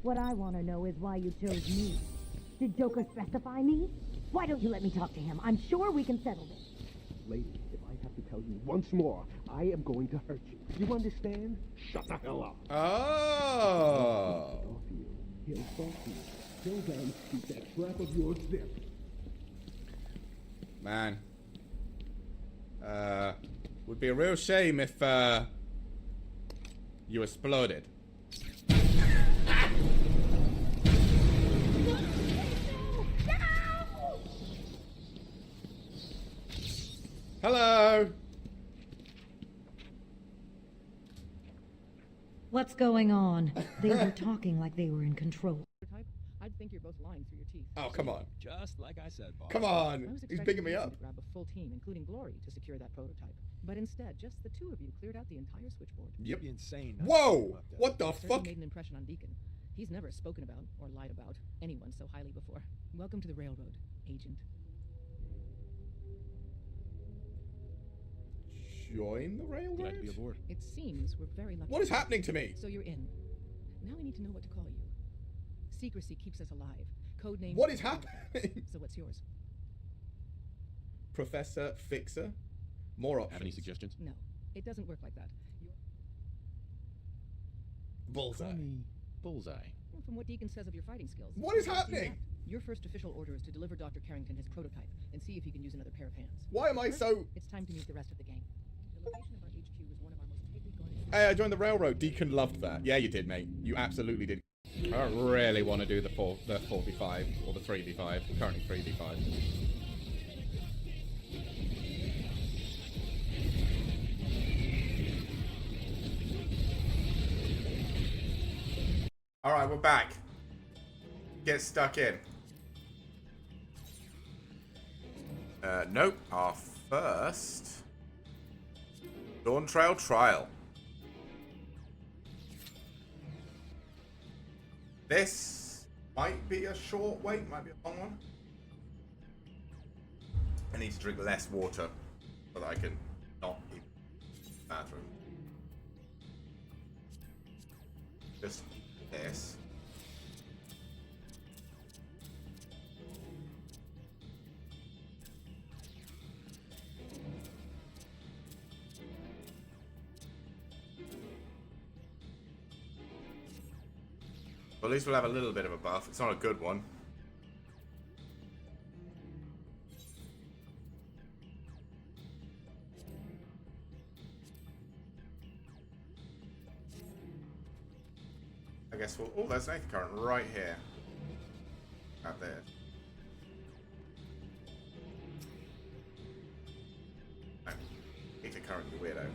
What I want to know is why you chose me. Did Joker specify me? Why don't you let me talk to him? I'm sure we can settle this. Lady, if I have to tell you once more, I am going to hurt you. You understand? Shut the hell up. Oh. He'll talk to you. Till then, keep that strap of yours zipped. Man. Would be a real shame if, you exploded. Hello. What's going on? They were talking like they were in control. I'd think you're both lying through your teeth. Oh, come on. Just like I said, boss. Come on. I was He's expecting picking me you up. to grab a full team, including Glory, to secure that prototype. But instead, just the two of you cleared out the entire switchboard. Yep. Insane. Whoa! What the Certainly fuck? made an impression on Deacon. He's never spoken about or lied about anyone so highly before. Welcome to the railroad, Agent. Join the railroad? Glad to be aboard. It seems we're very lucky. What is happening to me? So you're in. Now we need to know what to call you. Secrecy keeps us alive. Code names. What is happening? So what's yours? Professor Fixer? More options. Have any suggestions? No, it doesn't work like that. Bullseye. Bullseye. Well, from what Deacon says of your fighting skills. What is happening? Your first official order is to deliver Dr. Carrington his prototype and see if he can use another pair of hands. Why am I First, so... It's time to meet the rest of the gang. The location of our HQ is one of our most tightly guarded... Hey, I joined the railroad. Deacon loved that. Yeah, you did, mate. You absolutely did. I don't really want to do the 4v5 or the 3v5. Currently 3v5. Alright, we're back. Get stuck in. Nope. Our first DawnTrail trial. This might be a short wait, might be a long one. I need to drink less water so that I can not eat in the bathroom. Just this. Well, at least we'll have a little bit of a buff. It's not a good one. I guess we'll... Oh, there's an current right here. Out there. No. Ether current, you weirdo.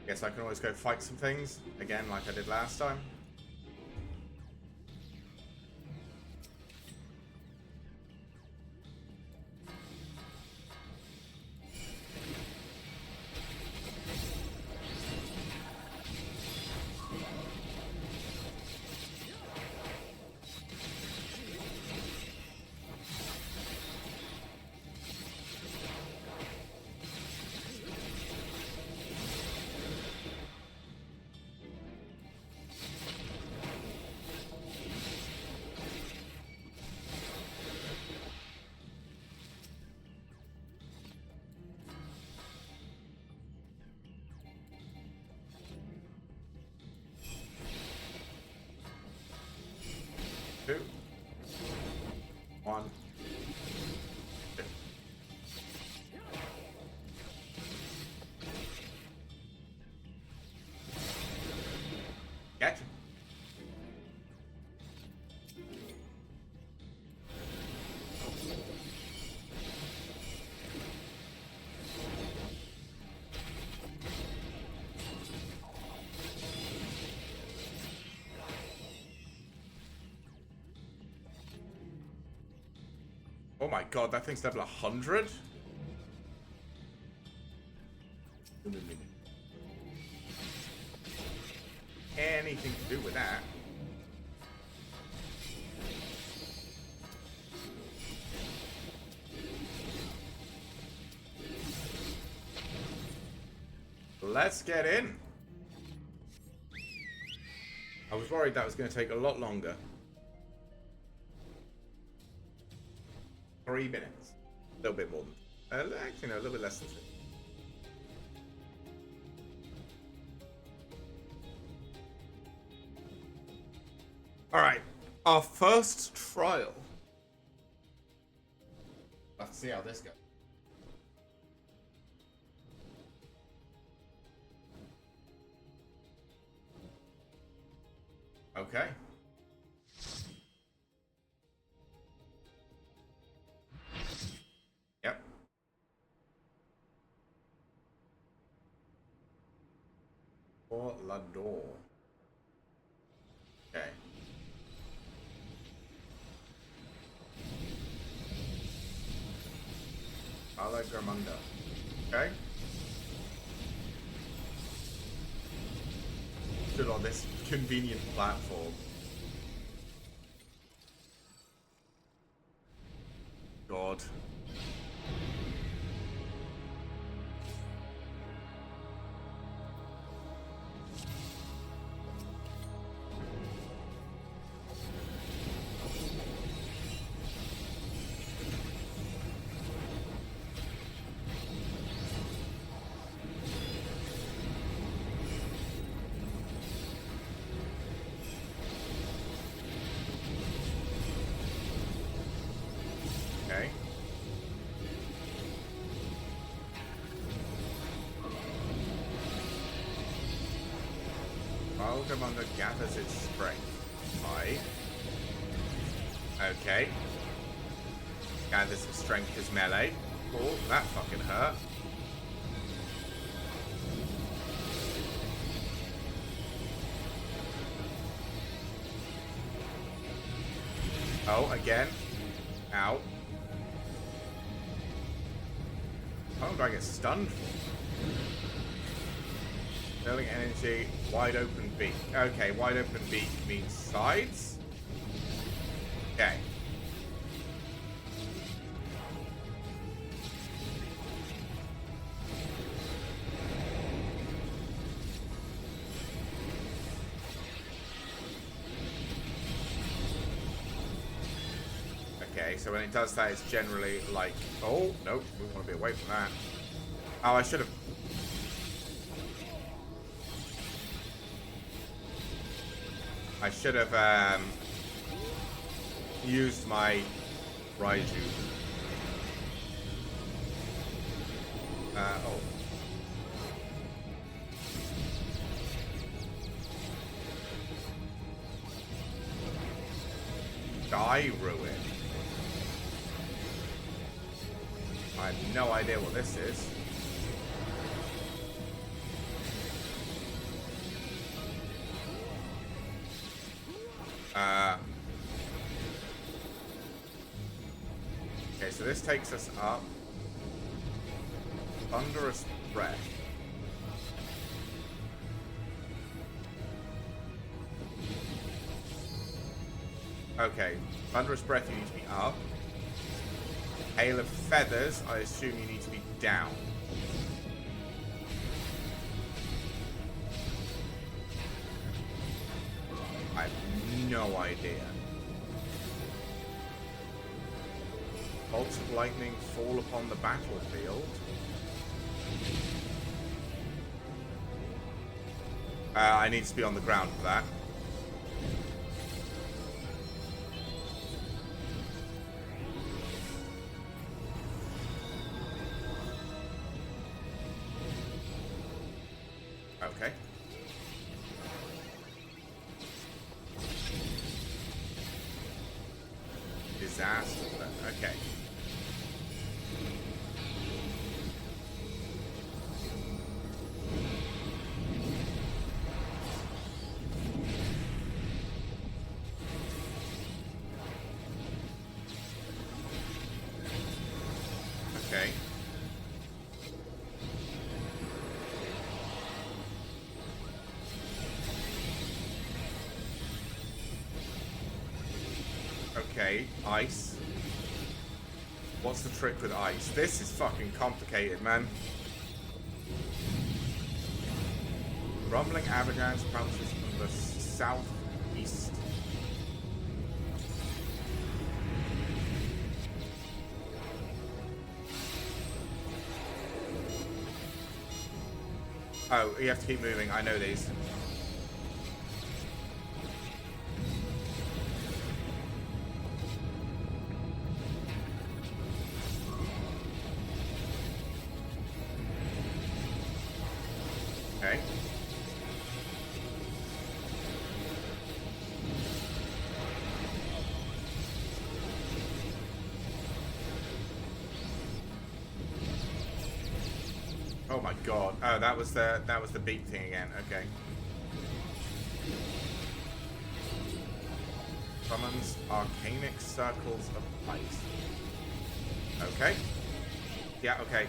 Guess I can always go fight some things. Again, like I did last time. Two. One. Two. Gotcha. Oh my god, that thing's level 100? Anything to do with that. let's get in. I was worried that was going to take a lot longer. 3 minutes. A little bit more than... actually, no, a little bit less than 3. Alright. Our first trial. Let's see how this goes. Okay. Yep. Pour la door. Okay. Ala Garmunda. Okay. Stood on this convenient platform. God. Okay. While Commander gathers its strength. Aye. Okay. Gathers its strength as melee. Oh, that fucking hurt. Oh, again. Ow. How long do I get stunned for? Sterling energy, wide open beak. Okay, wide open beak means sides. Okay. Okay, so when it does that, it's generally like, oh, nope, we want to be away from that. Oh, I should have... used my Raiju. Oh. Die Ruin. I have no idea what this is. Okay, so this takes us up. Thunderous Breath. Okay, Thunderous Breath, you need to be up. Hail of Feathers, I assume you need to be down. I have no idea. Bolts of lightning fall upon the battlefield. I need to be on the ground for that. Okay. Disaster. Okay. Okay. Okay, ice. What's the trick with ice? This is fucking complicated, man. Rumbling avalanche bounces from the southeast. Oh, you have to keep moving. I know these. Okay. Oh my god. Oh, that was the beak thing again. Okay. Summons arcanic circles of ice. Okay. Yeah, okay.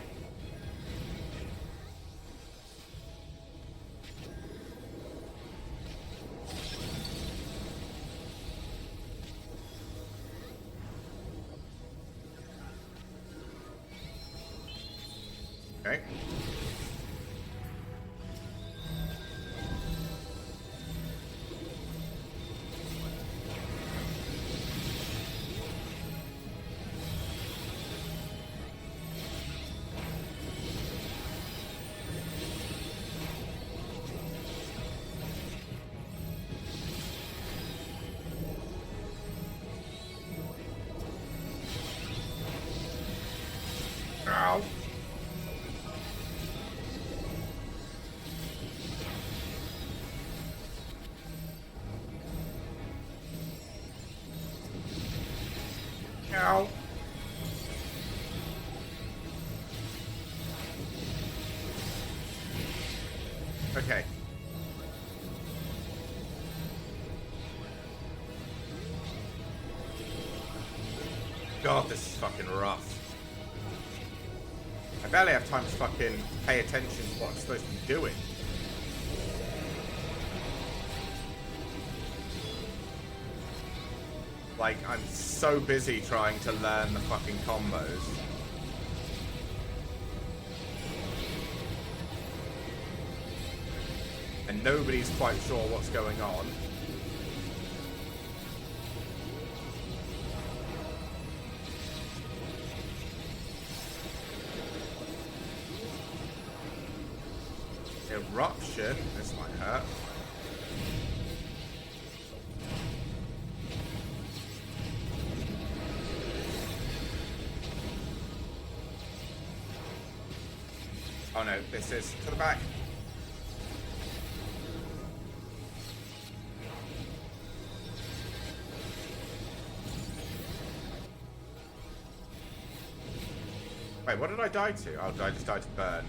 Okay. Ow. Ow. Okay. God, this is fucking rough. I barely have time to fucking pay attention to what I'm supposed to be doing. Like, I'm so busy trying to learn the fucking combos. And nobody's quite sure what's going on. Eruption. This might hurt. Oh no, this is to the back. Wait, what did I die to? Oh, I just died to burn.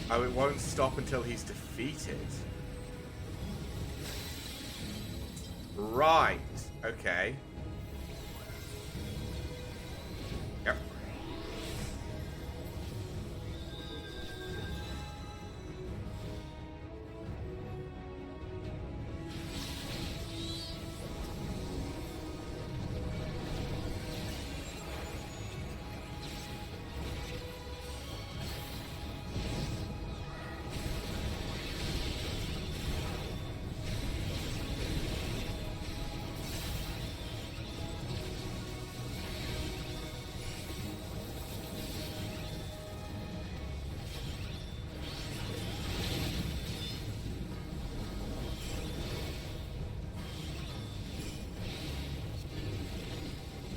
Oh, it won't stop until he's defeated. Right. Okay. Yep.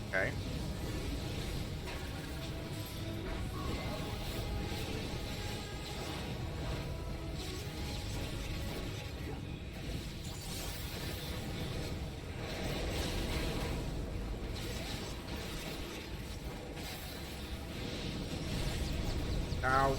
Okay. Ow.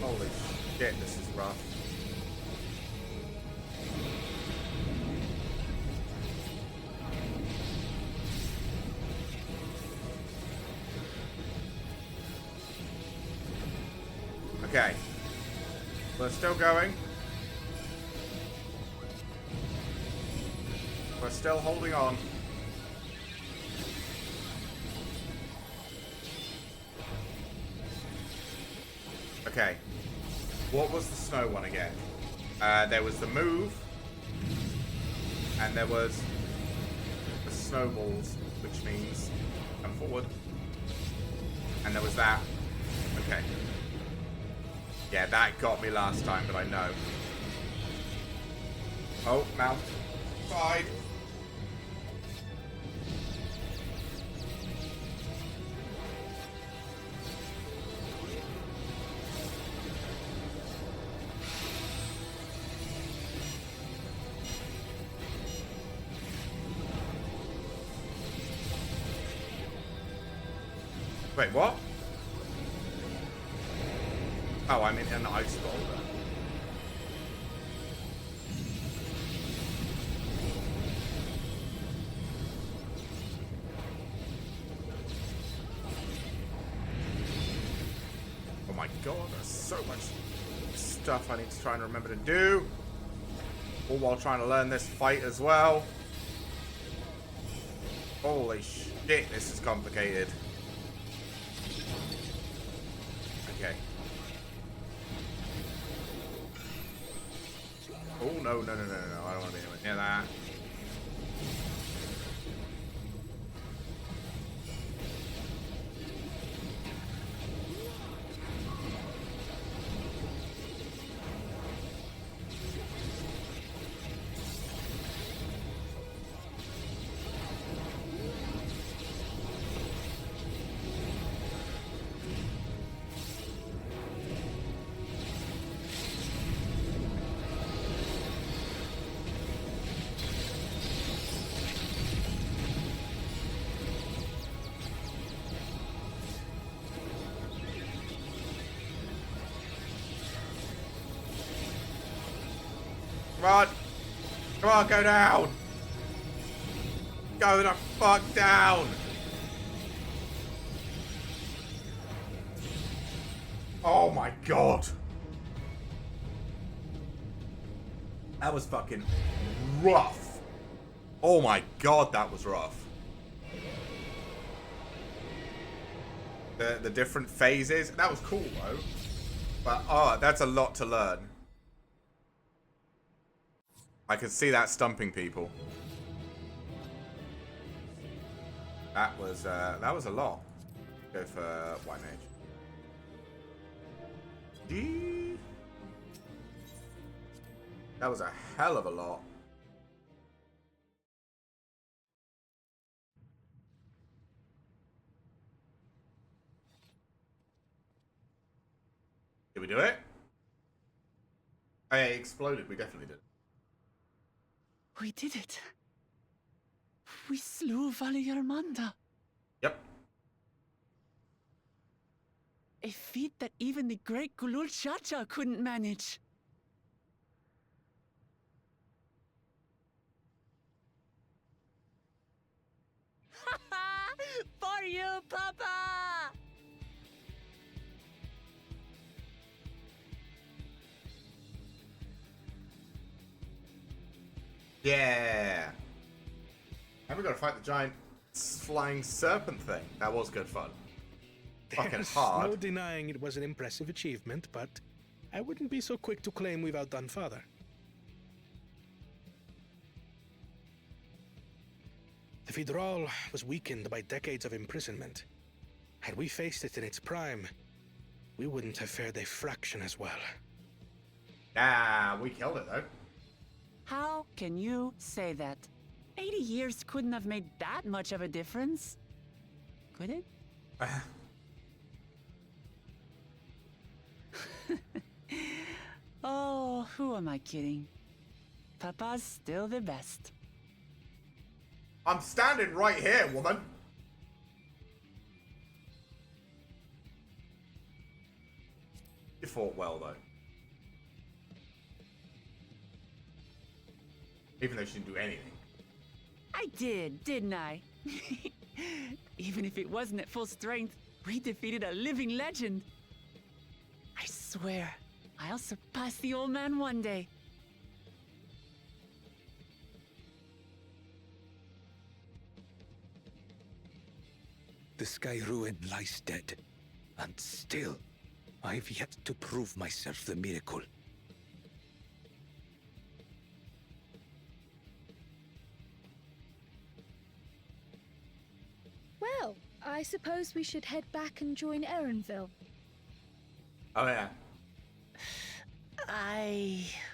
Holy shit, this is rough. still going. We're still holding on. Okay. What was the snow one again? There was the move. And there was the snowballs, which means come forward. And there was that. Okay. Yeah, that got me last time, but I know. Oh, mount. Side. Wait, what? Oh, I'm in an ice boulder. Oh my god, there's so much stuff I need to try and remember to do. All while trying to learn this fight as well. Holy shit, this is complicated. Okay. Oh, no, no, no, no, no. I don't want to be anywhere near that. Come on. Come on, go down. Go the fuck down. Oh my god. That was fucking rough. Oh my god, that was rough. The different phases. That was cool though. But oh, that's a lot to learn. I could see that stumping people. That was a lot. Go for White Mage. D. That was a hell of a lot. Did we do it? Oh, yeah, it exploded. We definitely did. We did it. We slew Valiarmanda. Yep. A feat that even the great Gulul Chacha couldn't manage. For you, Papa! Yeah. And we gotta fight the giant flying serpent thing. That was good fun. Fucking There's hard. no denying it was an impressive achievement, but I wouldn't be so quick to claim we've outdone Father. The Vidral was weakened by decades of imprisonment. Had we faced it in its prime, we wouldn't have fared a fraction as well. Ah, we killed it though. How can you say that? 80 years couldn't have made that much of a difference. Could it? Oh, who am I kidding? Papa's still the best. I'm standing right here, woman. You fought well though. Even though she didn't do anything. I did, didn't I? Even if it wasn't at full strength, we defeated a living legend. I swear, I'll surpass the old man one day. The Sky Ruin lies dead, and still, I've yet to prove myself the miracle. Well, I suppose we should head back and join Erenville. Oh yeah.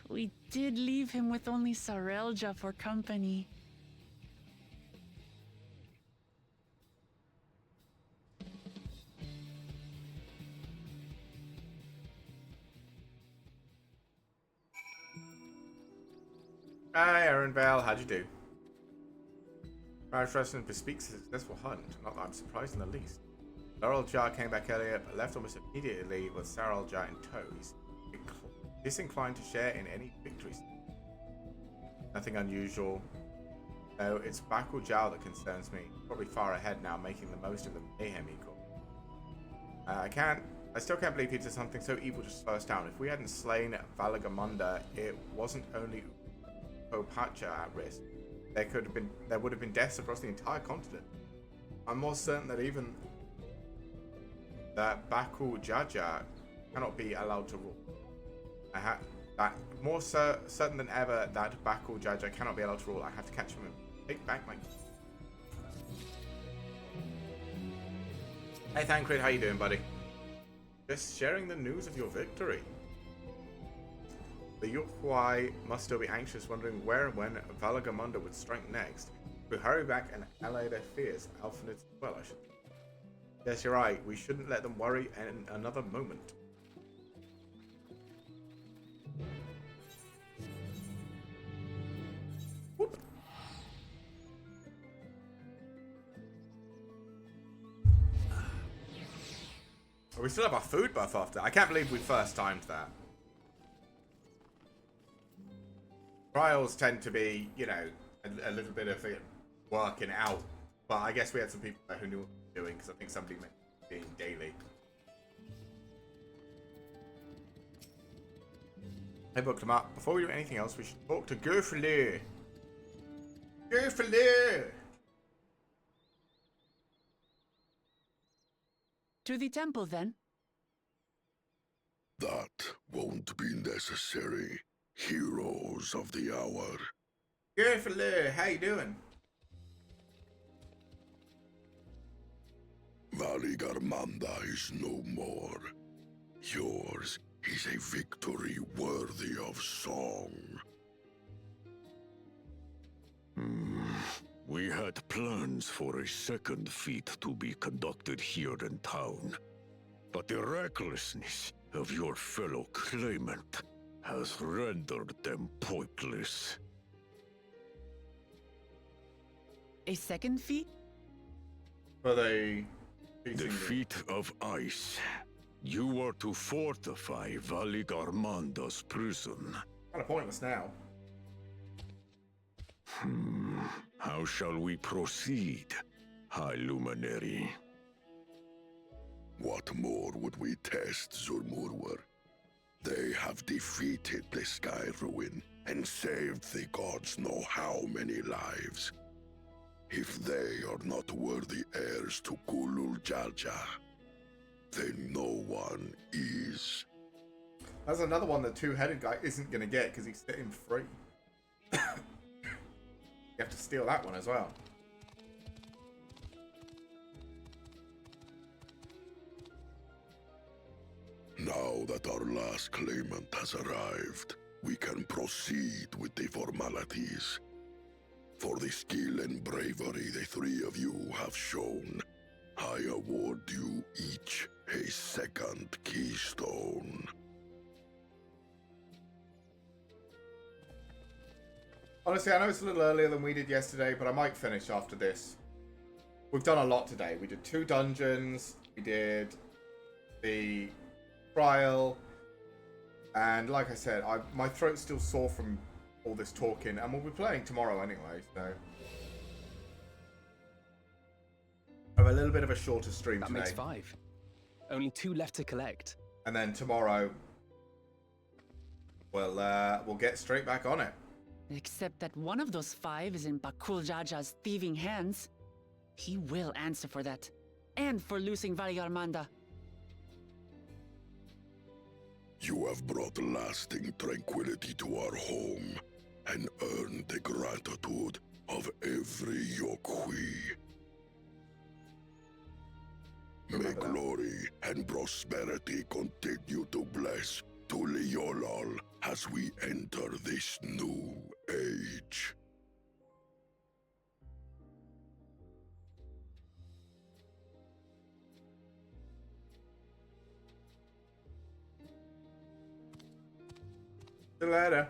We did leave him with only Sarelja for company. Hi, Aaron Bell. How'd you do? Marriage Wrestling bespeaks a successful hunt. Not that I'm surprised in the least. Sarelja came back earlier, but left almost immediately with Sarelja in tow. He's disinclined to share in any victories. Nothing unusual. No, it's Bakul Jiao that concerns me. Probably far ahead now, making the most of the mayhem he caused. I still can't believe he did something so evil just slow us down. If we hadn't slain Valagamunda, it wasn't only Opacha at risk. There would have been deaths across the entire continent. I'm more certain that even that Bakul Jaja cannot be allowed to rule. Certain than ever that Bakul Jaja cannot be allowed to rule. I have to catch him and take back my... Hey Thancred, how you doing, buddy? Just sharing the news of your victory. The Yukwai must still be anxious, wondering where and when Valagamunda would strike next. We hurry back and allay their fears. Alphanid as well, I should. Yes, you're right. We shouldn't let them worry in another moment. Whoop. We still have our food buff after. I can't believe we first timed that. Trials tend to be, you know, a little bit of it working out. But I guess we had some people there who knew what they were doing, because I think somebody meant being daily. I booked them up. Before we do anything else, we should talk to Gerfler. Gerfler! To the temple, then. That won't be necessary. Heroes of the hour. Gerfler, how you doing? Valagamunda is no more. Yours is a victory worthy of song. We had plans for a second feat to be conducted here in town, but the recklessness of your fellow claimant has rendered them pointless. A second feat? For the feat of ice. You were to fortify Valagarmanda's prison. Kind of pointless now. How shall we proceed, High Luminary? What more would we test, Zurmurwer? They have defeated the Sky Ruin and saved the gods know how many lives. If they are not worthy heirs to Kulul Jalja, then no one is. That's another one the two-headed guy isn't going to get because he's setting free. You have to steal that one as well. Now that our last claimant has arrived, we can proceed with the formalities. For the skill and bravery the three of you have shown, I award you each a second keystone. Honestly, I know it's a little earlier than we did yesterday, but I might finish after this. We've done a lot today. We did 2 dungeons, we did the trial, and like I said, my throat's still sore from all this talking, and we'll be playing tomorrow anyway, so... I have a little bit of a shorter stream that today. That makes 5. Only 2 left to collect. And then tomorrow, we'll get straight back on it. Except that one of those 5 is in Bakul Jaja's thieving hands. He will answer for that. And for losing Valgarmanda. You have brought lasting tranquility to our home and earned the gratitude of every Yokui. May glory and prosperity continue to bless Tuliolol as we enter this new age. See you later.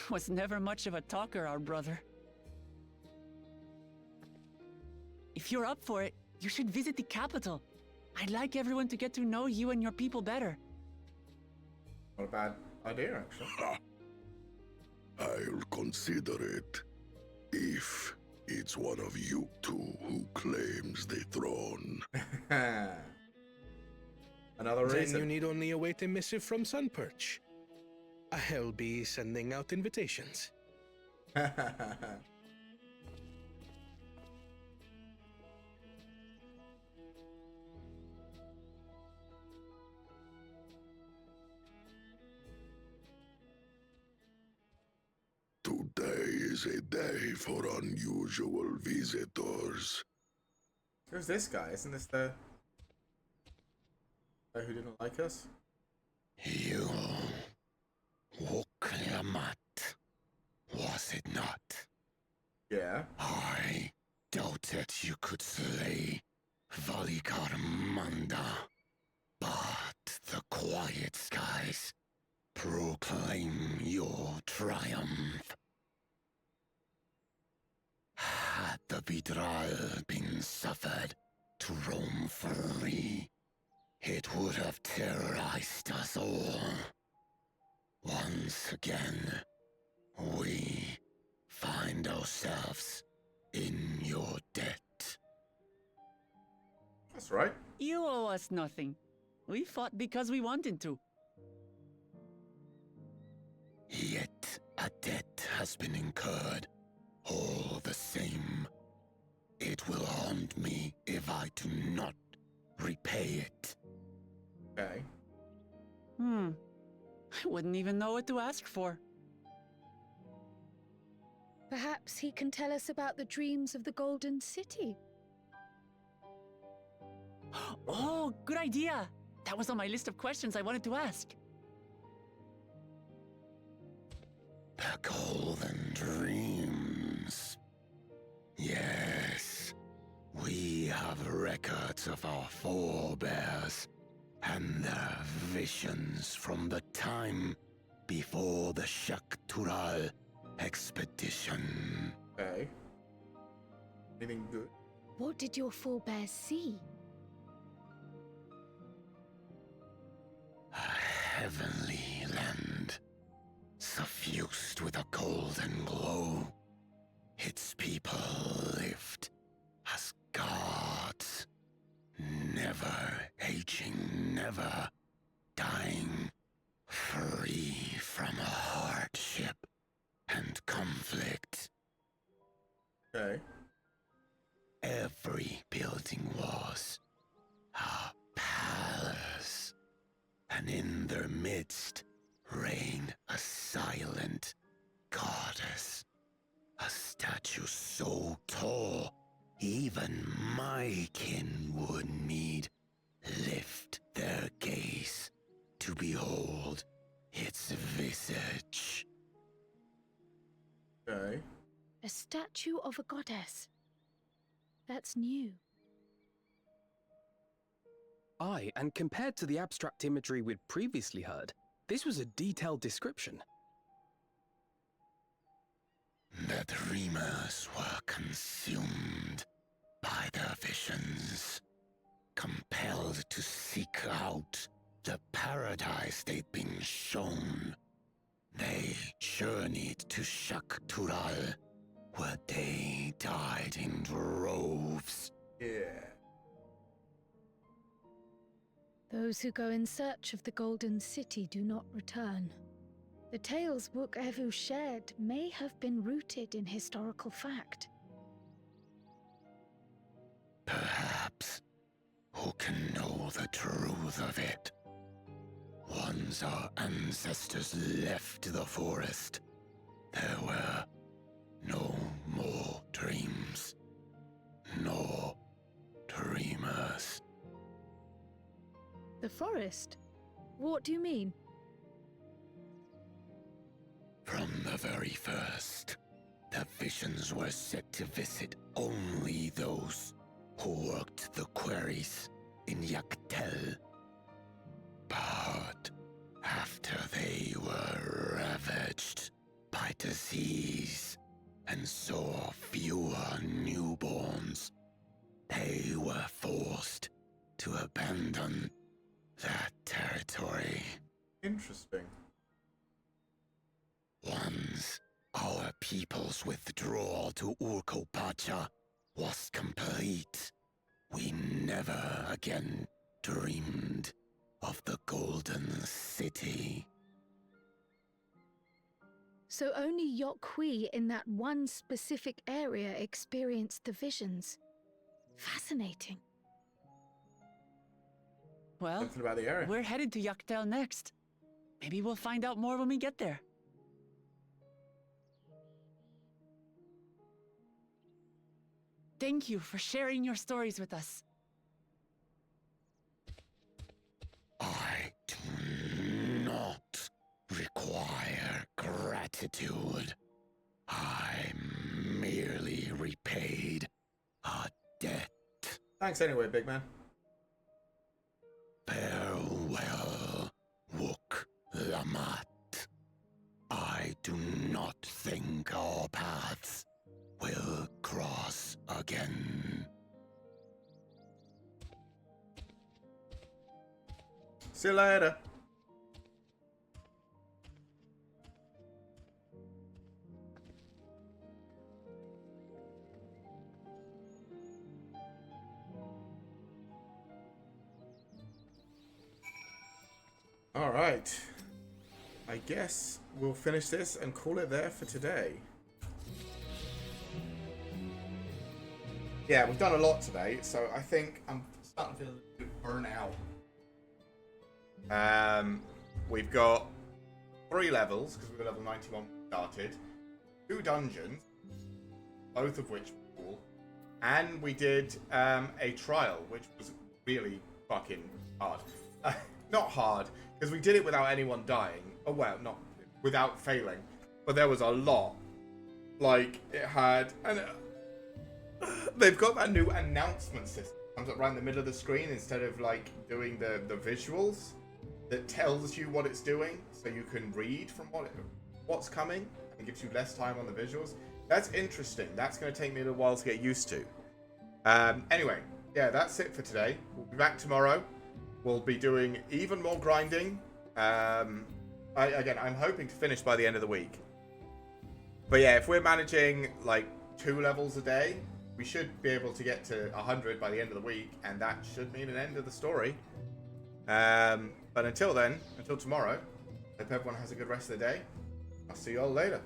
Was never much of a talker, our brother. If you're up for it, you should visit the capital. I'd like everyone to get to know you and your people better. Not a bad idea, actually. I'll consider it if it's one of you two who claims the throne. Another reason. Then you need only await a missive from Sunperch. I'll be sending out invitations. Today is a day for unusual visitors. Who's this guy? Isn't this the guy who didn't like us? You... Woklamat, was it not? Yeah. I doubted you could slay Valikarmanda, but the quiet skies proclaim your triumph. Had the Vidral been suffered to roam free, it would have terrorized us all. Once again, we find ourselves in your debt. That's right. You owe us nothing. We fought because we wanted to. Yet a debt has been incurred. All the same, it will haunt me if I do not repay it. Okay. I wouldn't even know what to ask for. Perhaps he can tell us about the dreams of the Golden City. Oh, good idea! That was on my list of questions I wanted to ask. The Golden Dreams. Yes, we have records of our forebears and their visions from the time before the Shaktural expedition. Okay. Anything good? What did your forebears see? A heavenly land, suffused with a golden glow. Its people lived as gods, never aging, never dying, free from hardship and conflict. Okay. Every building was a palace, and in their midst reigned a silent goddess, a statue so tall even my kin would need lift their gaze to behold its visage. Okay. A statue of a goddess. That's new. Aye, and compared to the abstract imagery we'd previously heard, this was a detailed description. The dreamers were consumed by their visions, compelled to seek out the paradise they'd been shown. They journeyed to Shak-Tural, where they died in droves. Yeah. Those who go in search of the Golden City do not return. The tales Wook Evu shared may have been rooted in historical fact. Perhaps. Who can know the truth of it? Once our ancestors left the forest, there were no more dreams. No dreamers. The forest? What do you mean? From the very first, the visions were set to visit only those who worked the quarries in Yaktel. But after they were ravaged by disease and saw fewer newborns, they were forced to abandon that territory. Interesting. Once our people's withdrawal to Urkopacha was complete, we never again dreamed of the Golden City. So only Yokhui in that one specific area experienced the visions. Fascinating. Well, Something about the area. we're headed to Yaktel next. Maybe we'll find out more when we get there. Thank you for sharing your stories with us. I do not require gratitude. I merely repaid a debt. Thanks anyway, big man. Farewell, Wook Lamat. I do not think our paths will cross again. See you later. All right. I guess we'll finish this and call it there for today. Yeah, we've done a lot today, so I think I'm starting to feel a little bit burnt out. We've got 3 levels, because we were level 91 when we started, 2 dungeons, both of which were cool, and we did a trial, which was really fucking hard. Not hard, because we did it without anyone dying. Oh, well, not without failing, but there was a lot. Like, it had... and they've got that new announcement system. It comes up right in the middle of the screen instead of, like, doing the visuals that tells you what it's doing, so you can read from what's coming and gives you less time on the visuals. That's interesting. That's going to take me a little while to get used to. Anyway, yeah, that's it for today. We'll be back tomorrow. We'll be doing even more grinding. Again, I'm hoping to finish by the end of the week. But yeah, if we're managing like 2 levels a day, we should be able to get to 100 by the end of the week, and that should mean an end of the story. But until then, until tomorrow, hope everyone has a good rest of the day. I'll see you all later.